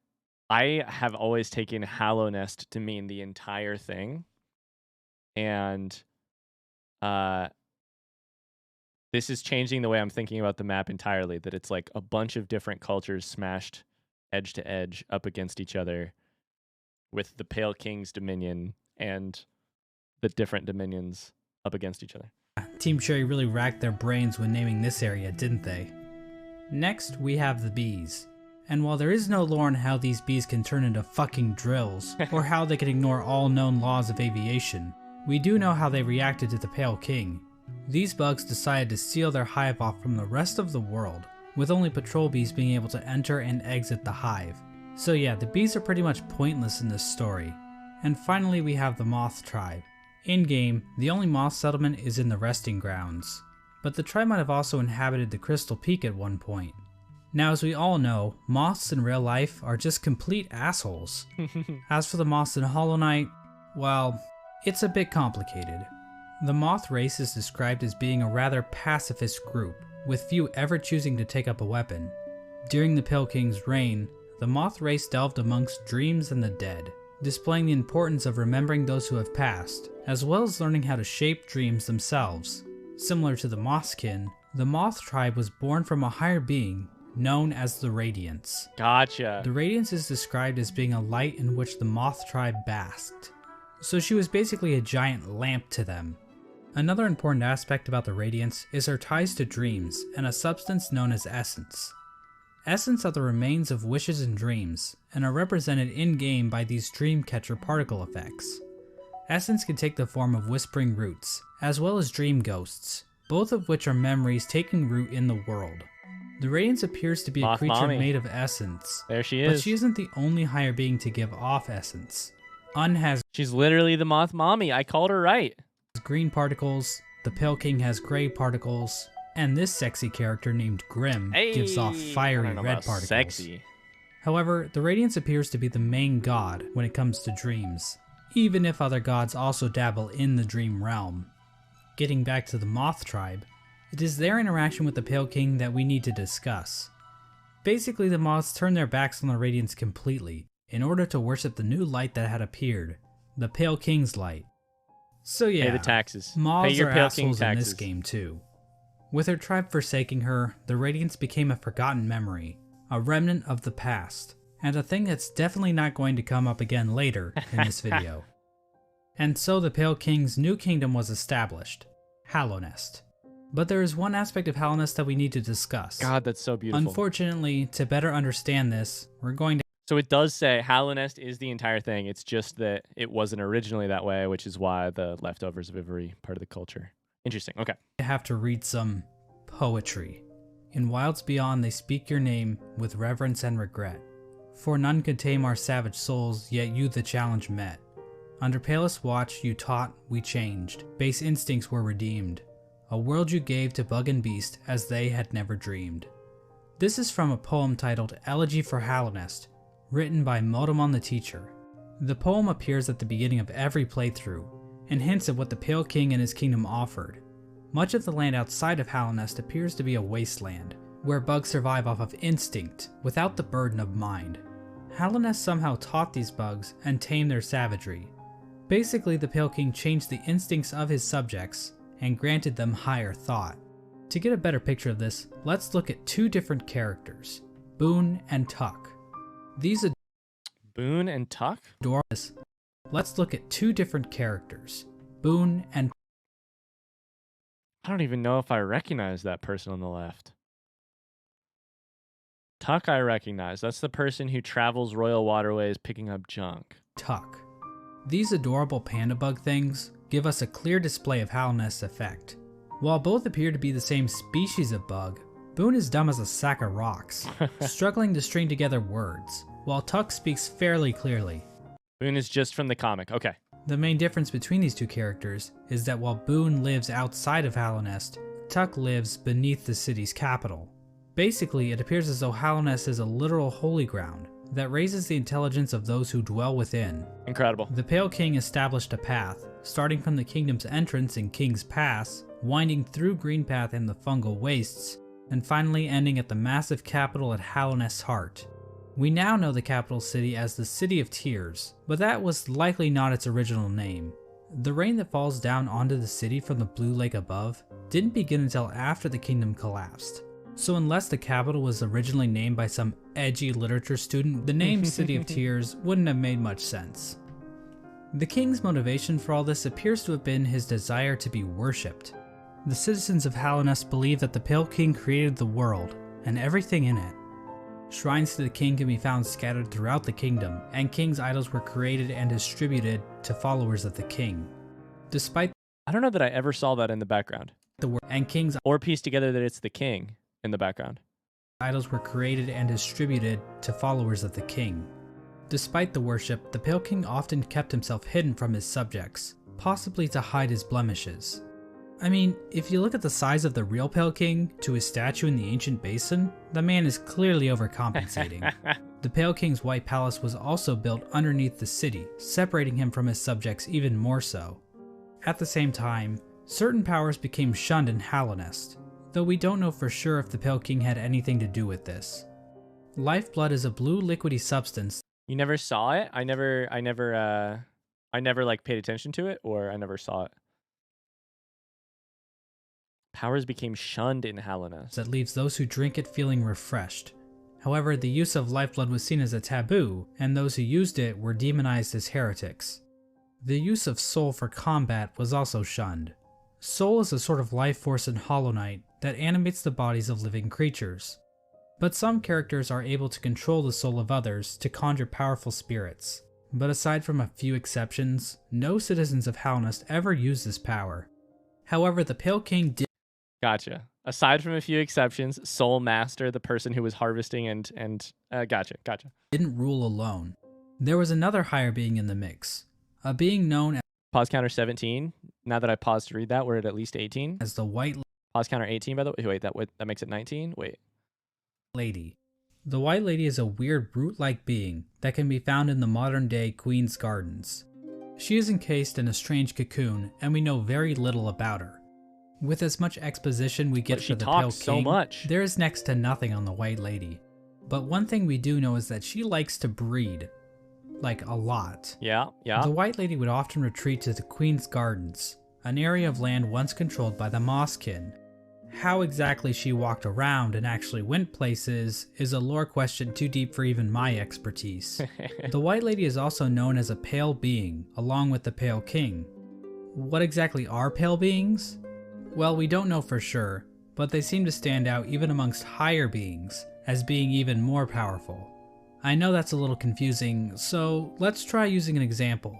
I have always taken Hallownest to mean the entire thing. And this is changing the way I'm thinking about the map entirely, that it's like a bunch of different cultures smashed edge to edge up against each other with the Pale King's dominion and the different dominions up against each other. Team Cherry really racked their brains when naming this area, didn't they? Next, we have the bees. And while there is no lore on how these bees can turn into fucking drills, or how they can ignore all known laws of aviation, we do know how they reacted to the Pale King. These bugs decided to seal their hive off from the rest of the world, with only patrol bees being able to enter and exit the hive. So yeah, the bees are pretty much pointless in this story. And finally we have the Moth Tribe. In-game, the only moth settlement is in the Resting Grounds, but the tribe might have also inhabited the Crystal Peak at one point. Now, as we all know, moths in real life are just complete assholes. As for the moths in Hollow Knight, well, it's a bit complicated. The moth race is described as being a rather pacifist group, with few ever choosing to take up a weapon. During the Pale King's reign, the moth race delved amongst dreams and the dead, displaying the importance of remembering those who have passed, as well as learning how to shape dreams themselves. Similar to the Mothkin, the Moth Tribe was born from a higher being, known as the Radiance. Gotcha. The Radiance is described as being a light in which the Moth Tribe basked. So she was basically a giant lamp to them. Another important aspect about the Radiance is her ties to dreams and a substance known as Essence. Essence are the remains of wishes and dreams, and are represented in-game by these Dreamcatcher particle effects. Essence can take the form of whispering roots, as well as dream ghosts, both of which are memories taking root in the world. The Radiance appears to be a creature made of essence. There she is. But she isn't the only higher being to give off essence. Un has She's literally the Moth Mommy. I called her right. Green particles, the Pale King has gray particles, and this sexy character named Grim gives off fiery red particles. Sexy. However, the Radiance appears to be the main god when it comes to dreams, even if other gods also dabble in the dream realm. Getting back to the Moth tribe, it is their interaction with the Pale King that we need to discuss. Basically, the Moths turned their backs on the Radiants completely in order to worship the new light that had appeared, the Pale King's light. So yeah, Pay the taxes. Moths Pay your are Pale King assholes in taxes. this game too. With her tribe forsaking her, the Radiants became a forgotten memory, a remnant of the past, and a thing that's definitely not going to come up again later in this video. And so the Pale King's new kingdom was established, Hallownest. But there is one aspect of Hallownest that we need to discuss. God, that's so beautiful. Unfortunately, to better understand this, we're going to So it does say Hallownest is the entire thing. It's just that it wasn't originally that way, which is why the leftovers of every part of the culture. Interesting. Okay. have to read some poetry. In wilds beyond they speak your name with reverence and regret. For none could tame our savage souls, yet you the challenge met. Under palest watch you taught, we changed. Base instincts were redeemed. A world you gave to bug and beast as they had never dreamed. This is from a poem titled Elegy for Hallownest, written by Modamon the Teacher. The poem appears at the beginning of every playthrough, and hints at what the Pale King and his kingdom offered. Much of the land outside of Hallownest appears to be a wasteland, where bugs survive off of instinct, without the burden of mind. Hallownest somehow taught these bugs and tamed their savagery. Basically, the Pale King changed the instincts of his subjects and granted them higher thought. To get a better picture of this, let's look at two different characters, Boone and Tuck. These Boone and Tuck? adorable. Let's look at two different characters, Boone and I don't even know if I recognize that person on the left. Tuck I recognize. That's the person who travels royal waterways picking up junk. Tuck. These adorable panda bug things give us a clear display of Hallownest's effect. While both appear to be the same species of bug, Boone is dumb as a sack of rocks, struggling to string together words, while Tuck speaks fairly clearly. Boone is just from the comic. Okay. The main difference between these two characters is that while Boone lives outside of Hallownest, Tuck lives beneath the city's capital. Basically, it appears as though Hallownest is a literal holy ground that raises the intelligence of those who dwell within. Incredible. The Pale King established a path, starting from the kingdom's entrance in King's Pass, winding through Greenpath and the fungal wastes, and finally ending at the massive capital at Hallownest's heart. We now know the capital city as the City of Tears, but that was likely not its original name. The rain that falls down onto the city from the blue lake above didn't begin until after the kingdom collapsed. So unless the capital was originally named by some edgy literature student, the name City of Tears wouldn't have made much sense. The king's motivation for all this appears to have been his desire to be worshipped. The citizens of Hallownest believe that the Pale King created the world, and everything in it. Shrines to the king can be found scattered throughout the kingdom, and king's idols were created and distributed to followers of the king. Despite I don't know that I ever saw that in the background. the word and king's Or pieced together that it's the king in the background. idols were created and distributed to followers of the king. Despite the worship, the Pale King often kept himself hidden from his subjects, possibly to hide his blemishes. I mean, if you look at the size of the real Pale King to his statue in the ancient basin, the man is clearly overcompensating. The Pale King's White Palace was also built underneath the city, separating him from his subjects even more so. At the same time, certain powers became shunned in Hallownest, though we don't know for sure if the Pale King had anything to do with this. Lifeblood is a blue liquidy substance. You never saw it? I never like paid attention to it, or I never saw it. Powers became shunned in Hallownest. That leaves those who drink it feeling refreshed. However, the use of lifeblood was seen as a taboo, and those who used it were demonized as heretics. The use of soul for combat was also shunned. Soul is a sort of life force in Hollow Knight that animates the bodies of living creatures. But some characters are able to control the soul of others to conjure powerful spirits. But aside from a few exceptions, no citizens of Hallownest ever use this power. However, the Pale King did Gotcha. Aside from a few exceptions, Soul Master, the person who was harvesting and gotcha. didn't rule alone. There was another higher being in the mix, a being known Pause counter 17. Now that I paused to read that, we're at least 18. as the White Pause counter 18, by the way. Wait, that makes it 19? Wait. Lady. The White Lady is a weird brute-like being that can be found in the modern-day Queen's Gardens. She is encased in a strange cocoon, and we know very little about her. With as much exposition we get But she for the Pale talks so King, much. there is next to nothing on the White Lady. But one thing we do know is that she likes to breed. Like, a lot. Yeah, yeah. The White Lady would often retreat to the Queen's Gardens, an area of land once controlled by the Mosskin. How exactly she walked around and actually went places is a lore question too deep for even my expertise. The White Lady is also known as a pale being, along with the Pale King. What exactly are pale beings? Well, we don't know for sure, but they seem to stand out even amongst higher beings, as being even more powerful. I know that's a little confusing, so let's try using an example.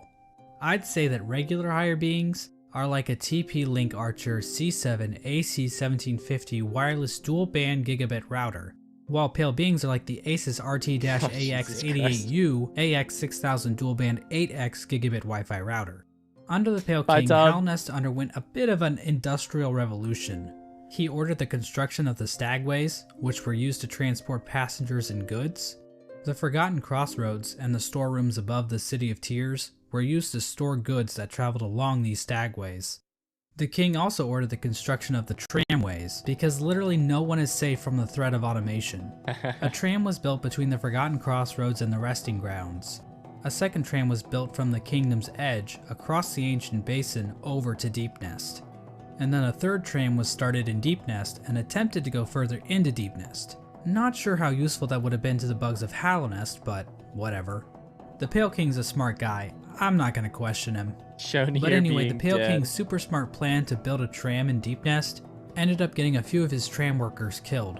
I'd say that regular higher beings are like a TP-Link Archer C7 AC1750 wireless dual-band gigabit router, while pale beings are like the Asus RT-AX88U AX6000 dual-band 8X gigabit Wi-Fi router. Under the Pale King, Halnest underwent a bit of an industrial revolution. He ordered the construction of the stagways, which were used to transport passengers and goods. The Forgotten Crossroads and the storerooms above the City of Tears were used to store goods that traveled along these stagways. The king also ordered the construction of the tramways, because literally no one is safe from the threat of automation. A tram was built between the Forgotten Crossroads and the resting grounds. A second tram was built from the kingdom's edge across the ancient basin over to Deep Nest. And then a third tram was started in Deep Nest and attempted to go further into Deep Nest. Not sure how useful that would have been to the bugs of Halonest, but whatever. The Pale King's a smart guy. I'm not gonna question him. But anyway, the Pale King's super smart plan to build a tram in Deep Nest ended up getting a few of his tram workers killed.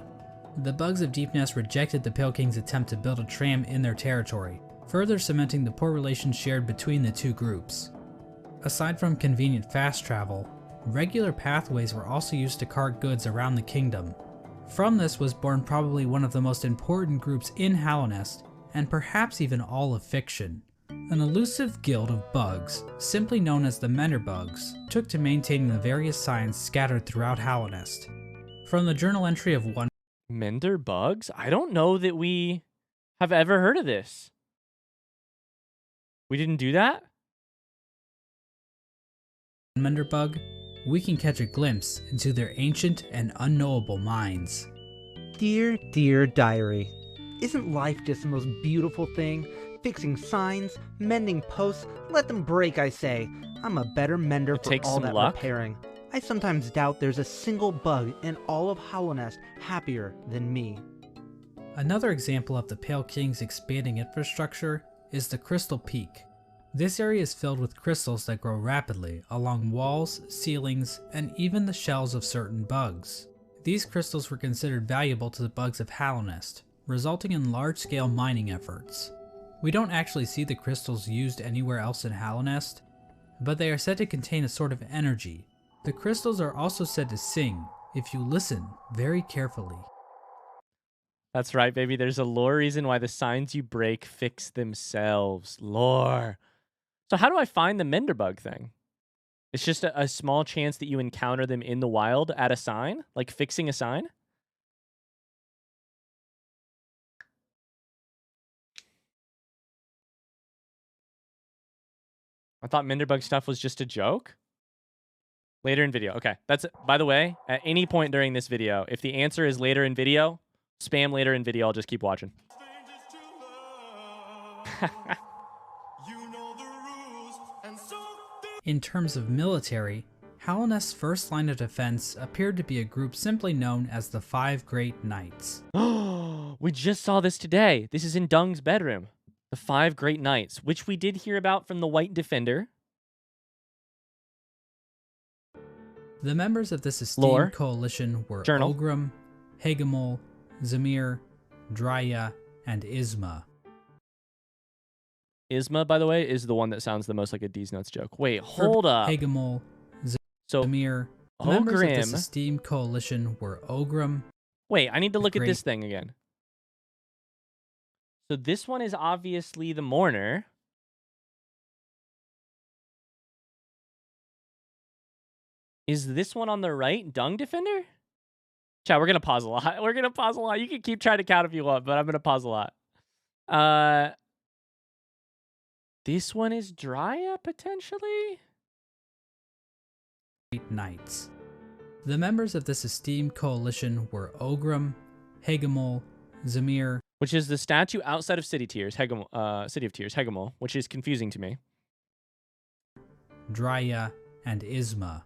The bugs of Deep Nest rejected the Pale King's attempt to build a tram in their territory, further cementing the poor relations shared between the two groups. Aside from convenient fast travel, regular pathways were also used to cart goods around the kingdom. From this was born probably one of the most important groups in Halonest, and perhaps even all of fiction. An elusive guild of bugs, simply known as the Menderbugs, took to maintaining the various signs scattered throughout Halonest. From the journal entry of one Menderbugs? I don't know that we have ever heard of this. We didn't do that? Menderbug, we can catch a glimpse into their ancient and unknowable minds. Dear, dear diary, isn't life just the most beautiful thing? Fixing signs, mending posts, let them break, I say. I'm a better mender for takes all some that luck. repairing. I sometimes doubt there's a single bug in all of Halonest happier than me. Another example of the Pale King's expanding infrastructure is the Crystal Peak. This area is filled with crystals that grow rapidly along walls, ceilings, and even the shells of certain bugs. These crystals were considered valuable to the bugs of Halonest, resulting in large-scale mining efforts. We don't actually see the crystals used anywhere else in Halonest, but they are said to contain a sort of energy. The crystals are also said to sing, if you listen very carefully. That's right, baby. There's a lore reason why the signs you break fix themselves. Lore. So how do I find the Menderbug thing? It's just a small chance that you encounter them in the wild at a sign? Like fixing a sign? I thought Menderbug stuff was just a joke. Later in video. Okay. That's it. By the way, at any point during this video, if the answer is later in video, spam later in video. I'll just keep watching. In terms of military, Halonest's first line of defense appeared to be a group simply known as the Five Great Knights. We just saw this today. This is in Dung's bedroom. The Five Great Knights, which we did hear about from the White Defender. The members of this esteemed Lore. coalition were Journal. Ogrim, Hagamol, Zamir, Drya, and Isma. Isma, by the way, is the one that sounds the most like a D's Nuts joke. Wait, hold up. Hagamol, So, Zamir. The members of this Ogrim. esteemed coalition were Ogrim. Wait, I need to look at Great. this thing again. So this one is obviously the Mourner. Is this one on the right Dung Defender? Chat, we're going to pause a lot. We're going to pause a lot. You can keep trying to count if you want, but I'm going to pause a lot. This one is Drya, potentially? Great Knights. The members of this esteemed coalition were Ogrim, Hegemol, Zamir, Which is the statue outside of City of Tears, Hegemol, which is confusing to me. Drya, and Isma.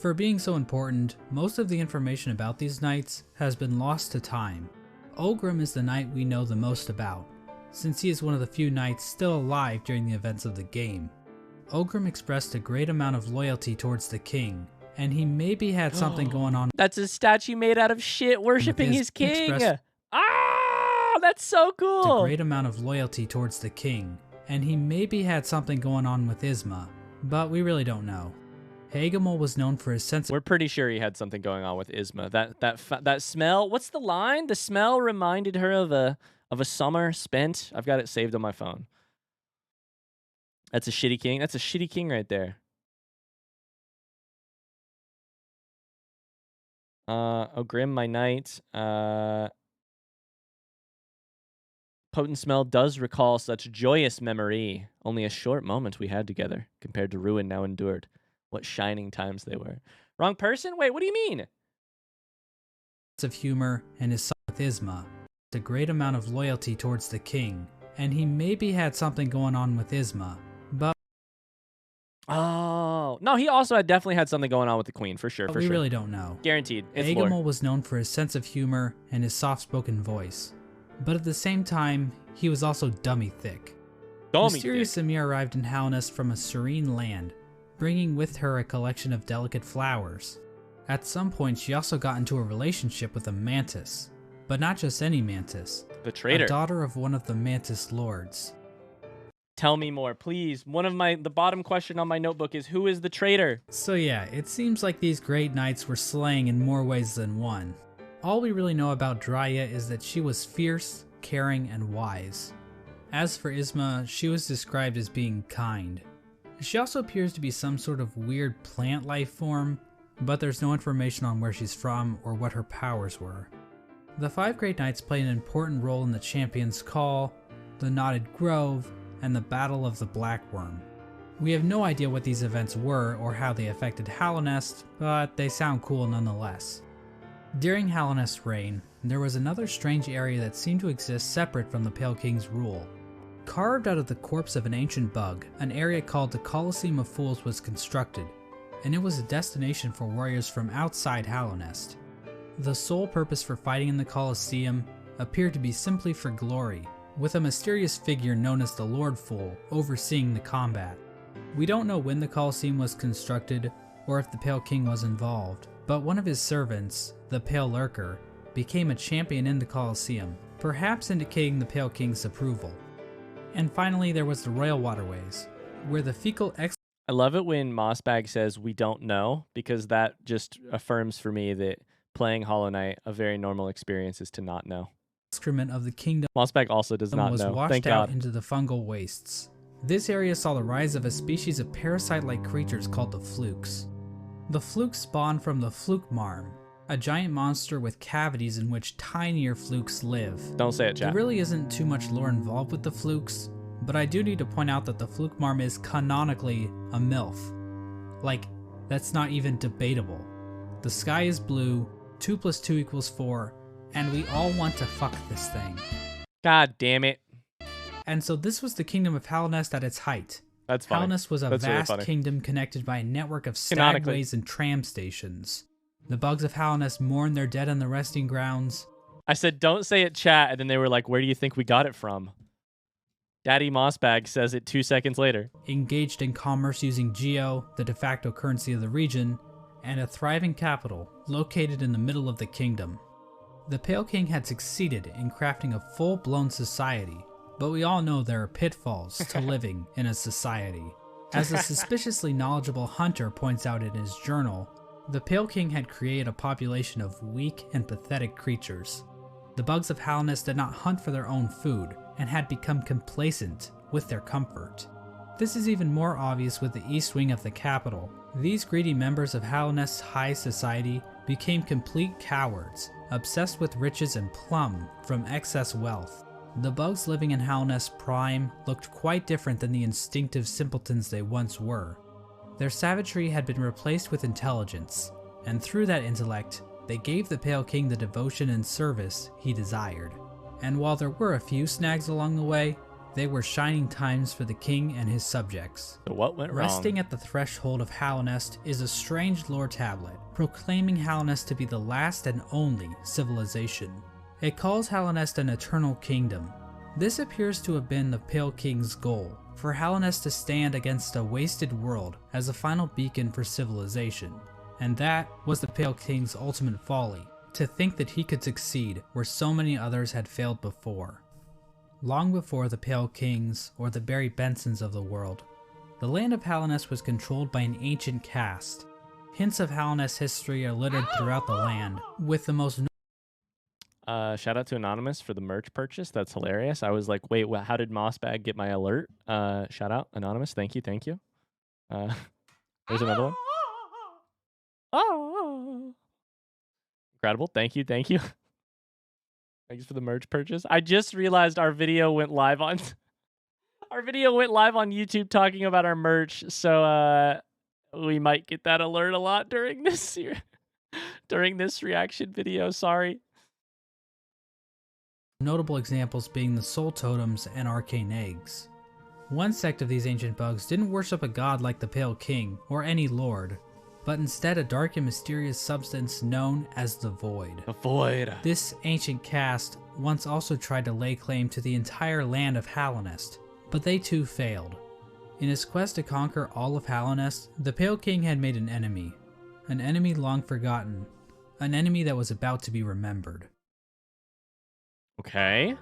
For being so important, most of the information about these knights has been lost to time. Ogrim is the knight we know the most about, since he is one of the few knights still alive during the events of the game. Ogrim expressed a great amount of loyalty towards the king, and he maybe had something going on. That's a statue made out of shit worshipping his king. Ah, that's so cool. A great amount of loyalty towards the king, and he maybe had something going on with Isma, but we really don't know. Hegemol was known for his sense of... We're pretty sure he had something going on with Isma. That smell. What's the line? The smell reminded her of a summer spent. I've got it saved on my phone. That's a shitty king. That's a shitty king right there. Ogrim, my knight. Potent smell does recall such joyous memory. Only a short moment we had together, compared to ruin now endured. What shining times they were. Wrong person? Wait, what do you mean? Of humor and his son with Isma. A great amount of loyalty towards the king, and he maybe had something going on with Isma, but... Oh, no, he also definitely had something going on with the queen, for sure, we really don't know. Guaranteed. It's Hegemol lore. was known for his sense of humor and his soft-spoken voice, but at the same time, he was also dummy thick. Mysterious Zamir arrived in Halnest from a serene land, bringing with her a collection of delicate flowers. At some point, she also got into a relationship with a mantis, but not just any mantis. The traitor. A daughter of one of the mantis lords. Tell me more, please. The bottom question on my notebook is, who is the traitor? So yeah, it seems like these great knights were slaying in more ways than one. All we really know about Drya is that she was fierce, caring, and wise. As for Isma, she was described as being kind. She also appears to be some sort of weird plant life form, but there's no information on where she's from or what her powers were. The 5 Great Knights play an important role in the Champion's Call, the Knotted Grove, and the Battle of the Black Worm. We have no idea what these events were or how they affected Halonest, but they sound cool nonetheless. During Halonest's reign, there was another strange area that seemed to exist separate from the Pale King's rule. Carved out of the corpse of an ancient bug, an area called the Colosseum of Fools was constructed, and it was a destination for warriors from outside Halonest. The sole purpose for fighting in the Colosseum appeared to be simply for glory, with a mysterious figure known as the Lord Fool overseeing the combat. We don't know when the Colosseum was constructed or if the Pale King was involved, but one of his servants, the Pale Lurker, became a champion in the Colosseum, perhaps indicating the Pale King's approval. And finally, there was the Royal Waterways, where the fecal I love it when Mossbag says we don't know, because that just affirms for me that playing Hollow Knight, a very normal experience is to not know. excrement of the kingdom Mossbag also does not was know. washed Thank out God. into the fungal wastes. This area saw the rise of a species of parasite-like creatures called the Flukes. The Flukes spawned from the Fluke Marm, a giant monster with cavities in which tinier Flukes live. Don't say it, There chat. really isn't too much lore involved with the Flukes, but I do need to point out that the Fluke Marm is canonically a MILF. Like, that's not even debatable. The sky is blue, 2 + 2 = 4, and we all want to fuck this thing. God damn it. And so this was the kingdom of Halonest at its height. That's funny. Halonest was a That's really vast funny. kingdom connected by a network of Canonically. stagways and tram stations. The bugs of Halonest mourn their dead on the resting grounds. I said, don't say it, chat, and then they were like, where do you think we got it from? Daddy Mossbag says it 2 seconds later. Engaged in commerce using Geo, the de facto currency of the region, and a thriving capital located in the middle of the kingdom. The Pale King had succeeded in crafting a full-blown society, but we all know there are pitfalls to living in a society. As a suspiciously knowledgeable hunter points out in his journal, the Pale King had created a population of weak and pathetic creatures. The bugs of Halonest did not hunt for their own food, and had become complacent with their comfort. This is even more obvious with the east wing of the capital. These greedy members of Halonest's high society became complete cowards, obsessed with riches and plum from excess wealth. The bugs living in Halonest's prime looked quite different than the instinctive simpletons they once were. Their savagery had been replaced with intelligence, and through that intellect, they gave the Pale King the devotion and service he desired. And while there were a few snags along the way, they were shining times for the king and his subjects. So what went wrong? Resting at the threshold of Halonest is a strange lore tablet, proclaiming Halonest to be the last and only civilization. It calls Halonest an eternal kingdom. This appears to have been the Pale King's goal, for Halonest to stand against a wasted world as a final beacon for civilization. And that was the Pale King's ultimate folly, to think that he could succeed where so many others had failed before. Long before the Pale Kings or the Barry Bensons of the world, the land of Halonest was controlled by an ancient caste. Hints of Halonest's history are littered throughout the land, with the most shout out to Anonymous for the merch purchase. That's hilarious. I was like, wait, how did Mossbag get my alert? Shout out Anonymous. Thank you. There's another one. Oh, incredible. Thank you. Thanks for the merch purchase. I just realized our video went live on YouTube talking about our merch. So we might get that alert a lot during this reaction video. Sorry. notable examples being the soul totems and arcane eggs. One sect of these ancient bugs didn't worship a god like the Pale King or any lord, but instead a dark and mysterious substance known as the Void. The Void. This ancient caste once also tried to lay claim to the entire land of Halonest, but they too failed. In his quest to conquer all of Halonest, the Pale King had made an enemy long forgotten, an enemy that was about to be remembered. Okay.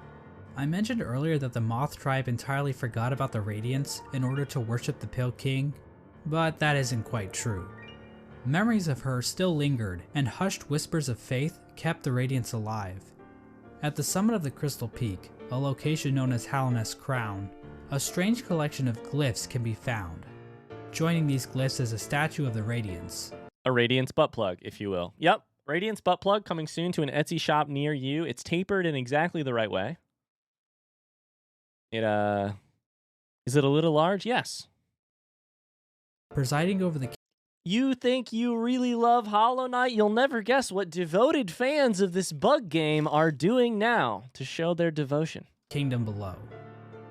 I mentioned earlier that the Moth tribe entirely forgot about the Radiants in order to worship the Pale King, but that isn't quite true. Memories of her still lingered, and hushed whispers of faith kept the Radiants alive. At the summit of the Crystal Peak, a location known as Halonest Crown, a strange collection of glyphs can be found. Joining these glyphs is a statue of the Radiants. A Radiance butt plug, if you will. Yep, Radiance butt plug coming soon to an Etsy shop near you. It's tapered in exactly the right way. Is it a little large? Yes. Presiding over the You think you really love Hollow Knight? You'll never guess what devoted fans of this bug game are doing now to show their devotion. kingdom below.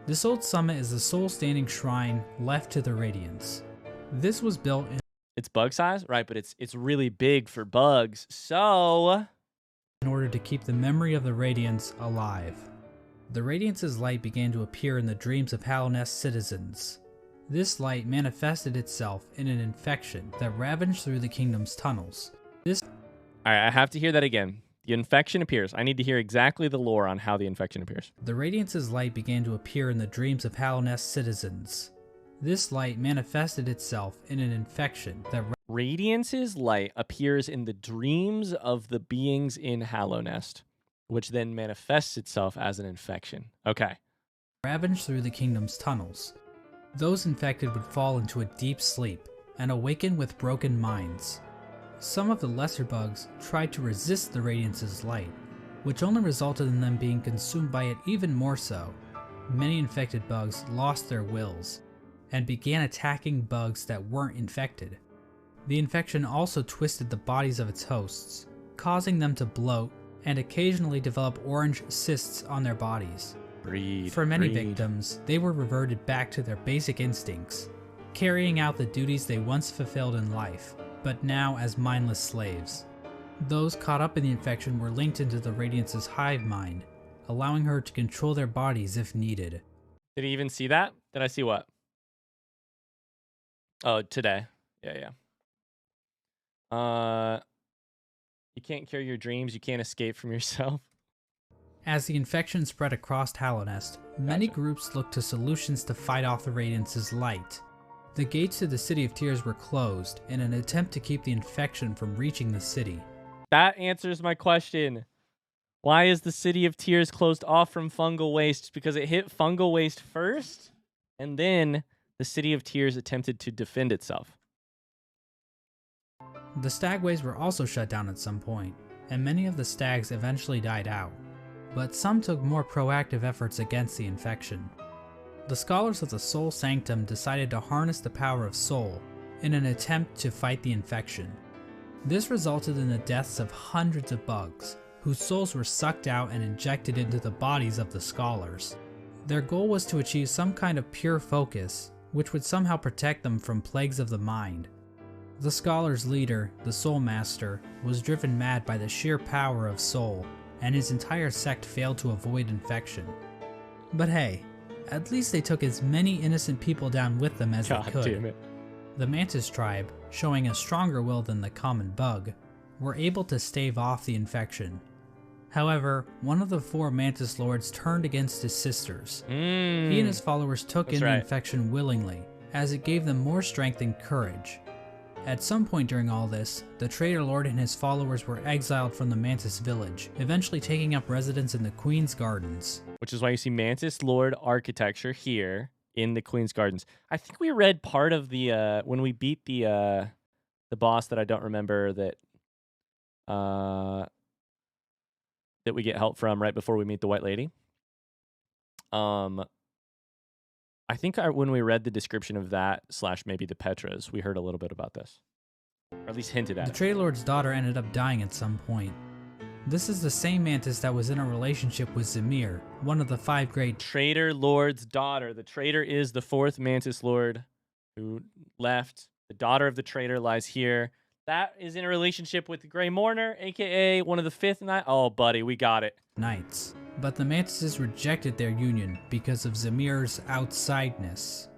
This old summit is the sole standing shrine left to the Radiants. This was built in It's bug size, right? But it's really big for bugs. So order to keep the memory of the Radiants alive. The Radiants' light began to appear in the dreams of Halonest citizens. This light manifested itself in an infection that ravaged through the kingdom's tunnels. All right, I have to hear that again. The infection appears. I need to hear exactly the lore on how the infection appears. The Radiants' light began to appear in the dreams of Halonest citizens. This light manifested itself in an infection that Radiance's light appears in the dreams of the beings in Halonest, which then manifests itself as an infection. Okay. ravaged through the kingdom's tunnels. Those infected would fall into a deep sleep and awaken with broken minds. Some of the lesser bugs tried to resist the Radiance's light, which only resulted in them being consumed by it even more so. Many infected bugs lost their wills and began attacking bugs that weren't infected. The infection also twisted the bodies of its hosts, causing them to bloat and occasionally develop orange cysts on their bodies. For many victims, they were reverted back to their basic instincts, carrying out the duties they once fulfilled in life, but now as mindless slaves. Those caught up in the infection were linked into the Radiance's hive mind, allowing her to control their bodies if needed. Did you even see that? Did I see what? Oh, today. Yeah. You can't cure your dreams. You can't escape from yourself. As the infection spread across Halonest, many groups looked to solutions to fight off the Radiance's light. The gates to the City of Tears were closed in an attempt to keep the infection from reaching the city. That answers my question. Why is the City of Tears closed off from fungal waste? Because it hit fungal waste first, and then the City of Tears attempted to defend itself. The stagways were also shut down at some point, and many of the stags eventually died out, but some took more proactive efforts against the infection. The scholars of the Soul Sanctum decided to harness the power of Soul in an attempt to fight the infection. This resulted in the deaths of hundreds of bugs, whose souls were sucked out and injected into the bodies of the scholars. Their goal was to achieve some kind of pure focus, which would somehow protect them from plagues of the mind. The scholars' leader, the Soul Master, was driven mad by the sheer power of Soul, and his entire sect failed to avoid infection. But hey, at least they took as many innocent people down with them as they could. Damn it. The Mantis tribe, showing a stronger will than the common bug, were able to stave off the infection. However, one of the 4 Mantis Lords turned against his sisters. He and his followers took in the infection willingly, as it gave them more strength and courage. At some point during all this, the Traitor Lord and his followers were exiled from the Mantis village, eventually taking up residence in the Queen's Gardens. Which is why you see Mantis Lord architecture here in the Queen's Gardens. I think we read part of the when we beat the boss that I don't remember that that we get help from right before we meet the White Lady. I think when we read the description of that / maybe the Petras, we heard a little bit about this, or at least hinted at The it. Traitor Lord's daughter ended up dying at some point. This is the same Mantis that was in a relationship with Zamir, one of the 5 great Traitor Lord's daughter. The traitor is the 4th Mantis Lord who left. The daughter of the traitor lies here. That is in a relationship with the Grey Mourner, aka one of the 5th Knight. Oh, buddy, we got it. Knights. But the Mantises rejected their union because of Zamir's outsideness.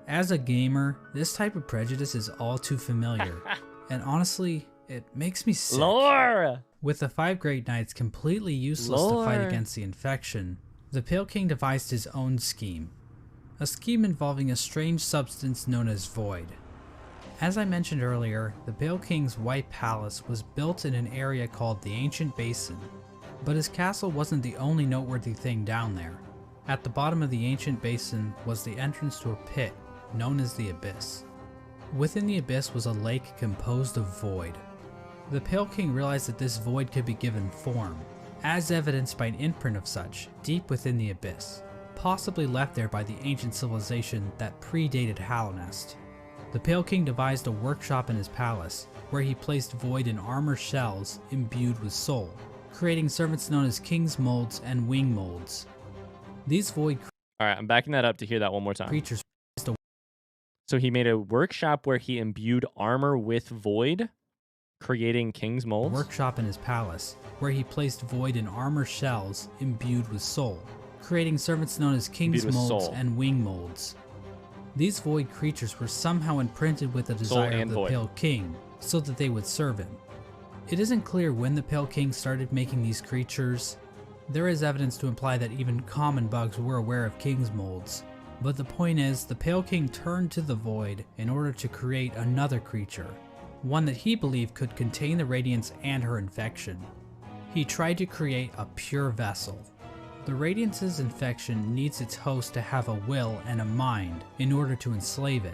As a gamer, this type of prejudice is all too familiar, and honestly, it makes me sick. Lore! With the 5 Great Knights completely useless to fight against the infection, the Pale King devised his own scheme. A scheme involving a strange substance known as Void. As I mentioned earlier, the Pale King's White Palace was built in an area called the Ancient Basin. But his castle wasn't the only noteworthy thing down there. At the bottom of the Ancient Basin was the entrance to a pit, known as the Abyss. Within the Abyss was a lake composed of void. The Pale King realized that this void could be given form, as evidenced by an imprint of such deep within the Abyss, possibly left there by the ancient civilization that predated Halonest. The Pale King devised a workshop in his palace, where he placed void in armor shells imbued with soul, creating servants known as King's Molds and Wing Molds. These void Alright, I'm backing that up to hear that one more time. creatures So he made a workshop where he imbued armor with void, creating King's Molds. workshop in his palace, where he placed void in armor shells imbued with soul, creating servants known as King's Imbued with Molds soul. and Wing Molds. These void creatures were somehow imprinted with the Soul desire of and the void. Pale King, so that they would serve him. It isn't clear when the Pale King started making these creatures. There is evidence to imply that even common bugs were aware of King's Molds. But the point is, the Pale King turned to the void in order to create another creature, one that he believed could contain the Radiance and her infection. He tried to create a pure vessel. The Radiance's infection needs its host to have a will and a mind in order to enslave it.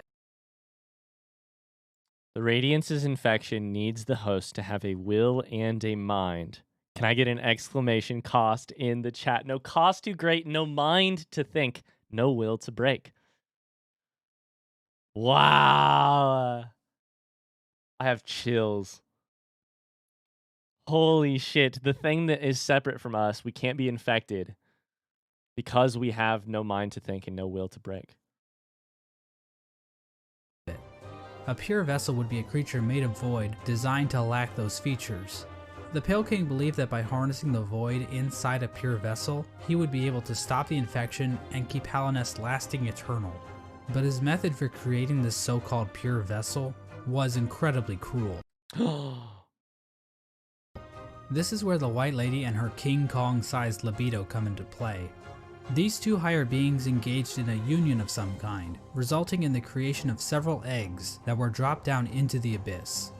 The Radiance's infection needs the host to have a will and a mind. Can I get an exclamation cost in the chat? No cost too great, no mind to think, no will to break. Wow. I have chills. Holy shit. The thing that is separate from us, we can't be infected because we have no mind to think and no will to break. A pure vessel would be a creature made of void, designed to lack those features. The Pale King believed that by harnessing the void inside a pure vessel, he would be able to stop the infection and keep Halonest lasting eternal. But his method for creating this so-called pure vessel was incredibly cruel. This is where the White Lady and her King Kong-sized libido come into play. These two higher beings engaged in a union of some kind, resulting in the creation of several eggs that were dropped down into the abyss.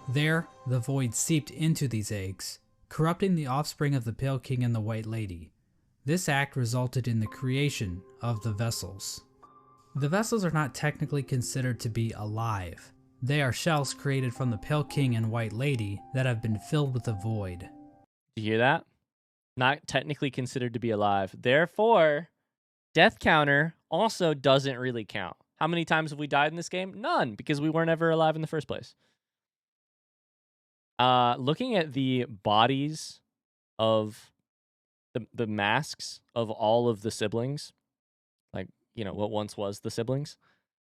There, the void seeped into these eggs, corrupting the offspring of the Pale King and the White Lady. This act resulted in the creation of the vessels. The vessels are not technically considered to be alive. They are shells created from the Pale King and White Lady that have been filled with the void. Do you hear that? Not technically considered to be alive. Therefore, death counter also doesn't really count. How many times have we died in this game? None, because we weren't ever alive in the first place. Looking at the bodies of the masks of all of the siblings, like, you know, what once was the siblings.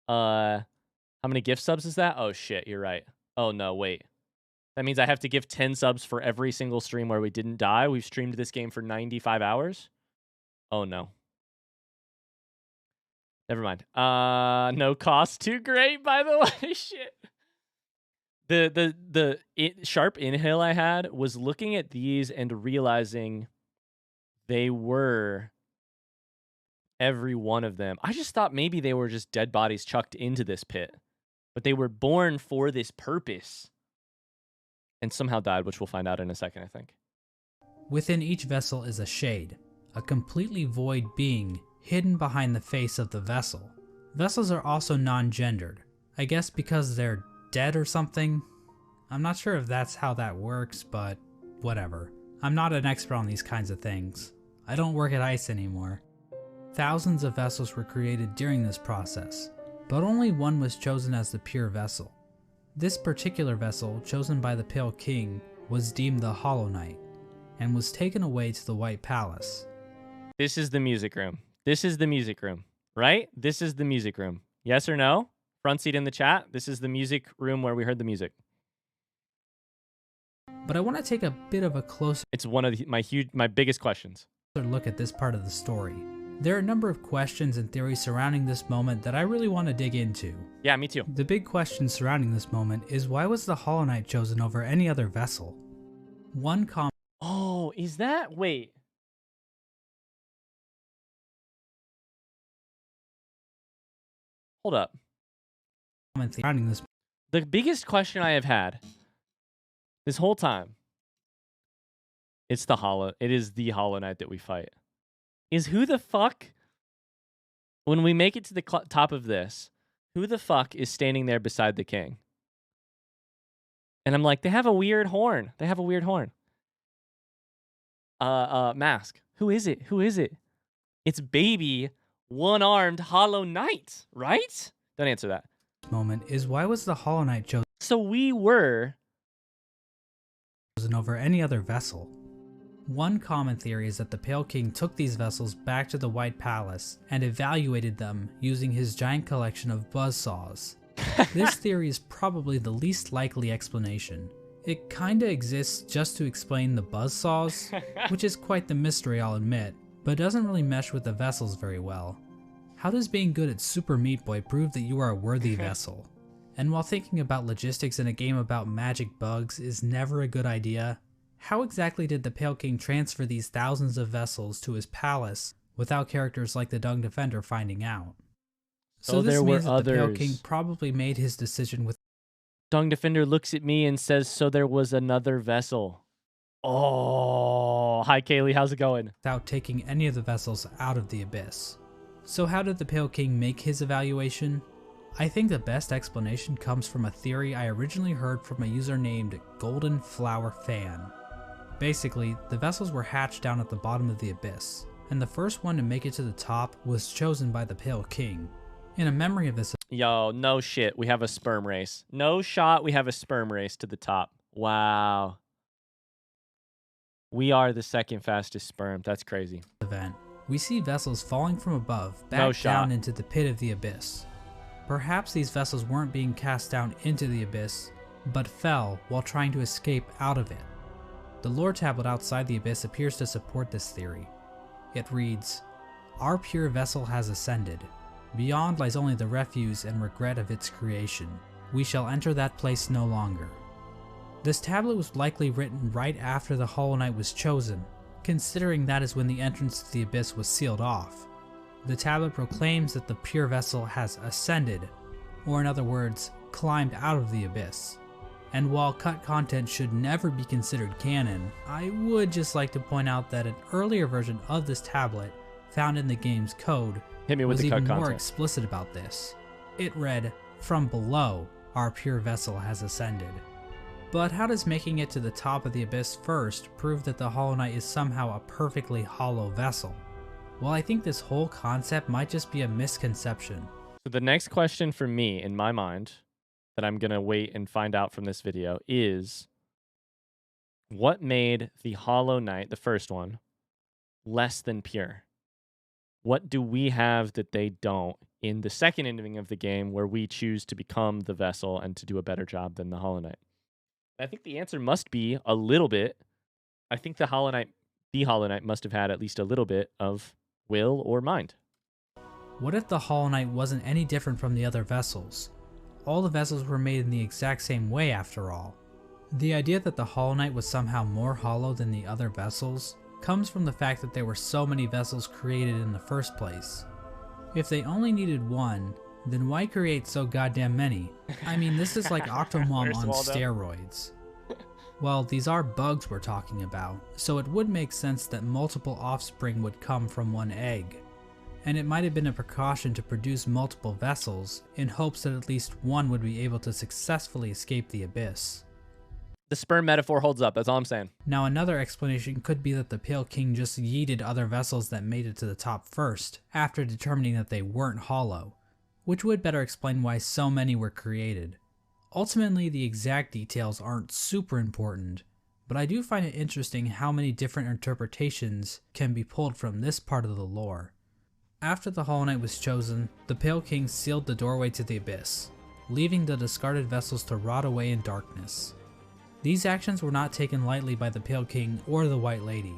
How many gift subs is that? Oh shit, you're right. Oh no, wait. That means I have to give 10 subs for every single stream where we didn't die. We've streamed this game for 95 hours. Oh no. Never mind. No cost too great, by the way. Shit. The sharp inhale I had was looking at these and realizing they were every one of them. I just thought maybe they were just dead bodies chucked into this pit, but they were born for this purpose and somehow died, which we'll find out in a second, I think. Within each vessel is a shade, a completely void being hidden behind the face of the vessel. Vessels are also non-gendered, I guess because they're dead or something. I'm not sure if that's how that works, but whatever. I'm not an expert on these kinds of things. I don't work at ICE anymore. Thousands of vessels were created during this process, but only one was chosen as the pure vessel. This particular vessel, chosen by the Pale King, was deemed the Hollow Knight, and was taken away to the White Palace. This is the music room. This is the music room, right? This is the music room. Yes or no? Front seat in the chat. This is the music room where we heard the music. But I want to take a bit of a closer It's one of my biggest questions. look at this part of the story. There are a number of questions and theories surrounding this moment that I really want to dig into. Yeah, me too. The big question surrounding this moment is, why was the Hollow Knight chosen over any other vessel? One Oh, is that... Wait. Hold up. comment surrounding this The biggest question I have had this whole time, it is the Hollow Knight that we fight, is who the fuck, when we make it to the top of this, who the fuck is standing there beside the king? And I'm like, they have a weird horn. They have a weird horn. Mask. Who is it? Who is it? It's baby one-armed Hollow Knight, right? Don't answer that. moment is, why was the Hollow Knight chosen So we were... over any other vessel? One common theory is that the Pale King took these vessels back to the White Palace and evaluated them using his giant collection of buzzsaws. This theory is probably the least likely explanation. It kinda exists just to explain the buzzsaws, which is quite the mystery, I'll admit, but doesn't really mesh with the vessels very well. How does being good at Super Meat Boy prove that you are a worthy vessel? And while thinking about logistics in a game about magic bugs is never a good idea, how exactly did the Pale King transfer these thousands of vessels to his palace without characters like the Dung Defender finding out? So this there were means that the Pale others. King probably made his decision Dung Defender looks at me and says, so there was another vessel. Oh, hi Kaylee, how's it going? without taking any of the vessels out of the abyss. So how did the Pale King make his evaluation? I think the best explanation comes from a theory I originally heard from a user named Golden Flower Fan. Basically, the vessels were hatched down at the bottom of the abyss, and the first one to make it to the top was chosen by the Pale King. In a memory of this Yo, no shit, we have a sperm race. No shot, we have a sperm race to the top. Wow. We are the second fastest sperm. That's crazy. event, we see vessels falling from above back No shot. down into the pit of the abyss. Perhaps these vessels weren't being cast down into the abyss, but fell while trying to escape out of it. The lore tablet outside the abyss appears to support this theory. It reads, "Our pure vessel has ascended. Beyond lies only the refuse and regret of its creation. We shall enter that place no longer." This tablet was likely written right after the Hollow Knight was chosen, considering that is when the entrance to the abyss was sealed off. The tablet proclaims that the pure vessel has ascended, or in other words, climbed out of the abyss. And while cut content should never be considered canon, I would just like to point out that an earlier version of this tablet, found in the game's code, Hit me with was the cut even more content. explicit about this. It read, "From below, our pure vessel has ascended." But how does making it to the top of the abyss first prove that the Hollow Knight is somehow a perfectly hollow vessel? Well, I think this whole concept might just be a misconception. So the next question for me, in my mind, that I'm going to wait and find out from this video is, What made the Hollow Knight, the first one, less than pure? What do we have that they don't in the second ending of the game where we choose to become the vessel and to do a better job than the Hollow Knight? I think the answer must be a little bit. I think the Hollow Knight must have had at least a little bit of will or mind. What if the Hollow Knight wasn't any different from the other vessels? All the vessels were made in the exact same way after all. The idea that the Hollow Knight was somehow more hollow than the other vessels comes from the fact that there were so many vessels created in the first place. If they only needed one, then why create so goddamn many? I mean, this is like Octomom on steroids. Well, these are bugs we're talking about, so it would make sense that multiple offspring would come from one egg. And it might have been a precaution to produce multiple vessels in hopes that at least one would be able to successfully escape the abyss. The sperm metaphor holds up, that's all I'm saying. Now another explanation could be that the Pale King just yeeted other vessels that made it to the top first, after determining that they weren't hollow, which would better explain why so many were created. Ultimately, the exact details aren't super important, but I do find it interesting how many different interpretations can be pulled from this part of the lore. After the Hollow Knight was chosen, the Pale King sealed the doorway to the abyss, leaving the discarded vessels to rot away in darkness. These actions were not taken lightly by the Pale King or the White Lady.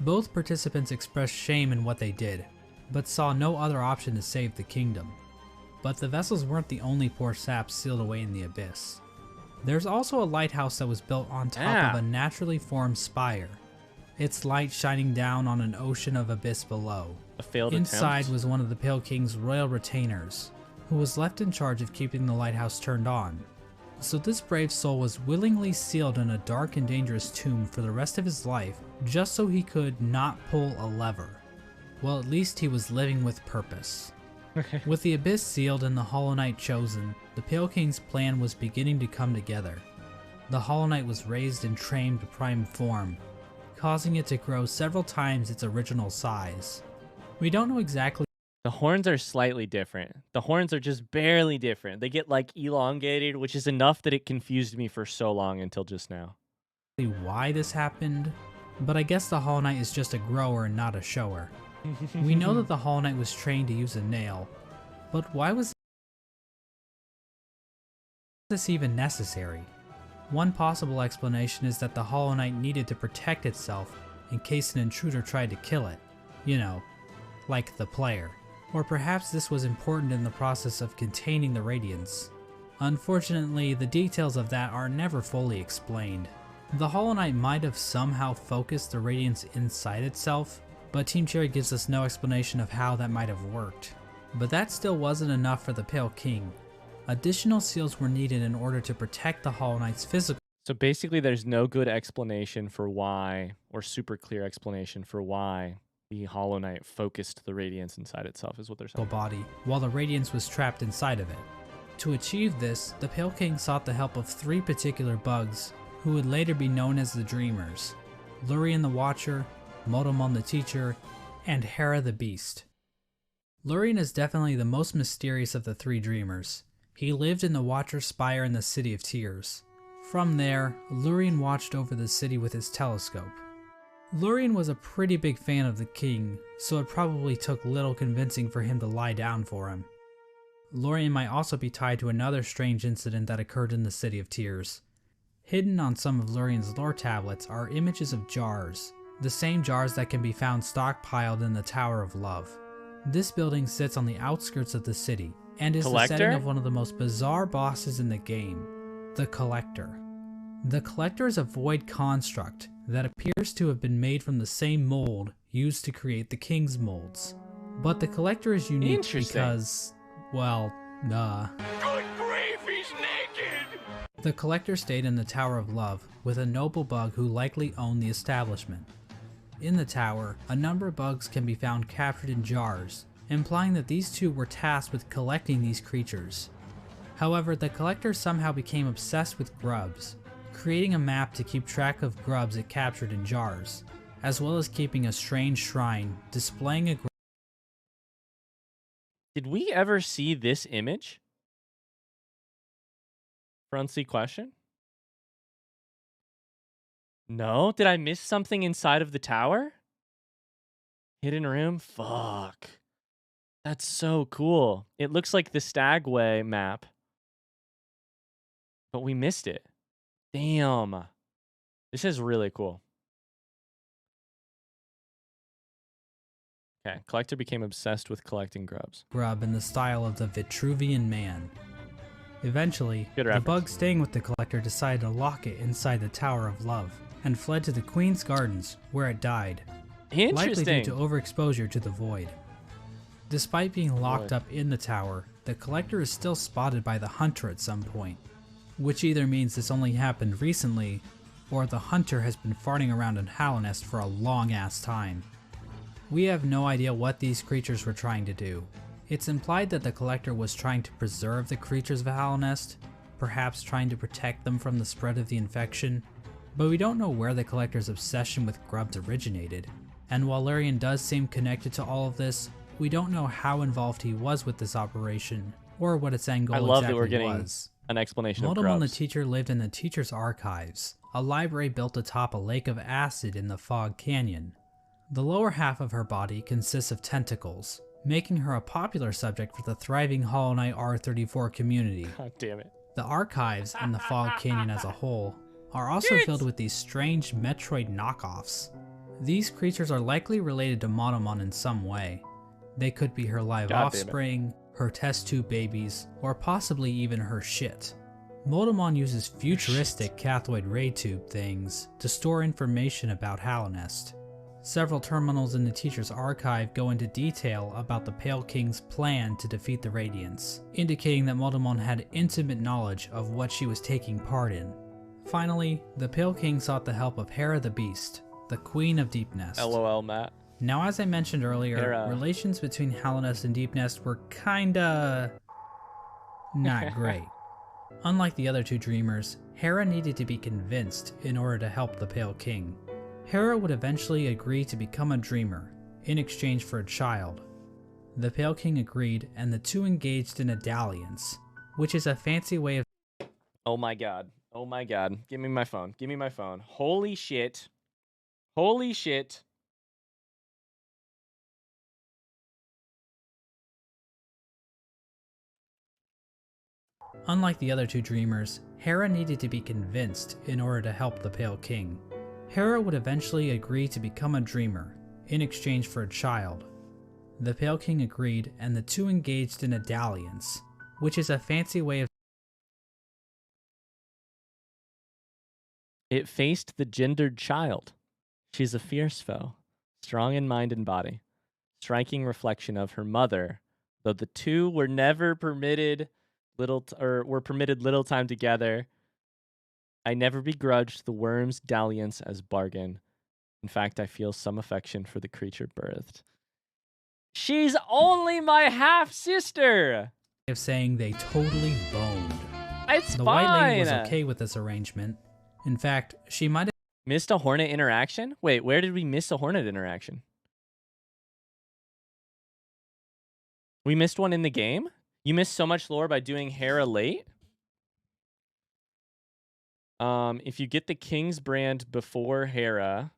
Both participants expressed shame in what they did, but saw no other option to save the kingdom. But the vessels weren't the only poor saps sealed away in the abyss. There's also a lighthouse that was built on top of a naturally formed spire, its light shining down on an ocean of abyss below. A failed Inside attempt. was one of the Pale King's royal retainers, who was left in charge of keeping the lighthouse turned on. So this brave soul was willingly sealed in a dark and dangerous tomb for the rest of his life, just so he could not pull a lever. Well, at least he was living with purpose. With the abyss sealed and the Hollow Knight chosen, the Pale King's plan was beginning to come together. The Hollow Knight was raised and trained to prime form, causing it to grow several times its original size. We don't know exactly The horns are slightly different. The horns are just barely different. They get like elongated, which is enough that it confused me for so long until just now. why this happened, but I guess the Hollow Knight is just a grower and not a shower. We know that the Hollow Knight was trained to use a nail, but why was this even necessary? One possible explanation is that the Hollow Knight needed to protect itself in case an intruder tried to kill it. You know, like the player. Or perhaps this was important in the process of containing the Radiance. Unfortunately, the details of that are never fully explained. The Hollow Knight might have somehow focused the Radiance inside itself, but Team Cherry gives us no explanation of how that might have worked. But that still wasn't enough for the Pale King. Additional seals were needed in order to protect the Hollow Knight's physical So basically there's no good explanation for why, or super clear explanation for why the Hollow Knight focused the radiance inside itself, is what they're saying. body, while the Radiance was trapped inside of it. To achieve this, the Pale King sought the help of three particular bugs, who would later be known as the Dreamers: Lurien the Watcher, Motomon the Teacher, and Hera the Beast. Lurien is definitely the most mysterious of the three Dreamers. He lived in the Watcher's Spire in the City of Tears. From there, Lurien watched over the city with his telescope. Lurien was a pretty big fan of the king, so it probably took little convincing for him to lie down for him. Lurien might also be tied to another strange incident that occurred in the City of Tears. Hidden on some of Lurien's lore tablets are images of jars, the same jars that can be found stockpiled in the Tower of Love. This building sits on the outskirts of the city, and is the setting of one of the most bizarre bosses in the game, the Collector. The Collector is a void construct that appears to have been made from the same mold used to create the King's molds. But the Collector is unique because, well, Good grief, he's naked! The Collector stayed in the Tower of Love with a noble bug who likely owned the establishment. In the tower, a number of bugs can be found captured in jars, implying that these two were tasked with collecting these creatures. However, the Collector somehow became obsessed with grubs, creating a map to keep track of grubs it captured in jars, as well as keeping a strange shrine displaying a Did we ever see this image? Front seat question? No? Did I miss something inside of the tower? Hidden room? Fuck. That's so cool. It looks like the Stagway map, but we missed it. Damn. This is really cool. Okay, collector became obsessed with collecting grubs. Grub in the style of the Vitruvian Man. Eventually, Good the reference. bug staying with the collector decided to lock it inside the Tower of Love and fled to the Queen's Gardens, where it died, likely Interesting. due to overexposure to the void. Despite being locked up in the tower, the collector is still spotted by the hunter at some point, which either means this only happened recently, or the hunter has been farting around in Hallownest for a long-ass time. We have no idea what these creatures were trying to do. It's implied that the collector was trying to preserve the creatures of Hallownest, perhaps trying to protect them from the spread of the infection, but we don't know where the collector's obsession with grubs originated, and while Larian does seem connected to all of this, we don't know how involved he was with this operation, or what its end goal I love that exactly we're getting was. an explanation of Motomon the grubs. teacher lived in the teacher's archives, a library built atop a lake of acid in the Fog Canyon. The lower half of her body consists of tentacles, making her a popular subject for the thriving Hollow Knight R34 community. God damn it. The archives and the Fog Canyon as a whole are also filled with these strange Metroid knockoffs. These creatures are likely related to Monomon in some way. They could be her live God damn it. offspring, her test tube babies, or possibly even her shit. Motomon uses futuristic cathoid ray tube things to store information about Hallownest. Several terminals in the teacher's archive go into detail about the Pale King's plan to defeat the Radiants, indicating that Motomon had intimate knowledge of what she was taking part in. Finally, the Pale King sought the help of Hera the Beast, the Queen of Deepnest. LOL, Matt. Now, as I mentioned earlier, Hera. relations between Hallownest and Deepnest were kinda not great. Unlike the other two dreamers, Hera needed to be convinced in order to help the Pale King. Hera would eventually agree to become a dreamer, in exchange for a child. The Pale King agreed, and the two engaged in a dalliance, which is a fancy way of Oh my god. Oh my god. Give me my phone. Give me my phone. Holy shit. Holy shit. Unlike the other two dreamers, Hera needed to be convinced in order to help the Pale King. Hera would eventually agree to become a dreamer, in exchange for a child. The Pale King agreed, and the two engaged in a dalliance, which is a fancy way of It faced the gendered child. She's a fierce foe, strong in mind and body, striking reflection of her mother, though the two were never permitted were permitted little time together. I never begrudged the worm's dalliance as bargain. In fact, I feel some affection for the creature birthed. She's only my half-sister! saying they totally boned. It's The fine! White Lady was okay with this arrangement. In fact, she might have Missed a Hornet interaction? Wait, where did we miss a Hornet interaction? We missed one in the game? You missed so much lore by doing Hera late? If you get the King's brand before Hera...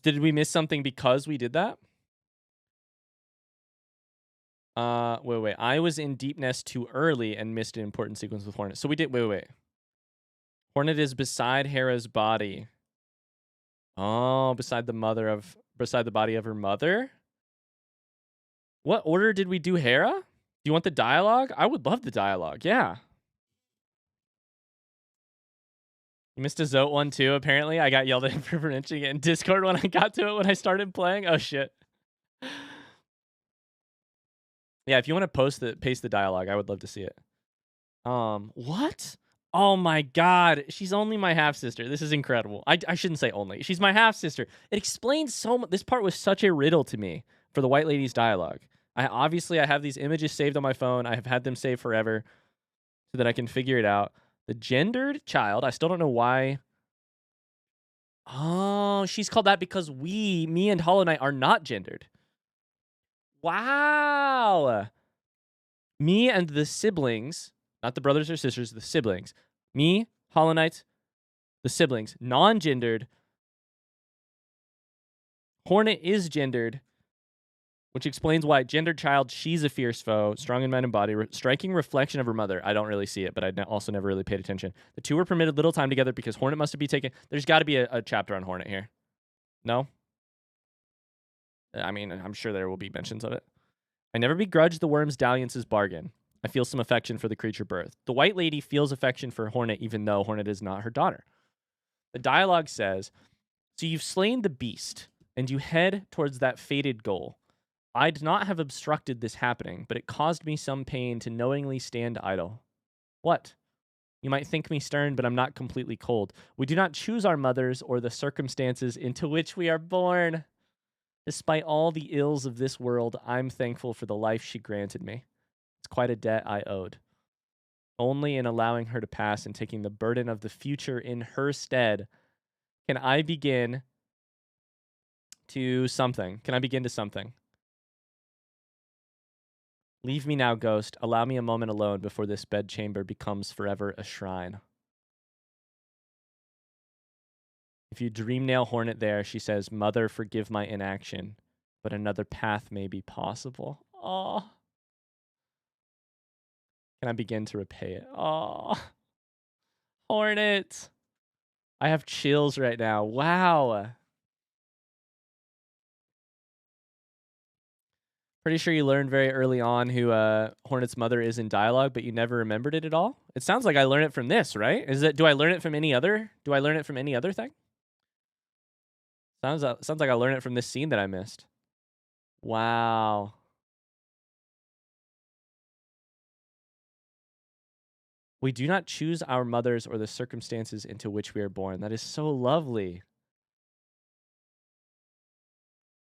Did we miss something because we did that? Wait. I was in Deep Nest too early and missed an important sequence with Hornet. So we did... Wait. Hornet is beside Hera's body. Oh, beside the body of her mother? What order did we do Hera? Do you want the dialogue? I would love the dialogue. Yeah. You missed a Zote one too, apparently. I got yelled at for mentioning it in Discord when I got to it when I started playing. Oh, shit. Yeah, if you want to paste the dialogue, I would love to see it. What? Oh my god, she's only my half-sister. This is incredible. I shouldn't say only. She's my half-sister. It explains so much. This part was such a riddle to me for the White Lady's dialogue. I have these images saved on my phone. I have had them saved forever so that I can figure it out. The gendered child, I still don't know why. Oh, she's called that because me and Hollow Knight are not gendered. Wow. Me and the siblings, not the brothers or sisters, the siblings. Me, Hollow Knights, the siblings, non-gendered. Hornet is gendered, which explains why gendered child, she's a fierce foe, strong in mind and body, striking reflection of her mother. I don't really see it, but I also never really paid attention. The two were permitted little time together because Hornet must be taken. There's got to be a chapter on Hornet here. No? I mean, I'm sure there will be mentions of it. I never begrudge the worm's dalliance's bargain. I feel some affection for the creature birth. The White Lady feels affection for Hornet, even though Hornet is not her daughter. The dialogue says, so you've slain the beast, and you head towards that fated goal. I'd not have obstructed this happening, but it caused me some pain to knowingly stand idle. What? You might think me stern, but I'm not completely cold. We do not choose our mothers or the circumstances into which we are born. Despite all the ills of this world, I'm thankful for the life she granted me. It's quite a debt I owed. Only in allowing her to pass and taking the burden of the future in her stead can I begin to something. Leave me now, ghost. Allow me a moment alone before this bedchamber becomes forever a shrine. If you dream nail Hornet there, she says, Mother, forgive my inaction, but another path may be possible. Oh. Can I begin to repay it? Oh. Hornet. I have chills right now. Wow. Pretty sure you learned very early on who Hornet's mother is in dialogue, but you never remembered it at all. It sounds like I learned it from this, right? Do I learn it from any other? Do I learn it from any other thing? Sounds like I learned it from this scene that I missed. Wow. We do not choose our mothers or the circumstances into which we are born. That is so lovely.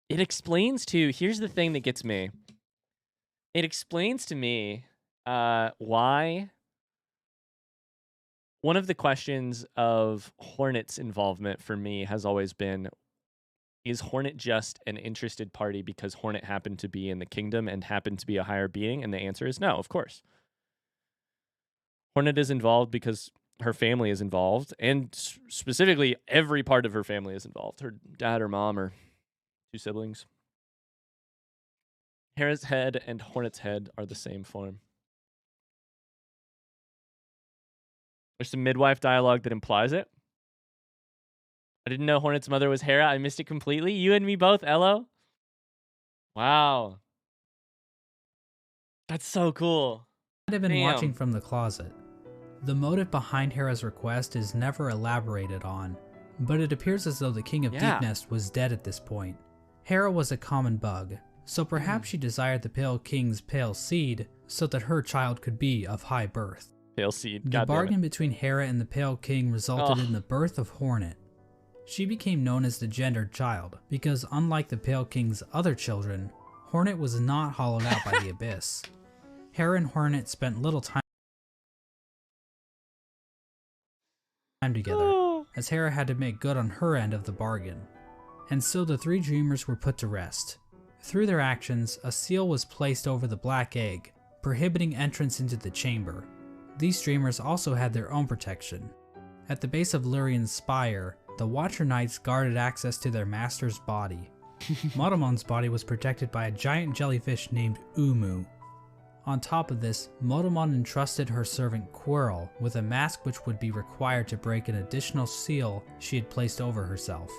It explains to, here's the thing that gets me. It explains to me why one of the questions of Hornet's involvement for me has always been, is Hornet just an interested party because Hornet happened to be in the kingdom and happened to be a higher being? And the answer is no, of course. Hornet is involved because her family is involved, and specifically every part of her family is involved. Her dad, her mom, her 2 siblings. Hera's head and Hornet's head are the same form. There's some midwife dialogue that implies it. I didn't know Hornet's mother was Hera. I missed it completely. You and me both, Elo. Wow. That's so cool. I'd have been watching from the closet. The motive behind Hera's request is never elaborated on, but it appears as though the King of Deep Nest was dead at this point. Hera was a common bug, so perhaps she desired the Pale King's pale seed so that her child could be of high birth. Pale seed. The bargain between Hera and the Pale King resulted in the birth of Hornet. She became known as the gendered child because, unlike the Pale King's other children, Hornet was not hollowed out by the abyss. Hera and Hornet spent little time together, as Hera had to make good on her end of the bargain. And so the 3 dreamers were put to rest. Through their actions, a seal was placed over the black egg, prohibiting entrance into the chamber. These dreamers also had their own protection. At the base of Lurian's spire, the Watcher Knights guarded access to their master's body. Motomon's body was protected by a giant jellyfish named Umu. On top of this, Motomon entrusted her servant Quirrell with a mask which would be required to break an additional seal she had placed over herself.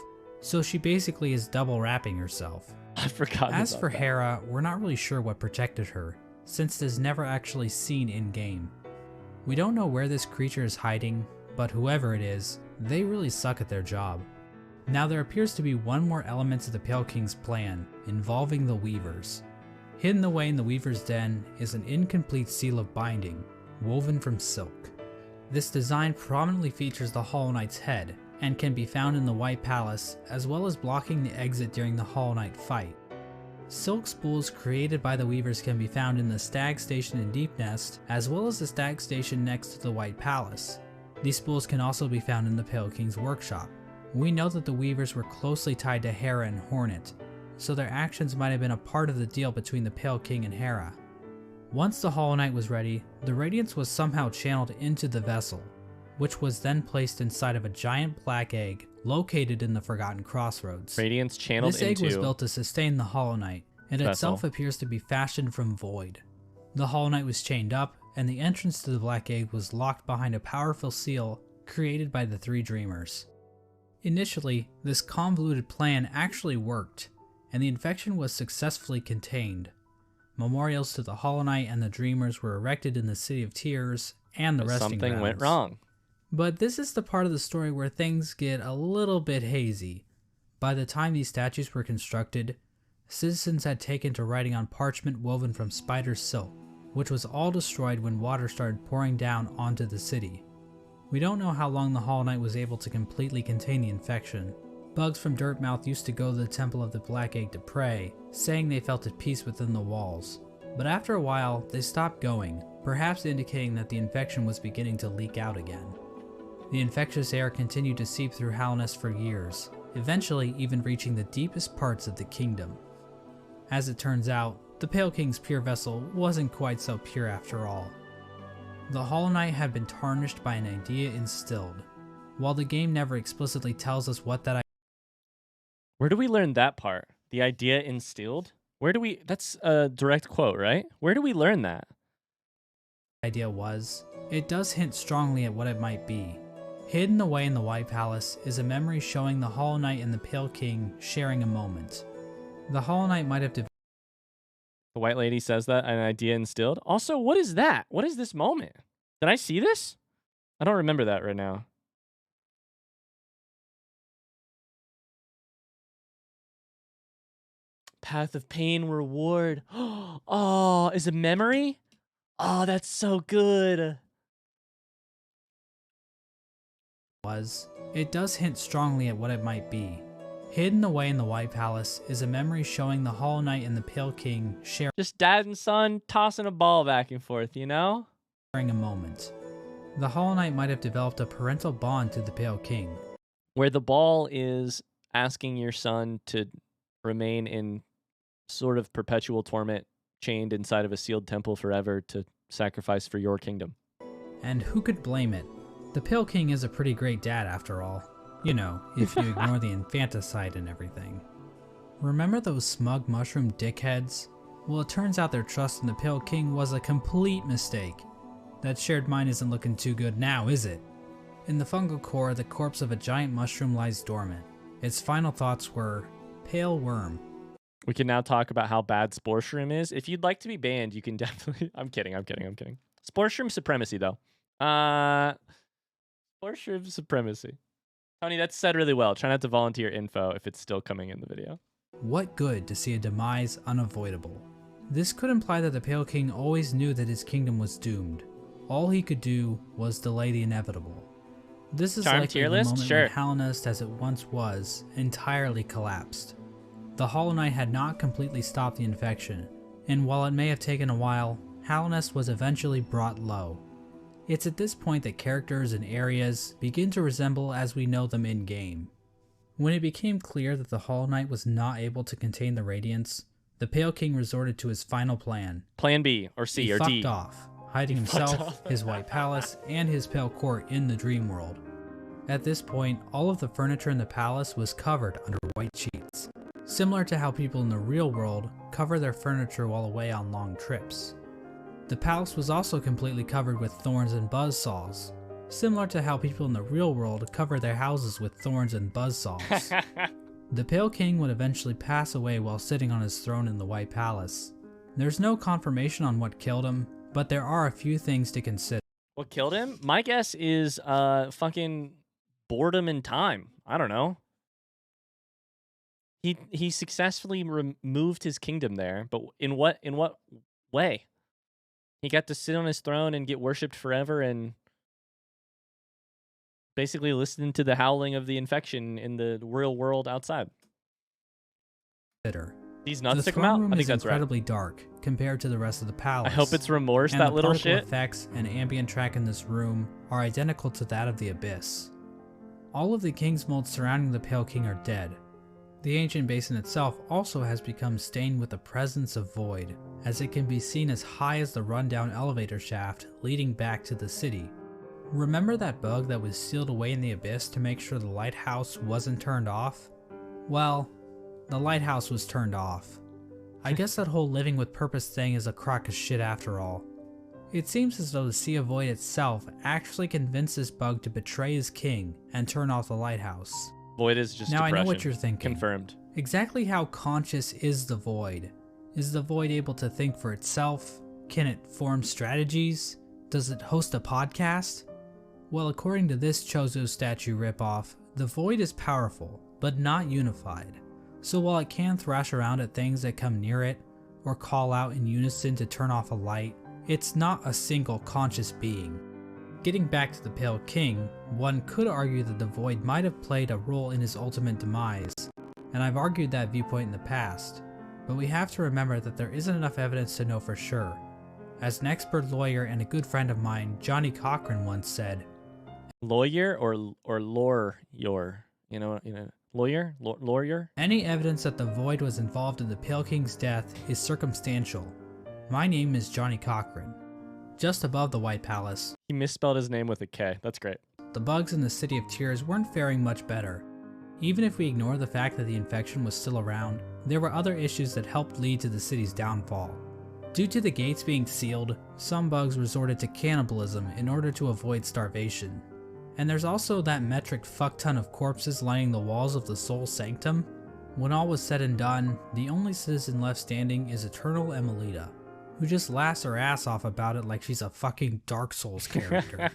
So she basically is double wrapping herself. I forgot. As for Hera, we're not really sure what protected her, since it is never actually seen in-game. We don't know where this creature is hiding, but whoever it is, they really suck at their job. Now there appears to be one more element to the Pale King's plan, involving the Weavers. Hidden away in the Weaver's Den is an incomplete seal of binding, woven from silk. This design prominently features the Hollow Knight's head, and can be found in the White Palace, as well as blocking the exit during the Hollow Knight fight. Silk spools created by the Weavers can be found in the Stag Station in Deep Nest, as well as the Stag Station next to the White Palace. These spools can also be found in the Pale King's workshop. We know that the Weavers were closely tied to Hera and Hornet, so their actions might have been a part of the deal between the Pale King and Hera. Once the Hollow Knight was ready, the Radiance was somehow channeled into the vessel. which was then placed inside of a giant black egg located in the Forgotten Crossroads. Radiance channeled This egg into was built to sustain the Hollow Knight, and itself vessel. appears to be fashioned from void. The Hollow Knight was chained up, and the entrance to the black egg was locked behind a powerful seal created by the three dreamers. Initially, this convoluted plan actually worked, and the infection was successfully contained. Memorials to the Hollow Knight and the Dreamers were erected in the City of Tears and the resting grounds. Something went wrong. But this is the part of the story where things get a little bit hazy. By the time these statues were constructed, citizens had taken to writing on parchment woven from spider silk, which was all destroyed when water started pouring down onto the city. We don't know how long the Hollow Knight was able to completely contain the infection. Bugs from Dirtmouth used to go to the Temple of the Black Egg to pray, saying they felt at peace within the walls. But after a while, they stopped going, perhaps indicating that the infection was beginning to leak out again. The infectious air continued to seep through Halnest for years, eventually even reaching the deepest parts of the kingdom. As it turns out, the Pale King's pure vessel wasn't quite so pure after all. The Hollow Knight had been tarnished by an idea instilled. While the game never explicitly tells us what that Where do we learn that part? The idea instilled? That's a direct quote, right? Where do we learn that? idea was, it does hint strongly at what it might be. Hidden away in the White Palace is a memory showing the Hollow Knight and the Pale King sharing a moment. The Hollow Knight might have developed. The White Lady says that, an idea instilled. Also, what is that? What is this moment? Did I see this? I don't remember that right now. Path of Pain reward. Oh, is it memory? Oh, that's so good. It does hint strongly at what it might be. Hidden away in the White Palace is a memory showing the Hollow Knight and the Pale King sharing Just dad and son tossing a ball back and forth, you know? a moment. The Hollow Knight might have developed a parental bond to the Pale King. Where the ball is asking your son to remain in sort of perpetual torment, chained inside of a sealed temple forever to sacrifice for your kingdom. And who could blame it? The Pale King is a pretty great dad after all. You know, if you ignore the infanticide and everything. Remember those smug mushroom dickheads? Well, it turns out their trust in the Pale King was a complete mistake. That shared mind isn't looking too good now, is it? In the fungal core, the corpse of a giant mushroom lies dormant. Its final thoughts were, pale worm. We can now talk about how bad Spore Shroom is. If you'd like to be banned, you can definitely... I'm kidding. Spore Shroom supremacy, though. Spore Shroom supremacy. Tony, that's said really well. Try not to volunteer info if it's still coming in the video. What good to see a demise unavoidable? This could imply that the Pale King always knew that his kingdom was doomed. All he could do was delay the inevitable. This is Charm likely tier the list? moment Sure. when Halnest, as it once was, entirely collapsed. The Hollow Knight had not completely stopped the infection, and while it may have taken a while, Halnest was eventually brought low. It's at this point that characters and areas begin to resemble as we know them in-game. When it became clear that the Hollow Knight was not able to contain the Radiance, the Pale King resorted to his final plan. Plan B, or C, He or D. fucked off, hiding himself, his White Palace, and his Pale Court in the Dream World. At this point, all of the furniture in the palace was covered under white sheets, similar to how people in the real world cover their furniture while away on long trips. The palace was also completely covered with thorns and buzzsaws, similar to how people in the real world cover their houses with thorns and buzzsaws. The Pale King would eventually pass away while sitting on his throne in the White Palace. There's no confirmation on what killed him, but there are a few things to consider. What killed him? My guess is fucking boredom and time. I don't know. He successfully removed his kingdom there, but in what way? He got to sit on his throne and get worshipped forever and basically listen to the howling of the infection in the real world outside. These nuts The to come throne out? room I think is that's right. incredibly dark compared to the rest of the palace. I hope it's remorse, and that the little particle shit. effects and ambient track in this room are identical to that of the Abyss. All of the king's molds surrounding the Pale King are dead. The ancient basin itself also has become stained with the presence of void, as it can be seen as high as the rundown elevator shaft leading back to the city. Remember that bug that was sealed away in the abyss to make sure the lighthouse wasn't turned off? Well, the lighthouse was turned off. I guess that whole living with purpose thing is a crock of shit after all. It seems as though the Sea of Void itself actually convinced this bug to betray his king and turn off the lighthouse. Void is just Now depression. I know what you're thinking. Confirmed. Exactly how conscious is the Void? Is the Void able to think for itself? Can it form strategies? Does it host a podcast? Well, according to this Chozo statue ripoff, the Void is powerful, but not unified. So while it can thrash around at things that come near it, or call out in unison to turn off a light, it's not a single conscious being. Getting back to the Pale King, one could argue that the Void might have played a role in his ultimate demise, and I've argued that viewpoint in the past, but we have to remember that there isn't enough evidence to know for sure. As an expert lawyer and a good friend of mine, Johnny Cochran, once said, Lawyer or lore your, lawyer? Lawyer? any evidence that the Void was involved in the Pale King's death is circumstantial. My name is Johnny Cochran. Just above the White Palace, He misspelled his name with a K. That's great. the bugs in the City of Tears weren't faring much better. Even if we ignore the fact that the infection was still around, there were other issues that helped lead to the city's downfall. Due to the gates being sealed, some bugs resorted to cannibalism in order to avoid starvation. And there's also that metric fuckton of corpses lining the walls of the Soul Sanctum. When all was said and done, the only citizen left standing is Eternal Emelita, who just laughs her ass off about it like she's a fucking Dark Souls character.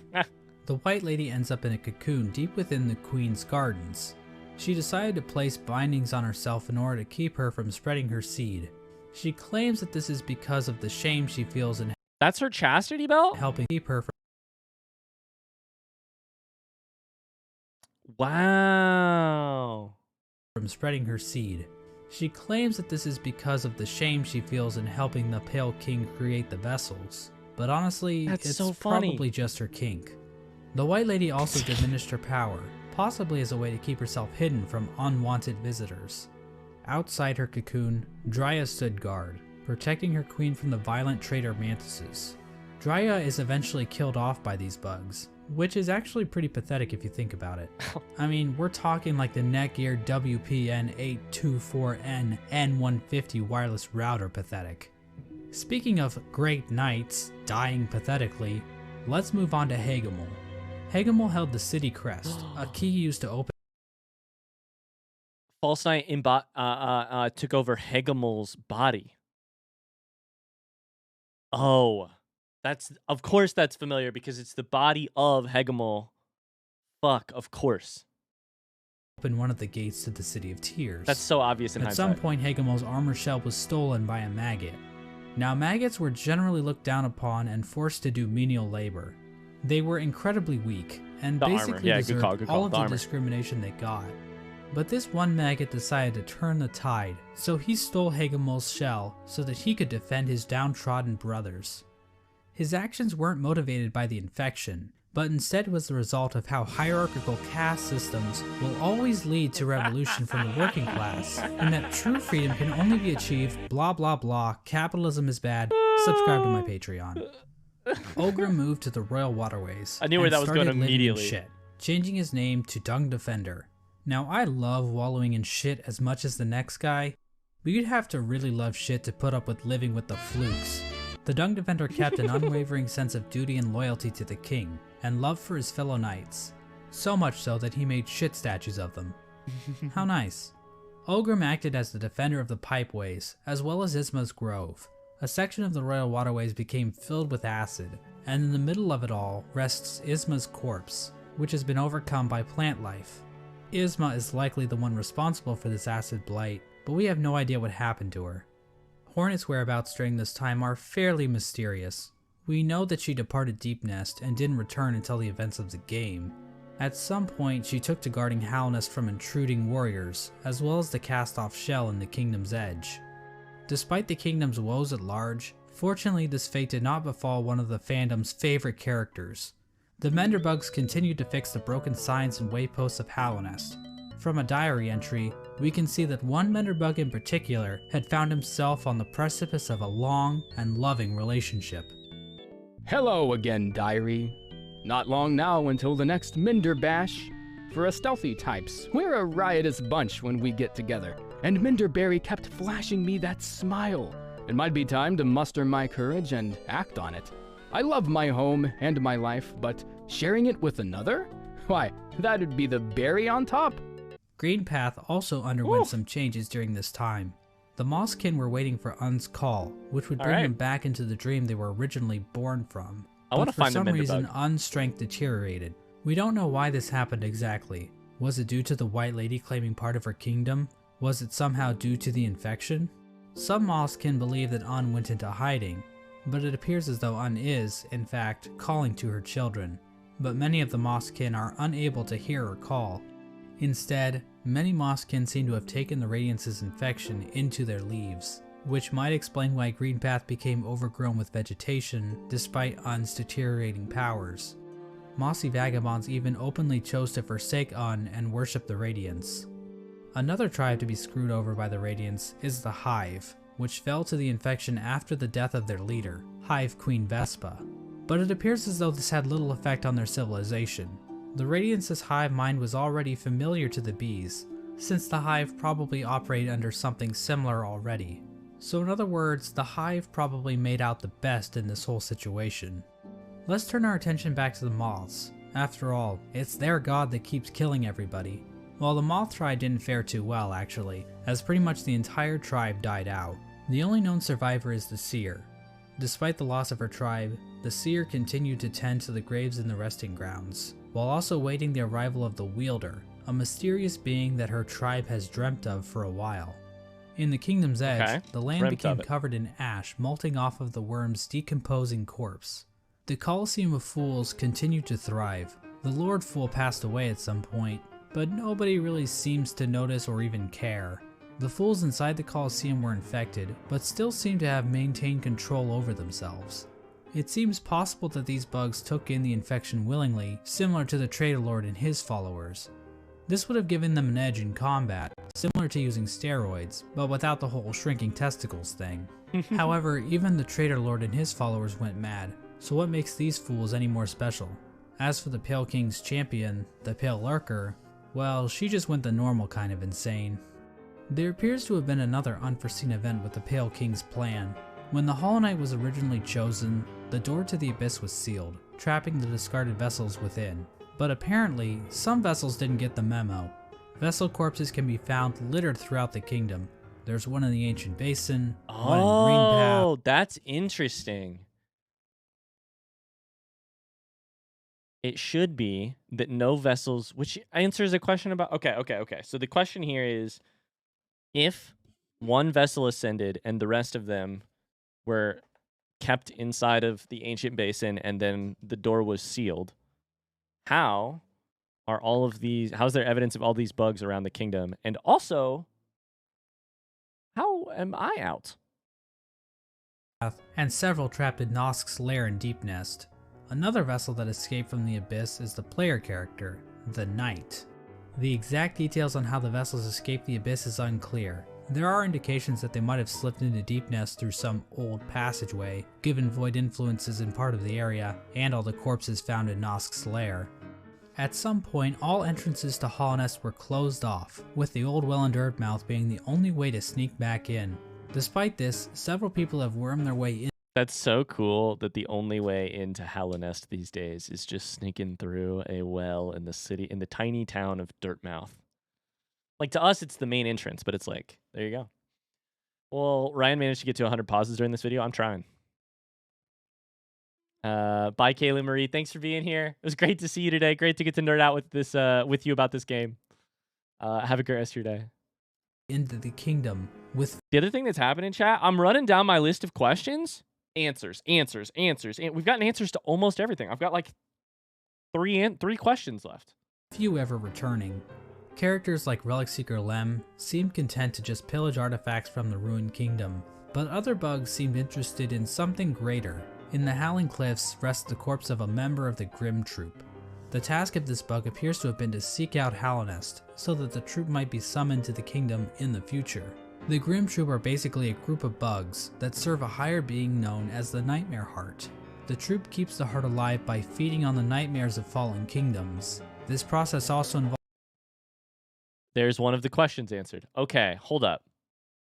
The White Lady ends up in a cocoon deep within the Queen's gardens. She decided to place bindings on herself in order to keep her from spreading her seed. She claims that this is because of the shame she feels in That's her chastity belt? helping keep her Wow. from spreading her seed. She claims that this is because of the shame she feels in helping the Pale King create the vessels. But honestly, That's it's so funny. probably just her kink. The White Lady also diminished her power, possibly as a way to keep herself hidden from unwanted visitors. Outside her cocoon, Drya stood guard, protecting her queen from the violent traitor mantises. Drya is eventually killed off by these bugs, which is actually pretty pathetic if you think about it. I mean, we're talking like the Netgear WPN824N N150 wireless router pathetic. Speaking of great knights dying pathetically, let's move on to Hegemol. Hegemol held the city crest, a key used to open False Knight took over Hegemol's body. Oh. Of course that's familiar because it's the body of Hegemol. Fuck, of course. one of the gates to the City of Tears. That's so obvious in At hindsight. some point, Hegemol's armor shell was stolen by a maggot. Now, maggots were generally looked down upon and forced to do menial labor. They were incredibly weak, and The armor. basically Yeah, good deserved call, good call. all of The the armor. discrimination they got. But this one maggot decided to turn the tide, so he stole Hegemol's shell so that he could defend his downtrodden brothers. His actions weren't motivated by the infection, but instead was the result of how hierarchical caste systems will always lead to revolution from the working class, and that true freedom can only be achieved blah blah blah, capitalism is bad, subscribe to my Patreon. Ogre moved to the Royal Waterways. I knew where and that was going started living in immediately. Shit, changing his name to Dung Defender. Now I love wallowing in shit as much as the next guy, but you'd have to really love shit to put up with living with the flukes. The Dung Defender kept an unwavering sense of duty and loyalty to the king, and love for his fellow knights. So much so that he made shit statues of them. How nice. Ogrim acted as the defender of the pipeways, as well as Isma's Grove. A section of the Royal Waterways became filled with acid, and in the middle of it all rests Isma's corpse, which has been overcome by plant life. Isma is likely the one responsible for this acid blight, but we have no idea what happened to her. Hornet's whereabouts during this time are fairly mysterious. We know that she departed Deep Nest and didn't return until the events of the game. At some point, she took to guarding Halnest from intruding warriors, as well as the cast-off shell in the Kingdom's Edge. Despite the Kingdom's woes at large, fortunately this fate did not befall one of the fandom's favorite characters. The Menderbugs continued to fix the broken signs and wayposts of Halnest. From a diary entry, we can see that one Menderbug in particular had found himself on the precipice of a long and loving relationship. Hello again, diary. Not long now until the next Minder Bash. For us stealthy types, we're a riotous bunch when we get together, and Minderberry kept flashing me that smile. It might be time to muster my courage and act on it. I love my home and my life, but sharing it with another? Why, that'd be the berry on top. Greenpath also underwent some changes during this time. The Mosskin were waiting for Un's call, which would bring them back into the dream they were originally born from. I want to find the For some reason, Minderbug. Un's strength deteriorated. We don't know why this happened exactly. Was it due to the White Lady claiming part of her kingdom? Was it somehow due to the infection? Some Mosskin believe that Un went into hiding, but it appears as though Un is, in fact, calling to her children. But many of the Mosskin are unable to hear her call. Instead, many Mosskin seem to have taken the Radiance's infection into their leaves, which might explain why Greenpath became overgrown with vegetation despite Un's deteriorating powers. Mossy vagabonds even openly chose to forsake Un and worship the Radiance. Another tribe to be screwed over by the Radiance is the Hive, which fell to the infection after the death of their leader, Hive Queen Vespa. But it appears as though this had little effect on their civilization. The Radiance's hive mind was already familiar to the bees, since the hive probably operated under something similar already. So in other words, the hive probably made out the best in this whole situation. Let's turn our attention back to the moths. After all, it's their god that keeps killing everybody. Well, the moth tribe didn't fare too well actually, as pretty much the entire tribe died out. The only known survivor is the seer. Despite the loss of her tribe, the seer continued to tend to the graves in the resting grounds, while also waiting the arrival of the Wielder, a mysterious being that her tribe has dreamt of for a while. In the Kingdom's Edge, the land became covered in ash molting off of the worm's decomposing corpse. The Colosseum of Fools continued to thrive. The Lord Fool passed away at some point, but nobody really seems to notice or even care. The fools inside the Colosseum were infected, but still seem to have maintained control over themselves. It seems possible that these bugs took in the infection willingly, similar to the Traitor Lord and his followers. This would have given them an edge in combat, similar to using steroids, but without the whole shrinking testicles thing. However, even the Traitor Lord and his followers went mad, so what makes these fools any more special? As for the Pale King's champion, the Pale Lurker, well, she just went the normal kind of insane. There appears to have been another unforeseen event with the Pale King's plan. When the Hollow Knight was originally chosen, the door to the Abyss was sealed, trapping the discarded vessels within. But apparently, some vessels didn't get the memo. Vessel corpses can be found littered throughout the kingdom. There's one in the Ancient Basin, one in Greenpath. Oh, that's interesting. It should be that no vessels, which answers a question about... Okay. So the question here is, if one vessel ascended and the rest of them were kept inside of the Ancient Basin and then the door was sealed, how are all of these... How's there evidence of all these bugs around the kingdom? And also, how am I out? And several trapped in Nosk's lair in Deep Nest. Another vessel that escaped from the Abyss is the player character, the Knight. The exact details on how the vessels escaped the Abyss is unclear. There are indications that they might have slipped into Deep Nest through some old passageway, given void influences in part of the area, and all the corpses found in Nosk's lair. At some point, all entrances to Hollow Nest were closed off, with the old well in Dirtmouth being the only way to sneak back in. Despite this, several people have wormed their way in. That's so cool that the only way into Hallownest these days is just sneaking through a well in the city, in the tiny town of Dirtmouth. Like, to us, it's the main entrance, but it's like, there you go. Well, Ryan managed to get to 100 pauses during this video. I'm trying. Bye, Kayla Marie. Thanks for being here. It was great to see you today. Great to get to nerd out with this, with you about this game. Have a great rest of your day. Into the kingdom with... The other thing that's happening, chat, I'm running down my list of questions. Answers. And we've gotten answers to almost everything. I've got like three questions left. Few ever returning. Characters like Relic Seeker Lem seemed content to just pillage artifacts from the ruined kingdom, but other bugs seemed interested in something greater. In the Howling Cliffs rests the corpse of a member of the Grim Troop. The task of this bug appears to have been to seek out Hallownest, so that the troop might be summoned to the kingdom in the future. The Grim Troop are basically a group of bugs that serve a higher being known as the Nightmare Heart. The troop keeps the heart alive by feeding on the nightmares of fallen kingdoms. This process also involves... There's one of the questions answered. Okay, hold up.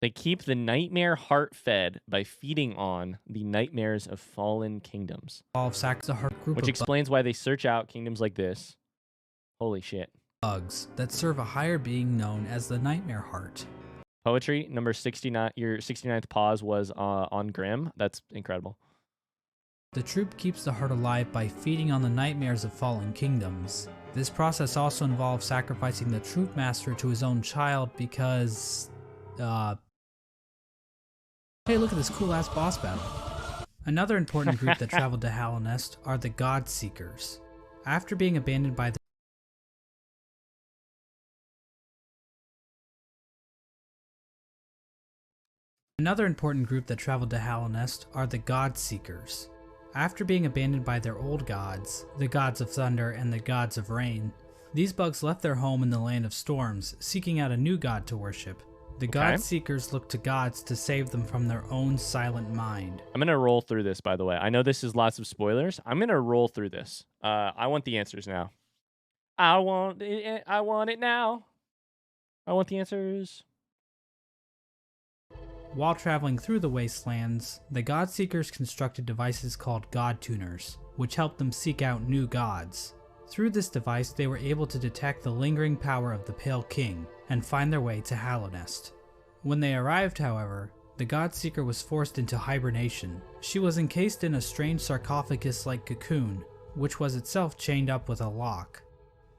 They keep the nightmare heart fed by feeding on the nightmares of fallen kingdoms. the heart group Which of explains why they search out kingdoms like this. Holy shit. bugs that serve a higher being known as the Nightmare Heart. Poetry, number 69. Your 69th pause was on Grimm. That's incredible. The troop keeps the heart alive by feeding on the nightmares of fallen kingdoms. This process also involves sacrificing the troop master to his own child because... Hey, look at this cool-ass boss battle. Another important group that traveled to Hallownest are the God Seekers. After being abandoned by the Another important group that traveled to Hallownest are the God Seekers. After being abandoned by their old gods, the gods of thunder and the gods of rain, these bugs left their home in the land of storms, seeking out a new god to worship. The God Seekers look to gods to save them from their own silent mind. I'm going to roll through this, by the way. I know this is lots of spoilers. I'm going to roll through this. I want the answers now. I want it now. I want the answers. While traveling through the wastelands, the God Seekers constructed devices called God Tuners, which helped them seek out new gods. Through this device, they were able to detect the lingering power of the Pale King and find their way to Hallownest. When they arrived, however, the God Seeker was forced into hibernation. She was encased in a strange sarcophagus-like cocoon, which was itself chained up with a lock.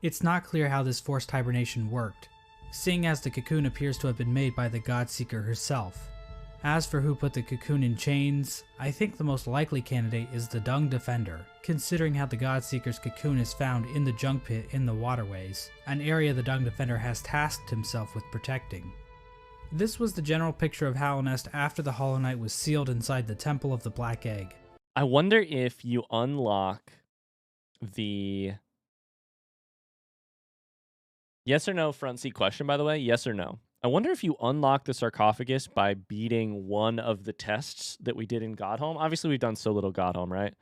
It's not clear how this forced hibernation worked, seeing as the cocoon appears to have been made by the God Seeker herself. As for who put the cocoon in chains, I think the most likely candidate is the Dung Defender, considering how the God Seeker's cocoon is found in the junk pit in the waterways, an area the Dung Defender has tasked himself with protecting. This was the general picture of Hallownest after the Hollow Knight was sealed inside the Temple of the Black Egg. I wonder if you unlock the... Yes or no front seat question, by the way. Yes or no? I wonder if you unlock the sarcophagus by beating one of the tests that we did in Godhome. Obviously, we've done so little Godhome, right?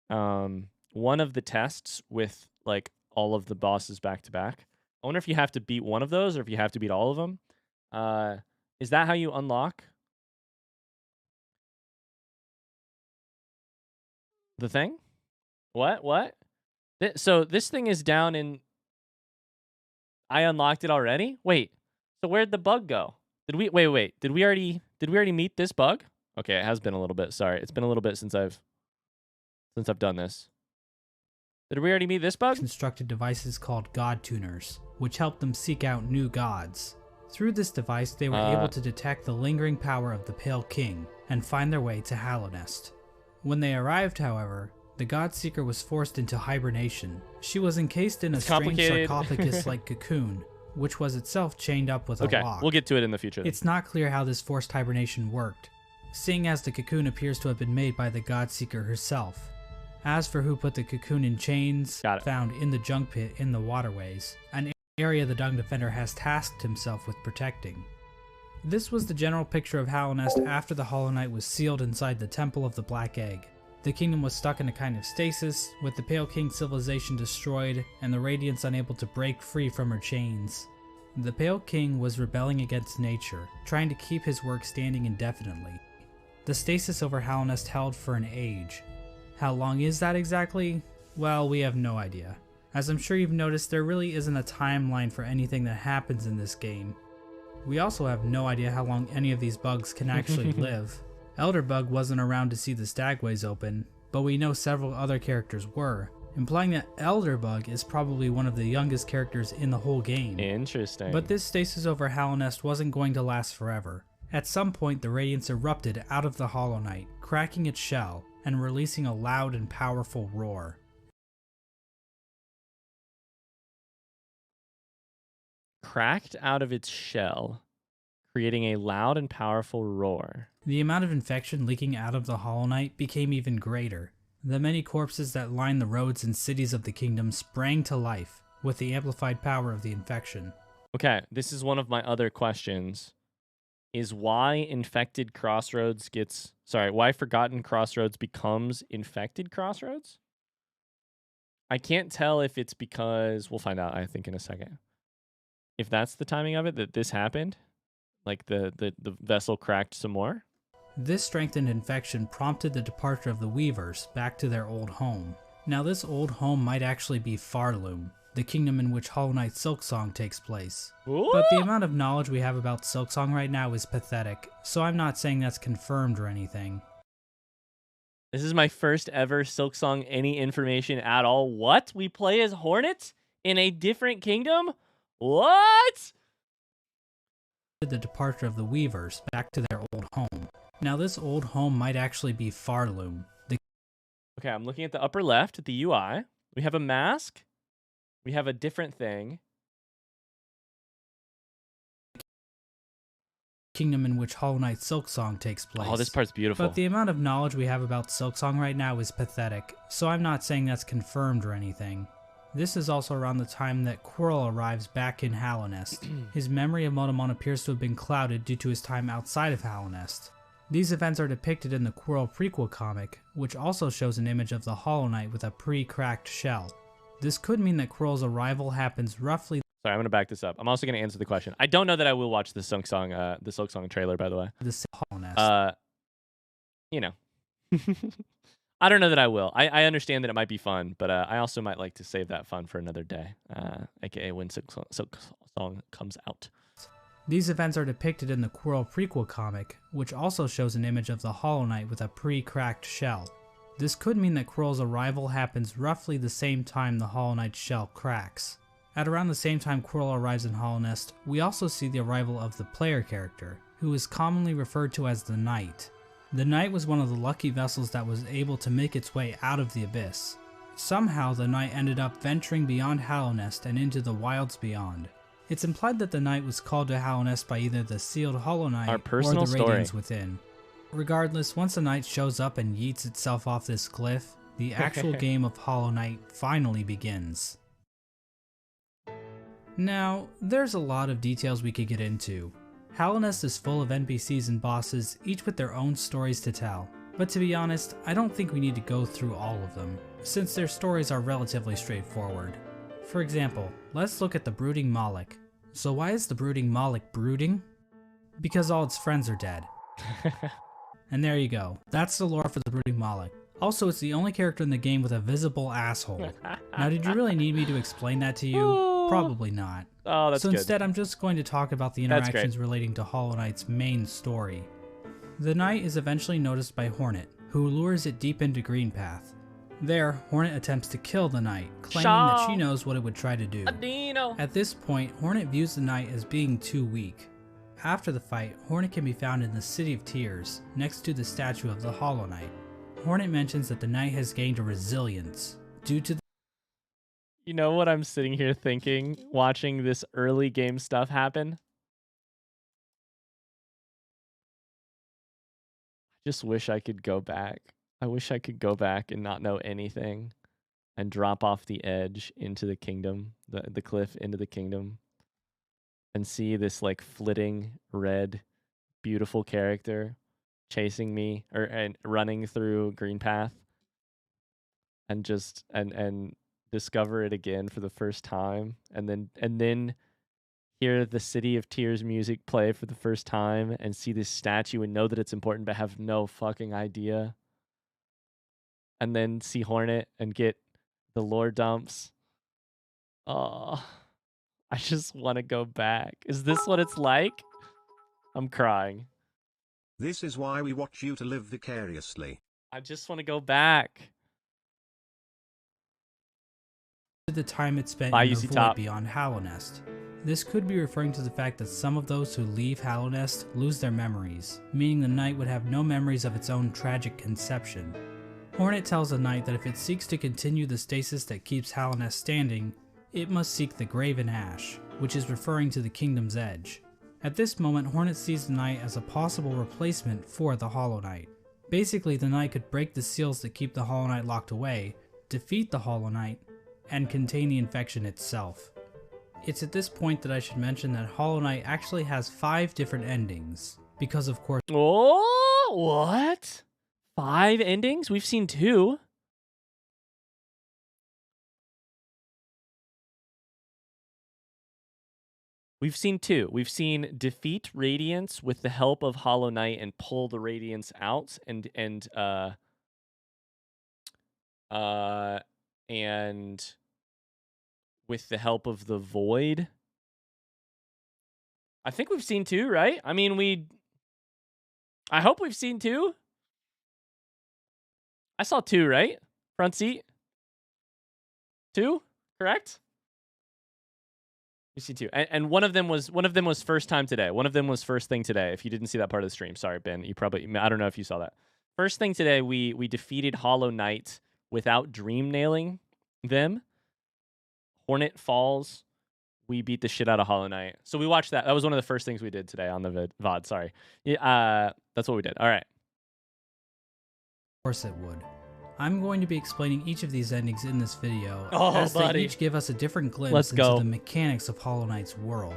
One of the tests with like all of the bosses back to back. I wonder if you have to beat one of those or if you have to beat all of them. Is that how you unlock the thing? What? So this thing is down in... I unlocked it already? Wait. So where'd the bug go? Did we wait? Did we already meet this bug? Okay, it has been a little bit. Sorry. It's been a little bit since I've done this. Did we already meet this bug? Constructed devices called God Tuners, which helped them seek out new gods. Through this device, they were able to detect the lingering power of the Pale King and find their way to Hallownest. When they arrived, however, the God Seeker was forced into hibernation. She was encased in a strange sarcophagus-like cocoon, which was itself chained up with a lock. Okay, we'll get to it in the future then. It's not clear how this forced hibernation worked, seeing as the cocoon appears to have been made by the God Seeker herself. As for who put the cocoon in chains, found in the junk pit in the waterways, an area the Dung Defender has tasked himself with protecting. This was the general picture of Hallownest after the Hollow Knight was sealed inside the Temple of the Black Egg. The kingdom was stuck in a kind of stasis, with the Pale King civilization destroyed and the Radiance unable to break free from her chains. The Pale King was rebelling against nature, trying to keep his work standing indefinitely. The stasis over Hallownest held for an age. How long is that exactly? Well, we have no idea. As I'm sure you've noticed, there really isn't a timeline for anything that happens in this game. We also have no idea how long any of these bugs can actually live. Elderbug wasn't around to see the Stagways open, but we know several other characters were, implying that Elderbug is probably one of the youngest characters in the whole game. Interesting. But this stasis over Hallownest wasn't going to last forever. At some point, the Radiance erupted out of the Hollow Knight, cracking its shell and releasing a loud and powerful roar. Cracked out of its shell, creating a loud and powerful roar. The amount of infection leaking out of the Hollow Knight became even greater. The many corpses that lined the roads and cities of the kingdom sprang to life with the amplified power of the infection. Okay, this is one of my other questions. is why infected crossroads gets... Sorry, why forgotten crossroads becomes infected crossroads? I can't tell if it's because... We'll find out, I think, in a second. If that's the timing of it, that this happened, like the vessel cracked some more. This strengthened infection prompted the departure of the Weavers back to their old home. Now this old home might actually be Farloom, the kingdom in which Hollow Knight Silksong takes place. Ooh. But the amount of knowledge we have about Silksong right now is pathetic, so I'm not saying that's confirmed or anything. This is my first ever Silksong any information at all. What? We play as Hornet in a different kingdom? What? The departure of the Weavers back to their old home. Now this old home might actually be Farloom. Okay, I'm looking at the upper left at the UI. We have a mask. We have a different thing. Kingdom in which Hollow Knight Silksong takes place. Oh, this part's beautiful. But the amount of knowledge we have about Silksong right now is pathetic, so I'm not saying that's confirmed or anything. This is also around the time that Quirrell arrives back in Hallownest. His memory of Motomon appears to have been clouded due to his time outside of Hallownest. These events are depicted in the Quirrell prequel comic, which also shows an image of the Hollow Knight with a pre-cracked shell. This could mean that Quirrell's arrival happens roughly... Sorry, I'm going to back this up. I'm also going to answer the question. I don't know that I will watch the Silksong trailer, by the way. The same Hallownest. You know. I don't know that I will. I understand that it might be fun, but I also might like to save that fun for another day, aka when Silksong comes out. These events are depicted in the Quirrell prequel comic, which also shows an image of the Hollow Knight with a pre-cracked shell. This could mean that Quirrell's arrival happens roughly the same time the Hollow Knight's shell cracks. At around the same time Quirrell arrives in Hallownest, we also see the arrival of the player character, who is commonly referred to as the Knight. The Knight was one of the lucky vessels that was able to make its way out of the abyss. Somehow the Knight ended up venturing beyond Hallownest and into the wilds beyond. It's implied that the Knight was called to Hallownest by either the sealed Hollow Knight or the Radiants within. Regardless, once the Knight shows up and yeets itself off this cliff, the actual game of Hollow Knight finally begins. Now, there's a lot of details we could get into. Hallownest is full of NPCs and bosses, each with their own stories to tell. But to be honest, I don't think we need to go through all of them, since their stories are relatively straightforward. For example, let's look at the Brooding Moloch. So why is the Brooding Moloch brooding? Because all its friends are dead. And there you go. That's the lore for the Brooding Moloch. Also, it's the only character in the game with a visible asshole. Now, did you really need me to explain that to you? Probably not. Oh, that's so good. instead, I'm just going to talk about the interactions relating to Hollow Knight's main story. The Knight is eventually noticed by Hornet, who lures it deep into Greenpath. There, Hornet attempts to kill the Knight, claiming that she knows what it would try to do. At this point, Hornet views the Knight as being too weak. After the fight, Hornet can be found in the City of Tears, next to the statue of the Hollow Knight. Hornet mentions that the Knight has gained a resilience due to the... You know what I'm sitting here thinking, watching this early game stuff happen? I just wish I could go back. I wish I could go back and not know anything and drop off the edge into the kingdom, the cliff into the kingdom, and see this like flitting red, beautiful character chasing me and running through Greenpath, and just and discover it again for the first time, and then hear the City of Tears music play for the first time and see this statue and know that it's important but have no fucking idea. And then see Hornet and get the lore dumps. Oh, I just want to go back. Is this what it's like? I'm crying. This is why we watch you to live vicariously. I just want to go back. The time it spent in the void beyond Hallownest. This could be referring to the fact that some of those who leave Hallownest lose their memories, meaning the Knight would have no memories of its own tragic conception. Hornet tells the Knight that if it seeks to continue the stasis that keeps Hallownest standing, it must seek the Graven Ash, which is referring to the Kingdom's Edge. At this moment, Hornet sees the Knight as a possible replacement for the Hollow Knight. Basically, the Knight could break the seals that keep the Hollow Knight locked away, defeat the Hollow Knight, and contain the infection itself. It's at this point that I should mention that Hollow Knight actually has 5 different endings. because of course Oh, what? 5 endings? We've seen 2. We've seen 2. We've seen defeat Radiance with the help of Hollow Knight and pull the Radiance out and with the help of the Void. I think we've seen 2, right? I mean, I hope we've seen 2. I saw 2, right? Front seat. 2, correct? We see 2, and one of them was first time today. One of them was first thing today. If you didn't see that part of the stream, sorry, Ben. I don't know if you saw that. First thing today, we defeated Hollow Knight without dream nailing them. Hornet falls. We beat the shit out of Hollow Knight. So we watched that. That was one of the first things we did today on the VOD. Sorry. Yeah, that's what we did. All right. Of course it would. I'm going to be explaining each of these endings in this video, as buddy. they each give us a different glimpse into the mechanics of Hollow Knight's world.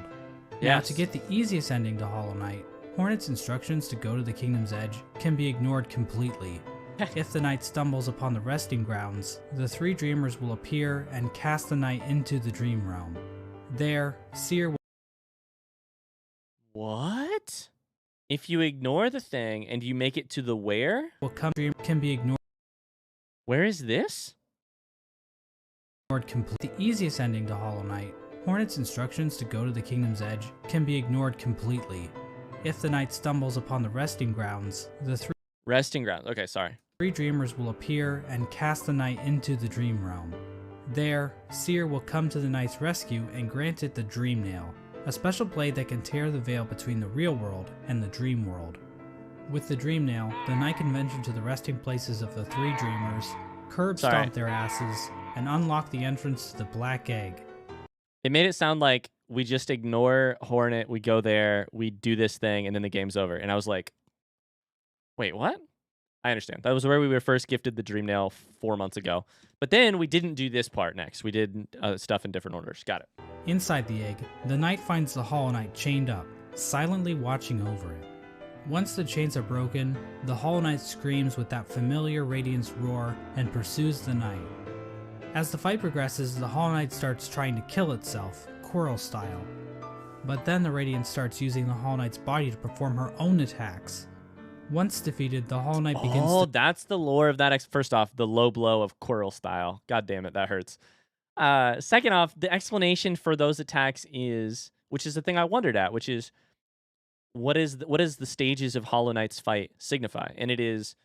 Now, to get the easiest ending to Hollow Knight, Hornet's instructions to go to the Kingdom's Edge can be ignored completely. If the knight stumbles upon the resting grounds, the 3 dreamers will appear and cast the knight into the dream realm. There, Seer will... What? If you ignore the thing and you make it to the where? Can be ignored. Where is this? The easiest ending to Hollow Knight, Hornet's instructions to go to the Kingdom's Edge can be ignored completely. If the knight stumbles upon the resting grounds, the 3 resting grounds. Okay, sorry. 3 dreamers will appear and cast the knight into the dream realm. There, Seer will come to the knight's rescue and grant it the Dream Nail, a special blade that can tear the veil between the real world and the dream world. With the Dream Nail, the knight can venture to the resting places of the 3 dreamers, curb stomp their asses, and unlock the entrance to the Black Egg. It made it sound like we just ignore Hornet, we go there, we do this thing, and then the game's over. And I was like, wait, what? I understand. That was where we were first gifted the Dream Nail 4 months ago. But then we didn't do this part next. We did stuff in different orders. Got it. Inside the egg, the knight finds the Hollow Knight chained up, silently watching over it. Once the chains are broken, the Hollow Knight screams with that familiar Radiance roar and pursues the knight. As the fight progresses, the Hollow Knight starts trying to kill itself, Quirrell style. But then the Radiance starts using the Hollow Knight's body to perform her own attacks. Once defeated, the Hollow Knight begins to... that's the lore of that. First off, the low blow of Quirrell style. God damn it, that hurts. Second off, the explanation for those attacks is, which is the thing I wondered at, which is, what is the stages of Hollow Knight's fight signify? And it is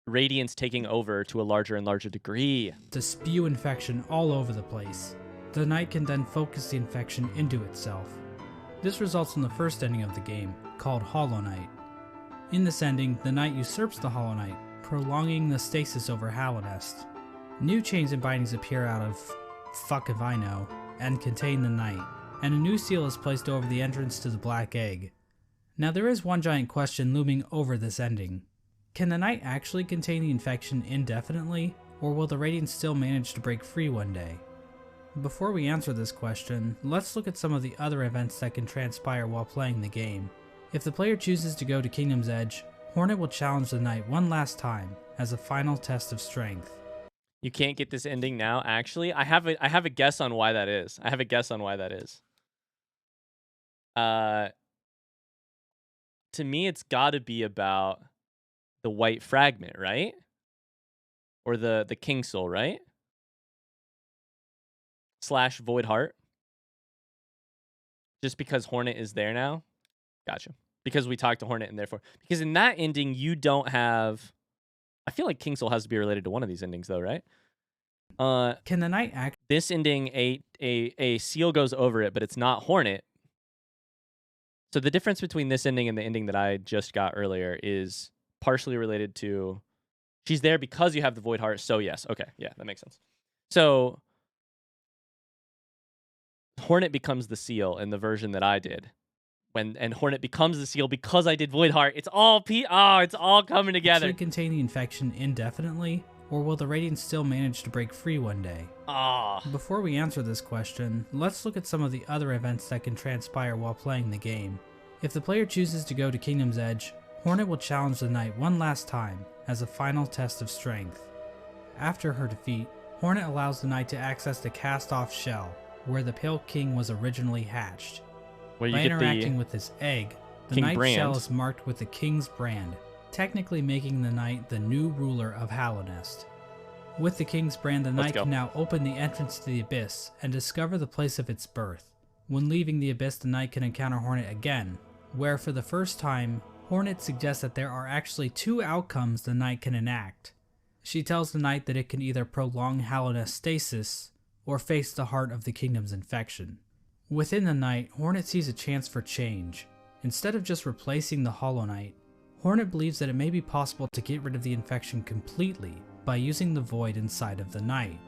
Radiance taking over to a larger and larger degree. To spew infection all over the place. The knight can then focus the infection into itself. This results in the first ending of the game, called Hollow Knight. In this ending, the knight usurps the Hollow Knight, prolonging the stasis over Hallownest. New chains and bindings appear out of fuck if I know, and contain the knight, and a new seal is placed over the entrance to the Black Egg. Now there is one giant question looming over this ending. Can the knight actually contain the infection indefinitely, or will the Radiance still manage to break free one day? Before we answer this question, let's look at some of the other events that can transpire while playing the game. If the player chooses to go to Kingdom's Edge, Hornet will challenge the knight one last time, as a final test of strength. You can't get this ending now, actually. I have a guess on why that is. To me, it's got to be about the white fragment, right? Or the King Soul, right? / Void Heart. Just because Hornet is there now? Gotcha. Because we talked to Hornet and therefore... Because in that ending, you don't have... I feel like King Soul has to be related to one of these endings, though, right? Can the knight act... This ending, a seal goes over it, but it's not Hornet. So the difference between this ending and the ending that I just got earlier is partially related to... She's there because you have the Void Heart, so yes. Okay, yeah, that makes sense. So... Hornet becomes the seal in the version that I did. And Hornet becomes the seal because I did Void Heart. It's all it's all coming together. Actually contain the infection indefinitely, or will the Radiance still manage to break free one day? Before we answer this question, let's look at some of the other events that can transpire while playing the game. If the player chooses to go to Kingdom's Edge, Hornet will challenge the knight one last time as a final test of strength. After her defeat, Hornet allows the knight to access the cast-off shell, where the Pale King was originally hatched. Where you By get interacting with this egg, the King knight's brand. shell is marked with the King's brand, technically making the knight the new ruler of Hallownest. With the King's brand, the knight can now open the entrance to the Abyss and discover the place of its birth. When leaving the Abyss, the knight can encounter Hornet again, where for the first time, Hornet suggests that there are actually two outcomes the knight can enact. She tells the knight that it can either prolong Hallownest stasis, or face the heart of the kingdom's infection. Within the knight, Hornet sees a chance for change. Instead of just replacing the Hollow Knight, Hornet believes that it may be possible to get rid of the infection completely by using the void inside of the knight.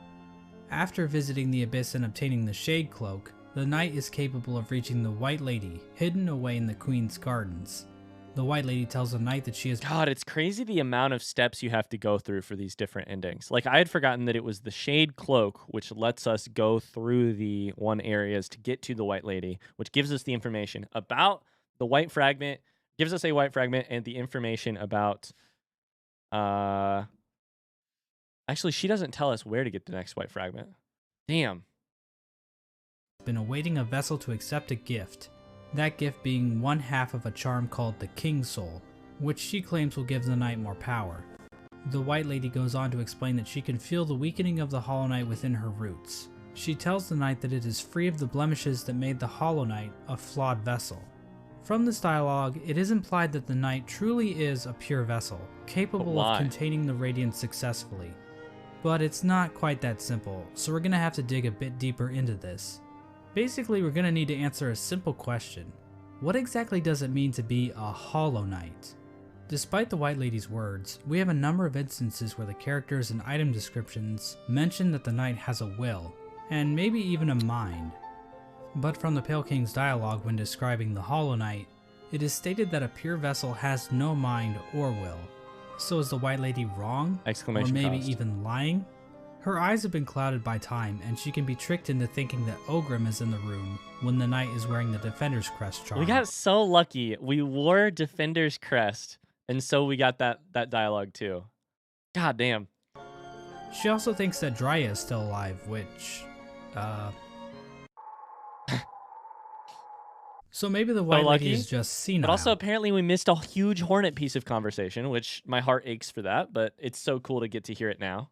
After visiting the Abyss and obtaining the Shade Cloak, the knight is capable of reaching the White Lady, hidden away in the Queen's Gardens. The White Lady tells the knight that she is— God, it's crazy the amount of steps you have to go through for these different endings. Like, I had forgotten that it was the Shade Cloak, which lets us go through the one areas to get to the White Lady, which gives us the information about the White Fragment, gives us a White Fragment, and the information about... Actually, she doesn't tell us where to get the next White Fragment. Damn. been awaiting a vessel to accept a gift. That gift being one half of a charm called the King's Soul, which she claims will give the knight more power. The White Lady goes on to explain that she can feel the weakening of the Hollow Knight within her roots. She tells the knight that it is free of the blemishes that made the Hollow Knight a flawed vessel. From this dialogue, it is implied that the knight truly is a pure vessel, capable of containing the radiance successfully. But it's not quite that simple, so we're going to have to dig a bit deeper into this. Basically, we're going to need to answer a simple question. What exactly does it mean to be a Hollow Knight? Despite the White Lady's words, we have a number of instances where the characters and item descriptions mention that the knight has a will, and maybe even a mind. But from the Pale King's dialogue when describing the Hollow Knight, it is stated that a pure vessel has no mind or will. So is the White Lady wrong? Or maybe even lying? Her eyes have been clouded by time, and she can be tricked into thinking that Ogrim is in the room when the knight is wearing the Defender's Crest charm. We got so lucky. We wore Defender's Crest, and so we got that dialogue too. God damn. She also thinks that Dryia is still alive, which, So maybe the White Lady is just senile. But also, apparently, we missed a huge Hornet piece of conversation, which my heart aches for that, but it's so cool to get to hear it now.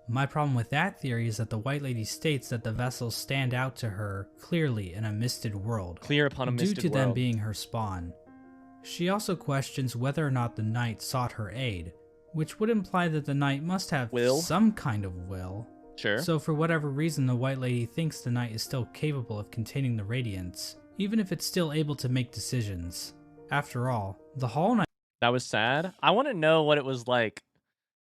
My problem with that theory is that the White Lady states that the vessels stand out to her clearly in a misted world, clear upon a misted due to world. them being her spawn. She also questions whether or not the knight sought her aid, which would imply that the knight must have some kind of will. Sure. So for whatever reason, the White Lady thinks the knight is still capable of containing the radiance, even if it's still able to make decisions. After all, the Hollow Knight— That was sad. I want to know what it was like.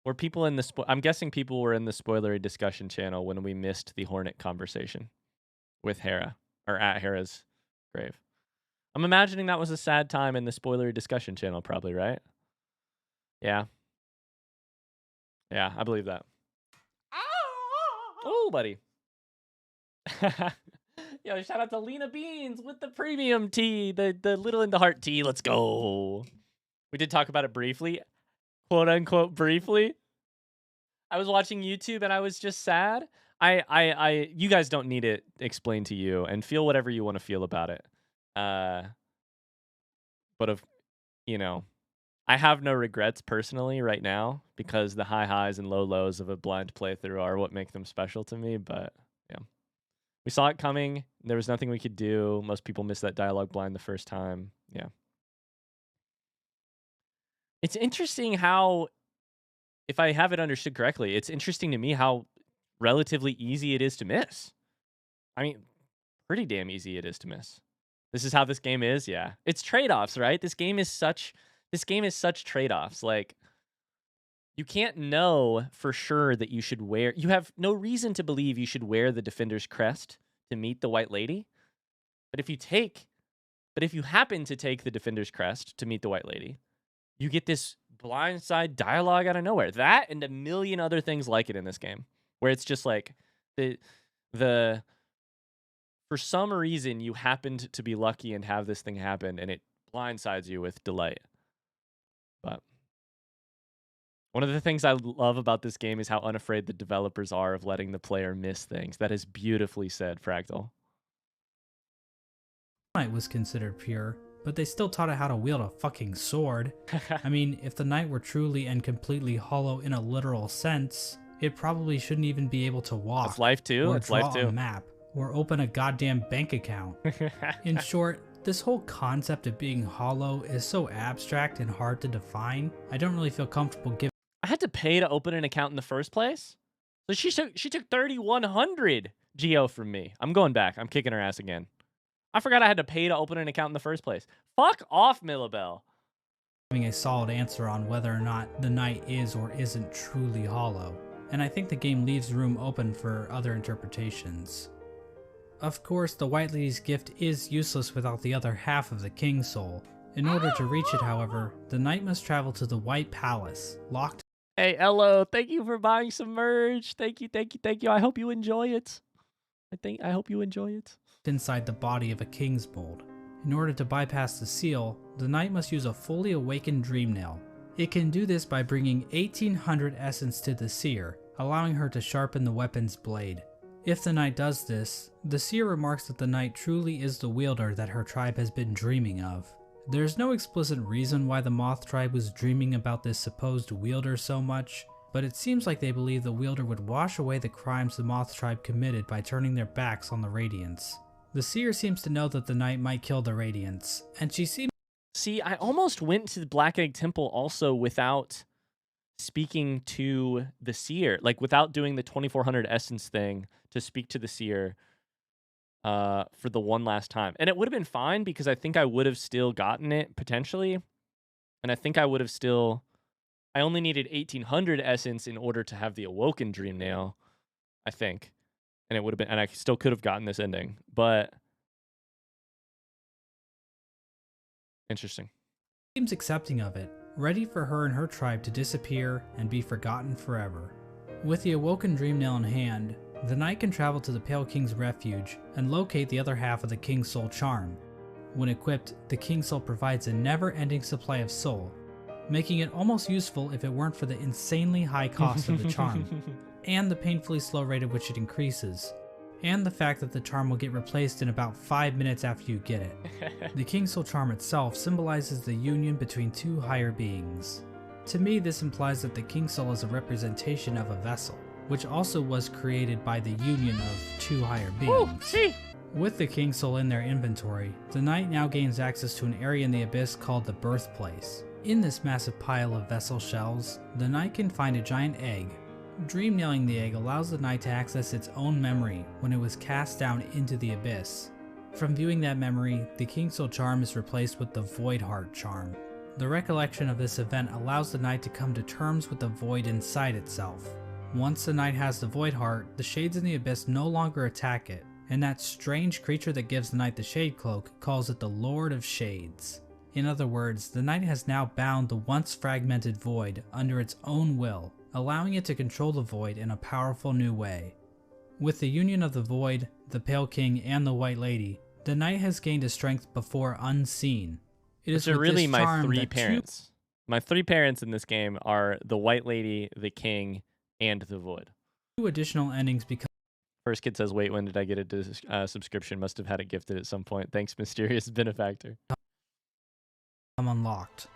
Were people in the I'm guessing people were in the spoilery discussion channel when we missed the Hornet conversation with Hera, or at Hera's grave. I'm imagining that was a sad time in the spoilery discussion channel, probably, right? Yeah. Yeah, I believe that. Oh, buddy. Yo, shout out to Lena Beans with the premium tea, the little in the heart tea. Let's go. We did talk about it briefly, quote unquote briefly. I was watching YouTube and I was just sad. You guys don't need it explained to you, and feel whatever you want to feel about it. But I have no regrets personally right now, because the high highs and low lows of a blind playthrough are what make them special to me. But yeah, we saw it coming. There was nothing we could do. Most people missed that dialogue blind the first time. Yeah. It's interesting how, if I have it understood correctly, it's interesting to me how relatively easy it is to miss. I mean, pretty damn easy it is to miss. This is how this game is. Yeah. It's trade-offs, right? This game is such trade-offs. Like, you can't know for sure that you should wear... You have no reason to believe you should wear the Defender's Crest to meet the White Lady. But if you happen to take the Defender's Crest to meet the White Lady, you get this blindside dialogue out of nowhere. That and a million other things like it in this game, where it's just like the for some reason you happened to be lucky and have this thing happen, and it blindsides you with delight. But one of the things I love about this game is how unafraid the developers are of letting the player miss things. That is beautifully said, Fractal. Knight was considered pure, but they still taught it how to wield a fucking sword. I mean, if the knight were truly and completely hollow in a literal sense, it probably shouldn't even be able to walk. That's life too. Or That's draw life too. a map, or open a goddamn bank account. In short, this whole concept of being hollow is so abstract and hard to define, I don't really feel comfortable giving. I had to pay to open an account in the first place. So she took 3,100 geo from me. I'm going back. I'm kicking her ass again. I forgot I had to pay to open an account in the first place. Fuck off, Millabelle. Having a solid answer on whether or not the knight is or isn't truly hollow, and I think the game leaves room open for other interpretations. Of course, the White Lady's gift is useless without the other half of the King's Soul. In order to reach it, however, the knight must travel to the White Palace, locked. Hey, Ello, thank you for buying some merch. Thank you, thank you, thank you. I hope you enjoy it. I hope you enjoy it. Inside the body of a King's Mold. In order to bypass the seal, the knight must use a fully awakened dream nail. It can do this by bringing 1800 essence to the seer, allowing her to sharpen the weapon's blade. If the knight does this, the seer remarks that the knight truly is the wielder that her tribe has been dreaming of. There's no explicit reason why the Moth tribe was dreaming about this supposed wielder so much, but it seems like they believe the wielder would wash away the crimes the Moth tribe committed by turning their backs on the Radiants. The seer seems to know that the knight might kill the Radiants, and she seems. See, I almost went to the Black Egg Temple also without speaking to the seer, like without doing the 2400 essence thing to speak to the seer for the one last time. And it would have been fine because I think I would have still gotten it potentially. And I think I would have still, I only needed 1800 essence in order to have the Awoken Dream Nail, I think. And it would have been, and I still could have gotten this ending, but interesting. Seems accepting of it, ready for her and her tribe to disappear and be forgotten forever. With the Awoken Dream Nail in hand, the knight can travel to the Pale King's refuge and locate the other half of the King's Soul charm. When equipped, the King's Soul provides a never-ending supply of soul, making it almost useful if it weren't for the insanely high cost of the charm, and the painfully slow rate at which it increases, and the fact that the charm will get replaced in about 5 minutes after you get it. The King's Soul charm itself symbolizes the union between two higher beings. To me, this implies that the King's Soul is a representation of a vessel, which also was created by the union of two higher beings. With the King's Soul in their inventory, the knight now gains access to an area in the abyss called the Birthplace. In this massive pile of vessel shells, the knight can find a giant egg. Dream nailing the egg allows the knight to access its own memory when it was cast down into the abyss. From viewing that memory, the King's Soul charm is replaced with the Void Heart charm. The recollection of this event allows the knight to come to terms with the void inside itself. Once the knight has the Void Heart, the shades in the abyss no longer attack it, and that strange creature that gives the knight the Shade Cloak calls it the Lord of Shades. In other words, the knight has now bound the once fragmented void under its own will, allowing it to control the void in a powerful new way. With the union of the void, the Pale King, and the White Lady, the knight has gained a strength before unseen. It is really my three parents. My three parents in this game are the White Lady, the King, and the Void. Two additional endings become. First kid says, wait, when did I get a subscription? Must have had it gifted at some point. Thanks, mysterious benefactor. Unlocked.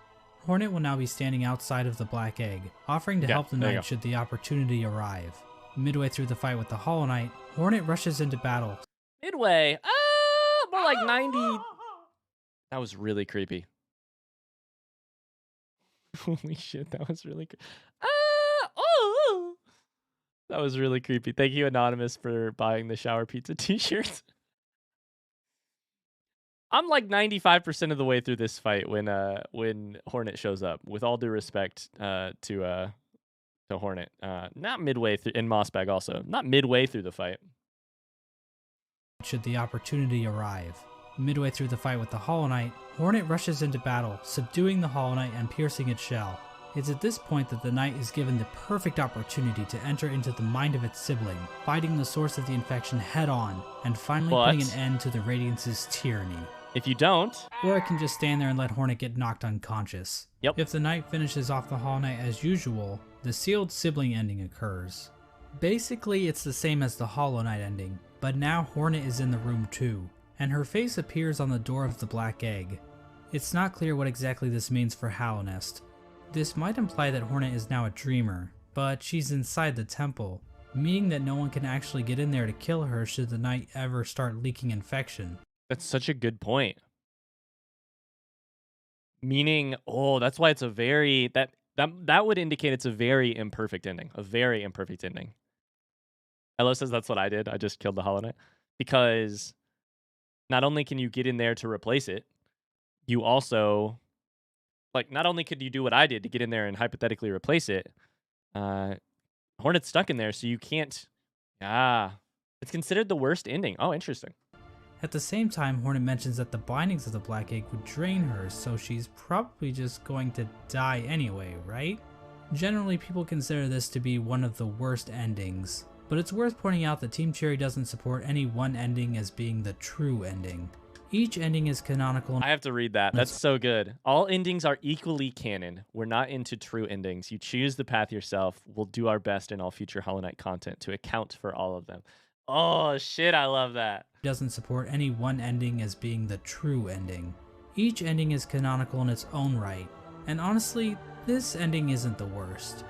Hornet will now be standing outside of the Black Egg, offering to help the knight should the opportunity arrive. Midway through the fight with the Hollow Knight, Hornet rushes into battle. Midway? More like 90. That was really creepy. Holy shit, that was really creepy. That was really creepy. Thank you, Anonymous, for buying the Shower Pizza t-shirt. I'm like 95% of the way through this fight when Hornet shows up. With all due respect to Hornet, not midway through, in Mossbag also, not midway through the fight. Should the opportunity arrive. Midway through the fight with the Hollow Knight, Hornet rushes into battle, subduing the Hollow Knight and piercing its shell. It's at this point that the knight is given the perfect opportunity to enter into the mind of its sibling, fighting the source of the infection head on, and finally putting an end to the Radiance's tyranny. If you don't... Or I can just stand there and let Hornet get knocked unconscious. Yep. If the knight finishes off the Hollow Knight as usual, the sealed sibling ending occurs. Basically, it's the same as the Hollow Knight ending, but now Hornet is in the room too, and her face appears on the door of the Black Egg. It's not clear what exactly this means for Hallownest. This might imply that Hornet is now a dreamer, but she's inside the temple, meaning that no one can actually get in there to kill her should the knight ever start leaking infection. That's such a good point. Meaning, oh, that's why it's a very... That would indicate it's a very imperfect ending. A very imperfect ending. Elo says that's what I did. I just killed the Hollow Knight. Because not only can you get in there to replace it, you also... Like, not only could you do what I did to get in there and hypothetically replace it, Hornet's stuck in there, so you can't... It's considered the worst ending. Oh, interesting. At the same time, Hornet mentions that the bindings of the Black Egg would drain her, so she's probably just going to die anyway, right? Generally, people consider this to be one of the worst endings, but it's worth pointing out that Team Cherry doesn't support any one ending as being the true ending. Each ending is canonical. I have to read that. That's so good. All endings are equally canon. We're not into true endings. You choose the path yourself. We'll do our best in all future Hollow Knight content to account for all of them. Oh, shit, I love that. Doesn't support any one ending as being the true ending. Each ending is canonical in its own right, and honestly, this ending isn't the worst.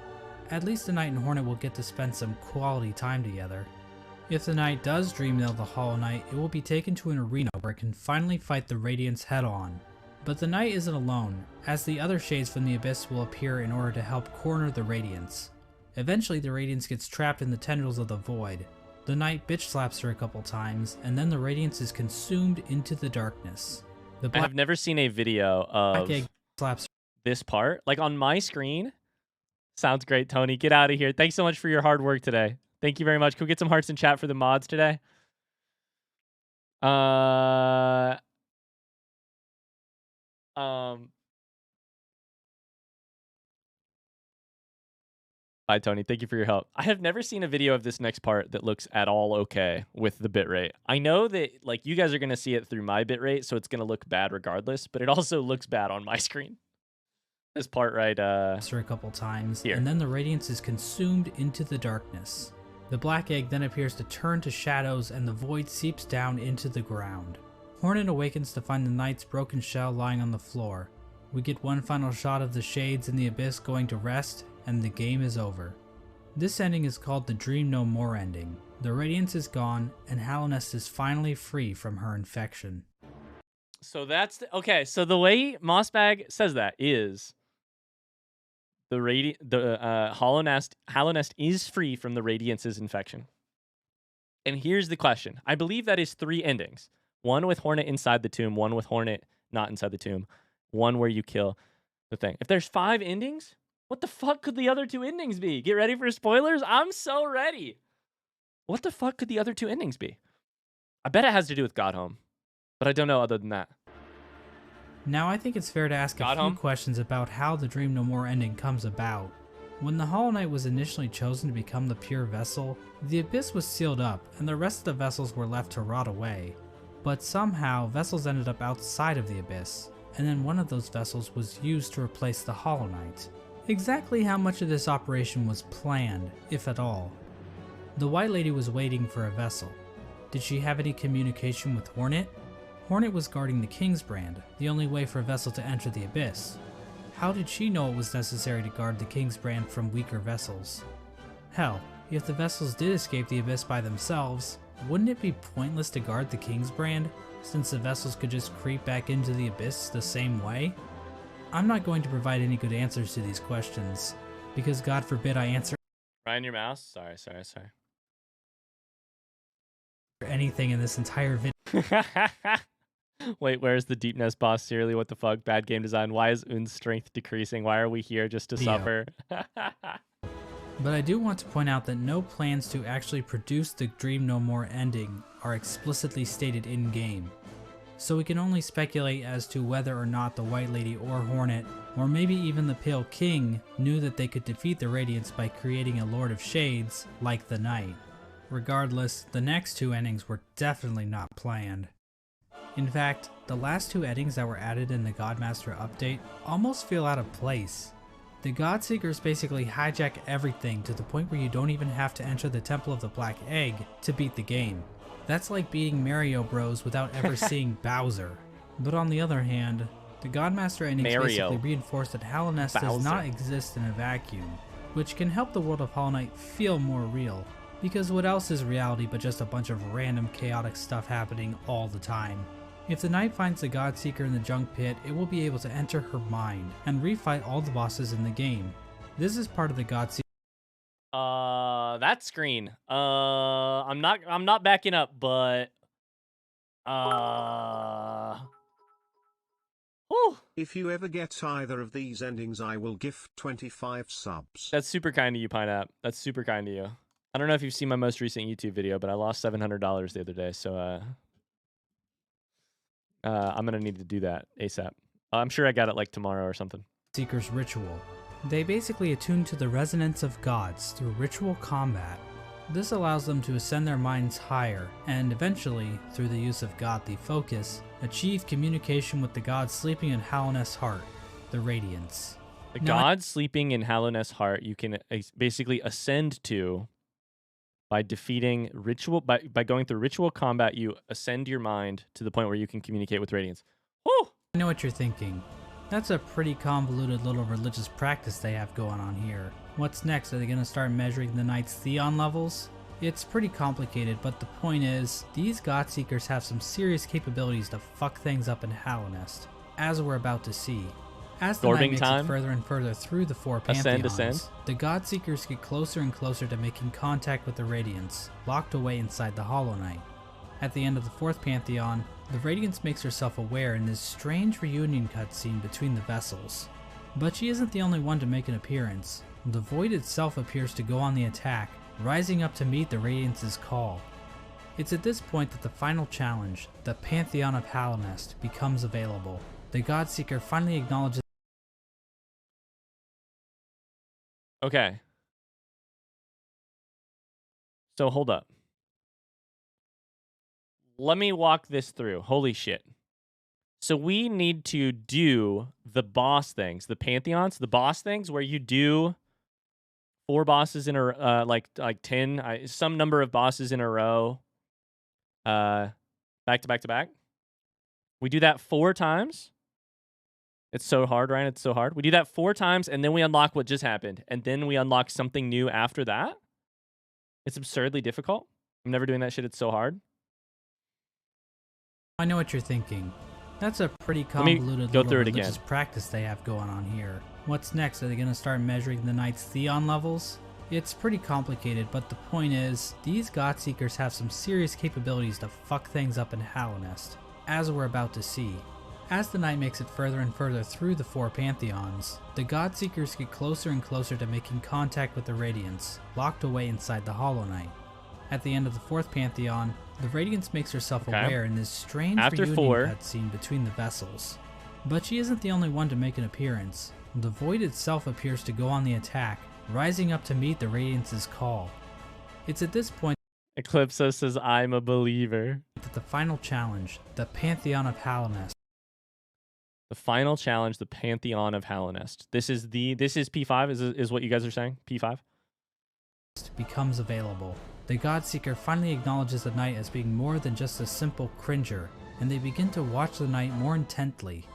At least the Knight and Hornet will get to spend some quality time together. If the Knight does dream nail the Hollow Knight, it will be taken to an arena where it can finally fight the Radiance head on. But the Knight isn't alone, as the other shades from the Abyss will appear in order to help corner the Radiance. Eventually the Radiance gets trapped in the tendrils of the Void. The Knight bitch slaps her a couple times, and then the Radiance is consumed into the darkness. I have never seen a video of Black Egg slaps this part. Like on my screen. Sounds great, Tony. Get out of here. Thanks so much for your hard work today. Thank you very much. Can we get some hearts in chat for the mods today? Bye, Tony. Thank you for your help. I have never seen a video of this next part that looks at all okay with the bitrate. I know that like you guys are going to see it through my bitrate, so it's going to look bad regardless, but it also looks bad on my screen. This part right her a couple times, here. And then the Radiance is consumed into the darkness. The Black Egg then appears to turn to shadows and the Void seeps down into the ground. Hornet awakens to find the Knight's broken shell lying on the floor. We get one final shot of the Shades in the Abyss going to rest, and the game is over. This ending is called the Dream No More ending. The Radiance is gone, and Hallownest is finally free from her infection. So that's... okay, so the way Mossbag says that is... Hallownest is free from the Radiance's infection. And here's the question. I believe that is 3 endings. One with Hornet inside the tomb, one with Hornet not inside the tomb, one where you kill the thing. If there's 5 endings, what the fuck could the other 2 endings be? Get ready for spoilers? I'm so ready. What the fuck could the other 2 endings be? I bet it has to do with Godhome, but I don't know other than that. Now I think it's fair to ask a few questions about how the Dream No More ending comes about. When the Hollow Knight was initially chosen to become the pure vessel, the Abyss was sealed up and the rest of the vessels were left to rot away. But somehow, vessels ended up outside of the Abyss, and then one of those vessels was used to replace the Hollow Knight. Exactly how much of this operation was planned, if at all? The White Lady was waiting for a vessel. Did she have any communication with Hornet? Hornet was guarding the King's Brand, the only way for a vessel to enter the Abyss. How did she know it was necessary to guard the King's Brand from weaker vessels? Hell, if the vessels did escape the Abyss by themselves, wouldn't it be pointless to guard the King's Brand, since the vessels could just creep back into the Abyss the same way? I'm not going to provide any good answers to these questions, because God forbid I answer Ryan, your mouse? Sorry. anything in this entire video. Wait, where's the Deepness boss? Seriously, what the fuck? Bad game design. Why is Un's strength decreasing? Why are we here just to suffer? But I do want to point out that no plans to actually produce the Dream No More ending are explicitly stated in-game. so we can only speculate as to whether or not the White Lady or Hornet, or maybe even the Pale King, knew that they could defeat the Radiants by creating a Lord of Shades like the Knight. Regardless, the next two endings were definitely not planned. In fact, the last two endings that were added in the Godmaster update almost feel out of place. The Godseekers basically hijack everything to the point where you don't even have to enter the Temple of the Black Egg to beat the game. That's like beating Mario Bros without ever seeing Bowser. But on the other hand, the Godmaster endings basically reinforce that Hollow Nest does not exist in a vacuum, which can help the world of Hollow Knight feel more real. Because what else is reality but just a bunch of random chaotic stuff happening all the time? If the Knight finds the Godseeker in the Junk Pit, it will be able to enter her mind and refight all the bosses in the game. This is part of the Godseeker. That screen. I'm not backing up, but whew. If you ever get either of these endings, I will gift 25 subs. That's super kind of you, Pineapple. That's super kind of you. I don't know if you've seen my most recent YouTube video, but I lost $700 the other day, so I'm gonna need to do that ASAP. I'm sure I got it like tomorrow or something. Seeker's ritual. They basically attune to the resonance of gods through ritual combat. This allows them to ascend their minds higher, and eventually, through the use of godly focus, achieve communication with the god sleeping in Hollow Nest's heart, the Radiance. The god sleeping in Hollow Nest's heart, you can basically ascend to by defeating ritual, by going through ritual combat. You ascend your mind to the point where you can communicate with Radiance. Woo! I know what you're thinking. That's a pretty convoluted little religious practice they have going on here. What's next? Are they going to start measuring the Knight's Theon levels? It's pretty complicated, but the point is, these Godseekers have some serious capabilities to fuck things up in Hollow Nest, as we're about to see. As the Knight makes it further and further through the four pantheons, the Godseekers get closer and closer to making contact with the Radiance, locked away inside the Hollow Knight. At the end of the fourth pantheon, the Radiance makes herself aware in this strange reunion cutscene between the vessels. But she isn't the only one to make an appearance. The Void itself appears to go on the attack, rising up to meet the Radiance's call. It's at this point that the final challenge, the Pantheon of Hollow Nest, becomes available. The Godseeker finally acknowledges. Okay. So hold up. Let me walk this through. Holy shit. So we need to do the boss things, the pantheons, the boss things where you do 4 bosses in a like 10, some number of bosses in a row, back to back to back. We do that 4 times. It's so hard, Ryan. It's so hard. We do that 4 times, and then we unlock what just happened, and then we unlock something new after that. It's absurdly difficult. I'm never doing that shit. It's so hard. I know what you're thinking. That's a pretty convoluted little religious practice they have going on here. What's next? Are they going to start measuring the Knight's Theon levels? It's pretty complicated, but the point is, these Godseekers have some serious capabilities to fuck things up in Hollow Nest, as we're about to see. As the Knight makes it further and further through the 4 pantheons, the Godseekers get closer and closer to making contact with the Radiance, locked away inside the Hollow Knight. At the end of the 4th pantheon, the Radiance makes herself aware in this strange reunion cutscene between the vessels. But she isn't the only one to make an appearance. The Void itself appears to go on the attack, rising up to meet the Radiance's call. It's at this point Eclipso says, I'm a believer. That the final challenge, the Pantheon of Hollow Nest. The final challenge, the Pantheon of Hollow Nest. This is P5, is what you guys are saying? P5? Becomes available. The Godseeker finally acknowledges the Knight as being more than just a simple cringer, and they begin to watch the Knight more intently.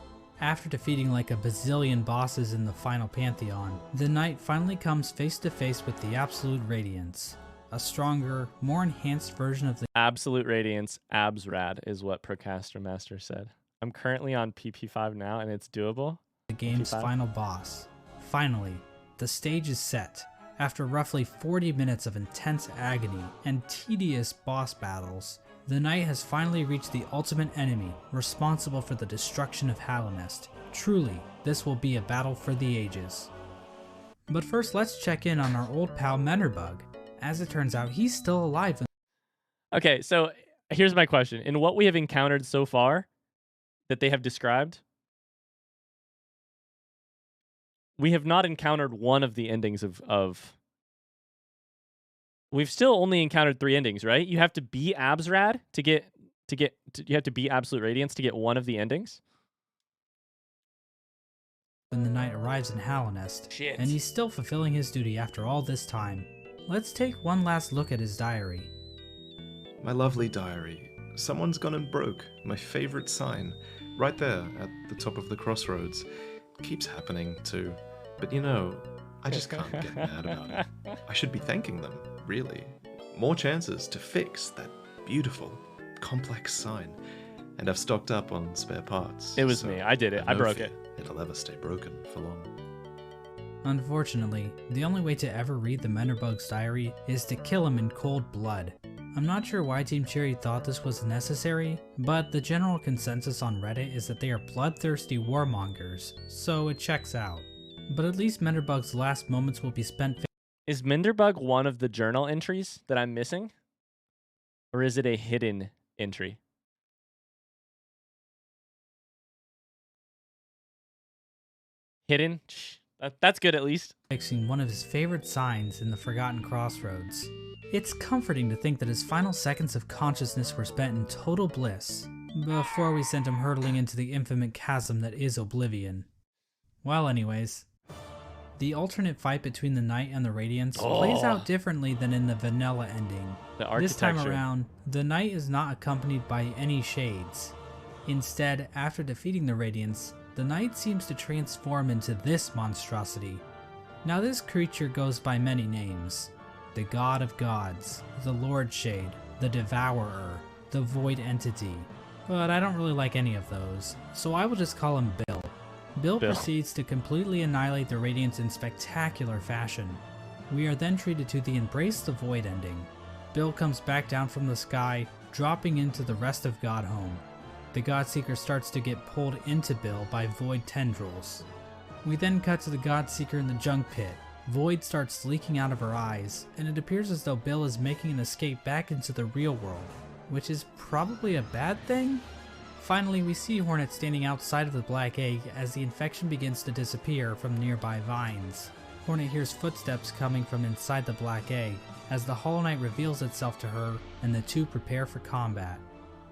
After defeating like a bazillion bosses in the final Pantheon, the Knight finally comes face to face with the Absolute Radiance. A stronger, more enhanced version of the Absolute Radiance, abs rad, is what Procaster Master said. I'm currently on PP5 now, and it's doable. The game's PP5. Final boss. Finally, the stage is set. After roughly 40 minutes of intense agony and tedious boss battles, the Knight has finally reached the ultimate enemy responsible for the destruction of Hollow Nest. Truly, this will be a battle for the ages. But first, let's check in on our old pal Menderbug. As it turns out, he's still alive. Okay, so here's my question. In what we have encountered so far, that they have described, we have not encountered one of the endings of we've still only encountered 3 endings, right? You have to be Absrad you have to be Absolute Radiance to get one of the endings. When the knight arrives in Halonest, and he's still fulfilling his duty after all this time. Let's take one last look at his diary. My lovely diary. Someone's gone and broke my favorite sign, right there at the top of the crossroads. Keeps happening too, but you know, I just can't get mad about it. I should be thanking them, really. More chances to fix that beautiful, complex sign, and I've stocked up on spare parts. It was me. I did it. I broke it. It'll ever stay broken for long. Unfortunately, the only way to ever read the Menderbug's diary is to kill him in cold blood. I'm not sure why Team Cherry thought this was necessary, but the general consensus on Reddit is that they are bloodthirsty warmongers, so it checks out. But at least Menderbug's last moments will be spent. Is Menderbug one of the journal entries that I'm missing? Or is it a hidden entry? Hidden? Shh. That's good at least. Fixing one of his favorite signs in the Forgotten Crossroads. It's comforting to think that his final seconds of consciousness were spent in total bliss, before we sent him hurtling into the infinite chasm that is Oblivion. Well anyways, the alternate fight between the Knight and the Radiance plays out differently than in the vanilla ending. This time around, the Knight is not accompanied by any shades. Instead, after defeating the Radiance, the Knight seems to transform into this monstrosity. Now this creature goes by many names. The God of Gods, the Lord Shade, the Devourer, the Void Entity. But I don't really like any of those, so I will just call him Bill. Bill proceeds to completely annihilate the Radiance in spectacular fashion. We are then treated to the Embrace the Void ending. Bill comes back down from the sky, dropping into the rest of Godhome. The Godseeker starts to get pulled into Bill by Void tendrils. We then cut to the Godseeker in the junk pit. Void starts leaking out of her eyes, and it appears as though Bill is making an escape back into the real world, which is probably a bad thing? Finally, we see Hornet standing outside of the Black Egg as the infection begins to disappear from nearby vines. Hornet hears footsteps coming from inside the Black Egg as the Hollow Knight reveals itself to her and the two prepare for combat.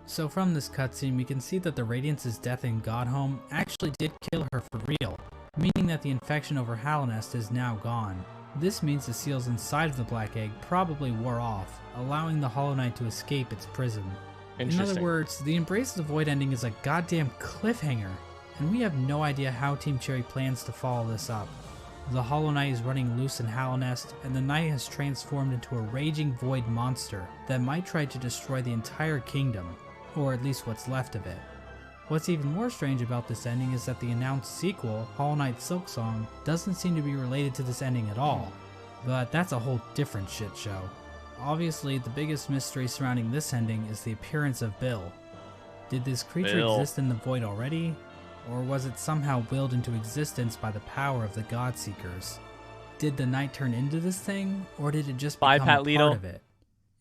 So from this cutscene, we can see that the Radiance's death in Godhome actually did kill her for real, meaning that the infection over Halonest is now gone. This means the seals inside of the Black Egg probably wore off, allowing the Hollow Knight to escape its prison. In other words, the Embrace the Void ending is a goddamn cliffhanger, and we have no idea how Team Cherry plans to follow this up. The Hollow Knight is running loose in Halonest, and the Knight has transformed into a raging void monster that might try to destroy the entire kingdom, or at least what's left of it. What's even more strange about this ending is that the announced sequel, Hollow Knight Silksong, doesn't seem to be related to this ending at all, but that's a whole different shit show. Obviously, the biggest mystery surrounding this ending is the appearance of Bill. Did this creature exist in the void already, or was it somehow willed into existence by the power of the Godseekers? Did the Knight turn into this thing, or did it just become a part of it?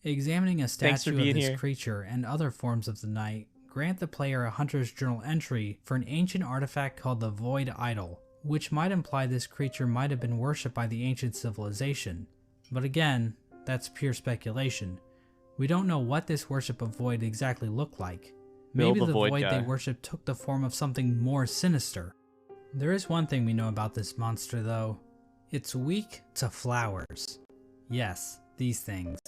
Examining a statue of this creature and other forms of the Knight grant the player a Hunter's Journal entry for an ancient artifact called the Void Idol, which might imply this creature might have been worshipped by the ancient civilization. But again, that's pure speculation. We don't know what this worship of Void exactly looked like. Maybe the Void they worshipped took the form of something more sinister. There is one thing we know about this monster though. It's weak to flowers. Yes, these things.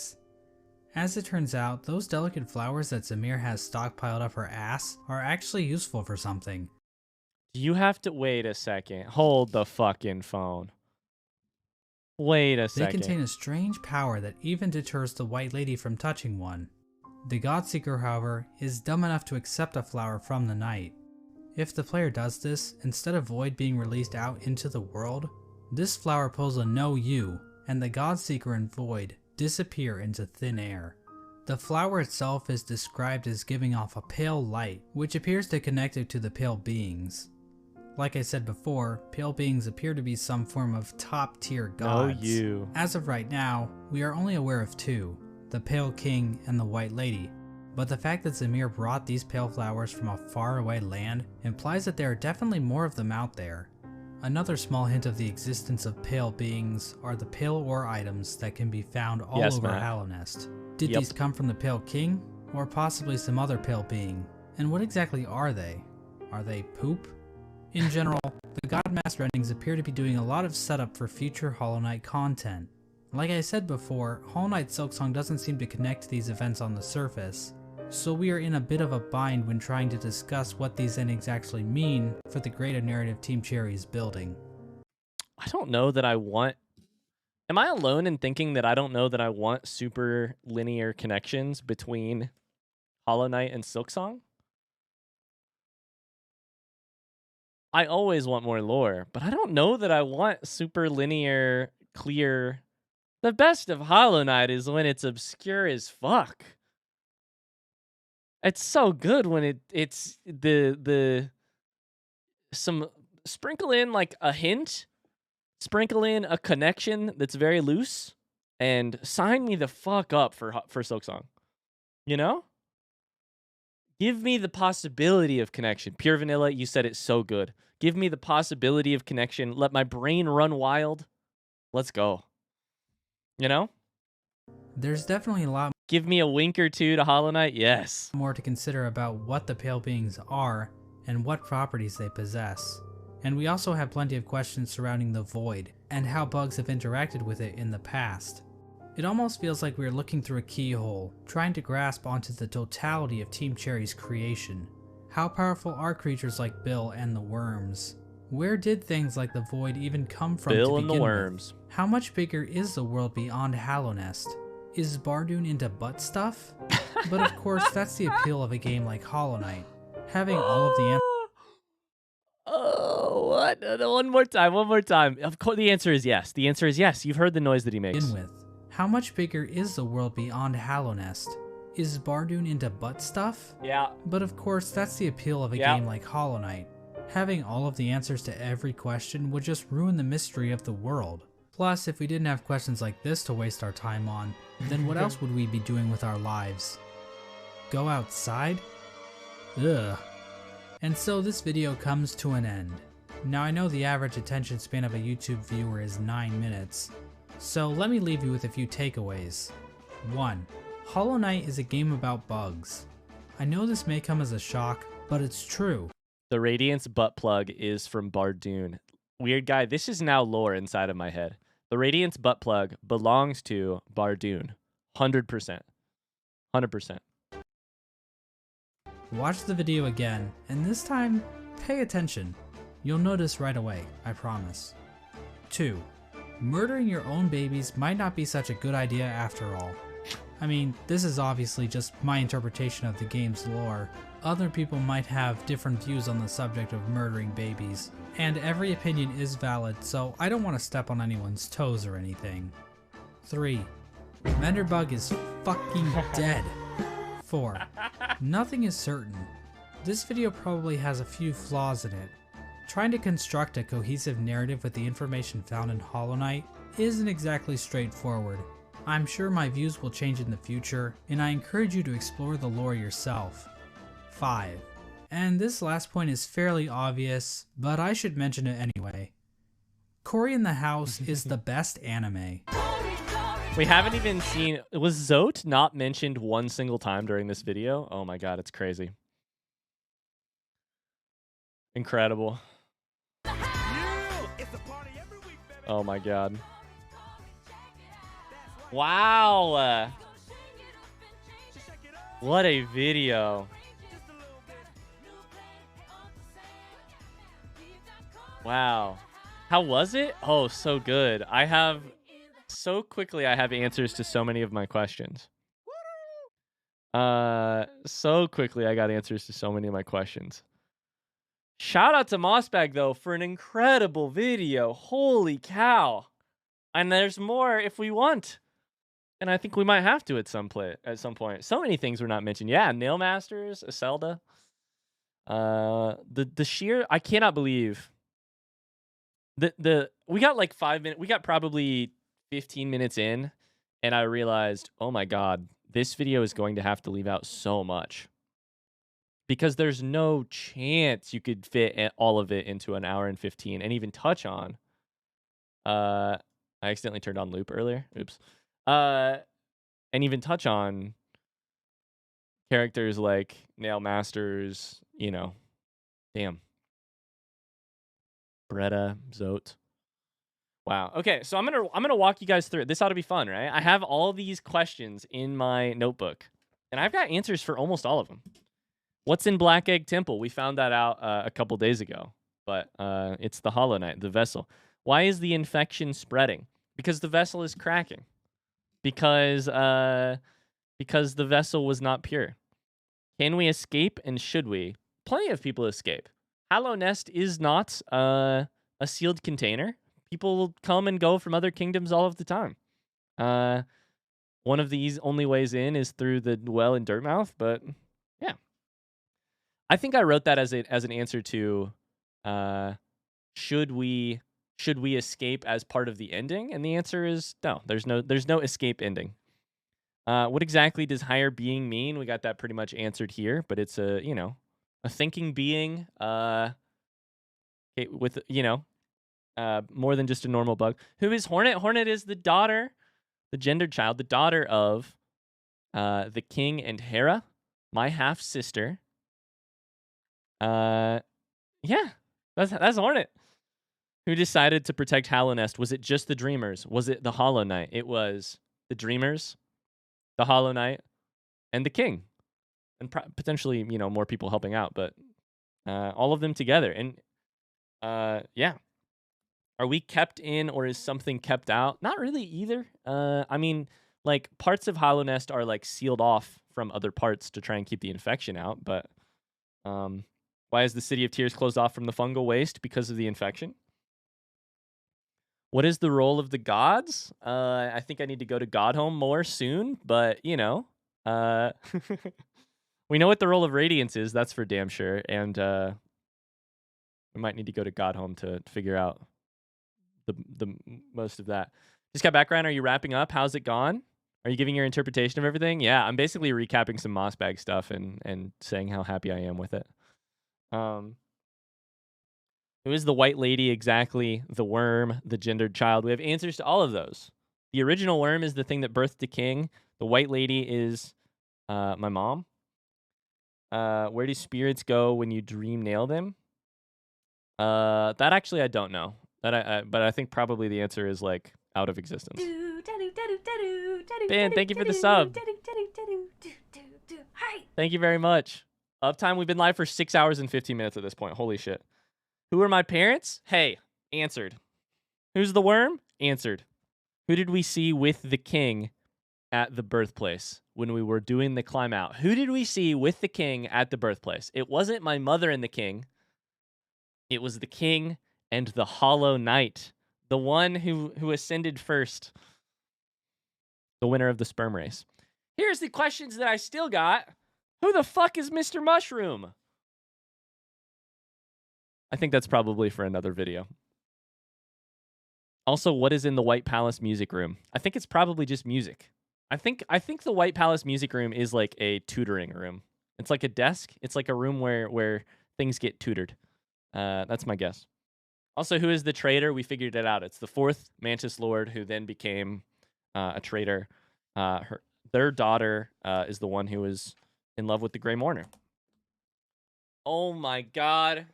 As it turns out, those delicate flowers that Zamir has stockpiled up her ass are actually useful for something. You have to wait a second. Hold the fucking phone. Wait a second. They contain a strange power that even deters the White Lady from touching one. The Godseeker, however, is dumb enough to accept a flower from the Knight. If the player does this, instead of Void being released out into the world, this flower pulls a no you, and the Godseeker and Void disappear into thin air. The flower itself is described as giving off a pale light, which appears to connect it to the pale beings. Like I said before, pale beings appear to be some form of top-tier gods. As of right now, we are only aware of two, the Pale King and the White Lady, but the fact that Zamir brought these pale flowers from a faraway land implies that there are definitely more of them out there. Another small hint of the existence of pale beings are the pale ore items that can be found all over Matt. Hallownest. Did Yep. these come from the Pale King, or possibly some other pale being? And what exactly are they? Are they poop? In general, the Godmaster endings appear to be doing a lot of setup for future Hollow Knight content. Like I said before, Hollow Knight Silksong doesn't seem to connect these events on the surface, so we are in a bit of a bind when trying to discuss what these endings actually mean for the greater narrative Team Cherry is building. I don't know that I want... Am I alone in thinking that I don't know that I want super linear connections between Hollow Knight and Silksong? I always want more lore, but I don't know that I want super linear, clear... The best of Hollow Knight is when it's obscure as fuck. It's so good when it's some sprinkle in like a hint, sprinkle in a connection that's very loose, and sign me the fuck up for Silksong. You know? Give me the possibility of connection. Pure Vanilla, you said it's so good. Give me the possibility of connection. Let my brain run wild. Let's go. You know? There's definitely a lot Give me a wink or two to Hollow Knight. Yes. more to consider about what the pale beings are and what properties they possess. And we also have plenty of questions surrounding the Void and how bugs have interacted with it in the past. It almost feels like we're looking through a keyhole, trying to grasp onto the totality of Team Cherry's creation. How powerful are creatures like Bill and the Worms? Where did things like the Void even come from Bill to and the begin with? Worms. How much bigger is the world beyond Hallownest? Is Bardoon into butt stuff? But of course, that's the appeal of a game like Hollow Knight. Having all of the answers Oh, what? One more time. Of course, the answer is yes. The answer is yes. You've heard the noise that he to makes. begin with. How much bigger is the world beyond Hallownest? Is Bardoon into butt stuff? Yeah. But of course, that's the appeal of a Yeah. game like Hollow Knight. Having all of the answers to every question would just ruin the mystery of the world. Plus, if we didn't have questions like this to waste our time on, then what else would we be doing with our lives? Go outside? Ugh. And so this video comes to an end. Now I know the average attention span of a YouTube viewer is 9 minutes, so let me leave you with a few takeaways. 1. Hollow Knight is a game about bugs. I know this may come as a shock, but it's true. The Radiance butt plug is from Bardoon. Weird guy, this is now lore inside of my head. The Radiance butt plug belongs to Bardoon. 100%. 100%. Watch the video again, and this time, pay attention. You'll notice right away, I promise. 2. Murdering your own babies might not be such a good idea after all. I mean, this is obviously just my interpretation of the game's lore. Other people might have different views on the subject of murdering babies, and every opinion is valid, so I don't want to step on anyone's toes or anything. 3. Menderbug is fucking dead. 4. Nothing is certain. This video probably has a few flaws in it. Trying to construct a cohesive narrative with the information found in Hollow Knight isn't exactly straightforward. I'm sure my views will change in the future, and I encourage you to explore the lore yourself. 5. And this last point is fairly obvious, but I should mention it anyway. Cory in the House is the best anime. We haven't even seen... Was Zote not mentioned one single time during this video? Oh my god, it's crazy. Incredible. Oh my god. Wow! What a video. Wow. How was it? Oh, so good. I have answers to so many of my questions. So quickly I got answers to so many of my questions. Shout out to Mossbag though for an incredible video. Holy cow. And there's more if we want. And I think we might have to at some point. So many things were not mentioned. Yeah, Nail Masters, Zelda. The sheer, I cannot believe we got like 5 minutes. We got probably 15 minutes in, and I realized, oh my god, this video is going to have to leave out so much. Because there's no chance you could fit all of it into an hour and 15 and even touch on. I accidentally turned on loop earlier. Oops. And even touch on characters like Nail Masters, you know. Damn. Bretta, Zote. Wow. Okay, so I'm gonna walk you guys through it. This ought to be fun, right? I have all these questions in my notebook, and I've got answers for almost all of them. What's in Black Egg Temple? We found that out a couple days ago, but it's the Hollow Knight, the vessel. Why is the infection spreading? Because the vessel is cracking. Because the vessel was not pure. Can we escape, and should we? Plenty of people escape. Hollow Nest is not a sealed container. People come and go from other kingdoms all of the time. One of these only ways in is through the well in Dirtmouth, but yeah. I think I wrote that as an answer to should we escape as part of the ending? And the answer is no. There's no escape ending. What exactly does higher being mean? We got that pretty much answered here, but it's a thinking being with more than just a normal bug. Who is Hornet? Hornet is the daughter, the gendered child, the daughter of the king and Hera, my half sister. Yeah, that's Hornet. Who decided to protect Hollow Nest? Was it just the Dreamers? Was it the Hollow Knight? It was the Dreamers, the Hollow Knight, and the King, and potentially more people helping out, but all of them together. And yeah. Are we kept in, or is something kept out? Not really either. I mean, like, parts of Hollow Nest are like sealed off from other parts to try and keep the infection out, but why is the City of Tears closed off from the fungal waste? Because of the infection. What is the role of the gods? I think I need to go to Godhome more soon, but we know what the role of Radiance is, that's for damn sure, and we might need to go to Godhome to figure out the most of that. Just got background. Are you wrapping up? How's it gone? Are you giving your interpretation of everything? Yeah, I'm basically recapping some Mossbag stuff and saying how happy I am with it. Who is the white lady exactly? The worm, the gendered child. We have answers to all of those. The original worm is the thing that birthed the king. The white lady is my mom. Where do spirits go when you dream nail them? That actually I don't know. But I think probably the answer is like out of existence. Ben, thank you for the sub. Thank you very much. Uptime, we've been live for 6 hours and 15 minutes at this point. Holy shit. Who are my parents? Hey, answered. Who's the worm? Answered. Who did we see with the king at the birthplace when we were doing the climb out? Who did we see with the king at the birthplace? It wasn't my mother and the king. It was the king and the Hollow Knight, the one who ascended first, the winner of the sperm race. Here's the questions that I still got. Who the fuck is Mr. Mushroom? I think that's probably for another video. Also, what is in the White Palace music room? I think it's probably just music. I think the White Palace music room is like a tutoring room. It's like a desk. It's like a room where things get tutored. That's my guess. Also, who is the traitor? We figured it out. It's the fourth Mantis Lord who then became a traitor. Their daughter is the one who was in love with the Grey Mourner. Oh my god.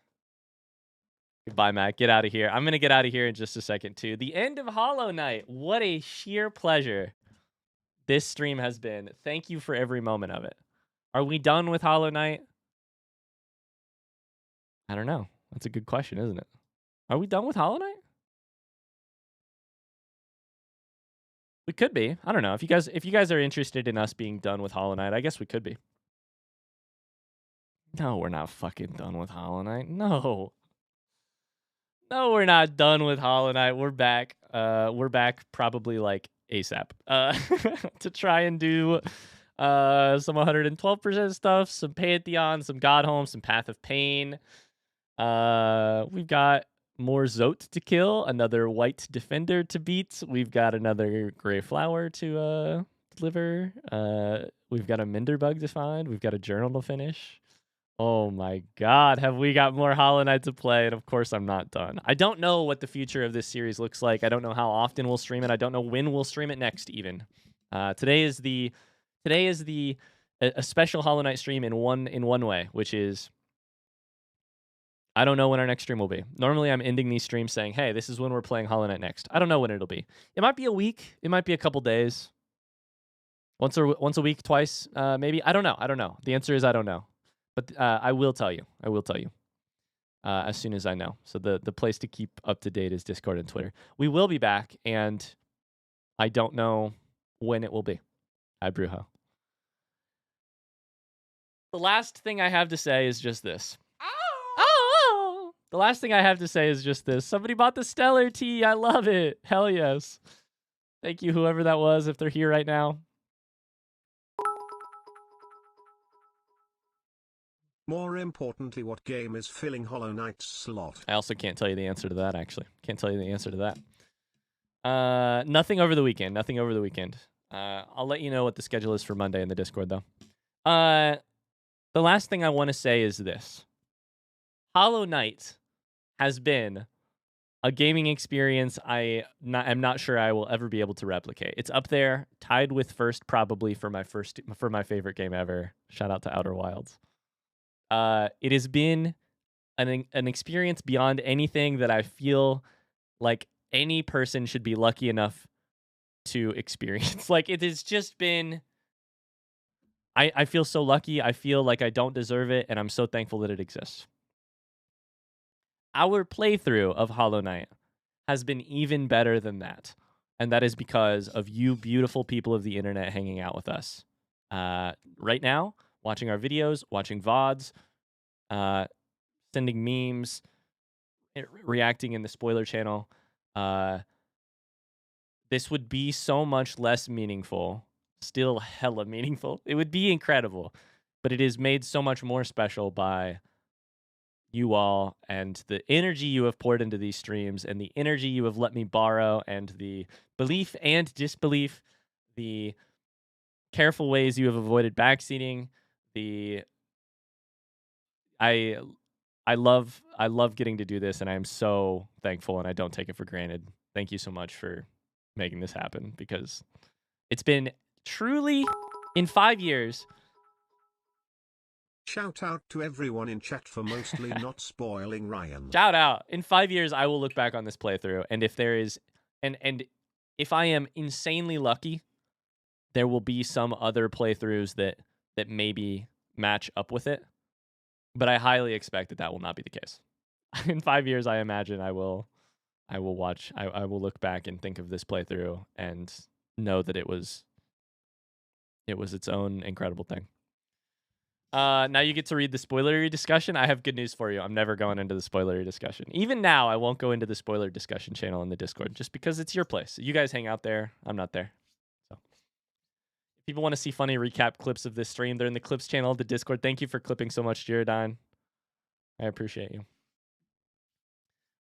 Goodbye, Matt. Get out of here. I'm going to get out of here in just a second, too. The end of Hollow Knight. What a sheer pleasure this stream has been. Thank you for every moment of it. Are we done with Hollow Knight? I don't know. That's a good question, isn't it? Are we done with Hollow Knight? We could be. I don't know. If you guys are interested in us being done with Hollow Knight, I guess we could be. No, we're not fucking done with Hollow Knight. No. No, we're not done with Hollow Knight. We're back. We're back probably like ASAP. To try and do some 112% stuff, some Pantheon, some Godhome, some Path of Pain. We've got more Zote to kill, another white defender to beat. We've got another gray flower to deliver. We've got a Minder bug to find. We've got a journal to finish. Oh my god, have we got more Hollow Knight to play? And of course I'm not done. I don't know what the future of this series looks like. I don't know how often we'll stream it. I don't know when we'll stream it next even. Today is a special Hollow Knight stream in one way, which is I don't know when our next stream will be. Normally I'm ending these streams saying, "Hey, this is when we're playing Hollow Knight next." I don't know when it'll be. It might be a week, it might be a couple days. Once a week, twice, maybe. I don't know. The answer is I don't know. But I will tell you. As soon as I know. So the place to keep up to date is Discord and Twitter. We will be back, and I don't know when it will be. Hi, Brujo. The last thing I have to say is just this. Oh! The last thing I have to say is just this. Somebody bought the Stellar tea. I love it. Hell yes. Thank you, whoever that was, if they're here right now. More importantly, what game is filling Hollow Knight's slot? I also can't tell you the answer to that, actually. Can't tell you the answer to that. Nothing over the weekend. I'll let you know what the schedule is for Monday in the Discord, though. The last thing I want to say is this. Hollow Knight has been a gaming experience I'm not sure I will ever be able to replicate. It's up there, tied with first probably for my favorite game ever. Shout out to Outer Wilds. It has been an experience beyond anything that I feel like any person should be lucky enough to experience. Like, it has just been... I feel so lucky. I feel like I don't deserve it, and I'm so thankful that it exists. Our playthrough of Hollow Knight has been even better than that, and that is because of you beautiful people of the internet hanging out with us. Right now, watching our videos, watching VODs, sending memes, reacting in the spoiler channel. This would be so much less meaningful, still hella meaningful. It would be incredible, but it is made so much more special by you all and the energy you have poured into these streams and the energy you have let me borrow and the belief and disbelief, the careful ways you have avoided backseating, I love getting to do this, and I am so thankful, and I don't take it for granted. Thank you so much for making this happen, because it's been truly, in 5 years. Shout out to everyone in chat for mostly not spoiling Ryan. Shout out. In 5 years, I will look back on this playthrough, and if there is, and if I am insanely lucky, there will be some other playthroughs that maybe match up with it. But I highly expect that will not be the case. In 5 years, I imagine I will watch. I will look back and think of this playthrough and know that it was its own incredible thing. Now you get to read the spoilery discussion. I have good news for you. I'm never going into the spoilery discussion. Even now, I won't go into the spoiler discussion channel in the Discord, just because it's your place. You guys hang out there. I'm not there. So if people want to see funny recap clips of this stream, they're in the clips channel of the Discord. Thank you for clipping so much, Girodine. I appreciate you.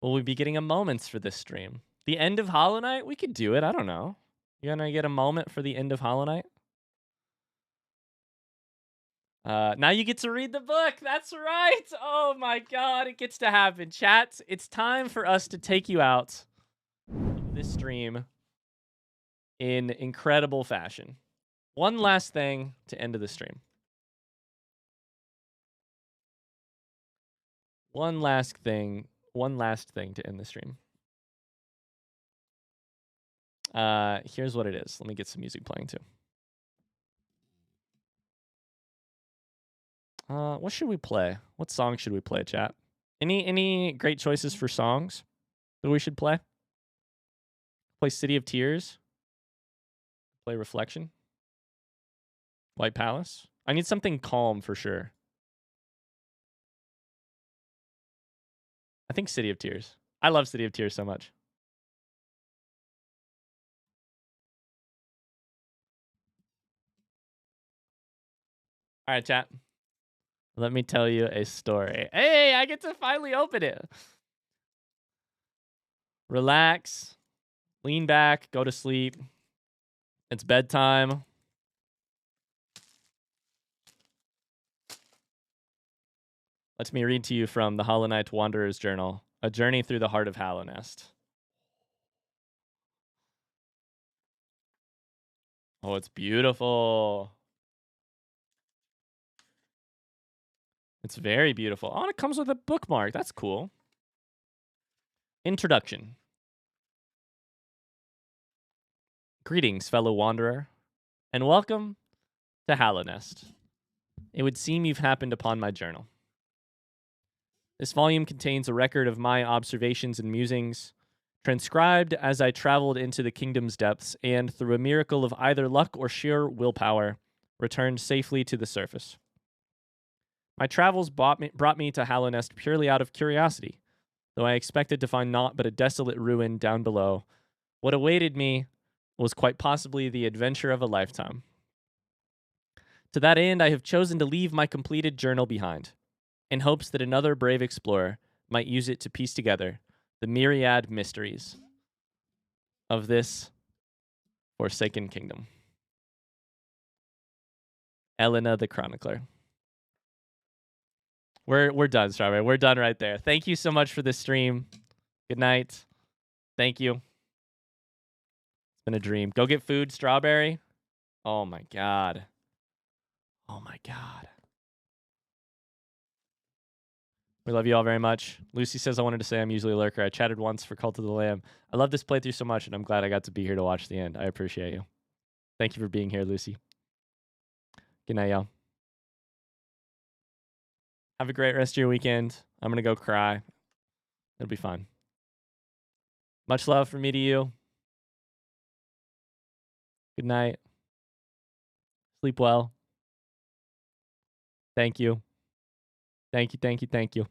Will we be getting a moments for this stream? The end of Hollow Knight? We could do it. I don't know. You gonna get a moment for the end of Hollow Knight? Now you get to read the book. That's right. Oh my god, it gets to happen. Chat, it's time for us to take you out of this stream in incredible fashion. One last thing to end of the stream. One last thing to end the stream. Here's what it is. Let me get some music playing too. What should we play? What song should we play, chat? Any great choices for songs that we should play? Play City of Tears. Play Reflection. White Palace. I need something calm for sure. I think City of Tears. I love City of Tears so much. All right, chat. Let me tell you a story. Hey, I get to finally open it. Relax. Lean back. Go to sleep. It's bedtime. Let me read to you from the Hollow Knight Wanderer's Journal, A Journey Through the Heart of Hallownest. Oh, it's beautiful. It's very beautiful. Oh, and it comes with a bookmark. That's cool. Introduction. Greetings, fellow wanderer, and welcome to Hallownest. It would seem you've happened upon my journal. This volume contains a record of my observations and musings, transcribed as I traveled into the kingdom's depths and, through a miracle of either luck or sheer willpower, returned safely to the surface. My travels brought me to Hallownest purely out of curiosity, though I expected to find naught but a desolate ruin down below. What awaited me was quite possibly the adventure of a lifetime. To that end, I have chosen to leave my completed journal behind, in hopes that another brave explorer might use it to piece together the myriad mysteries of this forsaken kingdom. Elena the Chronicler. We're done, Strawberry. We're done right there. Thank you so much for this stream. Good night. Thank you. It's been a dream. Go get food, Strawberry. Oh my god. Oh my god. We love you all very much. Lucy says, I wanted to say I'm usually a lurker. I chatted once for Cult of the Lamb. I love this playthrough so much, and I'm glad I got to be here to watch the end. I appreciate you. Thank you for being here, Lucy. Good night, y'all. Have a great rest of your weekend. I'm going to go cry. It'll be fun. Much love from me to you. Good night. Sleep well. Thank you. Thank you, thank you, thank you.